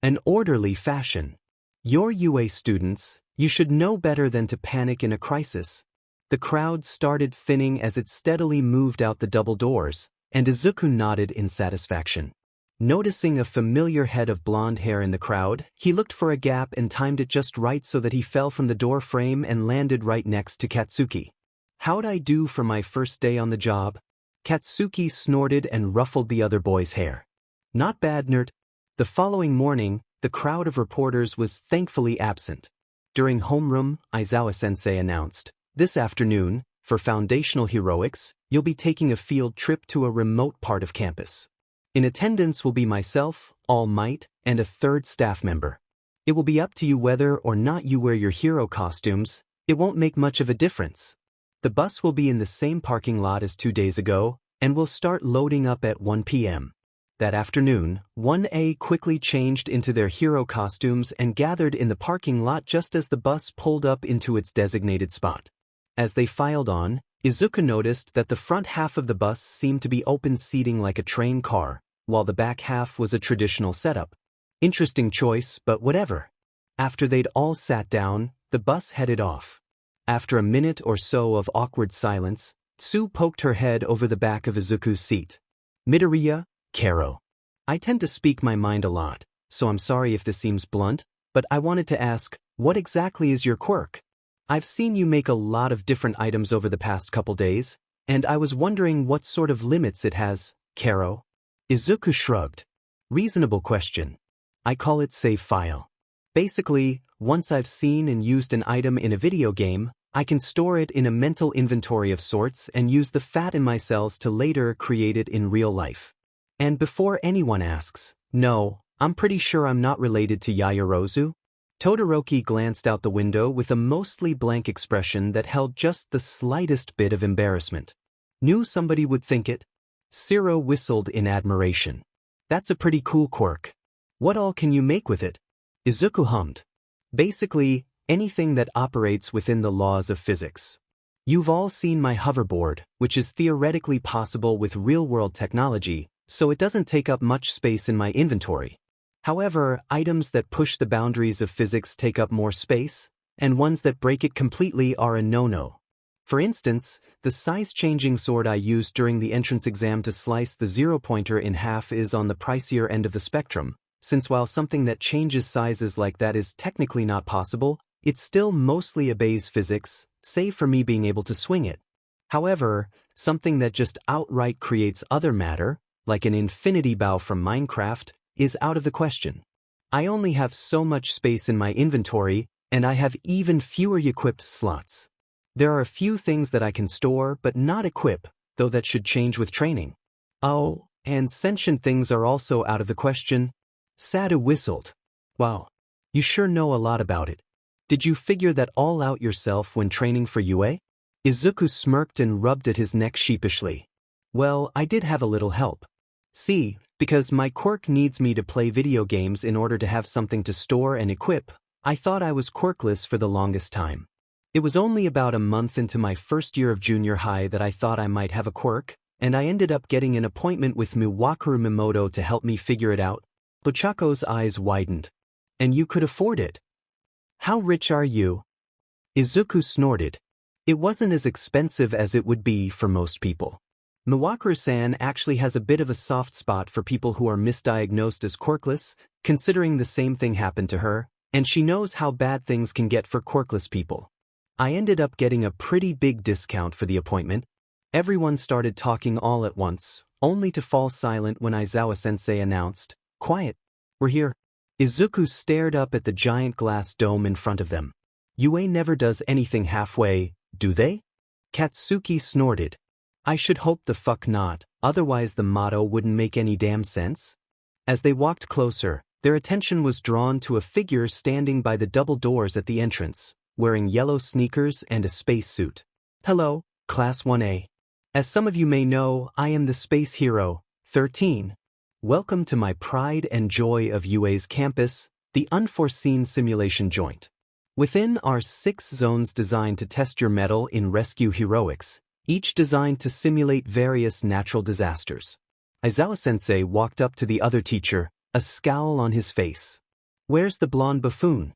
an orderly fashion. You're UA students, you should know better than to panic in a crisis. The crowd started thinning as it steadily moved out the double doors, and Izuku nodded in satisfaction. Noticing a familiar head of blonde hair in the crowd, he looked for a gap and timed it just right so that he fell from the door frame and landed right next to Katsuki. How'd I do for my first day on the job? Katsuki snorted and ruffled the other boy's hair. Not bad, nerd. The following morning, the crowd of reporters was thankfully absent. During homeroom, Aizawa-sensei announced, "This afternoon, for foundational heroics, you'll be taking a field trip to a remote part of campus. In attendance will be myself, All Might, and a third staff member. It will be up to you whether or not you wear your hero costumes. It won't make much of a difference. The bus will be in the same parking lot as 2 days ago, and will start loading up at 1 p.m. That afternoon, 1A quickly changed into their hero costumes and gathered in the parking lot just as the bus pulled up into its designated spot. As they filed on, Izuku noticed that the front half of the bus seemed to be open seating like a train car, while the back half was a traditional setup. Interesting choice, but whatever. After they'd all sat down, the bus headed off. After a minute or so of awkward silence, Tsu poked her head over the back of Izuku's seat. Midoriya, Karo. I tend to speak my mind a lot, so I'm sorry if this seems blunt, but I wanted to ask, what exactly is your quirk? I've seen you make a lot of different items over the past couple days, and I was wondering what sort of limits it has, Karo. Izuku shrugged. Reasonable question. I call it save file. Basically, once I've seen and used an item in a video game, I can store it in a mental inventory of sorts and use the fat in my cells to later create it in real life. And before anyone asks, no, I'm pretty sure I'm not related to Yaoyorozu. Todoroki glanced out the window with a mostly blank expression that held just the slightest bit of embarrassment. Knew somebody would think it. Siro whistled in admiration. That's a pretty cool quirk. What all can you make with it? Izuku hummed. Basically, anything that operates within the laws of physics. You've all seen my hoverboard, which is theoretically possible with real-world technology, so it doesn't take up much space in my inventory. However, items that push the boundaries of physics take up more space, and ones that break it completely are a no-no. For instance, the size-changing sword I used during the entrance exam to slice the zero-pointer in half is on the pricier end of the spectrum, since while something that changes sizes like that is technically not possible, it still mostly obeys physics, save for me being able to swing it. However, something that just outright creates other matter, like an infinity bow from Minecraft, is out of the question. I only have so much space in my inventory, and I have even fewer equipped slots. There are a few things that I can store but not equip, though that should change with training. Oh, and sentient things are also out of the question. Sadu whistled. Wow. You sure know a lot about it. Did you figure that all out yourself when training for UA? Izuku smirked and rubbed at his neck sheepishly. Well, I did have a little help. See, because my quirk needs me to play video games in order to have something to store and equip, I thought I was quirkless for the longest time. It was only about a month into my first year of junior high that I thought I might have a quirk, and I ended up getting an appointment with Miwakuru Mimoto to help me figure it out. Bochako's eyes widened. And you could afford it. How rich are you? Izuku snorted. It wasn't as expensive as it would be for most people. Miwakuru-san actually has a bit of a soft spot for people who are misdiagnosed as quirkless, considering the same thing happened to her, and she knows how bad things can get for quirkless people. I ended up getting a pretty big discount for the appointment. Everyone started talking all at once, only to fall silent when Aizawa-sensei announced, "Quiet. We're here." Izuku stared up at the giant glass dome in front of them. UA never does anything halfway, do they? Katsuki snorted. I should hope the fuck not, otherwise the motto wouldn't make any damn sense. As they walked closer, their attention was drawn to a figure standing by the double doors at the entrance, wearing yellow sneakers and a spacesuit. Hello, Class 1A. As some of you may know, I am the Space Hero, 13. Welcome to my pride and joy of UA's campus, the Unforeseen Simulation Joint. Within are 6 zones designed to test your mettle in rescue heroics, each designed to simulate various natural disasters. Aizawa-sensei walked up to the other teacher, a scowl on his face. Where's the blonde buffoon?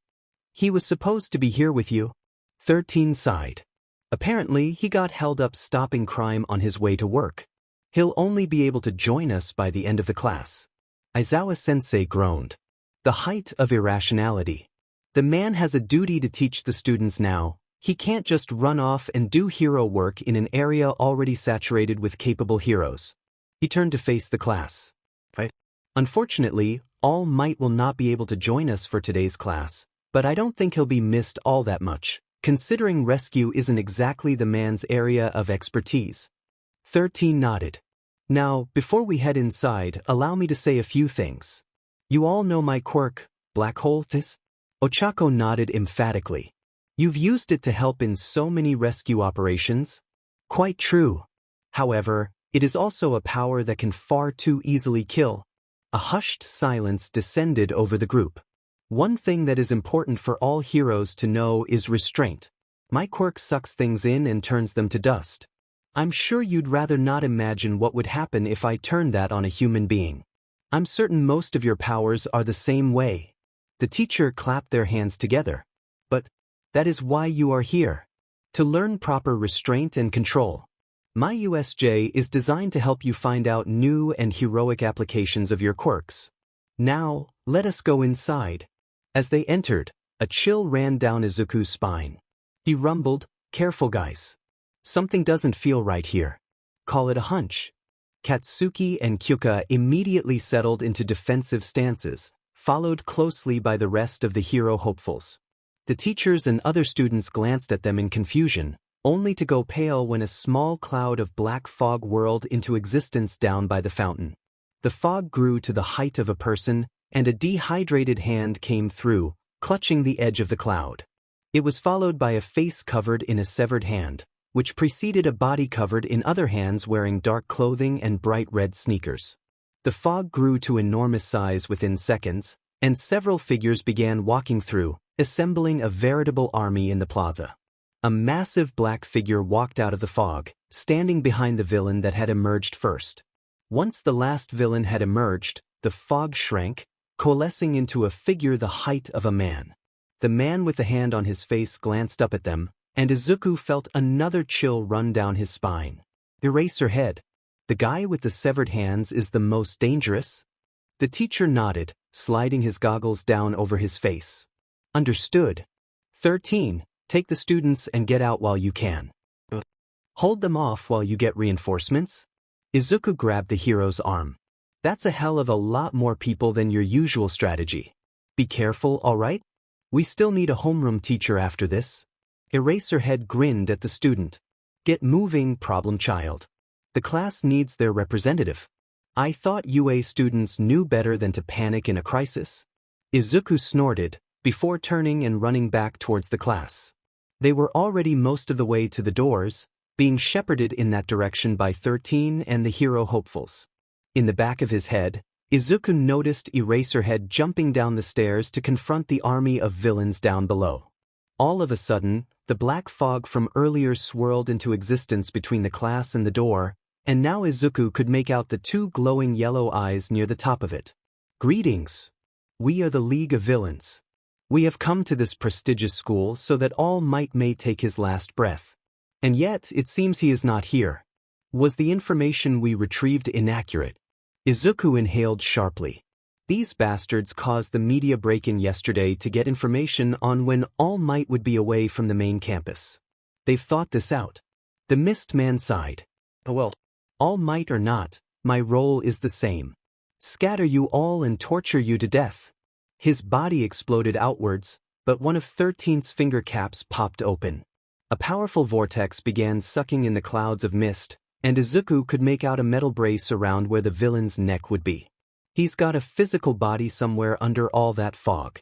He was supposed to be here with you. 13 sighed. Apparently, he got held up stopping crime on his way to work. He'll only be able to join us by the end of the class. Aizawa-sensei groaned. The height of irrationality. The man has a duty to teach the students now. He can't just run off and do hero work in an area already saturated with capable heroes. He turned to face the class. Unfortunately, All Might will not be able to join us for today's class, but I don't think he'll be missed all that much, considering rescue isn't exactly the man's area of expertise. 13 nodded. Now, before we head inside, allow me to say a few things. You all know my quirk, Black Hole This? Ochako nodded emphatically. You've used it to help in so many rescue operations. Quite true. However, it is also a power that can far too easily kill. A hushed silence descended over the group. One thing that is important for all heroes to know is restraint. My quirk sucks things in and turns them to dust. I'm sure you'd rather not imagine what would happen if I turned that on a human being. I'm certain most of your powers are the same way. The teacher clapped their hands together. But that is why you are here. To learn proper restraint and control. My USJ is designed to help you find out new and heroic applications of your quirks. Now, let us go inside. As they entered, a chill ran down Izuku's spine. He rumbled, Careful guys. Something doesn't feel right here. Call it a hunch. Katsuki and Kyuka immediately settled into defensive stances, followed closely by the rest of the hero hopefuls. The teachers and other students glanced at them in confusion, only to go pale when a small cloud of black fog whirled into existence down by the fountain. The fog grew to the height of a person, and a dehydrated hand came through, clutching the edge of the cloud. It was followed by a face covered in a severed hand, which preceded a body covered in other hands wearing dark clothing and bright red sneakers. The fog grew to enormous size within seconds, and several figures began walking through, assembling a veritable army in the plaza. A massive black figure walked out of the fog, standing behind the villain that had emerged first. Once the last villain had emerged, the fog shrank, coalescing into a figure the height of a man. The man with the hand on his face glanced up at them, and Izuku felt another chill run down his spine. Eraserhead. The guy with the severed hands is the most dangerous? The teacher nodded, sliding his goggles down over his face. Understood. 13. Take the students and get out while you can. Hold them off while you get reinforcements? Izuku grabbed the hero's arm. That's a hell of a lot more people than your usual strategy. Be careful, alright? We still need a homeroom teacher after this. Eraserhead grinned at the student. Get moving, problem child. The class needs their representative. I thought UA students knew better than to panic in a crisis. Izuku snorted, before turning and running back towards the class. They were already most of the way to the doors, being shepherded in that direction by 13 and the hero hopefuls. In the back of his head, Izuku noticed Eraserhead jumping down the stairs to confront the army of villains down below. All of a sudden, the black fog from earlier swirled into existence between the class and the door, and now Izuku could make out the two glowing yellow eyes near the top of it. Greetings. We are the League of Villains. We have come to this prestigious school so that All Might may take his last breath. And yet, it seems he is not here. Was the information we retrieved inaccurate? Izuku inhaled sharply. These bastards caused the media break-in yesterday to get information on when All Might would be away from the main campus. They've thought this out. The Mist Man sighed. Oh well. All Might or not, my role is the same. Scatter you all and torture you to death. His body exploded outwards, but one of 13's finger caps popped open. A powerful vortex began sucking in the clouds of mist, and Izuku could make out a metal brace around where the villain's neck would be. He's got a physical body somewhere under all that fog.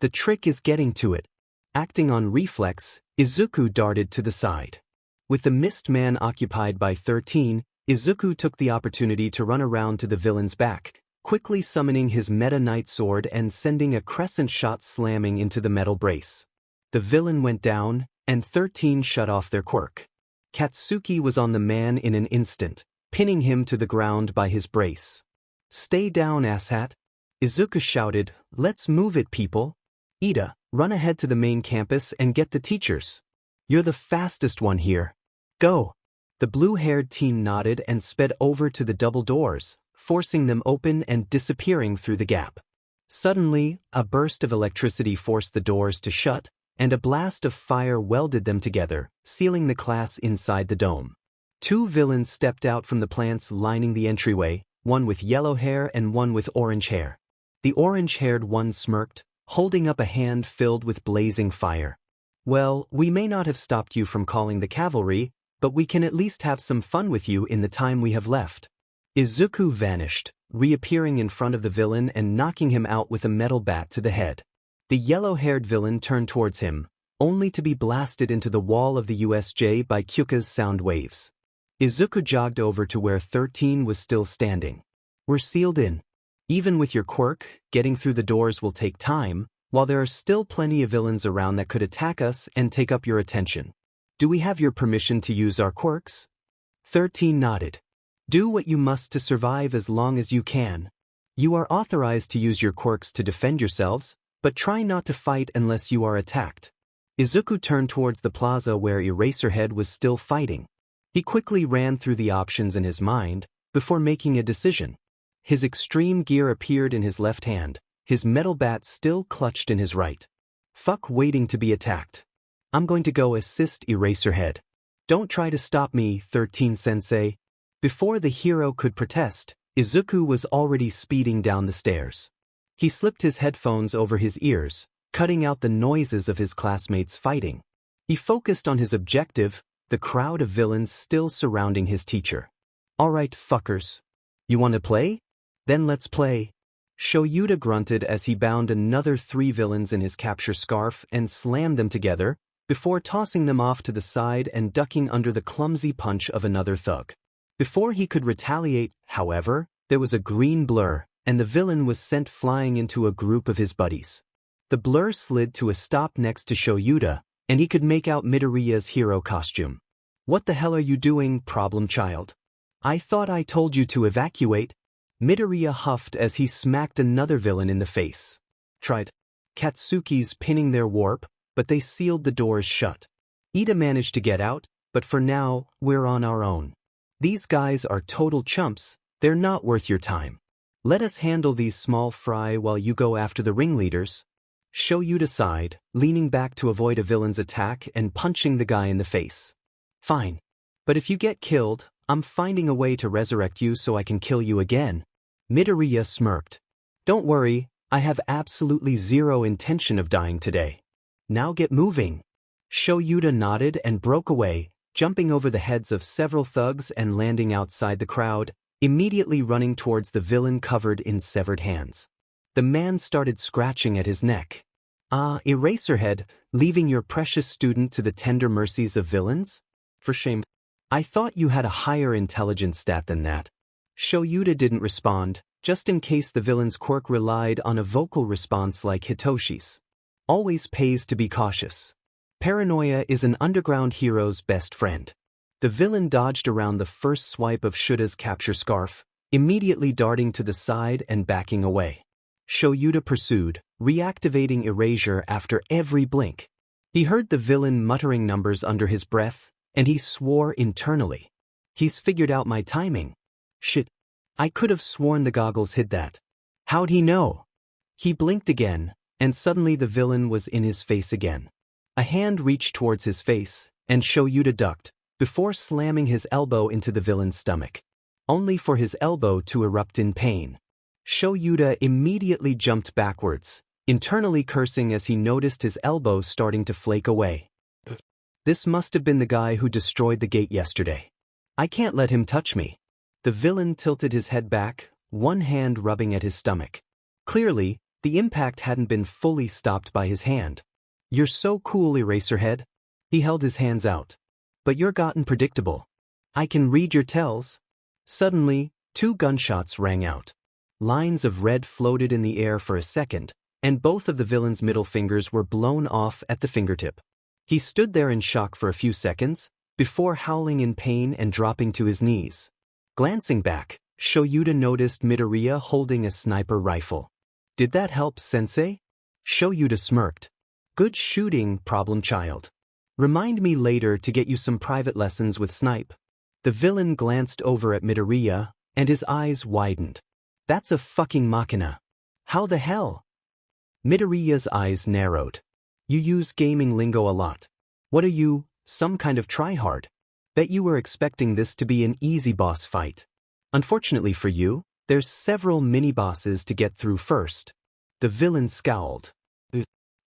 The trick is getting to it. Acting on reflex, Izuku darted to the side. With the Mist Man occupied by 13, Izuku took the opportunity to run around to the villain's back, quickly summoning his Meta Knight sword and sending a crescent shot slamming into the metal brace. The villain went down, and 13 shut off their quirk. Katsuki was on the man in an instant, pinning him to the ground by his brace. Stay down, asshat. Izuku shouted, let's move it, people. Ida, run ahead to the main campus and get the teachers. You're the fastest one here. Go. The blue-haired teen nodded and sped over to the double doors, forcing them open and disappearing through the gap. Suddenly, a burst of electricity forced the doors to shut, and a blast of fire welded them together, sealing the class inside the dome. Two villains stepped out from the plants lining the entryway, one with yellow hair and one with orange hair. The orange-haired one smirked, holding up a hand filled with blazing fire. Well, we may not have stopped you from calling the cavalry, but we can at least have some fun with you in the time we have left. Izuku vanished, reappearing in front of the villain and knocking him out with a metal bat to the head. The yellow-haired villain turned towards him, only to be blasted into the wall of the USJ by Kyuka's sound waves. Izuku jogged over to where 13 was still standing. We're sealed in. Even with your quirk, getting through the doors will take time, while there are still plenty of villains around that could attack us and take up your attention. Do we have your permission to use our quirks? 13 nodded. Do what you must to survive as long as you can. You are authorized to use your quirks to defend yourselves, but try not to fight unless you are attacked. Izuku turned towards the plaza where Eraserhead was still fighting. He quickly ran through the options in his mind, before making a decision. His extreme gear appeared in his left hand, his metal bat still clutched in his right. Fuck waiting to be attacked. I'm going to go assist Eraserhead. Don't try to stop me, 13-sensei. Before the hero could protest, Izuku was already speeding down the stairs. He slipped his headphones over his ears, cutting out the noises of his classmates fighting. He focused on his objective, the crowd of villains still surrounding his teacher. Alright, fuckers. You want to play? Then let's play. Shoyuta grunted as he bound another 3 villains in his capture scarf and slammed them together, before tossing them off to the side and ducking under the clumsy punch of another thug. Before he could retaliate, however, there was a green blur, and the villain was sent flying into a group of his buddies. The blur slid to a stop next to Shoyuta, and he could make out Midoriya's hero costume. "What the hell are you doing, problem child? I thought I told you to evacuate." Midoriya huffed as he smacked another villain in the face. Tried. Katsuki's pinning their warp, but they sealed the doors shut. Ida managed to get out, but for now, we're on our own. These guys are total chumps, they're not worth your time. Let us handle these small fry while you go after the ringleaders. Shoyuta sighed, leaning back to avoid a villain's attack and punching the guy in the face. Fine. But if you get killed, I'm finding a way to resurrect you so I can kill you again. Midoriya smirked. Don't worry, I have absolutely zero intention of dying today. Now get moving. Shoyuta nodded and broke away, jumping over the heads of several thugs and landing outside the crowd, immediately running towards the villain covered in severed hands. The man started scratching at his neck. "Ah, Eraserhead, leaving your precious student to the tender mercies of villains? For shame. I thought you had a higher intelligence stat than that." Shoyuta didn't respond, just in case the villain's quirk relied on a vocal response like Hitoshi's. Always pays to be cautious. Paranoia is an underground hero's best friend. The villain dodged around the first swipe of Shuta's capture scarf, immediately darting to the side and backing away. Shoyuta pursued, reactivating erasure after every blink. He heard the villain muttering numbers under his breath, and he swore internally. He's figured out my timing. Shit. I could have sworn the goggles hid that. How'd he know? He blinked again, and suddenly the villain was in his face again. A hand reached towards his face, and Shoyuta ducked, before slamming his elbow into the villain's stomach. Only for his elbow to erupt in pain. Shoyuta immediately jumped backwards, internally cursing as he noticed his elbow starting to flake away. This must have been the guy who destroyed the gate yesterday. I can't let him touch me. The villain tilted his head back, one hand rubbing at his stomach. Clearly, the impact hadn't been fully stopped by his hand. You're so cool, Eraserhead. He held his hands out. But you're gotten predictable. I can read your tells. Suddenly, 2 gunshots rang out. Lines of red floated in the air for a second, and both of the villain's middle fingers were blown off at the fingertip. He stood there in shock for a few seconds, before howling in pain and dropping to his knees. Glancing back, Shoyuta noticed Midoriya holding a sniper rifle. Did that help, Sensei? Shoyuta smirked. Good shooting, problem child. Remind me later to get you some private lessons with Snipe. The villain glanced over at Midoriya, and his eyes widened. That's a fucking machina. How the hell? Midoriya's eyes narrowed. You use gaming lingo a lot. What are you, some kind of tryhard? Bet you were expecting this to be an easy boss fight. Unfortunately for you, there's several mini-bosses to get through first. The villain scowled.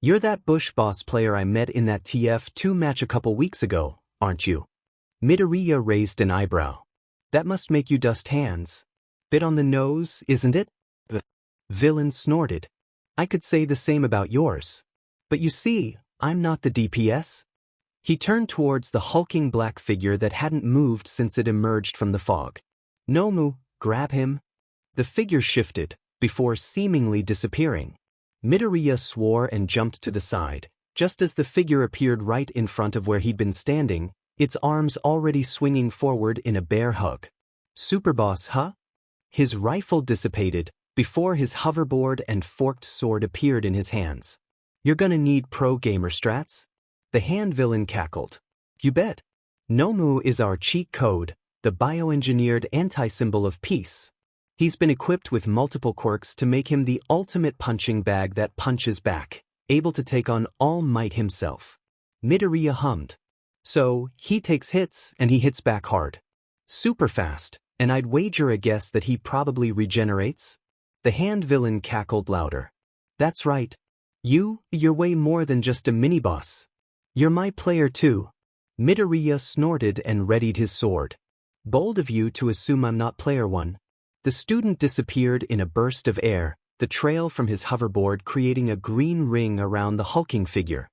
You're that Bush boss player I met in that TF2 match a couple weeks ago, aren't you? Midoriya raised an eyebrow. That must make you dust hands. Bit on the nose, isn't it? The villain snorted. I could say the same about yours. But you see, I'm not the DPS. He turned towards the hulking black figure that hadn't moved since it emerged from the fog. Nomu, grab him. The figure shifted, before seemingly disappearing. Midoriya swore and jumped to the side, just as the figure appeared right in front of where he'd been standing, its arms already swinging forward in a bear hug. Superboss, huh? His rifle dissipated, before his hoverboard and forked sword appeared in his hands. You're gonna need pro gamer strats? The hand villain cackled. You bet. Nomu is our cheat code, the bioengineered anti-symbol of peace. He's been equipped with multiple quirks to make him the ultimate punching bag that punches back, able to take on All Might himself. Midoriya hummed. So, he takes hits and he hits back hard. Super fast, and I'd wager a guess that he probably regenerates? The hand villain cackled louder. That's right. You're way more than just a mini-boss. You're my player too. Midoriya snorted and readied his sword. Bold of you to assume I'm not player one. The student disappeared in a burst of air, the trail from his hoverboard creating a green ring around the hulking figure.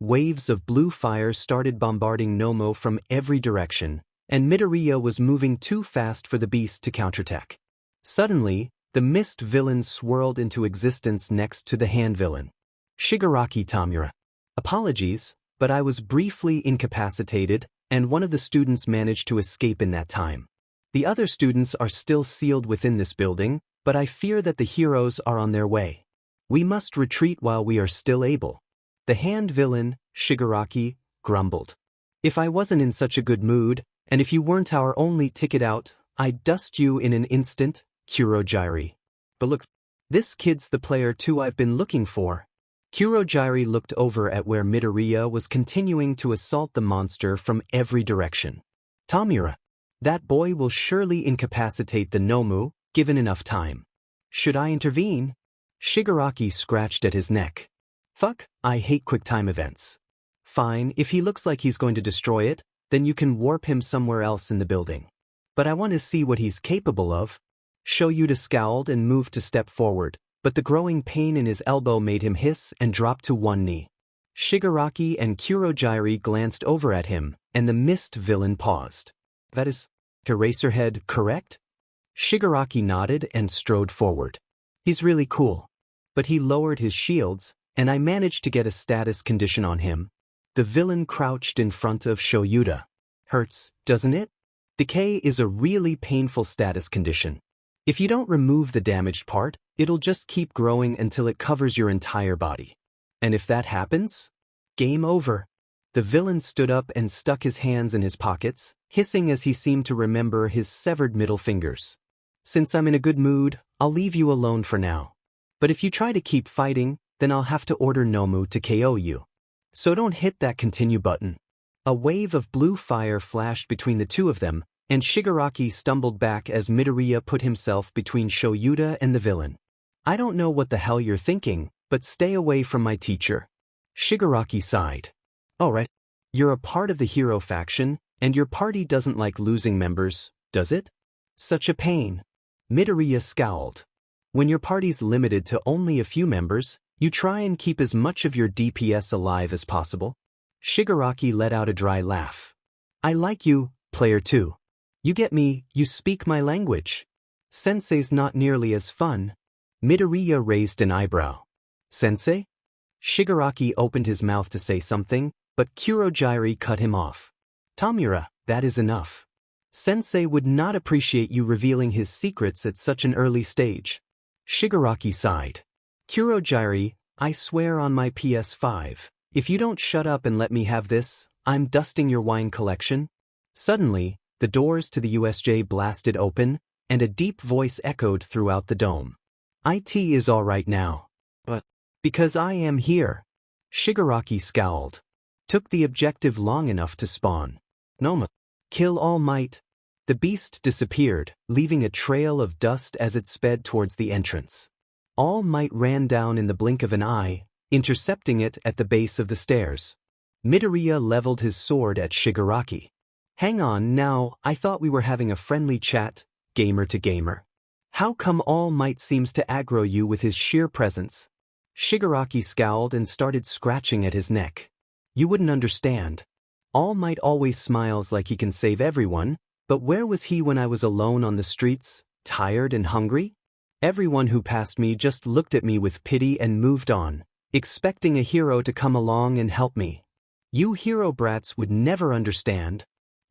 Waves of blue fire started bombarding Nomu from every direction, and Midoriya was moving too fast for the beast to counterattack. Suddenly, The mist villain swirled into existence next to the hand villain. Shigaraki Tamura. Apologies, but I was briefly incapacitated, and one of the students managed to escape in that time. The other students are still sealed within this building, but I fear that the heroes are on their way. We must retreat while we are still able. The hand villain, Shigaraki, grumbled. If I wasn't in such a good mood, and if you weren't our only ticket out, I'd dust you in an instant, Kurojairi. But look, this kid's the player too I've been looking for. Kurojairi looked over at where Midoriya was continuing to assault the monster from every direction. Tamura. That boy will surely incapacitate the Nomu, given enough time. Should I intervene? Shigaraki scratched at his neck. Fuck, I hate quick time events. Fine, if he looks like he's going to destroy it, then you can warp him somewhere else in the building. But I want to see what he's capable of. Shoyuta scowled and moved to step forward, but the growing pain in his elbow made him hiss and drop to one knee. Shigaraki and Kurojairi glanced over at him, and the mist villain paused. That is, Eraserhead, correct? Shigaraki nodded and strode forward. He's really cool. But he lowered his shields, and I managed to get a status condition on him. The villain crouched in front of Shoyuta. Hurts, doesn't it? Decay is a really painful status condition. If you don't remove the damaged part, it'll just keep growing until it covers your entire body. And if that happens, game over. The villain stood up and stuck his hands in his pockets, hissing as he seemed to remember his severed middle fingers. Since I'm in a good mood, I'll leave you alone for now. But if you try to keep fighting, then I'll have to order Nomu to KO you. So don't hit that continue button. A wave of blue fire flashed between the two of them, and Shigaraki stumbled back as Midoriya put himself between Shoyuta and the villain. I don't know what the hell you're thinking, but stay away from my teacher. Shigaraki sighed. Alright, you're a part of the hero faction, and your party doesn't like losing members, does it? Such a pain. Midoriya scowled. When your party's limited to only a few members, you try and keep as much of your DPS alive as possible. Shigaraki let out a dry laugh. I like you, player 2. You get me, you speak my language. Sensei's not nearly as fun. Midoriya raised an eyebrow. Sensei? Shigaraki opened his mouth to say something, but Kurojairi cut him off. Tamura, that is enough. Sensei would not appreciate you revealing his secrets at such an early stage. Shigaraki sighed. Kurojairi, I swear on my PS5, if you don't shut up and let me have this, I'm dusting your wine collection. Suddenly, the doors to the USJ blasted open, and a deep voice echoed throughout the dome. IT is all right now. But, because I am here. Shigaraki scowled. Took the objective long enough to spawn. Noma. Kill All Might. The beast disappeared, leaving a trail of dust as it sped towards the entrance. All Might ran down in the blink of an eye, intercepting it at the base of the stairs. Midoriya leveled his sword at Shigaraki. Hang on now, I thought we were having a friendly chat, gamer to gamer. How come All Might seems to aggro you with his sheer presence? Shigaraki scowled and started scratching at his neck. You wouldn't understand. All Might always smiles like he can save everyone, but where was he when I was alone on the streets, tired and hungry? Everyone who passed me just looked at me with pity and moved on, expecting a hero to come along and help me. You hero brats would never understand.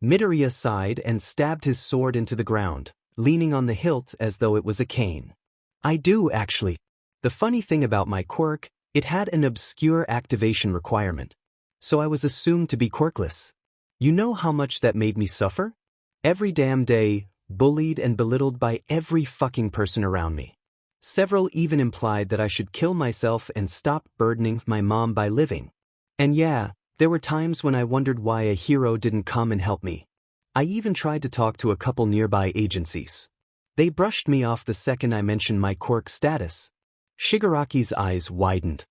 Midoriya sighed and stabbed his sword into the ground, leaning on the hilt as though it was a cane. I do, actually. The funny thing about my quirk, it had an obscure activation requirement. So I was assumed to be quirkless. You know how much that made me suffer? Every damn day, bullied and belittled by every fucking person around me. Several even implied that I should kill myself and stop burdening my mom by living. And yeah, there were times when I wondered why a hero didn't come and help me. I even tried to talk to a couple nearby agencies. They brushed me off the second I mentioned my quirk status. Shigaraki's eyes widened.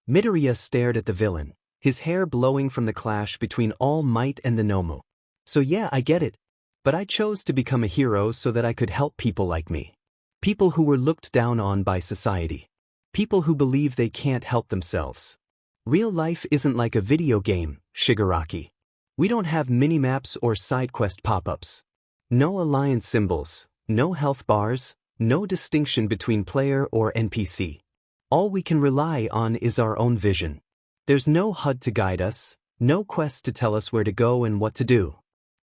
Midoriya stared at the villain, his hair blowing from the clash between All Might and the Nomu. So yeah, I get it. But I chose to become a hero so that I could help people like me. People who were looked down on by society. People who believe they can't help themselves. Real life isn't like a video game, Shigaraki. We don't have mini-maps or side quest pop-ups. No alliance symbols, no health bars, No distinction between player or NPC. All we can rely on is our own vision. There's no HUD to guide us, no quest to tell us where to go and what to do.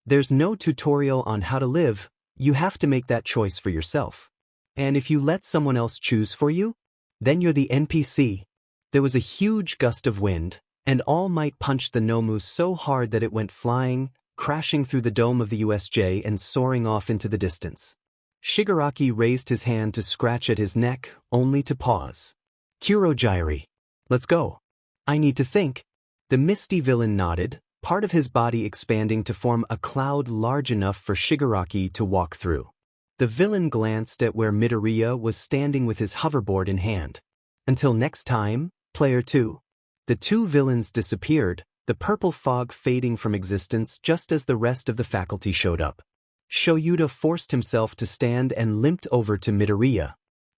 There's no tutorial on how to live, you have to make that choice for yourself. And if you let someone else choose for you, then you're the NPC. There was a huge gust of wind, and All Might punched the Nomu so hard that it went flying, crashing through the dome of the USJ and soaring off into the distance. Shigaraki raised his hand to scratch at his neck, only to pause. Kurogyri. Let's go. I need to think. The misty villain nodded, part of his body expanding to form a cloud large enough for Shigaraki to walk through. The villain glanced at where Midoriya was standing with his hoverboard in hand. Until next time, Player 2. The two villains disappeared, the purple fog fading from existence just as the rest of the faculty showed up. Shoyuta forced himself to stand and limped over to Midoriya.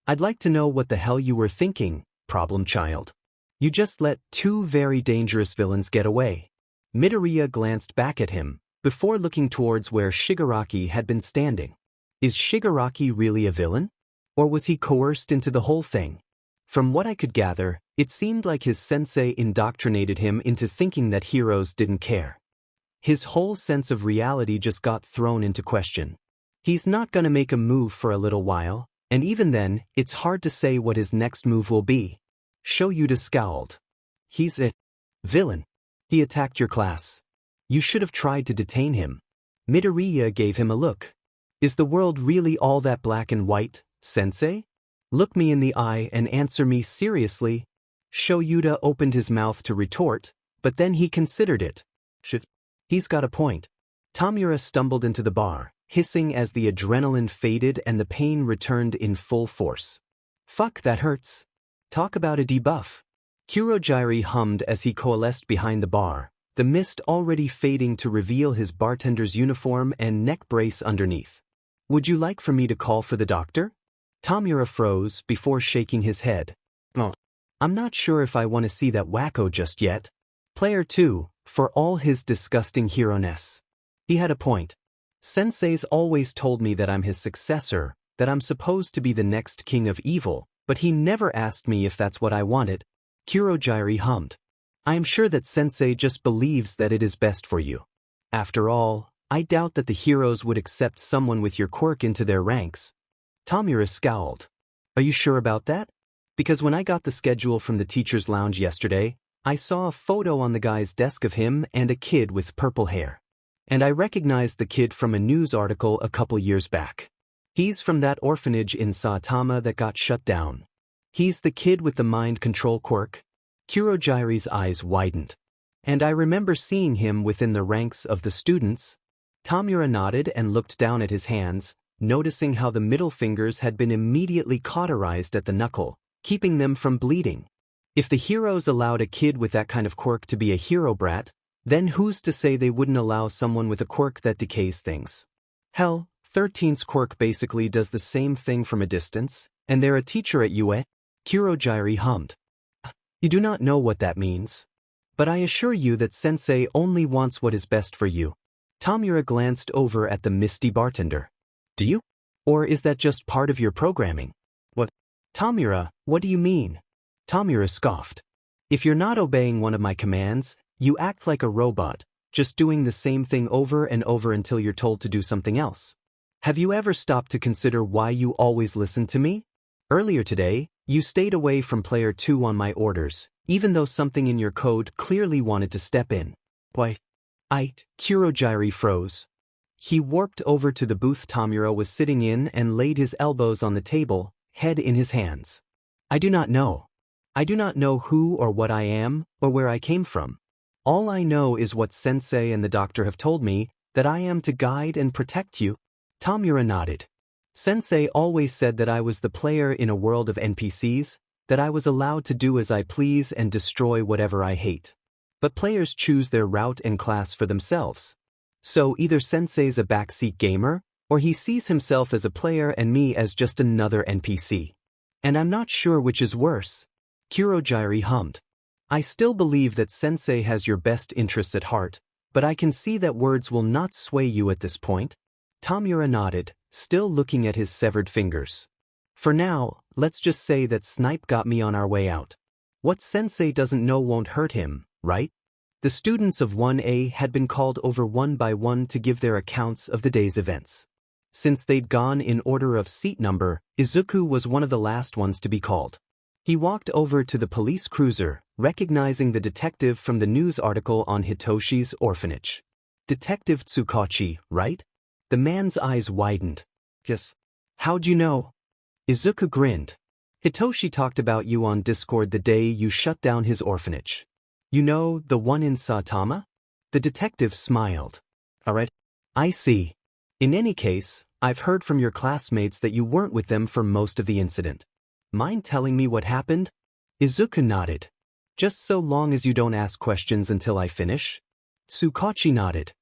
I'd like to know what the hell you were thinking, problem child. You just let two very dangerous villains get away. Midoriya glanced back at him, before looking towards where Shigaraki had been standing. Is Shigaraki really a villain? Or was he coerced into the whole thing? From what I could gather, it seemed like his sensei indoctrinated him into thinking that heroes didn't care. His whole sense of reality just got thrown into question. He's not gonna make a move for a little while, and even then, it's hard to say what his next move will be. Shoyuta scowled. He's a villain. He attacked your class. You should have tried to detain him. Midoriya gave him a look. Is the world really all that black and white, sensei? Look me in the eye and answer me seriously. Shoyuta opened his mouth to retort, but then he considered it. He's got a point. Tamura stumbled into the bar, hissing as the adrenaline faded and the pain returned in full force. Fuck, that hurts. Talk about a debuff. Kurogyri hummed as he coalesced behind the bar, the mist already fading to reveal his bartender's uniform and neck brace underneath. Would you like for me to call for the doctor? Tamura froze before shaking his head. Oh, I'm not sure if I want to see that wacko just yet. Player 2, for all his disgusting hero-ness. He had a point. Sensei's always told me that I'm his successor, that I'm supposed to be the next king of evil, but he never asked me if that's what I wanted. Kurogyri hummed. I am sure that Sensei just believes that it is best for you. After all, I doubt that the heroes would accept someone with your quirk into their ranks. Tamura scowled. Are you sure about that? Because when I got the schedule from the teacher's lounge yesterday, I saw a photo on the guy's desk of him and a kid with purple hair. And I recognized the kid from a news article a couple years back. He's from that orphanage in Saitama that got shut down. He's the kid with the mind control quirk. Kurogyri's eyes widened. And I remember seeing him within the ranks of the students. Tamura nodded and looked down at his hands, noticing how the middle fingers had been immediately cauterized at the knuckle, keeping them from bleeding. If the heroes allowed a kid with that kind of quirk to be a hero brat, then who's to say they wouldn't allow someone with a quirk that decays things? Hell, 13's quirk basically does the same thing from a distance, and they're a teacher at UA. Kurogyri hummed. You do not know what that means. But I assure you that Sensei only wants what is best for you. Tamura glanced over at the misty bartender. Do you? Or is that just part of your programming? What? Tamura, what do you mean? Tamura scoffed. If you're not obeying one of my commands, you act like a robot, just doing the same thing over and over until you're told to do something else. Have you ever stopped to consider why you always listen to me? Earlier today, you stayed away from player 2 on my orders, even though something in your code clearly wanted to step in. Why? Kurogyri froze. He warped over to the booth Tamura was sitting in and laid his elbows on the table, head in his hands. I do not know. I do not know who or what I am, or where I came from. All I know is what Sensei and the doctor have told me, that I am to guide and protect you. Tamura nodded. Sensei always said that I was the player in a world of NPCs, that I was allowed to do as I please and destroy whatever I hate. But players choose their route and class for themselves. So either Sensei's a backseat gamer, or he sees himself as a player and me as just another NPC. And I'm not sure which is worse. Kurogyri hummed. I still believe that Sensei has your best interests at heart, but I can see that words will not sway you at this point. Tamura nodded, still looking at his severed fingers. For now, let's just say that Snipe got me on our way out. What Sensei doesn't know won't hurt him, right? The students of 1A had been called over one by one to give their accounts of the day's events. Since they'd gone in order of seat number, Izuku was one of the last ones to be called. He walked over to the police cruiser, recognizing the detective from the news article on Hitoshi's orphanage. Detective Tsukachi, right? The man's eyes widened. Yes. How'd you know? Izuku grinned. Hitoshi talked about you on Discord the day you shut down his orphanage. You know, the one in Saitama? The detective smiled. Alright. I see. In any case, I've heard from your classmates that you weren't with them for most of the incident. Mind telling me what happened? Izuku nodded. Just so long as you don't ask questions until I finish? Tsukachi nodded.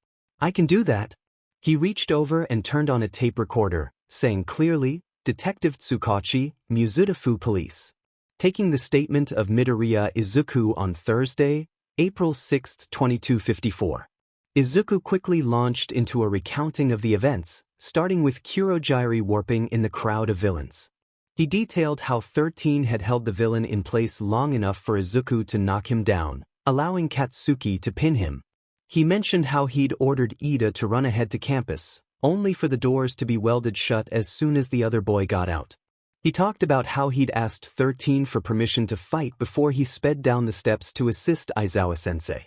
I can do that. He reached over and turned on a tape recorder, saying clearly, Detective Tsukachi, Mizudafu Police. Taking the statement of Midoriya Izuku on Thursday, April 6, 2254. Izuku quickly launched into a recounting of the events, starting with Kurogiri warping in the crowd of villains. He detailed how 13 had held the villain in place long enough for Izuku to knock him down, allowing Katsuki to pin him. He mentioned how he'd ordered Ida to run ahead to campus, only for the doors to be welded shut as soon as the other boy got out. He talked about how he'd asked 13 for permission to fight before he sped down the steps to assist Aizawa-sensei.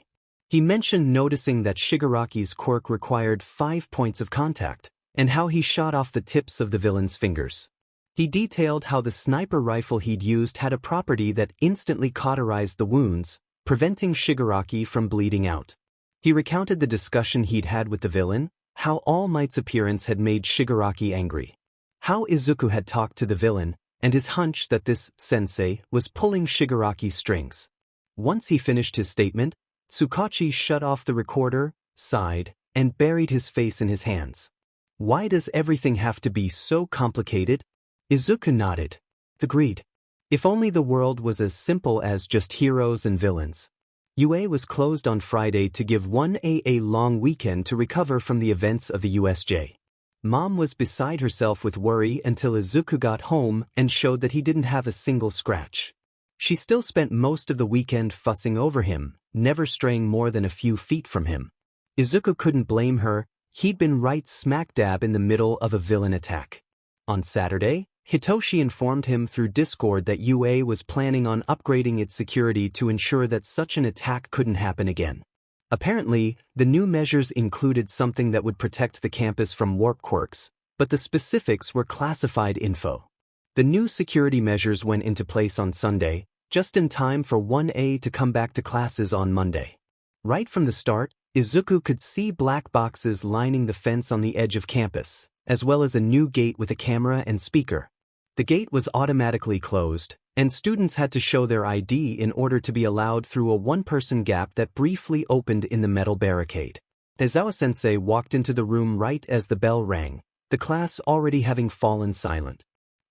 He mentioned noticing that Shigaraki's quirk required 5 points of contact, and how he shot off the tips of the villain's fingers. He detailed how the sniper rifle he'd used had a property that instantly cauterized the wounds, preventing Shigaraki from bleeding out. He recounted the discussion he'd had with the villain, how All Might's appearance had made Shigaraki angry, how Izuku had talked to the villain, and his hunch that this sensei was pulling Shigaraki's strings. Once he finished his statement, Tsukachi shut off the recorder, sighed, and buried his face in his hands. Why does everything have to be so complicated? Izuku nodded. Agreed. If only the world was as simple as just heroes and villains. UA was closed on Friday to give 1A a long weekend to recover from the events of the USJ. Mom was beside herself with worry until Izuku got home and showed that he didn't have a single scratch. She still spent most of the weekend fussing over him, never straying more than a few feet from him. Izuku couldn't blame her, he'd been right smack dab in the middle of a villain attack. On Saturday, Hitoshi informed him through Discord that UA was planning on upgrading its security to ensure that such an attack couldn't happen again. Apparently, the new measures included something that would protect the campus from warp quirks, but the specifics were classified info. The new security measures went into place on Sunday, just in time for 1A to come back to classes on Monday. Right from the start, Izuku could see black boxes lining the fence on the edge of campus, as well as a new gate with a camera and speaker. The gate was automatically closed, and students had to show their ID in order to be allowed through a one-person gap that briefly opened in the metal barricade. Aizawa-sensei walked into the room right as the bell rang, the class already having fallen silent.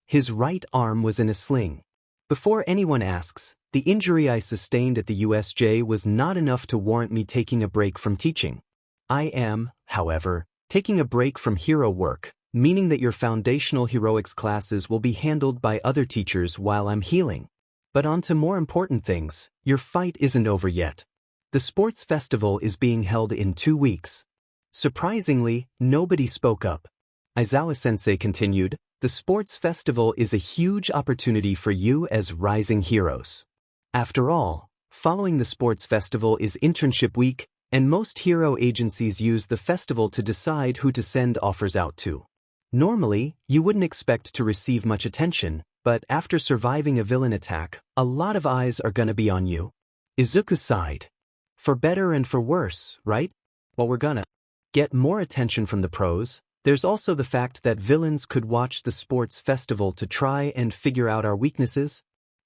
His right arm was in a sling. Before anyone asks, the injury I sustained at the USJ was not enough to warrant me taking a break from teaching. I am, however, taking a break from hero work, meaning that your foundational heroics classes will be handled by other teachers while I'm healing. But on to more important things, your fight isn't over yet. The sports festival is being held in 2 weeks. Surprisingly, nobody spoke up. Aizawa-sensei continued, the sports festival is a huge opportunity for you as rising heroes. After all, following the sports festival is internship week, and most hero agencies use the festival to decide who to send offers out to. Normally, you wouldn't expect to receive much attention, but after surviving a villain attack, a lot of eyes are gonna be on you. Izuku sighed. For better and for worse, right? Well, we're gonna get more attention from the pros. There's also the fact that villains could watch the sports festival to try and figure out our weaknesses.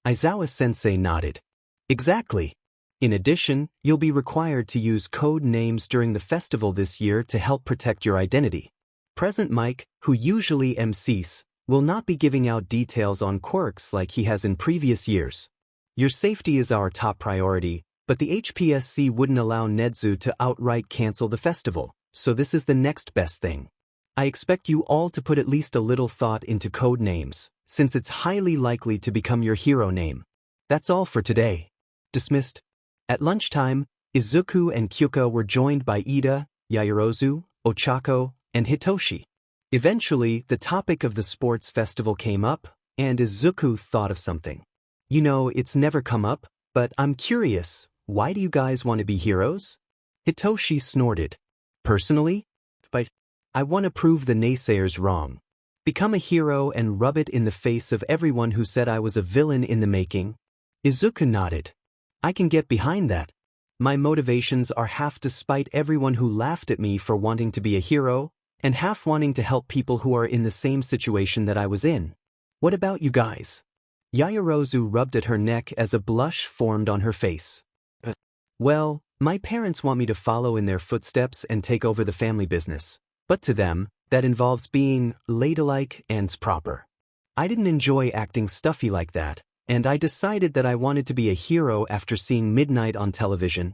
Aizawa-sensei nodded. Exactly. In addition, you'll be required to use code names during the festival this year to help protect your identity. Present Mike, who usually MCs, will not be giving out details on quirks like he has in previous years. Your safety is our top priority, but the HPSC wouldn't allow Nedzu to outright cancel the festival, so this is the next best thing. I expect you all to put at least a little thought into code names. since it's highly likely to become your hero name. That's all for today. Dismissed. At lunchtime, Izuku and Kyuka were joined by Ida, Yaoyorozu, Ochako, and Hitoshi. Eventually, the topic of the sports festival came up, and Izuku thought of something. You know, it's never come up, but I'm curious, why do you guys want to be heroes? Hitoshi snorted. Personally? But I want to prove the naysayers wrong. Become a hero and rub it in the face of everyone who said I was a villain in the making. Izuku nodded. I can get behind that. My motivations are half to spite everyone who laughed at me for wanting to be a hero, and half wanting to help people who are in the same situation that I was in. What about you guys? Yaoyorozu rubbed at her neck as a blush formed on her face. Well, my parents want me to follow in their footsteps and take over the family business, but to them, that involves being ladylike and proper. I didn't enjoy acting stuffy like that, and I decided that I wanted to be a hero after seeing Midnight on television.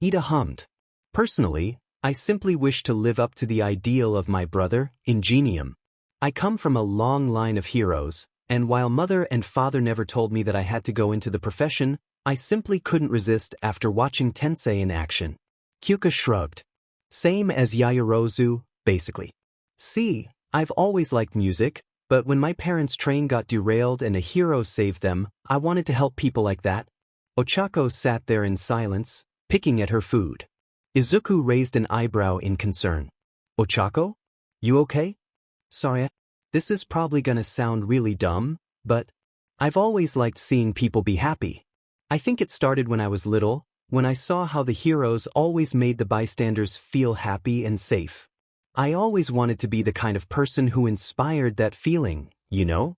Ida hummed. Personally, I simply wish to live up to the ideal of my brother, Ingenium. I come from a long line of heroes, and while mother and father never told me that I had to go into the profession, I simply couldn't resist after watching Tensei in action. Kyuka shrugged. Same as Yaoyorozu, basically. See, I've always liked music, but when my parents' train got derailed and a hero saved them, I wanted to help people like that. Ochako sat there in silence, picking at her food. Izuku raised an eyebrow in concern. Ochako? You okay? Sorry, this is probably gonna sound really dumb, but I've always liked seeing people be happy. I think it started when I was little, when I saw how the heroes always made the bystanders feel happy and safe. I always wanted to be the kind of person who inspired that feeling, you know?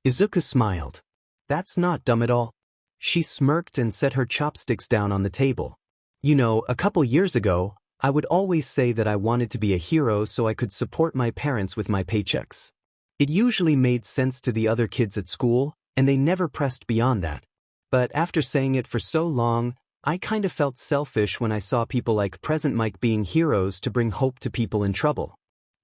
Izuku smiled. That's not dumb at all. She smirked and set her chopsticks down on the table. You know, a couple years ago, I would always say that I wanted to be a hero so I could support my parents with my paychecks. It usually made sense to the other kids at school, and they never pressed beyond that. But after saying it for so long, I kind of felt selfish when I saw people like Present Mike being heroes to bring hope to people in trouble.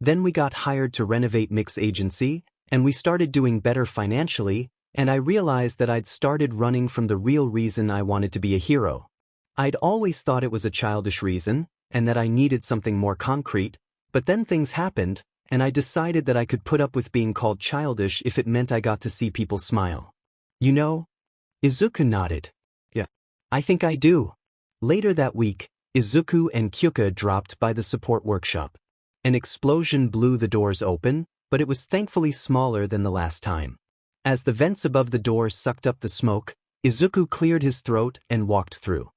Then we got hired to renovate Mick's agency, and we started doing better financially, and I realized that I'd started running from the real reason I wanted to be a hero. I'd always thought it was a childish reason, and that I needed something more concrete, but then things happened, and I decided that I could put up with being called childish if it meant I got to see people smile. You know? Izuku nodded. Yeah, I think I do. Later that week, Izuku and Kyuka dropped by the support workshop. An explosion blew the doors open, but it was thankfully smaller than the last time. As the vents above the door sucked up the smoke, Izuku cleared his throat and walked through.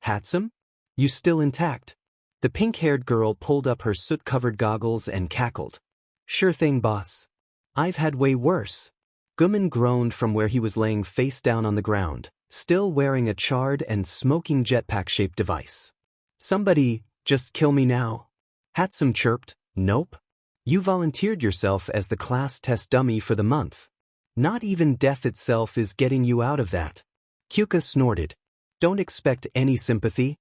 Hatsum? You still intact? The pink-haired girl pulled up her soot-covered goggles and cackled. Sure thing, boss. I've had way worse. Gumin groaned from where he was laying face down on the ground, still wearing a charred and smoking jetpack-shaped device. Somebody, just kill me now. Hatsum chirped, nope. You volunteered yourself as the class test dummy for the month. Not even death itself is getting you out of that. Kyuka snorted. Don't expect any sympathy.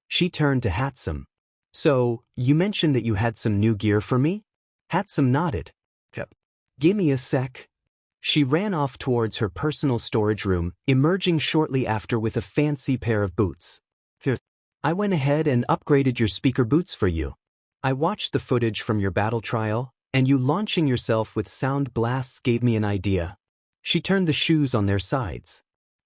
She turned to Hatsum. So, you mentioned that you had some new gear for me? Hatsum nodded. Yep. Gimme a sec. She ran off towards her personal storage room, emerging shortly after with a fancy pair of boots. Here. I went ahead and upgraded your speaker boots for you. I watched the footage from your battle trial, and you launching yourself with sound blasts gave me an idea. She turned the shoes on their sides.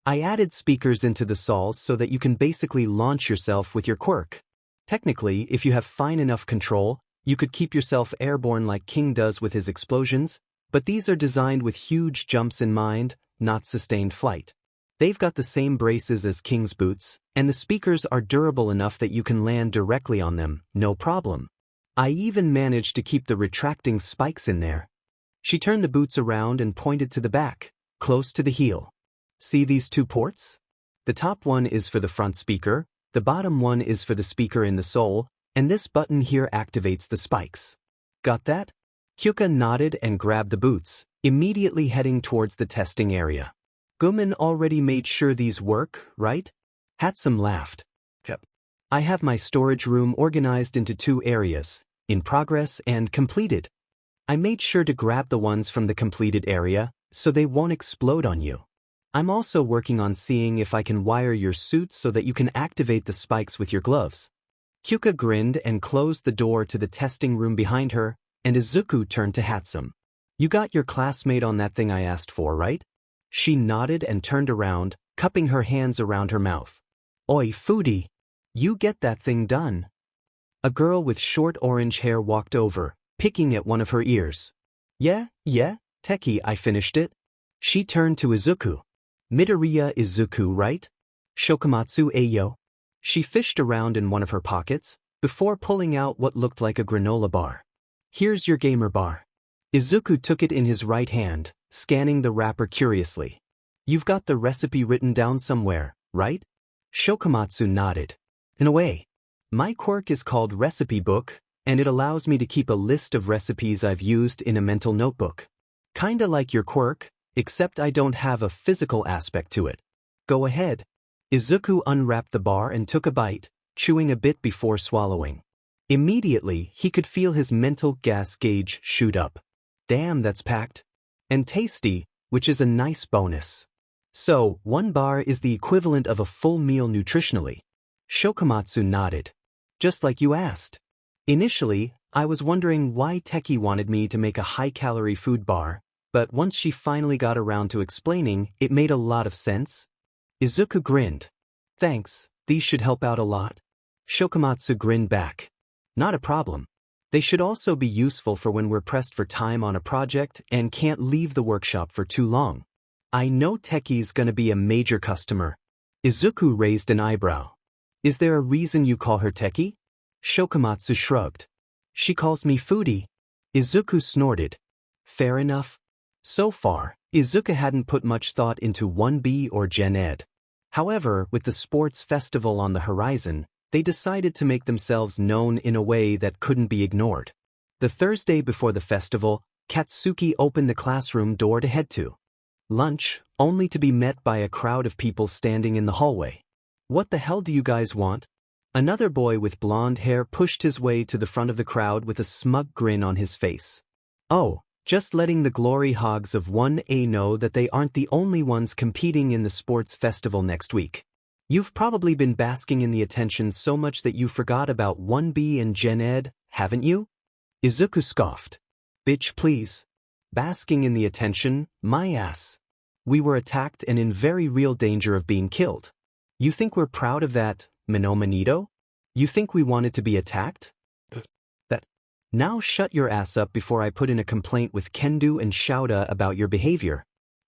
I added speakers into the soles so that you can basically launch yourself with your quirk. Technically, if you have fine enough control, you could keep yourself airborne like King does with his explosions, but these are designed with huge jumps in mind, not sustained flight. They've got the same braces as King's boots, and the speakers are durable enough that you can land directly on them, no problem. I even managed to keep the retracting spikes in there. She turned the boots around and pointed to the back, close to the heel. See these two ports? The top one is for the front speaker, the bottom one is for the speaker in the sole, and this button here activates the spikes. Got that? Kyuka nodded and grabbed the boots, immediately heading towards the testing area. Gumin already made sure these work, right? Hatsum laughed. Yep. I have my storage room organized into 2 areas, in progress and completed. I made sure to grab the ones from the completed area, so they won't explode on you. I'm also working on seeing if I can wire your suit so that you can activate the spikes with your gloves. Kyuka grinned and closed the door to the testing room behind her, and Izuku turned to Hatsum. You got your classmate on that thing I asked for, right? She nodded and turned around, cupping her hands around her mouth. Oi, foodie! You get that thing done. A girl with short orange hair walked over, picking at one of her ears. Yeah, Teki, I finished it. She turned to Izuku. Midoriya Izuku, right? Shokumatsu Eyo. She fished around in one of her pockets, before pulling out what looked like a granola bar. Here's your gamer bar. Izuku took it in his right hand, scanning the wrapper curiously. You've got the recipe written down somewhere, right? Shokumatsu nodded. In a way. My quirk is called Recipe Book, and it allows me to keep a list of recipes I've used in a mental notebook. Kinda like your quirk, except I don't have a physical aspect to it. Go ahead. Izuku unwrapped the bar and took a bite, chewing a bit before swallowing. Immediately, he could feel his mental gas gauge shoot up. Damn, that's packed. And tasty, which is a nice bonus. So, one bar is the equivalent of a full meal nutritionally. Shokumatsu nodded. Just like you asked. Initially, I was wondering why Teki wanted me to make a high-calorie food bar, but once she finally got around to explaining, it made a lot of sense. Izuku grinned. Thanks, these should help out a lot. Shokumatsu grinned back. Not a problem. They should also be useful for when we're pressed for time on a project and can't leave the workshop for too long. I know Teki's gonna be a major customer. Izuku raised an eyebrow. Is there a reason you call her Teki? Shokumatsu shrugged. She calls me foodie. Izuku snorted. Fair enough. So far, Izuku hadn't put much thought into 1B or Gen Ed. However, with the sports festival on the horizon, they decided to make themselves known in a way that couldn't be ignored. The Thursday before the festival, Katsuki opened the classroom door to head to lunch, only to be met by a crowd of people standing in the hallway. What the hell do you guys want? Another boy with blonde hair pushed his way to the front of the crowd with a smug grin on his face. Oh, just letting the glory hogs of 1A know that they aren't the only ones competing in the sports festival next week. You've probably been basking in the attention so much that you forgot about 1B and Gen Ed, haven't you? Izuku scoffed. Bitch, please. Basking in the attention, my ass. We were attacked and in very real danger of being killed. You think we're proud of that, Minoma Nido? You think we wanted to be attacked? That. Now shut your ass up before I put in a complaint with Kendo and Shouta about your behavior.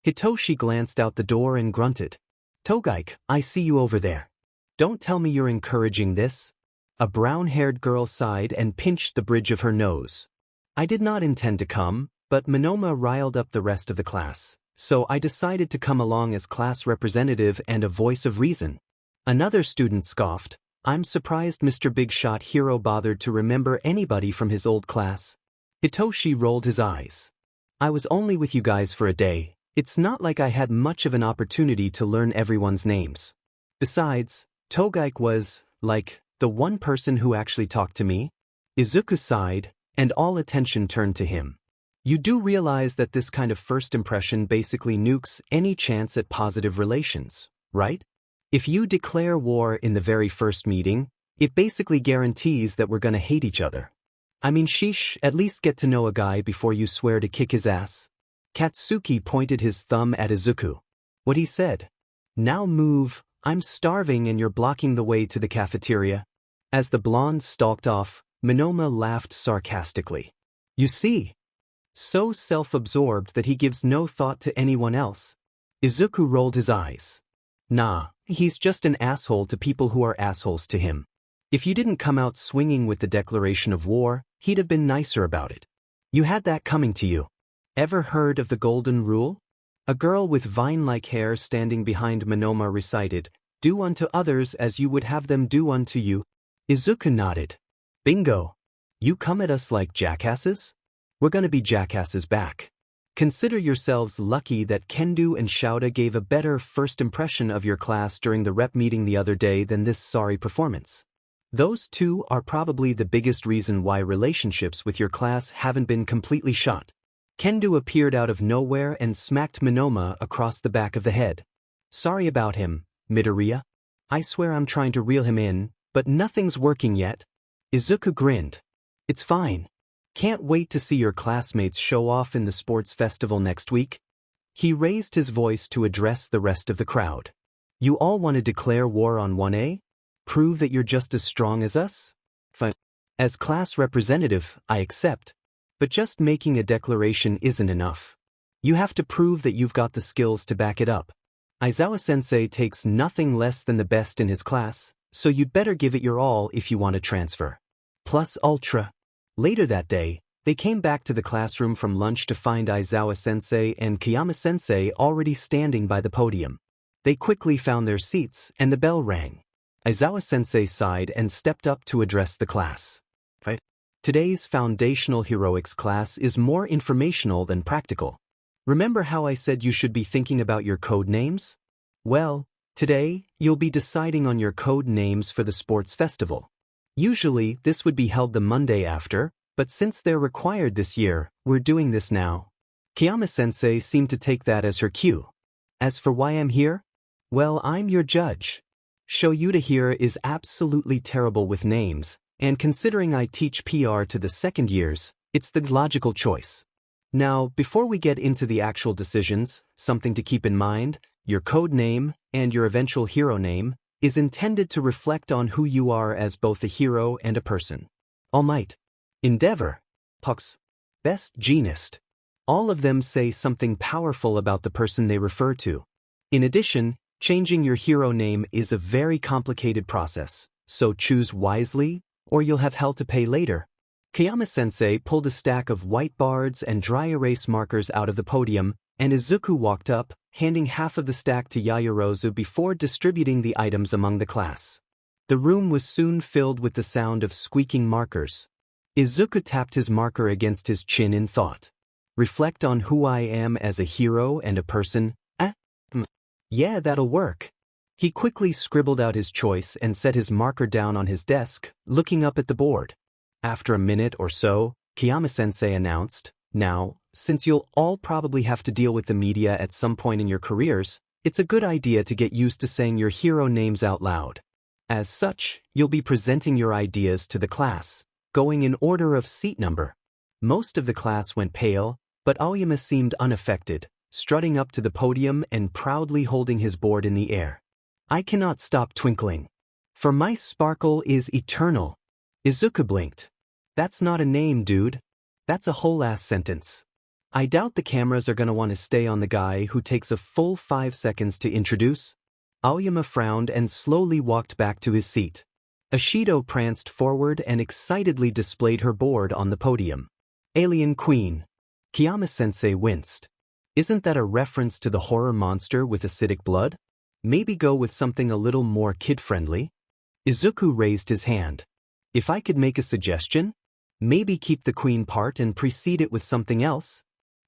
Hitoshi glanced out the door and grunted. Togaike, I see you over there. Don't tell me you're encouraging this. A brown-haired girl sighed and pinched the bridge of her nose. I did not intend to come, but Minoma riled up the rest of the class, so I decided to come along as class representative and a voice of reason. Another student scoffed. I'm surprised Mr. Big Shot Hero bothered to remember anybody from his old class. Hitoshi rolled his eyes. I was only with you guys for a day. It's not like I had much of an opportunity to learn everyone's names. Besides, Togaike was, like, the one person who actually talked to me. Izuku sighed, and all attention turned to him. You do realize that this kind of first impression basically nukes any chance at positive relations, right? If you declare war in the very first meeting, it basically guarantees that we're gonna hate each other. I mean, sheesh, at least get to know a guy before you swear to kick his ass. Katsuki pointed his thumb at Izuku. What he said. Now move, I'm starving and you're blocking the way to the cafeteria. As the blonde stalked off, Minoma laughed sarcastically. You see? So self-absorbed that he gives no thought to anyone else. Izuku rolled his eyes. Nah, he's just an asshole to people who are assholes to him. If you didn't come out swinging with the declaration of war, he'd have been nicer about it. You had that coming to you. Ever heard of the Golden Rule? A girl with vine-like hair standing behind Minoma recited, Do unto others as you would have them do unto you. Izuku nodded. Bingo. You come at us like jackasses? We're gonna be jackasses back. Consider yourselves lucky that Kendo and Shouta gave a better first impression of your class during the rep meeting the other day than this sorry performance. Those two are probably the biggest reason why relationships with your class haven't been completely shot. Kendo appeared out of nowhere and smacked Minoma across the back of the head. Sorry about him, Midoriya. I swear I'm trying to reel him in, but nothing's working yet. Izuku grinned. It's fine. Can't wait to see your classmates show off in the sports festival next week. He raised his voice to address the rest of the crowd. You all want to declare war on 1A? Prove that you're just as strong as us? Fine. As class representative, I accept. But just making a declaration isn't enough. You have to prove that you've got the skills to back it up. Aizawa-sensei takes nothing less than the best in his class, so you'd better give it your all if you want to transfer. Plus ultra. Later that day, they came back to the classroom from lunch to find Aizawa-sensei and Kiyama-sensei already standing by the podium. They quickly found their seats and the bell rang. Aizawa-sensei sighed and stepped up to address the class. Today's Foundational Heroics class is more informational than practical. Remember how I said you should be thinking about your code names? Well, today, you'll be deciding on your code names for the sports festival. Usually, this would be held the Monday after, but since they're required this year, we're doing this now. Kiyama-sensei seemed to take that as her cue. As for why I'm here? Well, I'm your judge. Shoyuta here is absolutely terrible with names, and considering I teach PR to the second years, it's the logical choice. Now, before we get into the actual decisions, something to keep in mind, your code name, and your eventual hero name, is intended to reflect on who you are as both a hero and a person. All Might, Endeavor, Pux, Best Genist. All of them say something powerful about the person they refer to. In addition, changing your hero name is a very complicated process, so choose wisely, or you'll have hell to pay later. Kiyama-sensei pulled a stack of whiteboards and dry erase markers out of the podium, and Izuku walked up, handing half of the stack to Yaoyorozu before distributing the items among the class. The room was soon filled with the sound of squeaking markers. Izuku tapped his marker against his chin in thought. Reflect on who I am as a hero and a person. Yeah, that'll work. He quickly scribbled out his choice and set his marker down on his desk, looking up at the board. After a minute or so, Kiyama-sensei announced, Now, since you'll all probably have to deal with the media at some point in your careers, it's a good idea to get used to saying your hero names out loud. As such, you'll be presenting your ideas to the class, going in order of seat number. Most of the class went pale, but Aoyama seemed unaffected, strutting up to the podium and proudly holding his board in the air. I cannot stop twinkling. For my sparkle is eternal. Izuku blinked. That's not a name, dude. That's a whole-ass sentence. I doubt the cameras are gonna want to stay on the guy who takes a full 5 seconds to introduce. Aoyama frowned and slowly walked back to his seat. Ashido pranced forward and excitedly displayed her board on the podium. Alien Queen. Kiyama-sensei winced. Isn't that a reference to the horror monster with acidic blood? Maybe go with something a little more kid-friendly? Izuku raised his hand. If I could make a suggestion? Maybe keep the queen part and precede it with something else?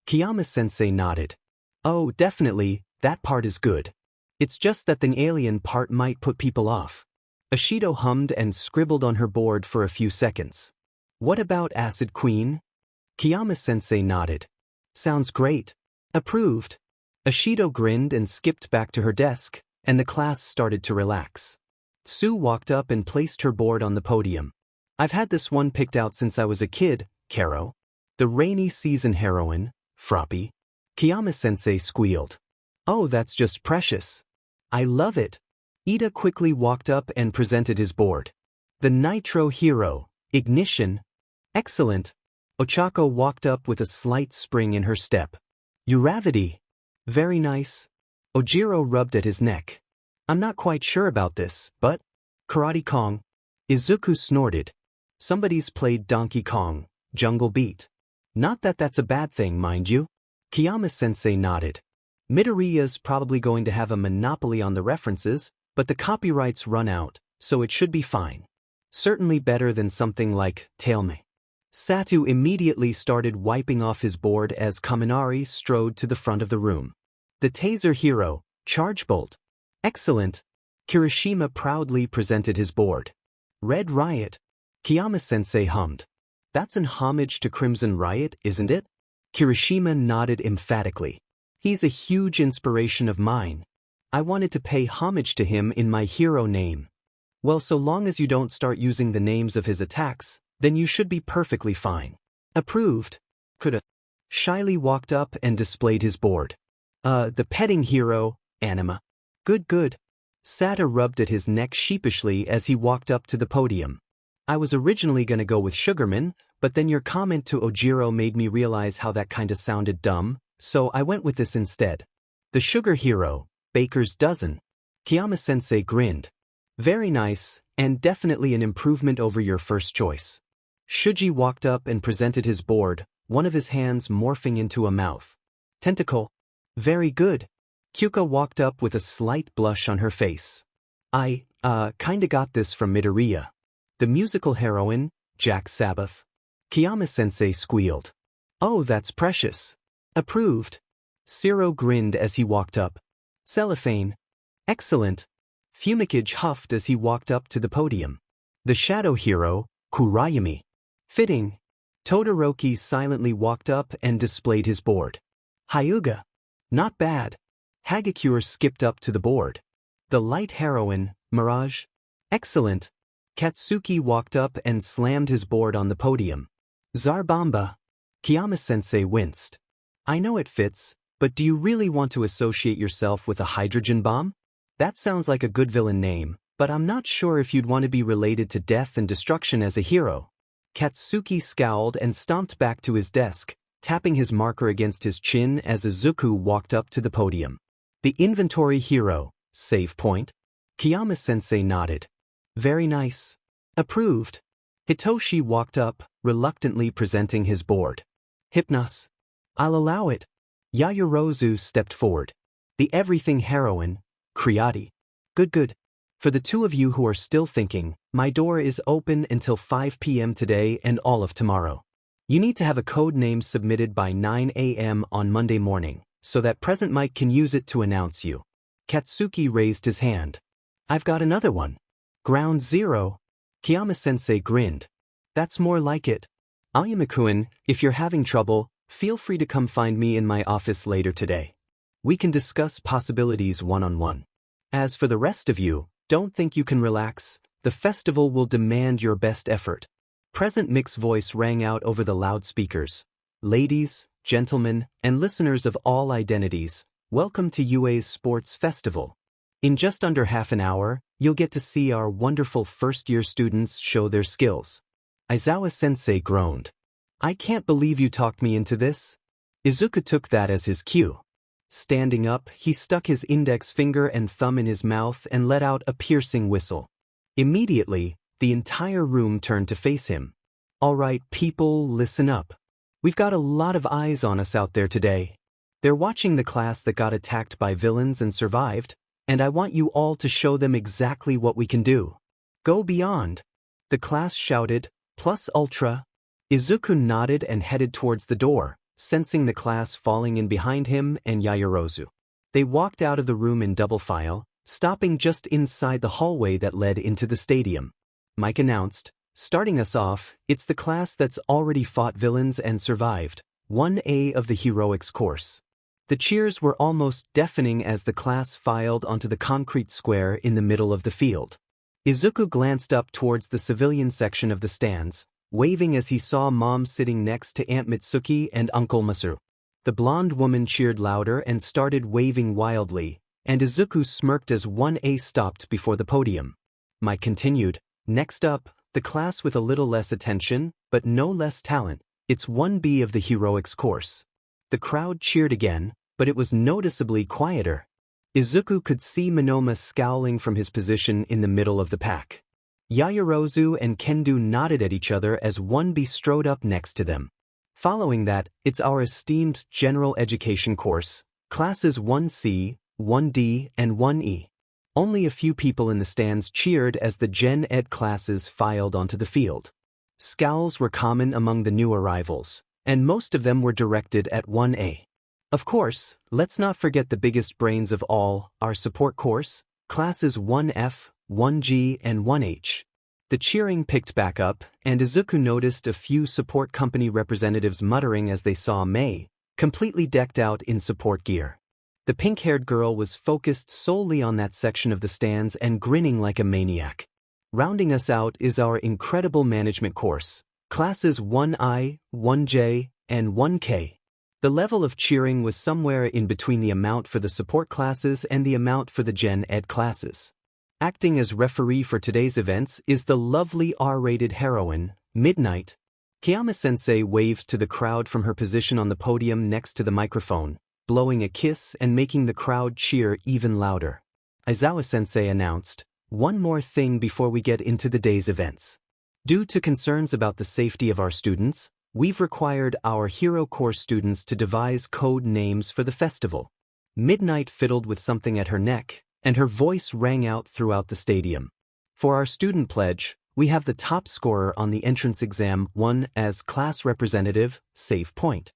Kiyama-sensei nodded. Oh, definitely, that part is good. It's just that the alien part might put people off. Ashido hummed and scribbled on her board for a few seconds. What about Acid Queen? Kiyama-sensei nodded. Sounds great. Approved. Ashido grinned and skipped back to her desk, and the class started to relax. Sue walked up and placed her board on the podium. I've had this one picked out since I was a kid, Karo. The rainy season heroine, Froppy. Kiyama-sensei squealed. Oh, that's just precious. I love it. Ida quickly walked up and presented his board. The Nitro Hero, Ignition. Excellent. Ochako walked up with a slight spring in her step. Uravity. Very nice. Ojiro rubbed at his neck. I'm not quite sure about this, but... Karate Kong. Izuku snorted. Somebody's played Donkey Kong, Jungle Beat. Not that that's a bad thing, mind you. Kiyama-sensei nodded. Midoriya's probably going to have a monopoly on the references, but the copyrights run out, so it should be fine. Certainly better than something like Tell Me. Satu immediately started wiping off his board as Kaminari strode to the front of the room. The Taser Hero, Charge Bolt. Excellent. Kirishima proudly presented his board. Red Riot. Kiyama-sensei hummed. That's an homage to Crimson Riot, isn't it? Kirishima nodded emphatically. He's a huge inspiration of mine. I wanted to pay homage to him in my hero name. Well, so long as you don't start using the names of his attacks, then you should be perfectly fine. Approved. Kuda shyly walked up and displayed his board. The petting hero, Anima. Good. Sata rubbed at his neck sheepishly as he walked up to the podium. I was originally gonna go with Sugarman, but then your comment to Ojiro made me realize how that kinda sounded dumb, so I went with this instead. The sugar hero, Baker's dozen. Kiyama-sensei grinned. Very nice, and definitely an improvement over your first choice. Shuji walked up and presented his board, one of his hands morphing into a mouth. Tentacle. Very good. Kyuka walked up with a slight blush on her face. I kinda got this from Midoriya. The musical heroine, Jack Sabbath. Kiyama-sensei squealed. Oh, that's precious. Approved. Zero grinned as he walked up. Cellophane. Excellent. Fumikage huffed as he walked up to the podium. The shadow hero, Kurayami. Fitting. Todoroki silently walked up and displayed his board. Hyuga. Not bad. Hagakure skipped up to the board. The light heroine, Mirage. Excellent. Katsuki walked up and slammed his board on the podium. Zarbamba. Kiyama-sensei winced. I know it fits, but do you really want to associate yourself with a hydrogen bomb? That sounds like a good villain name, but I'm not sure if you'd want to be related to death and destruction as a hero. Katsuki scowled and stomped back to his desk, tapping his marker against his chin as Izuku walked up to the podium. The inventory hero, save point. Kiyama-sensei nodded. Very nice. Approved. Hitoshi walked up, reluctantly presenting his board. Hypnos. I'll allow it. Yaoyorozu stepped forward. The everything heroine, Kriati. Good. For the two of you who are still thinking, my door is open until 5 p.m. today and all of tomorrow. You need to have a code name submitted by 9 a.m. on Monday morning, so that Present Mike can use it to announce you. Katsuki raised his hand. I've got another one. Ground Zero. Kiyama-sensei grinned. That's more like it. Ayumakuen, if you're having trouble, feel free to come find me in my office later today. We can discuss possibilities one-on-one. As for the rest of you, don't think you can relax. The festival will demand your best effort. Present Mic's voice rang out over the loudspeakers. Ladies, gentlemen, and listeners of all identities, welcome to UA's Sports Festival. In just under half an hour, you'll get to see our wonderful first-year students show their skills. Aizawa-sensei groaned. I can't believe you talked me into this. Izuku took that as his cue. Standing up, he stuck his index finger and thumb in his mouth and let out a piercing whistle. Immediately, the entire room turned to face him. All right, people, listen up. We've got a lot of eyes on us out there today. They're watching the class that got attacked by villains and survived, and I want you all to show them exactly what we can do. Go beyond. The class shouted, plus ultra. Izuku nodded and headed towards the door, sensing the class falling in behind him and Yaoyorozu. They walked out of the room in double file, stopping just inside the hallway that led into the stadium. Mike announced, starting us off, it's the class that's already fought villains and survived, 1A of the heroics course. The cheers were almost deafening as the class filed onto the concrete square in the middle of the field. Izuku glanced up towards the civilian section of the stands, waving as he saw Mom sitting next to Aunt Mitsuki and Uncle Masaru. The blonde woman cheered louder and started waving wildly, and Izuku smirked as 1A stopped before the podium. Mike continued, next up, the class with a little less attention, but no less talent, it's 1B of the heroics course. The crowd cheered again, but it was noticeably quieter. Izuku could see Monoma scowling from his position in the middle of the pack. Yaoyorozu and Kendo nodded at each other as 1B strode up next to them. Following that, it's our esteemed general education course, classes 1C, 1D, and 1E. Only a few people in the stands cheered as the Gen Ed classes filed onto the field. Scowls were common among the new arrivals, and most of them were directed at 1A. Of course, let's not forget the biggest brains of all, our support course, classes 1F, 1G, and 1H. The cheering picked back up, and Izuku noticed a few support company representatives muttering as they saw Mei, completely decked out in support gear. The pink-haired girl was focused solely on that section of the stands and grinning like a maniac. Rounding us out is our incredible management course, classes 1I, 1J, and 1K. The level of cheering was somewhere in between the amount for the support classes and the amount for the Gen Ed classes. Acting as referee for today's events is the lovely R-rated heroine, Midnight. Kiyama-sensei waved to the crowd from her position on the podium next to the microphone, blowing a kiss and making the crowd cheer even louder. Aizawa-sensei announced, "One more thing before we get into the day's events. Due to concerns about the safety of our students, we've required our Hero Course students to devise code names for the festival." Midnight fiddled with something at her neck, and her voice rang out throughout the stadium. "For our student pledge, we have the top scorer on the entrance exam 1 as class representative, save point."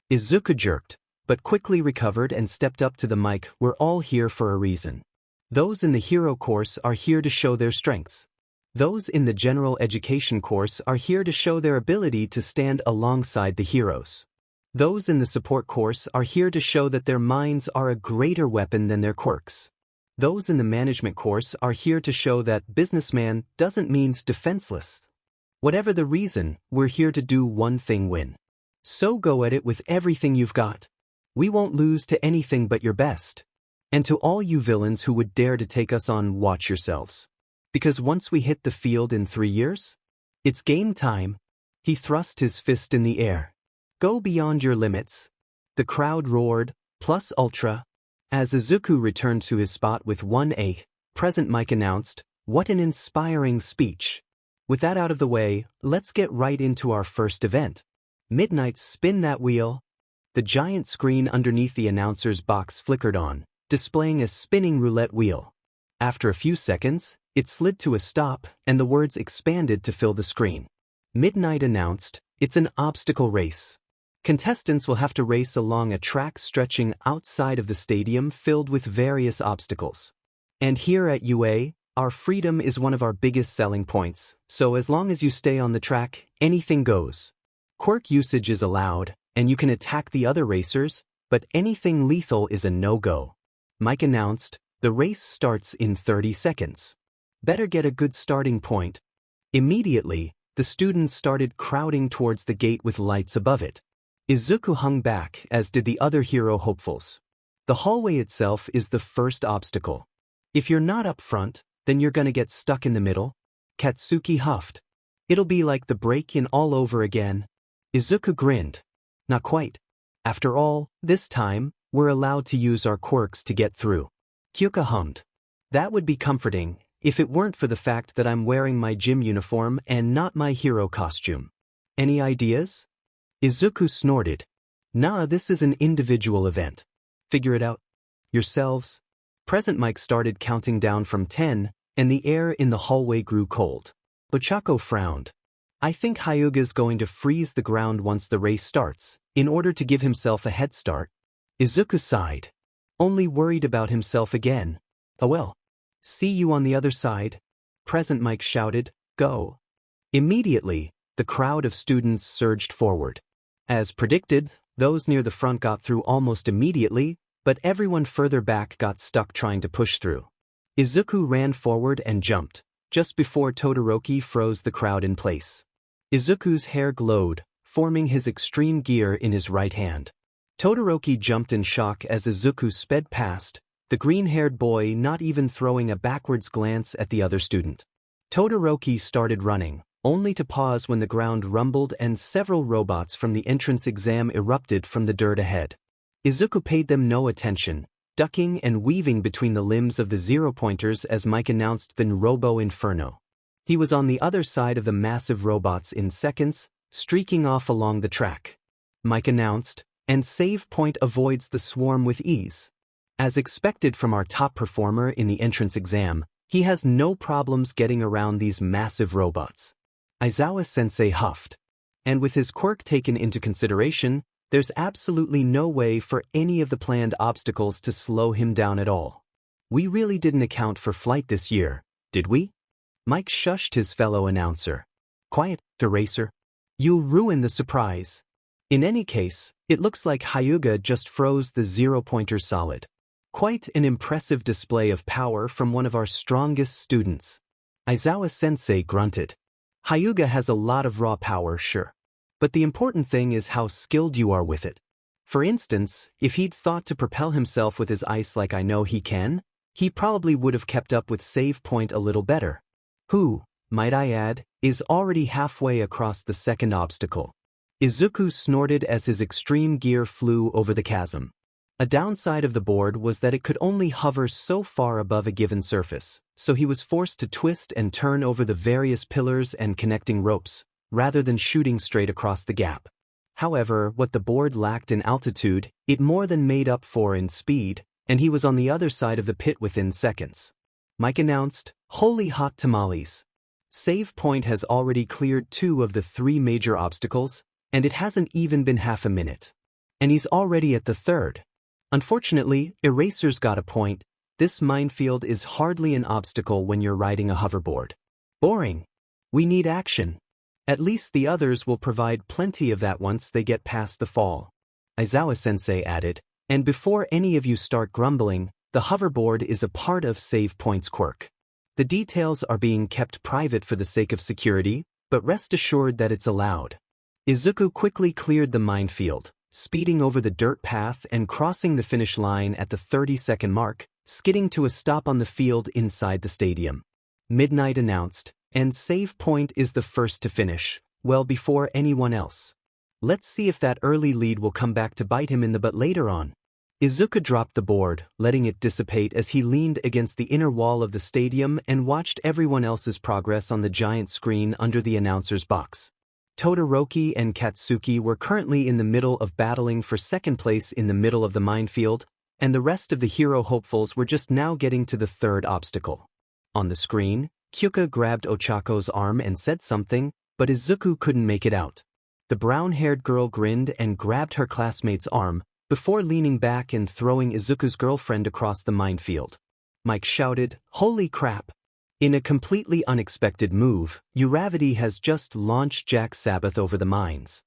Izuku jerked, but quickly recovered and stepped up to the mic. "We're all here for a reason. Those in the Hero Course are here to show their strengths. Those in the General Education course are here to show their ability to stand alongside the heroes. Those in the Support course are here to show that their minds are a greater weapon than their quirks. Those in the Management course are here to show that businessman doesn't mean defenseless. Whatever the reason, we're here to do one thing: win. So go at it with everything you've got. We won't lose to anything but your best. And to all you villains who would dare to take us on, watch yourselves. Because once we hit the field in 3 years, it's game time." He thrust his fist in the air. "Go beyond your limits." The crowd roared, plus ultra. As Izuku returned to his spot with 1A, Present Mike announced, "What an inspiring speech. With that out of the way, let's get right into our first event. Midnight, spin that wheel." The giant screen underneath the announcer's box flickered on, displaying a spinning roulette wheel. After a few seconds, it slid to a stop, and the words expanded to fill the screen. Midnight announced, "It's an obstacle race. Contestants will have to race along a track stretching outside of the stadium filled with various obstacles. And here at UA, our freedom is one of our biggest selling points, so as long as you stay on the track, anything goes. Quirk usage is allowed, and you can attack the other racers, but anything lethal is a no-go." Mike announced, "The race starts in 30 seconds. Better get a good starting point." Immediately, the students started crowding towards the gate with lights above it. Izuku hung back, as did the other hero hopefuls. The hallway itself is the first obstacle. "If you're not up front, then you're gonna get stuck in the middle," Katsuki huffed. "It'll be like the break-in all over again." Izuku grinned. "Not quite. After all, this time, we're allowed to use our quirks to get through." Kyuka hummed. "That would be comforting, if it weren't for the fact that I'm wearing my gym uniform and not my hero costume. Any ideas?" Izuku snorted. "Nah, this is an individual event. Figure it out yourselves." Present Mike started counting down from 10, and the air in the hallway grew cold. Ochako frowned. "I think Hyuga's going to freeze the ground once the race starts, in order to give himself a head start." Izuku sighed. Only worried about himself again. "Oh well. See you on the other side." Present Mike shouted, "Go." Immediately, the crowd of students surged forward. As predicted, those near the front got through almost immediately, but everyone further back got stuck trying to push through. Izuku ran forward and jumped, just before Todoroki froze the crowd in place. Izuku's hair glowed, forming his extreme gear in his right hand. Todoroki jumped in shock as Izuku sped past, the green-haired boy not even throwing a backwards glance at the other student. Todoroki started running, only to pause when the ground rumbled and several robots from the entrance exam erupted from the dirt ahead. Izuku paid them no attention, ducking and weaving between the limbs of the zero-pointers as Mike announced the Robo Inferno. He was on the other side of the massive robots in seconds, streaking off along the track. Mike announced, "And save point avoids the swarm with ease." As expected from our top performer in the entrance exam, he has no problems getting around these massive robots. Aizawa-sensei huffed. And with his quirk taken into consideration, there's absolutely no way for any of the planned obstacles to slow him down at all. We really didn't account for flight this year, did we? Mike shushed his fellow announcer. Quiet, Eraser. You'll ruin the surprise. In any case, it looks like Hyuga just froze the zero-pointer solid. Quite an impressive display of power from one of our strongest students. Aizawa-sensei grunted. Hyuga has a lot of raw power, sure. But the important thing is how skilled you are with it. For instance, if he'd thought to propel himself with his ice like I know he can, he probably would have kept up with save point a little better. Who, might I add, is already halfway across the second obstacle. Izuku snorted as his extreme gear flew over the chasm. A downside of the board was that it could only hover so far above a given surface, so he was forced to twist and turn over the various pillars and connecting ropes, rather than shooting straight across the gap. However, what the board lacked in altitude, it more than made up for in speed, and he was on the other side of the pit within seconds. Mike announced, "Holy hot tamales. Save point has already cleared 2 of the 3 major obstacles, and it hasn't even been half a minute. And he's already at the 3rd. Unfortunately, Eraser's got a point. This minefield is hardly an obstacle when you're riding a hoverboard. Boring. We need action. At least the others will provide plenty of that once they get past the fall." Aizawa-sensei added, "And before any of you start grumbling, the hoverboard is a part of Save Point's quirk. The details are being kept private for the sake of security, but rest assured that it's allowed." Izuku quickly cleared the minefield, speeding over the dirt path and crossing the finish line at the 30-second mark, skidding to a stop on the field inside the stadium. Midnight announced, and Save Point is the first to finish, well before anyone else. Let's see if that early lead will come back to bite him in the butt later on. Izuku dropped the board, letting it dissipate as he leaned against the inner wall of the stadium and watched everyone else's progress on the giant screen under the announcer's box. Todoroki and Katsuki were currently in the middle of battling for second place in the middle of the minefield, and the rest of the hero hopefuls were just now getting to the 3rd obstacle. On the screen, Kyuka grabbed Ochako's arm and said something, but Izuku couldn't make it out. The brown-haired girl grinned and grabbed her classmate's arm, before leaning back and throwing Izuku's girlfriend across the minefield. Mike shouted, "Holy crap!" In a completely unexpected move, Uravity has just launched Jack Sabbath over the mines.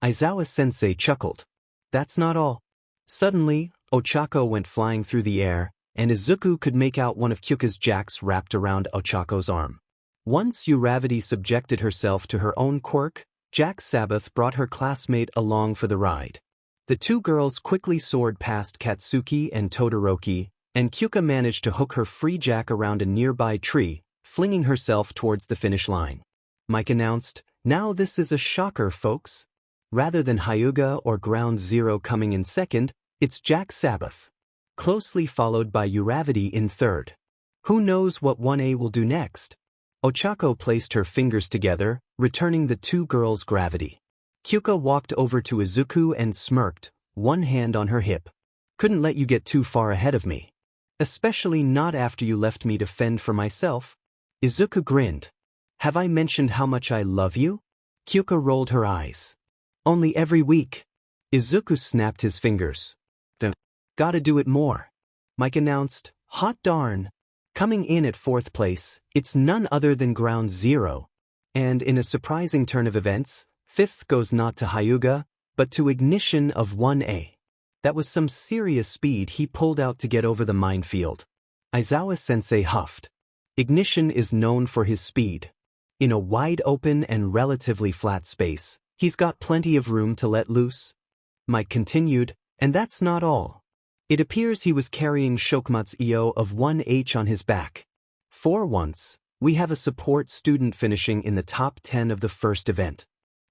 Aizawa-sensei chuckled. That's not all. Suddenly, Ochako went flying through the air, and Izuku could make out one of Kyuka's jacks wrapped around Ochako's arm. Once Uravity subjected herself to her own quirk, Jack Sabbath brought her classmate along for the ride. The 2 girls quickly soared past Katsuki and Todoroki, and Kyuka managed to hook her free jack around a nearby tree, flinging herself towards the finish line. Mike announced, "Now this is a shocker, folks. Rather than Hyuga or Ground Zero coming in second, it's Jack Sabbath. Closely followed by Uravity in 3rd. Who knows what 1A will do next?" Ochako placed her fingers together, returning the 2 girls' gravity. Kyuka walked over to Izuku and smirked, one hand on her hip. "Couldn't let you get too far ahead of me. Especially not after you left me to fend for myself." Izuku grinned. "Have I mentioned how much I love you?" Kyuka rolled her eyes. "Only every week." Izuku snapped his fingers. "Gotta do it more." Mike announced, "Hot darn." Coming in at 4th place, it's none other than Ground Zero. And in a surprising turn of events, 5th goes not to Hyuga, but to Ignition of 1A. That was some serious speed he pulled out to get over the minefield. Aizawa-sensei huffed. Ignition is known for his speed. In a wide open and relatively flat space, he's got plenty of room to let loose. Mike continued, and that's not all. It appears he was carrying Shokumatsu Io of 1H on his back. For once, we have a support student finishing in the top 10 of the first event.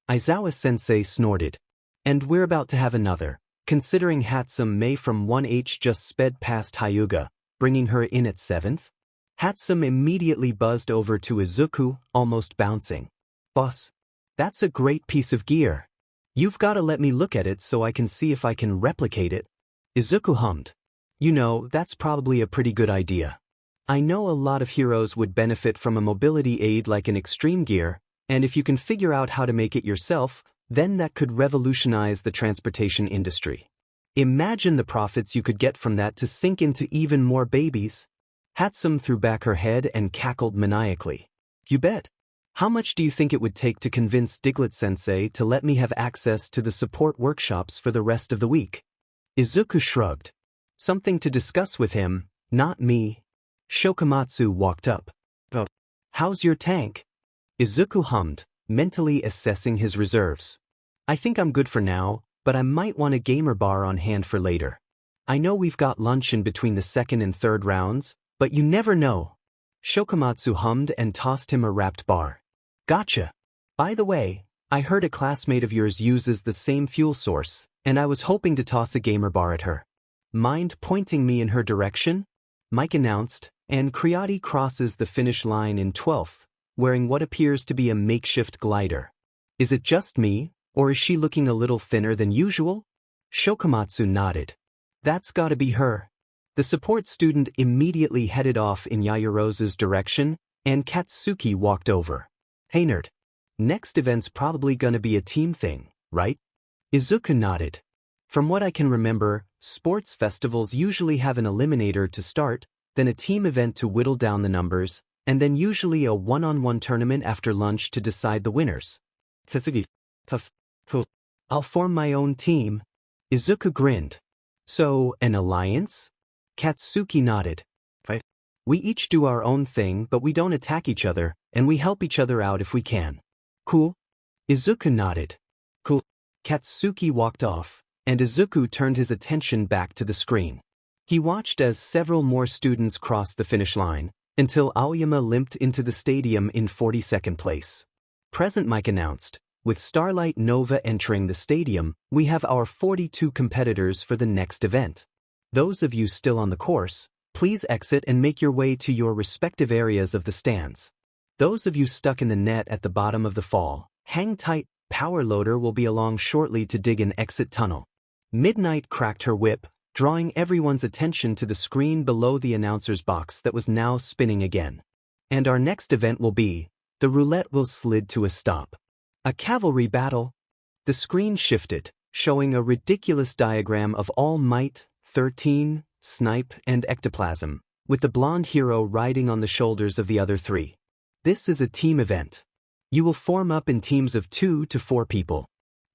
Aizawa-sensei snorted. And we're about to have another, considering Hatsum Mei from 1H just sped past Hyuga, bringing her in at 7th. Hatsum immediately buzzed over to Izuku, almost bouncing. "Boss, that's a great piece of gear. You've got to let me look at it so I can see if I can replicate it." Izuku hummed. "You know, that's probably a pretty good idea. I know a lot of heroes would benefit from a mobility aid like an extreme gear, and if you can figure out how to make it yourself, then that could revolutionize the transportation industry. Imagine the profits you could get from that to sink into even more babies." Hatsum threw back her head and cackled maniacally. You bet. How much do you think it would take to convince Diglett-sensei to let me have access to the support workshops for the rest of the week? Izuku shrugged. Something to discuss with him, not me. Shokamatsu walked up. Oh. How's your tank? Izuku hummed, mentally assessing his reserves. I think I'm good for now, but I might want a gamer bar on hand for later. I know we've got lunch in between the second and third rounds, but you never know. Shokamatsu hummed and tossed him a wrapped bar. Gotcha. By the way, I heard a classmate of yours uses the same fuel source, and I was hoping to toss a gamer bar at her. Mind pointing me in her direction? Mike announced, and Creati crosses the finish line in 12th, wearing what appears to be a makeshift glider. Is it just me, or is she looking a little thinner than usual? Shokamatsu nodded. That's gotta be her. The support student immediately headed off in Yaoyorozu's direction, and Katsuki walked over. Hey nerd. Next event's probably gonna be a team thing, right? Izuku nodded. From what I can remember, sports festivals usually have an eliminator to start, then a team event to whittle down the numbers, and then usually a one-on-one tournament after lunch to decide the winners. I'll form my own team. Izuku grinned. So, an alliance? Katsuki nodded. Right. We each do our own thing, but we don't attack each other, and we help each other out if we can. Cool? Izuku nodded. Cool. Katsuki walked off, and Izuku turned his attention back to the screen. He watched as several more students crossed the finish line, until Aoyama limped into the stadium in 42nd place. Present, Mike announced. With Starlight Nova entering the stadium, we have our 42 competitors for the next event. Those of you still on the course, please exit and make your way to your respective areas of the stands. Those of you stuck in the net at the bottom of the fall, hang tight, Power Loader will be along shortly to dig an exit tunnel. Midnight cracked her whip, drawing everyone's attention to the screen below the announcer's box that was now spinning again. And our next event will be, the roulette will slid to a stop. A cavalry battle. The screen shifted, showing a ridiculous diagram of All Might, 13, Snipe, and Ectoplasm, with the blonde hero riding on the shoulders of the other three. This is a team event. You will form up in teams of 2 to 4 people.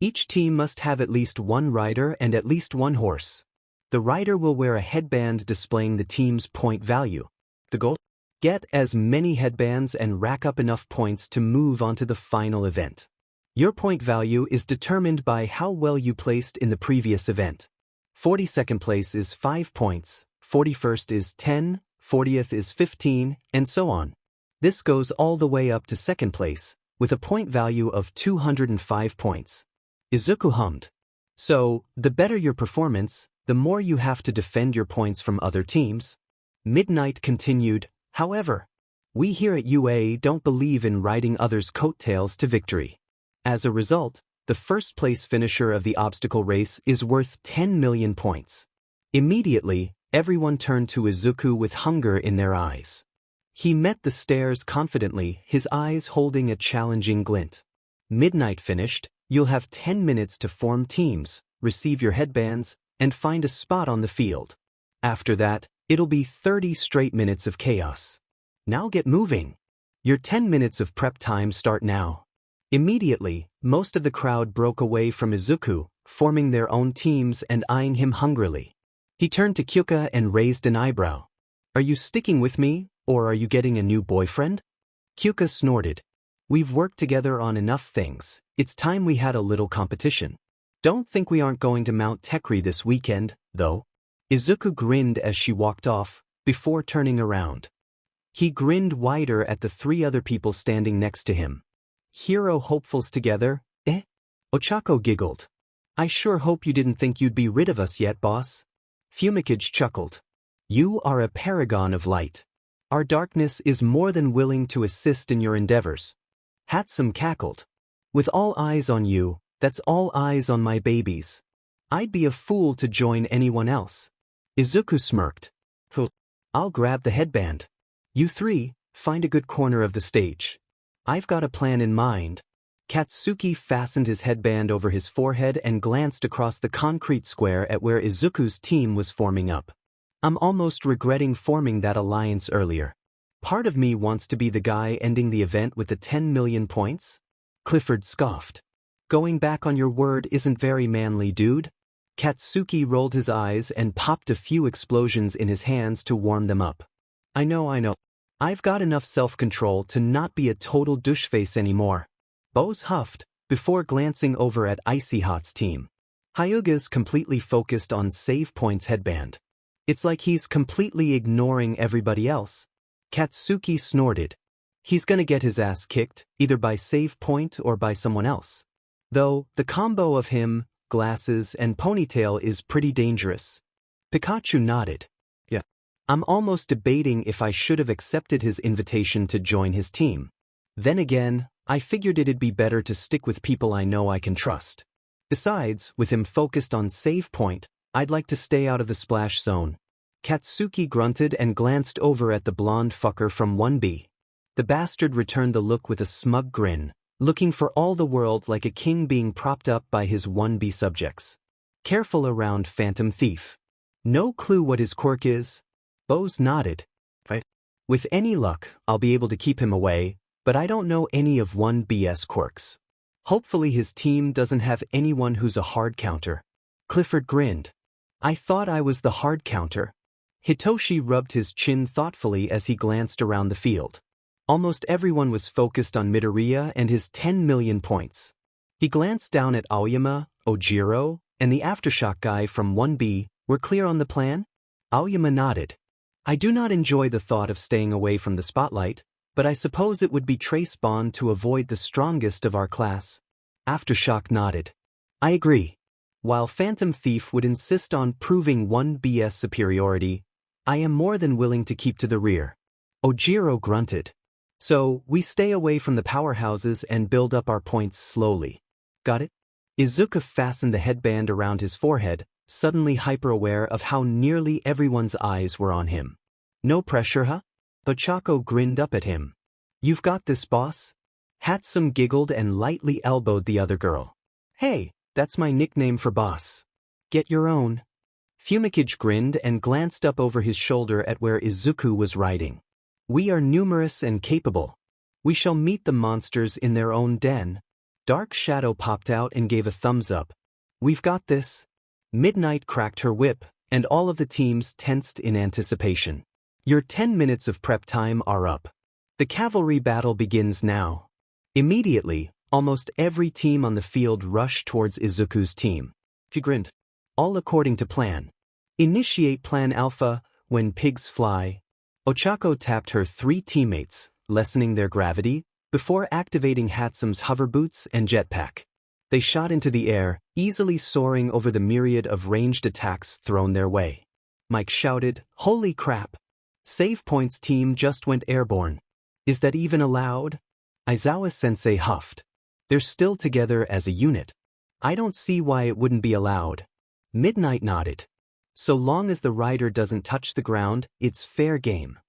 Each team must have at least one rider and at least one horse. The rider will wear a headband displaying the team's point value. The goal? Get as many headbands and rack up enough points to move on to the final event. Your point value is determined by how well you placed in the previous event. 42nd place is 5 points, 41st is 10, 40th is 15, and so on. This goes all the way up to 2nd place, with a point value of 205 points. Izuku hummed. So, the better your performance, the more you have to defend your points from other teams. Midnight continued, however, we here at UA don't believe in riding others' coattails to victory. As a result, the first place finisher of the obstacle race is worth 10 million points. Immediately, everyone turned to Izuku with hunger in their eyes. He met the stares confidently, his eyes holding a challenging glint. Midnight finished, you'll have 10 minutes to form teams, receive your headbands, and find a spot on the field. After that, it'll be 30 straight minutes of chaos. Now get moving. Your 10 minutes of prep time start now. Immediately, most of the crowd broke away from Izuku, forming their own teams and eyeing him hungrily. He turned to Kyuka and raised an eyebrow. Are you sticking with me, or are you getting a new boyfriend? Kyuka snorted. We've worked together on enough things, it's time we had a little competition. Don't think we aren't going to Mount Tekri this weekend, though. Izuku grinned as she walked off, before turning around. He grinned wider at the 3 other people standing next to him. Hero hopefuls together, eh? Ochako giggled. I sure hope you didn't think you'd be rid of us yet, boss. Fumikage chuckled. You are a paragon of light. Our darkness is more than willing to assist in your endeavors. Hatsum cackled. With all eyes on you, that's all eyes on my babies. I'd be a fool to join anyone else. Izuku smirked. I'll grab the headband. You 3, find a good corner of the stage. I've got a plan in mind. Katsuki fastened his headband over his forehead and glanced across the concrete square at where Izuku's team was forming up. I'm almost regretting forming that alliance earlier. Part of me wants to be the guy ending the event with the 10 million points? Clifford scoffed. Going back on your word isn't very manly, dude. Katsuki rolled his eyes and popped a few explosions in his hands to warm them up. I know. I've got enough self-control to not be a total doucheface anymore. Bose huffed, before glancing over at Icy Hot's team. Hyuga's completely focused on save points headband. It's like he's completely ignoring everybody else. Katsuki snorted. He's gonna get his ass kicked, either by save point or by someone else. Though, the combo of him, glasses, and ponytail is pretty dangerous. Pikachu nodded. Yeah. I'm almost debating if I should have accepted his invitation to join his team. Then again, I figured it'd be better to stick with people I know I can trust. Besides, with him focused on save point, I'd like to stay out of the splash zone. Katsuki grunted and glanced over at the blonde fucker from 1B. The bastard returned the look with a smug grin, looking for all the world like a king being propped up by his 1B subjects. Careful around Phantom Thief. No clue what his quirk is? Bose nodded. Right. With any luck, I'll be able to keep him away, but I don't know any of 1B's quirks. Hopefully his team doesn't have anyone who's a hard counter. Clifford grinned. I thought I was the hard counter. Hitoshi rubbed his chin thoughtfully as he glanced around the field. Almost everyone was focused on Midoriya and his 10 million points. He glanced down at Aoyama, Ojiro, and the Aftershock guy from 1B. We're clear on the plan? Aoyama nodded. I do not enjoy the thought of staying away from the spotlight, but I suppose it would be trace bond to avoid the strongest of our class. Aftershock nodded. I agree. While Phantom Thief would insist on proving 1B's superiority, I am more than willing to keep to the rear. Ojiro grunted. So, we stay away from the powerhouses and build up our points slowly. Got it? Izuku fastened the headband around his forehead, suddenly hyper-aware of how nearly everyone's eyes were on him. No pressure, huh? Ochako grinned up at him. You've got this, boss? Hatsum giggled and lightly elbowed the other girl. Hey, that's my nickname for boss. Get your own. Fumikage grinned and glanced up over his shoulder at where Izuku was riding. We are numerous and capable. We shall meet the monsters in their own den. Dark Shadow popped out and gave a thumbs up. We've got this. Midnight cracked her whip, and all of the teams tensed in anticipation. Your 10 minutes of prep time are up. The cavalry battle begins now. Immediately, almost every team on the field rushed towards Izuku's team. He grinned. All according to plan. Initiate Plan Alpha, when pigs fly. Ochako tapped her 3 teammates, lessening their gravity, before activating Hatsum's hover boots and jetpack. They shot into the air, easily soaring over the myriad of ranged attacks thrown their way. Mike shouted, Holy crap! Save Point's team just went airborne. Is that even allowed? Aizawa-sensei huffed. They're still together as a unit. I don't see why it wouldn't be allowed. Midnight nodded. So long as the rider doesn't touch the ground, it's fair game.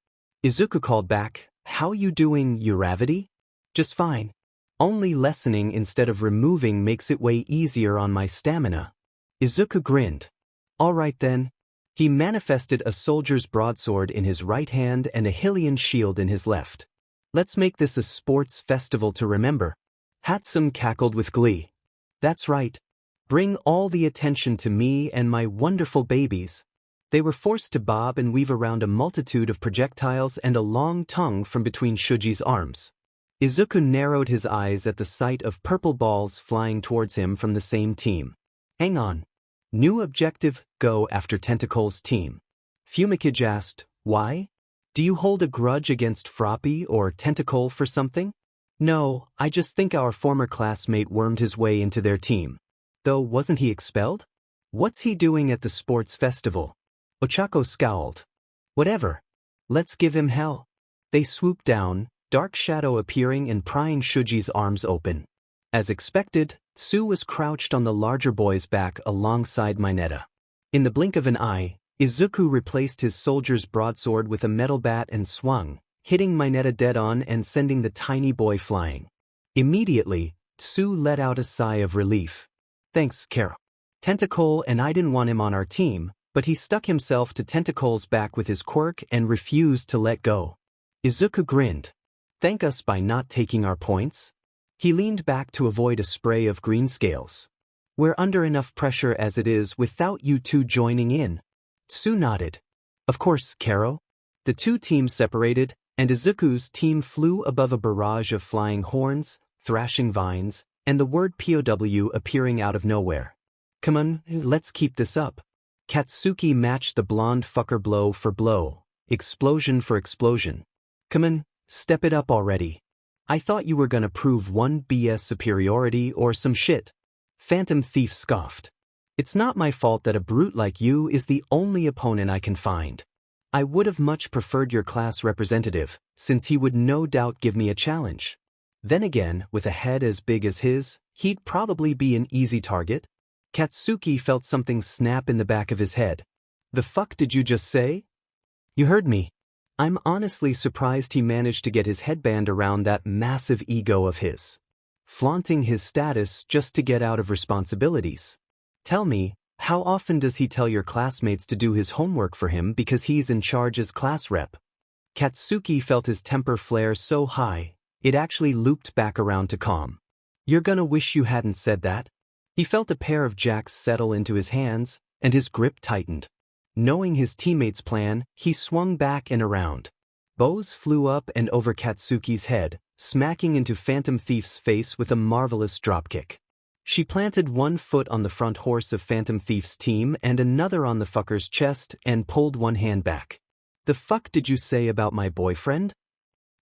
Izuku called back, How you doing, Uravity? Just fine. Only lessening instead of removing makes it way easier on my stamina. Izuku grinned. All right then. He manifested a soldier's broadsword in his right hand and a Hylian shield in his left. Let's make this a sports festival to remember. Hatsum cackled with glee. That's right. Bring all the attention to me and my wonderful babies. They were forced to bob and weave around a multitude of projectiles and a long tongue from between Shuji's arms. Izuku narrowed his eyes at the sight of purple balls flying towards him from the same team. Hang on. New objective, go after Tentacle's team. Fumikage asked, why? Do you hold a grudge against Froppy or Tentacle for something? No, I just think our former classmate wormed his way into their team. Though wasn't he expelled? What's he doing at the sports festival? Ochako scowled. Whatever. Let's give him hell. They swooped down, Dark Shadow appearing and prying Shuji's arms open. As expected, Tsu was crouched on the larger boy's back alongside Mineta. In the blink of an eye, Izuku replaced his soldier's broadsword with a metal bat and swung, hitting Mineta dead-on and sending the tiny boy flying. Immediately, Tsu let out a sigh of relief. Thanks, Carol. Tentacle and I didn't want him on our team, but he stuck himself to Tentacle's back with his quirk and refused to let go. Izuku grinned. Thank us by not taking our points? He leaned back to avoid a spray of green scales. We're under enough pressure as it is without you two joining in. Tsu nodded. Of course, Karo. The two teams separated, and Izuku's team flew above a barrage of flying horns, thrashing vines, and the word POW appearing out of nowhere. Come on, let's keep this up. Katsuki matched the blonde fucker blow for blow, explosion for explosion. Come on, step it up already. I thought you were gonna prove one BS superiority or some shit. Phantom Thief scoffed. It's not my fault that a brute like you is the only opponent I can find. I would have much preferred your class representative, since he would no doubt give me a challenge. Then again, with a head as big as his, he'd probably be an easy target. Katsuki felt something snap in the back of his head. The fuck did you just say? You heard me. I'm honestly surprised he managed to get his headband around that massive ego of his. Flaunting his status just to get out of responsibilities. Tell me, how often does he tell your classmates to do his homework for him because he's in charge as class rep? Katsuki felt his temper flare so high, it actually looped back around to calm. You're gonna wish you hadn't said that. He felt a pair of jacks settle into his hands, and his grip tightened. Knowing his teammate's plan, he swung back and around. Bows flew up and over Katsuki's head, smacking into Phantom Thief's face with a marvelous dropkick. She planted one foot on the front horse of Phantom Thief's team and another on the fucker's chest and pulled one hand back. The fuck did you say about my boyfriend?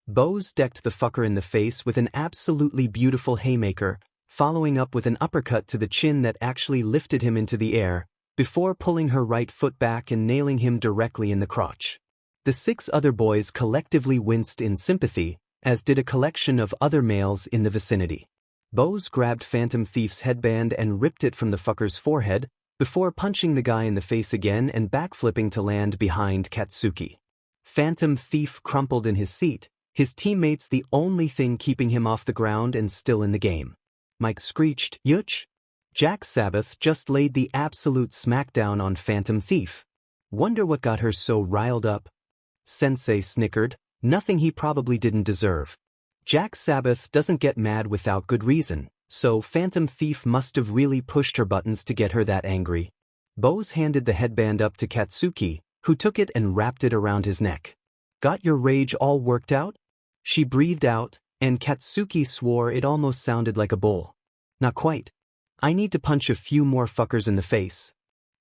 Bows decked the fucker in the face with an absolutely beautiful haymaker, following up with an uppercut to the chin that actually lifted him into the air, before pulling her right foot back and nailing him directly in the crotch. The 6 other boys collectively winced in sympathy, as did a collection of other males in the vicinity. Bows grabbed Phantom Thief's headband and ripped it from the fucker's forehead, before punching the guy in the face again and backflipping to land behind Katsuki. Phantom Thief crumpled in his seat, his teammates the only thing keeping him off the ground and still in the game. Mike screeched, "Yuch!" Jack Sabbath just laid the absolute smackdown on Phantom Thief. Wonder what got her so riled up? Sensei snickered, nothing he probably didn't deserve. Jack Sabbath doesn't get mad without good reason, so Phantom Thief must have really pushed her buttons to get her that angry. Bows handed the headband up to Katsuki, who took it and wrapped it around his neck. Got your rage all worked out? She breathed out, and Katsuki swore it almost sounded like a bull. Not quite. I need to punch a few more fuckers in the face.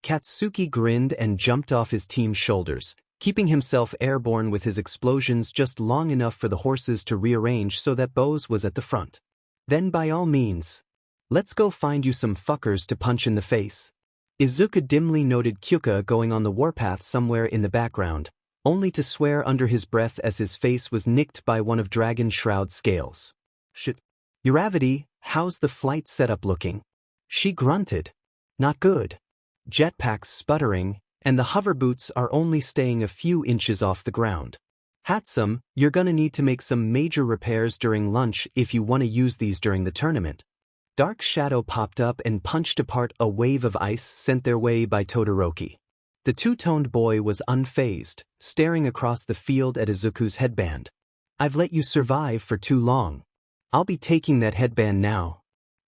Katsuki grinned and jumped off his team's shoulders, keeping himself airborne with his explosions just long enough for the horses to rearrange so that Bows was at the front. Then by all means, let's go find you some fuckers to punch in the face. Izuku dimly noted Kyuka going on the warpath somewhere in the background, only to swear under his breath as his face was nicked by one of Dragon Shroud's scales. Shit. Uravity, how's the flight setup looking? She grunted. Not good. Jetpacks sputtering, and the hover boots are only staying a few inches off the ground. Hatsum, you're gonna need to make some major repairs during lunch if you want to use these during the tournament. Dark Shadow popped up and punched apart a wave of ice sent their way by Todoroki. The two-toned boy was unfazed, staring across the field at Izuku's headband. I've let you survive for too long. I'll be taking that headband now.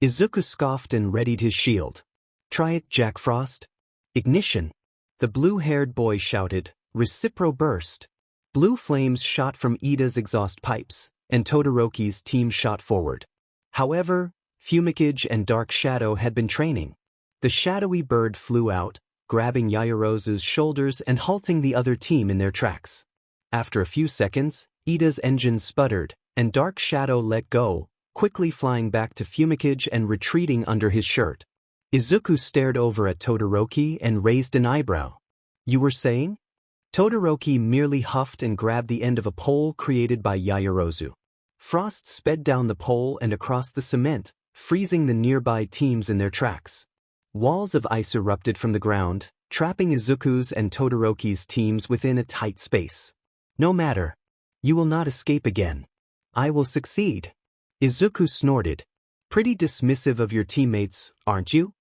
Izuku scoffed and readied his shield. Try it, Jack Frost. Ignition. The blue-haired boy shouted, Recipro burst. Blue flames shot from Ida's exhaust pipes, and Todoroki's team shot forward. However, Fumikage and Dark Shadow had been training. The shadowy bird flew out, grabbing Yayarozu's shoulders and halting the other team in their tracks. After a few seconds, Ida's engine sputtered, and Dark Shadow let go, quickly flying back to Fumikage and retreating under his shirt. Izuku stared over at Todoroki and raised an eyebrow. You were saying? Todoroki merely huffed and grabbed the end of a pole created by Yayarozu. Frost sped down the pole and across the cement, freezing the nearby teams in their tracks. Walls of ice erupted from the ground, trapping Izuku's and Todoroki's teams within a tight space. No matter. You will not escape again. I will succeed. Izuku snorted. Pretty dismissive of your teammates, aren't you?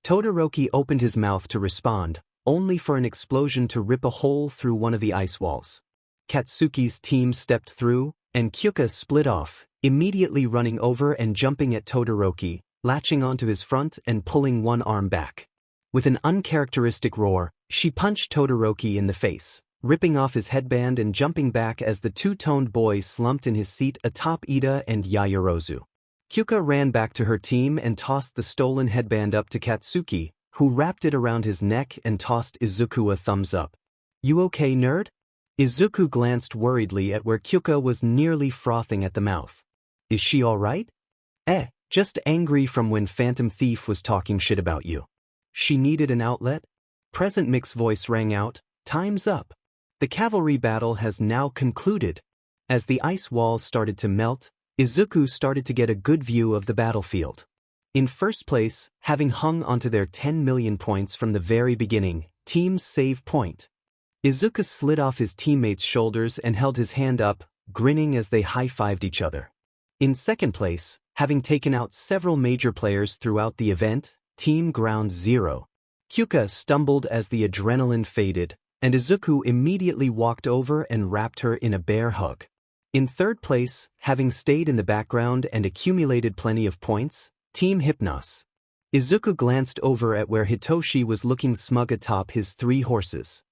Todoroki opened his mouth to respond, only for an explosion to rip a hole through one of the ice walls. Katsuki's team stepped through, and Kyuka split off, immediately running over and jumping at Todoroki, latching onto his front and pulling one arm back. With an uncharacteristic roar, she punched Todoroki in the face, ripping off his headband and jumping back as the two-toned boy slumped in his seat atop Ida and Yaoyorozu. Kyuka ran back to her team and tossed the stolen headband up to Katsuki, who wrapped it around his neck and tossed Izuku a thumbs up. "You okay, nerd?" Izuku glanced worriedly at where Kyuka was nearly frothing at the mouth. "Is she alright?" Just angry from when Phantom Thief was talking shit about you." She needed an outlet? Present Mic's voice rang out, "Time's up. The cavalry battle has now concluded." As the ice walls started to melt, Izuku started to get a good view of the battlefield. In first place, having hung onto their 10 million points from the very beginning, team's save point. Izuku slid off his teammates' shoulders and held his hand up, grinning as they high-fived each other. In second place, having taken out several major players throughout the event, Team Ground Zero. Kyuka stumbled as the adrenaline faded, and Izuku immediately walked over and wrapped her in a bear hug. In third place, having stayed in the background and accumulated plenty of points, Team Hypnos. Izuku glanced over at where Hitoshi was looking smug atop his 3 horses.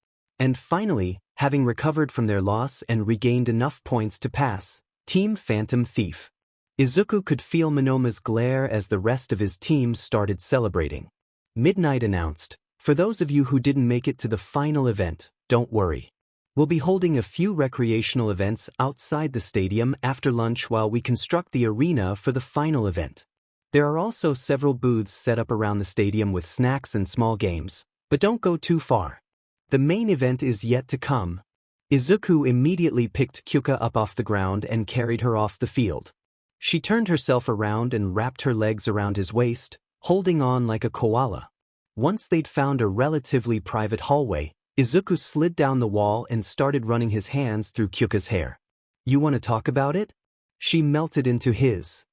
And finally, having recovered from their loss and regained enough points to pass, Team Phantom Thief. Izuku could feel Monoma's glare as the rest of his team started celebrating. Midnight announced, "For those of you who didn't make it to the final event, don't worry. We'll be holding a few recreational events outside the stadium after lunch while we construct the arena for the final event. There are also several booths set up around the stadium with snacks and small games, but don't go too far. The main event is yet to come." Izuku immediately picked Kyuka up off the ground and carried her off the field. She turned herself around and wrapped her legs around his waist, holding on like a koala. Once they'd found a relatively private hallway, Izuku slid down the wall and started running his hands through Kyuka's hair. "You want to talk about it?" She melted into his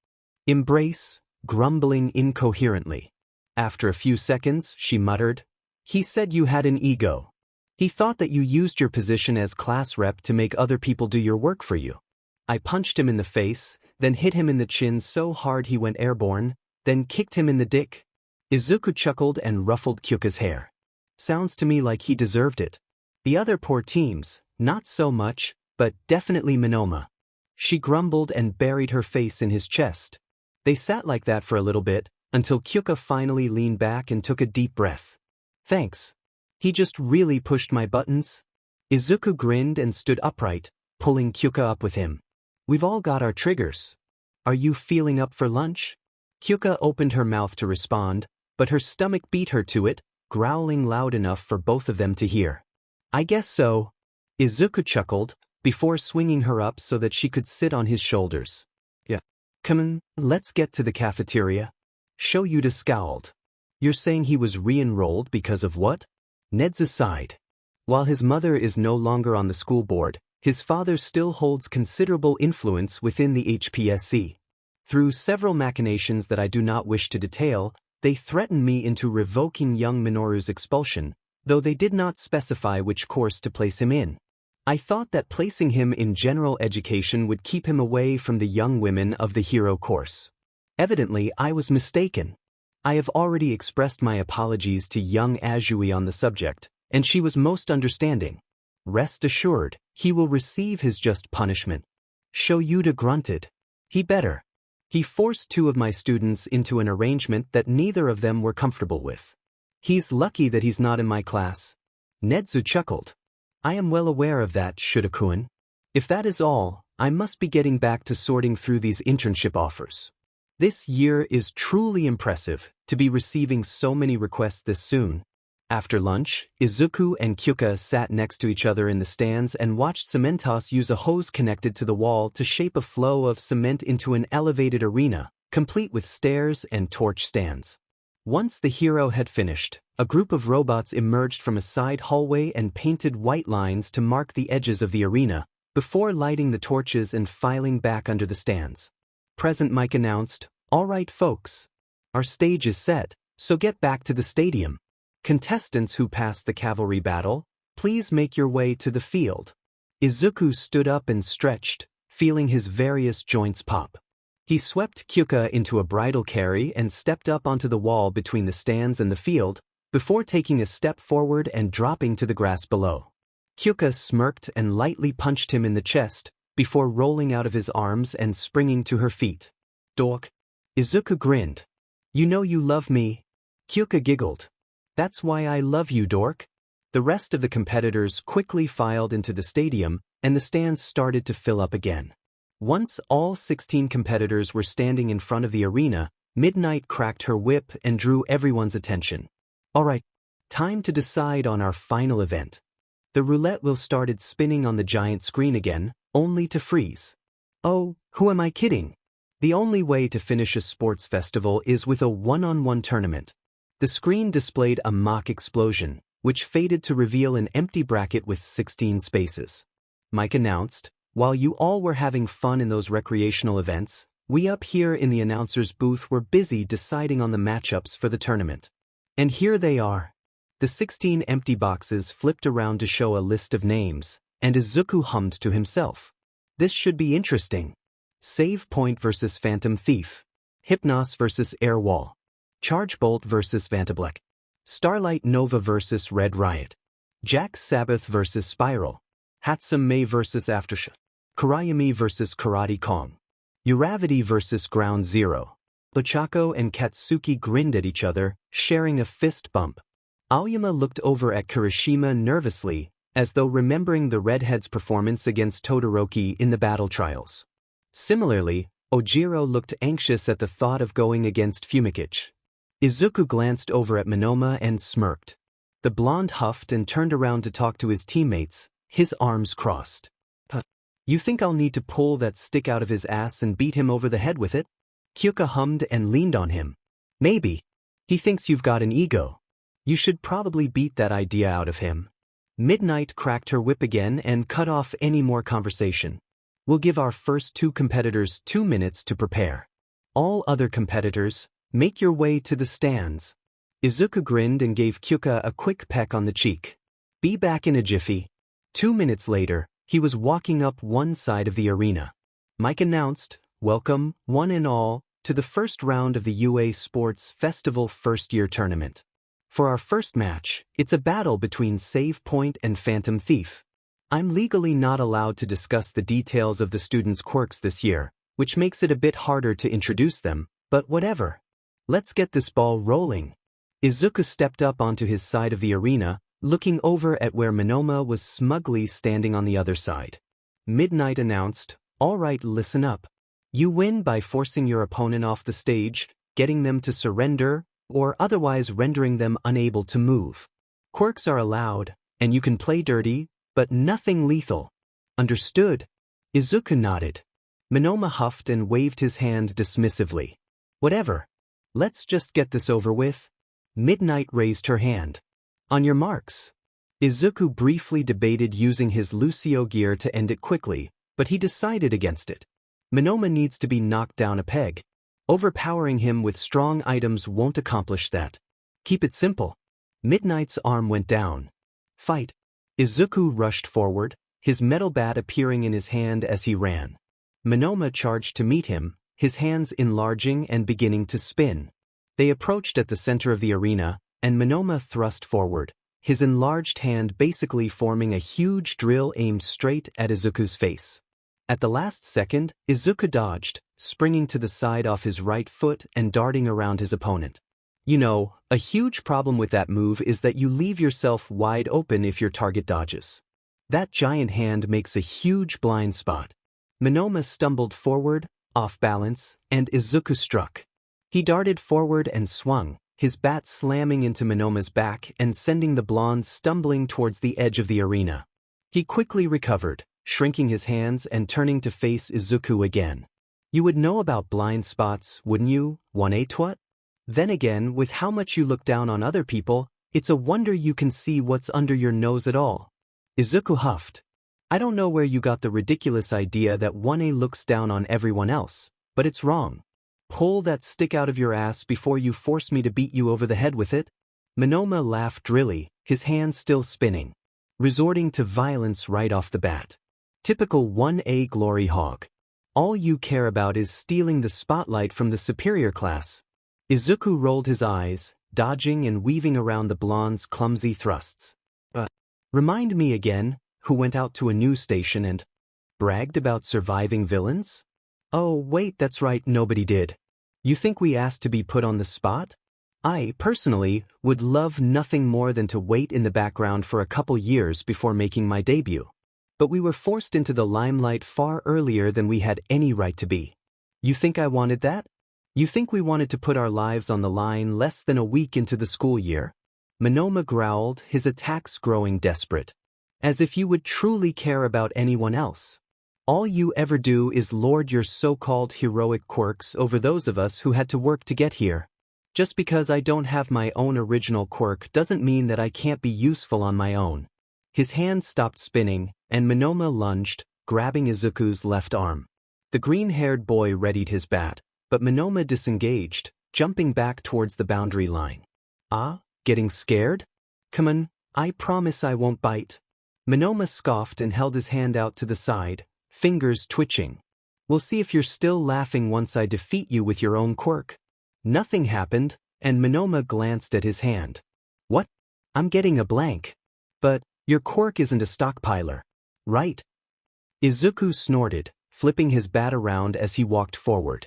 embrace, grumbling incoherently. After a few seconds, she muttered, "He said you had an ego. He thought that you used your position as class rep to make other people do your work for you." I punched him in the face, then hit him in the chin so hard he went airborne, then kicked him in the dick. Izuku chuckled and ruffled Kyuka's hair. "Sounds to me like he deserved it. The other poor teams, not so much, but definitely Monoma." She grumbled and buried her face in his chest. They sat like that for a little bit, until Kyuka finally leaned back and took a deep breath. "Thanks. He just really pushed my buttons." Izuku grinned and stood upright, pulling Kyuka up with him. "We've all got our triggers. Are you feeling up for lunch?" Kyuka opened her mouth to respond, but her stomach beat her to it, growling loud enough for both of them to hear. "I guess so." Izuku chuckled, before swinging her up so that she could sit on his shoulders. "Yeah. Come on, let's get to the cafeteria." Shoyuta scowled. "You're saying he was re-enrolled because of what?" Nedzu sighed. While his mother is no longer on the school board, his father still holds considerable influence within the HPSC. Through several machinations that I do not wish to detail, they threatened me into revoking young Minoru's expulsion, though they did not specify which course to place him in. I thought that placing him in general education would keep him away from the young women of the hero course. Evidently, I was mistaken. I have already expressed my apologies to young Azui on the subject, and she was most understanding. Rest assured, he will receive his just punishment. Shoyuta grunted. He better. He forced 2 of my students into an arrangement that neither of them were comfortable with. He's lucky that he's not in my class. Nedzu chuckled. I am well aware of that, Shudakun. If that is all, I must be getting back to sorting through these internship offers. This year is truly impressive, to be receiving so many requests this soon. After lunch, Izuku and Kyuka sat next to each other in the stands and watched Cementos use a hose connected to the wall to shape a flow of cement into an elevated arena, complete with stairs and torch stands. Once the hero had finished, a group of robots emerged from a side hallway and painted white lines to mark the edges of the arena, before lighting the torches and filing back under the stands. Present Mike announced, "All right folks. Our stage is set, so get back to the stadium. Contestants who passed the cavalry battle, please make your way to the field." Izuku stood up and stretched, feeling his various joints pop. He swept Quirk into a bridal carry and stepped up onto the wall between the stands and the field, before taking a step forward and dropping to the grass below. Quirk smirked and lightly punched him in the chest, before rolling out of his arms and springing to her feet. Dork. Izuku grinned. You know you love me. Quirk giggled. That's why I love you, dork. The rest of the competitors quickly filed into the stadium, and the stands started to fill up again. Once all 16 competitors were standing in front of the arena, Midnight cracked her whip and drew everyone's attention. Alright, time to decide on our final event. The roulette wheel started spinning on the giant screen again, only to freeze. Oh, who am I kidding? The only way to finish a sports festival is with a one-on-one tournament. The screen displayed a mock explosion, which faded to reveal an empty bracket with 16 spaces. Mike announced, while you all were having fun in those recreational events, we up here in the announcer's booth were busy deciding on the matchups for the tournament. And here they are. The 16 empty boxes flipped around to show a list of names, and Izuku hummed to himself. This should be interesting. Save Point versus Phantom Thief. Hypnos versus Airwall. Charge Bolt versus Vantablack. Starlight Nova versus Red Riot. Jack Sabbath versus Spiral. Hatsum May versus Aftershock. Karayami versus Karate Kong. Uravity versus Ground Zero. Ochako and Katsuki grinned at each other, sharing a fist bump. Aoyama looked over at Kirishima nervously, as though remembering the redhead's performance against Todoroki in the battle trials. Similarly, Ojiro looked anxious at the thought of going against Fumikichi. Izuku glanced over at Monoma and smirked. The blonde huffed and turned around to talk to his teammates, his arms crossed. You think I'll need to pull that stick out of his ass and beat him over the head with it? Quirk hummed and leaned on him. Maybe. He thinks you've got an ego. You should probably beat that idea out of him. Midnight cracked her whip again and cut off any more conversation. We'll give our first two competitors 2 minutes to prepare. All other competitors, make your way to the stands. Izuku grinned and gave Quirk a quick peck on the cheek. Be back in a jiffy. 2 minutes later, he was walking up one side of the arena. Mike announced, welcome, one and all, to the first round of the UA Sports Festival first-year tournament. For our first match, it's a battle between Save Point and Phantom Thief. I'm legally not allowed to discuss the details of the students' quirks this year, which makes it a bit harder to introduce them, but whatever. Let's get this ball rolling. Izuku stepped up onto his side of the arena, looking over at where Monoma was smugly standing on the other side. Midnight announced, all right, listen up. You win by forcing your opponent off the stage, getting them to surrender, or otherwise rendering them unable to move. Quirks are allowed, and you can play dirty, but nothing lethal. Understood? Izuku nodded. Monoma huffed and waved his hand dismissively. Whatever. Let's just get this over with. Midnight raised her hand. On your marks. Izuku briefly debated using his Lucio gear to end it quickly, but he decided against it. Monoma needs to be knocked down a peg. Overpowering him with strong items won't accomplish that. Keep it simple. Midnight's arm went down. Fight. Izuku rushed forward, his metal bat appearing in his hand as he ran. Monoma charged to meet him, his hands enlarging and beginning to spin. They approached at the center of the arena, and Monoma thrust forward, his enlarged hand basically forming a huge drill aimed straight at Izuku's face. At the last second, Izuku dodged, springing to the side off his right foot and darting around his opponent. You know, a huge problem with that move is that you leave yourself wide open if your target dodges. That giant hand makes a huge blind spot. Monoma stumbled forward, off balance, and Izuku struck. He darted forward and swung, his bat slamming into Monoma's back and sending the blonde stumbling towards the edge of the arena. He quickly recovered, shrinking his hands and turning to face Izuku again. You would know about blind spots, wouldn't you, 1A twat? Then again, with how much you look down on other people, it's a wonder you can see what's under your nose at all. Izuku huffed. I don't know where you got the ridiculous idea that 1A looks down on everyone else, but it's wrong. Pull that stick out of your ass before you force me to beat you over the head with it. Monoma laughed drily, his hands still spinning. Resorting to violence right off the bat. Typical 1A glory hog. All you care about is stealing the spotlight from the superior class. Izuku rolled his eyes, dodging and weaving around the blonde's clumsy thrusts. Remind me again, who went out to a news station and bragged about surviving villains? Oh, wait, that's right, nobody did. You think we asked to be put on the spot? I, personally, would love nothing more than to wait in the background for a couple years before making my debut. But we were forced into the limelight far earlier than we had any right to be. You think I wanted that? You think we wanted to put our lives on the line less than a week into the school year? Monoma growled, his attacks growing desperate. As if you would truly care about anyone else. All you ever do is lord your so-called heroic quirks over those of us who had to work to get here. Just because I don't have my own original quirk doesn't mean that I can't be useful on my own. His hand stopped spinning, and Monoma lunged, grabbing Izuku's left arm. The green-haired boy readied his bat, but Monoma disengaged, jumping back towards the boundary line. Ah? Getting scared? Come on, I promise I won't bite. Monoma scoffed and held his hand out to the side, fingers twitching. We'll see if you're still laughing once I defeat you with your own quirk. Nothing happened, and Monoma glanced at his hand. What? I'm getting a blank. But your quirk isn't a stockpiler, right? Izuku snorted, flipping his bat around as he walked forward.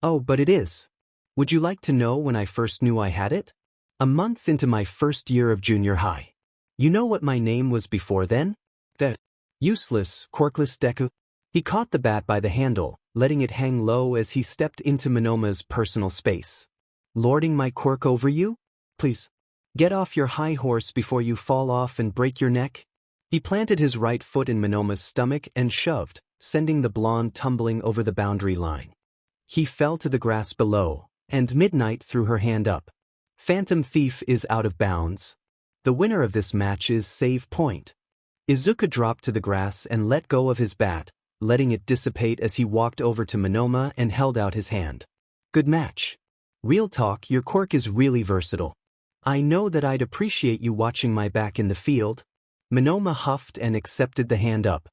Oh, but it is. Would you like to know when I first knew I had it? A month into my first year of junior high. You know what my name was before then? The useless, Quirkless Deku. He caught the bat by the handle, letting it hang low as he stepped into Monoma's personal space. Lording my quirk over you? Please. Get off your high horse before you fall off and break your neck. He planted his right foot in Monoma's stomach and shoved, sending the blonde tumbling over the boundary line. He fell to the grass below, and Midnight threw her hand up. Phantom Thief is out of bounds. The winner of this match is save point. Izuku dropped to the grass and let go of his bat, letting it dissipate as he walked over to Monoma and held out his hand. Good match. Real talk, your quirk is really versatile. I know that I'd appreciate you watching my back in the field. Monoma huffed and accepted the hand up.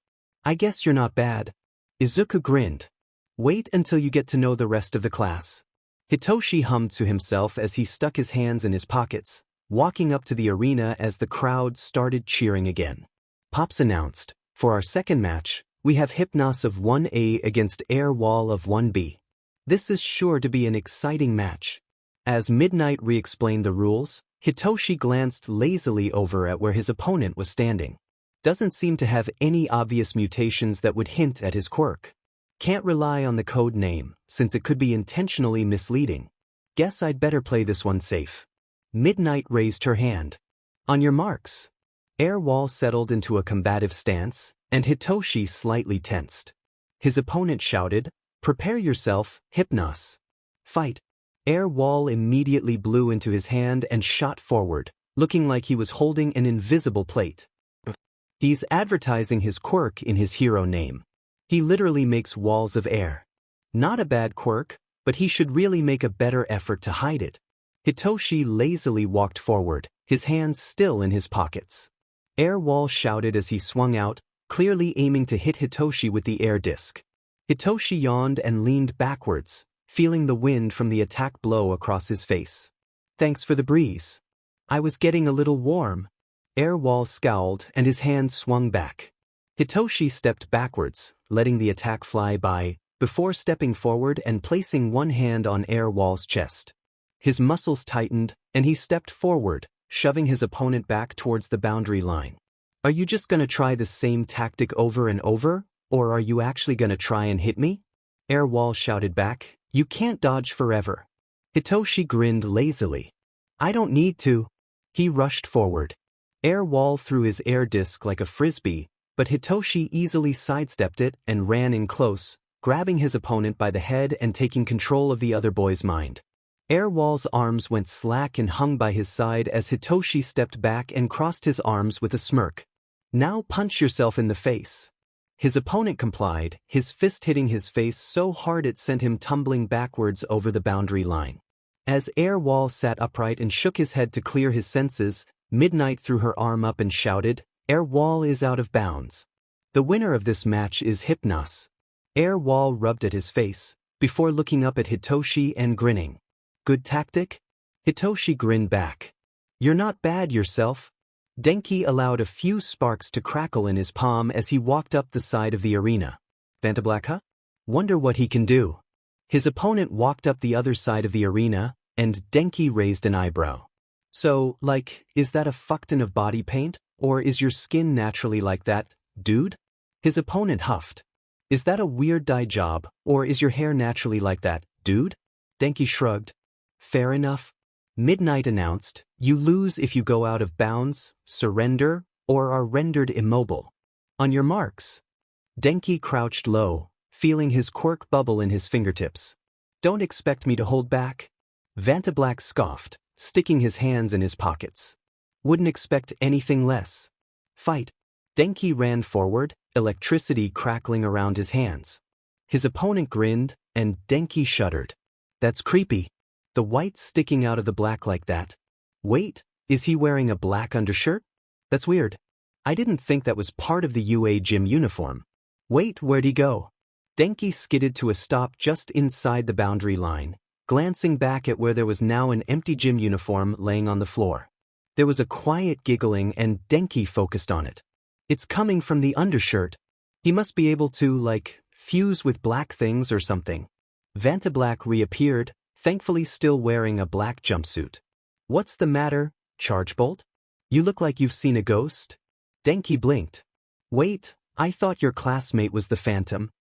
I guess you're not bad. Izuku grinned. Wait until you get to know the rest of the class. Hitoshi hummed to himself as he stuck his hands in his pockets, walking up to the arena as the crowd started cheering again. Pops announced, for our second match, we have Hypnos of 1A against Air Wall of 1B. This is sure to be an exciting match. As Midnight re-explained the rules, Hitoshi glanced lazily over at where his opponent was standing. Doesn't seem to have any obvious mutations that would hint at his quirk. Can't rely on the code name, since it could be intentionally misleading. Guess I'd better play this one safe. Midnight raised her hand. On your marks. Air Wall settled into a combative stance, and Hitoshi slightly tensed. His opponent shouted, Prepare yourself, Hypnos. Fight. Air Wall immediately blew into his hand and shot forward, looking like he was holding an invisible plate. He's advertising his quirk in his hero name. He literally makes walls of air. Not a bad quirk, but he should really make a better effort to hide it. Hitoshi lazily walked forward, his hands still in his pockets. Air Wall shouted as he swung out, clearly aiming to hit Hitoshi with the air disc. Hitoshi yawned and leaned backwards, feeling the wind from the attack blow across his face. Thanks for the breeze. I was getting a little warm. Air Wall scowled and his hand swung back. Hitoshi stepped backwards, letting the attack fly by, before stepping forward and placing one hand on Air Wall's chest. His muscles tightened, and he stepped forward, shoving his opponent back towards the boundary line. Are you just gonna try the same tactic over and over, or are you actually gonna try and hit me? Air Wall shouted back, You can't dodge forever. Hitoshi grinned lazily. I don't need to. He rushed forward. Air Wall threw his air disc like a frisbee, but Hitoshi easily sidestepped it and ran in close, grabbing his opponent by the head and taking control of the other boy's mind. Air Wall's arms went slack and hung by his side as Hitoshi stepped back and crossed his arms with a smirk. Now punch yourself in the face. His opponent complied, his fist hitting his face so hard it sent him tumbling backwards over the boundary line. As Air Wall sat upright and shook his head to clear his senses, Midnight threw her arm up and shouted, Air Wall is out of bounds. The winner of this match is Hypnos. Air Wall rubbed at his face, before looking up at Hitoshi and grinning. Good tactic? Hitoshi grinned back. You're not bad yourself. Denki allowed a few sparks to crackle in his palm as he walked up the side of the arena. Vantablack, huh? Wonder what he can do. His opponent walked up the other side of the arena, and Denki raised an eyebrow. So, like, is that a fuckton of body paint, or is your skin naturally like that, dude? His opponent huffed. Is that a weird dye job, or is your hair naturally like that, dude? Denki shrugged. Fair enough. Midnight announced, you lose if you go out of bounds, surrender, or are rendered immobile. On your marks. Denki crouched low, feeling his quirk bubble in his fingertips. Don't expect me to hold back. Vantablack scoffed, sticking his hands in his pockets. Wouldn't expect anything less. Fight. Denki ran forward, electricity crackling around his hands. His opponent grinned, and Denki shuddered. That's creepy. The white sticking out of the black like that. Wait, is he wearing a black undershirt? That's weird. I didn't think that was part of the UA gym uniform. Wait, where'd he go? Denki skidded to a stop just inside the boundary line, glancing back at where there was now an empty gym uniform laying on the floor. There was a quiet giggling and Denki focused on it. It's coming from the undershirt. He must be able to, like, fuse with black things or something. Vantablack reappeared, thankfully still wearing a black jumpsuit. What's the matter, Chargebolt? You look like you've seen a ghost? Denki blinked. Wait, I thought your classmate was the Phantom.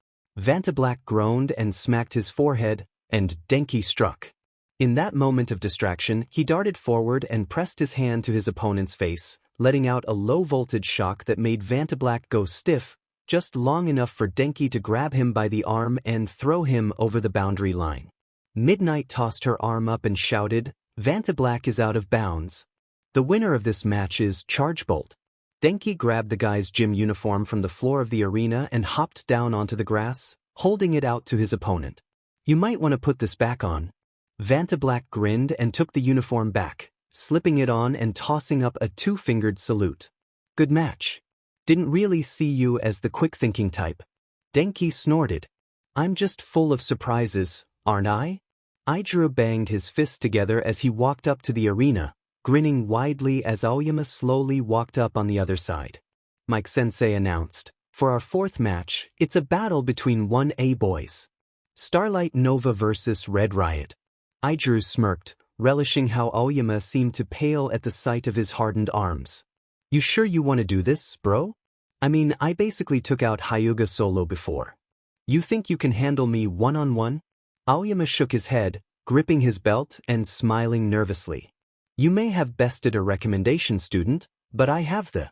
Vantablack groaned and smacked his forehead, and Denki struck. In that moment of distraction, he darted forward and pressed his hand to his opponent's face, letting out a low-voltage shock that made Vantablack go stiff, just long enough for Denki to grab him by the arm and throw him over the boundary line. Midnight tossed her arm up and shouted, Vantablack is out of bounds. The winner of this match is Chargebolt. Denki grabbed the guy's gym uniform from the floor of the arena and hopped down onto the grass, holding it out to his opponent. You might want to put this back on. Vantablack grinned and took the uniform back, slipping it on and tossing up a two-fingered salute. Good match. Didn't really see you as the quick-thinking type. Denki snorted. I'm just full of surprises, aren't I? Izuku banged his fists together as he walked up to the arena, grinning widely as Aoyama slowly walked up on the other side. Mike-sensei announced, for our fourth match, it's a battle between 1A boys. Starlight Nova versus Red Riot. Izuku smirked, relishing how Aoyama seemed to pale at the sight of his hardened arms. You sure you want to do this, bro? I mean, I basically took out Hyuga solo before. You think you can handle me one-on-one? Aoyama shook his head, gripping his belt and smiling nervously. You may have bested a recommendation student, but I have the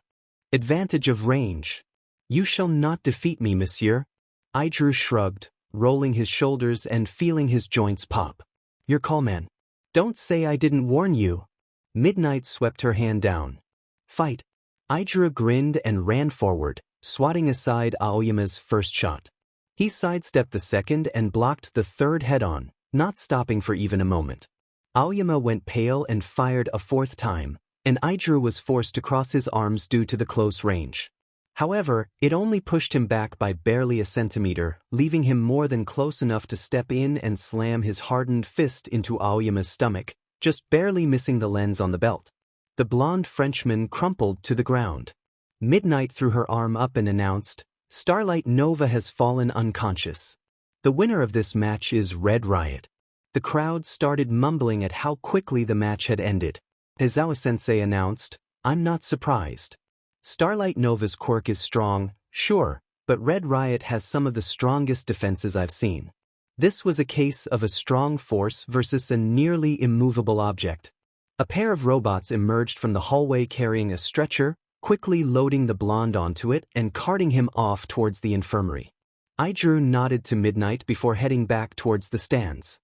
advantage of range. You shall not defeat me, monsieur. Izuku shrugged, rolling his shoulders and feeling his joints pop. Your call, man. Don't say I didn't warn you. Midnight swept her hand down. Fight. Izuku grinned and ran forward, swatting aside Aoyama's first shot. He sidestepped the second and blocked the third head-on, not stopping for even a moment. Aoyama went pale and fired a fourth time, and Izuku was forced to cross his arms due to the close range. However, it only pushed him back by barely a centimeter, leaving him more than close enough to step in and slam his hardened fist into Aoyama's stomach, just barely missing the lens on the belt. The blonde Frenchman crumpled to the ground. Midnight threw her arm up and announced, Starlight Nova has fallen unconscious. The winner of this match is Red Riot. The crowd started mumbling at how quickly the match had ended. Aizawa-sensei announced, I'm not surprised. Starlight Nova's quirk is strong, sure, but Red Riot has some of the strongest defenses I've seen. This was a case of a strong force versus a nearly immovable object. A pair of robots emerged from the hallway carrying a stretcher, quickly loading the blonde onto it and carting him off towards the infirmary. Izuku nodded to Midnight before heading back towards the stands.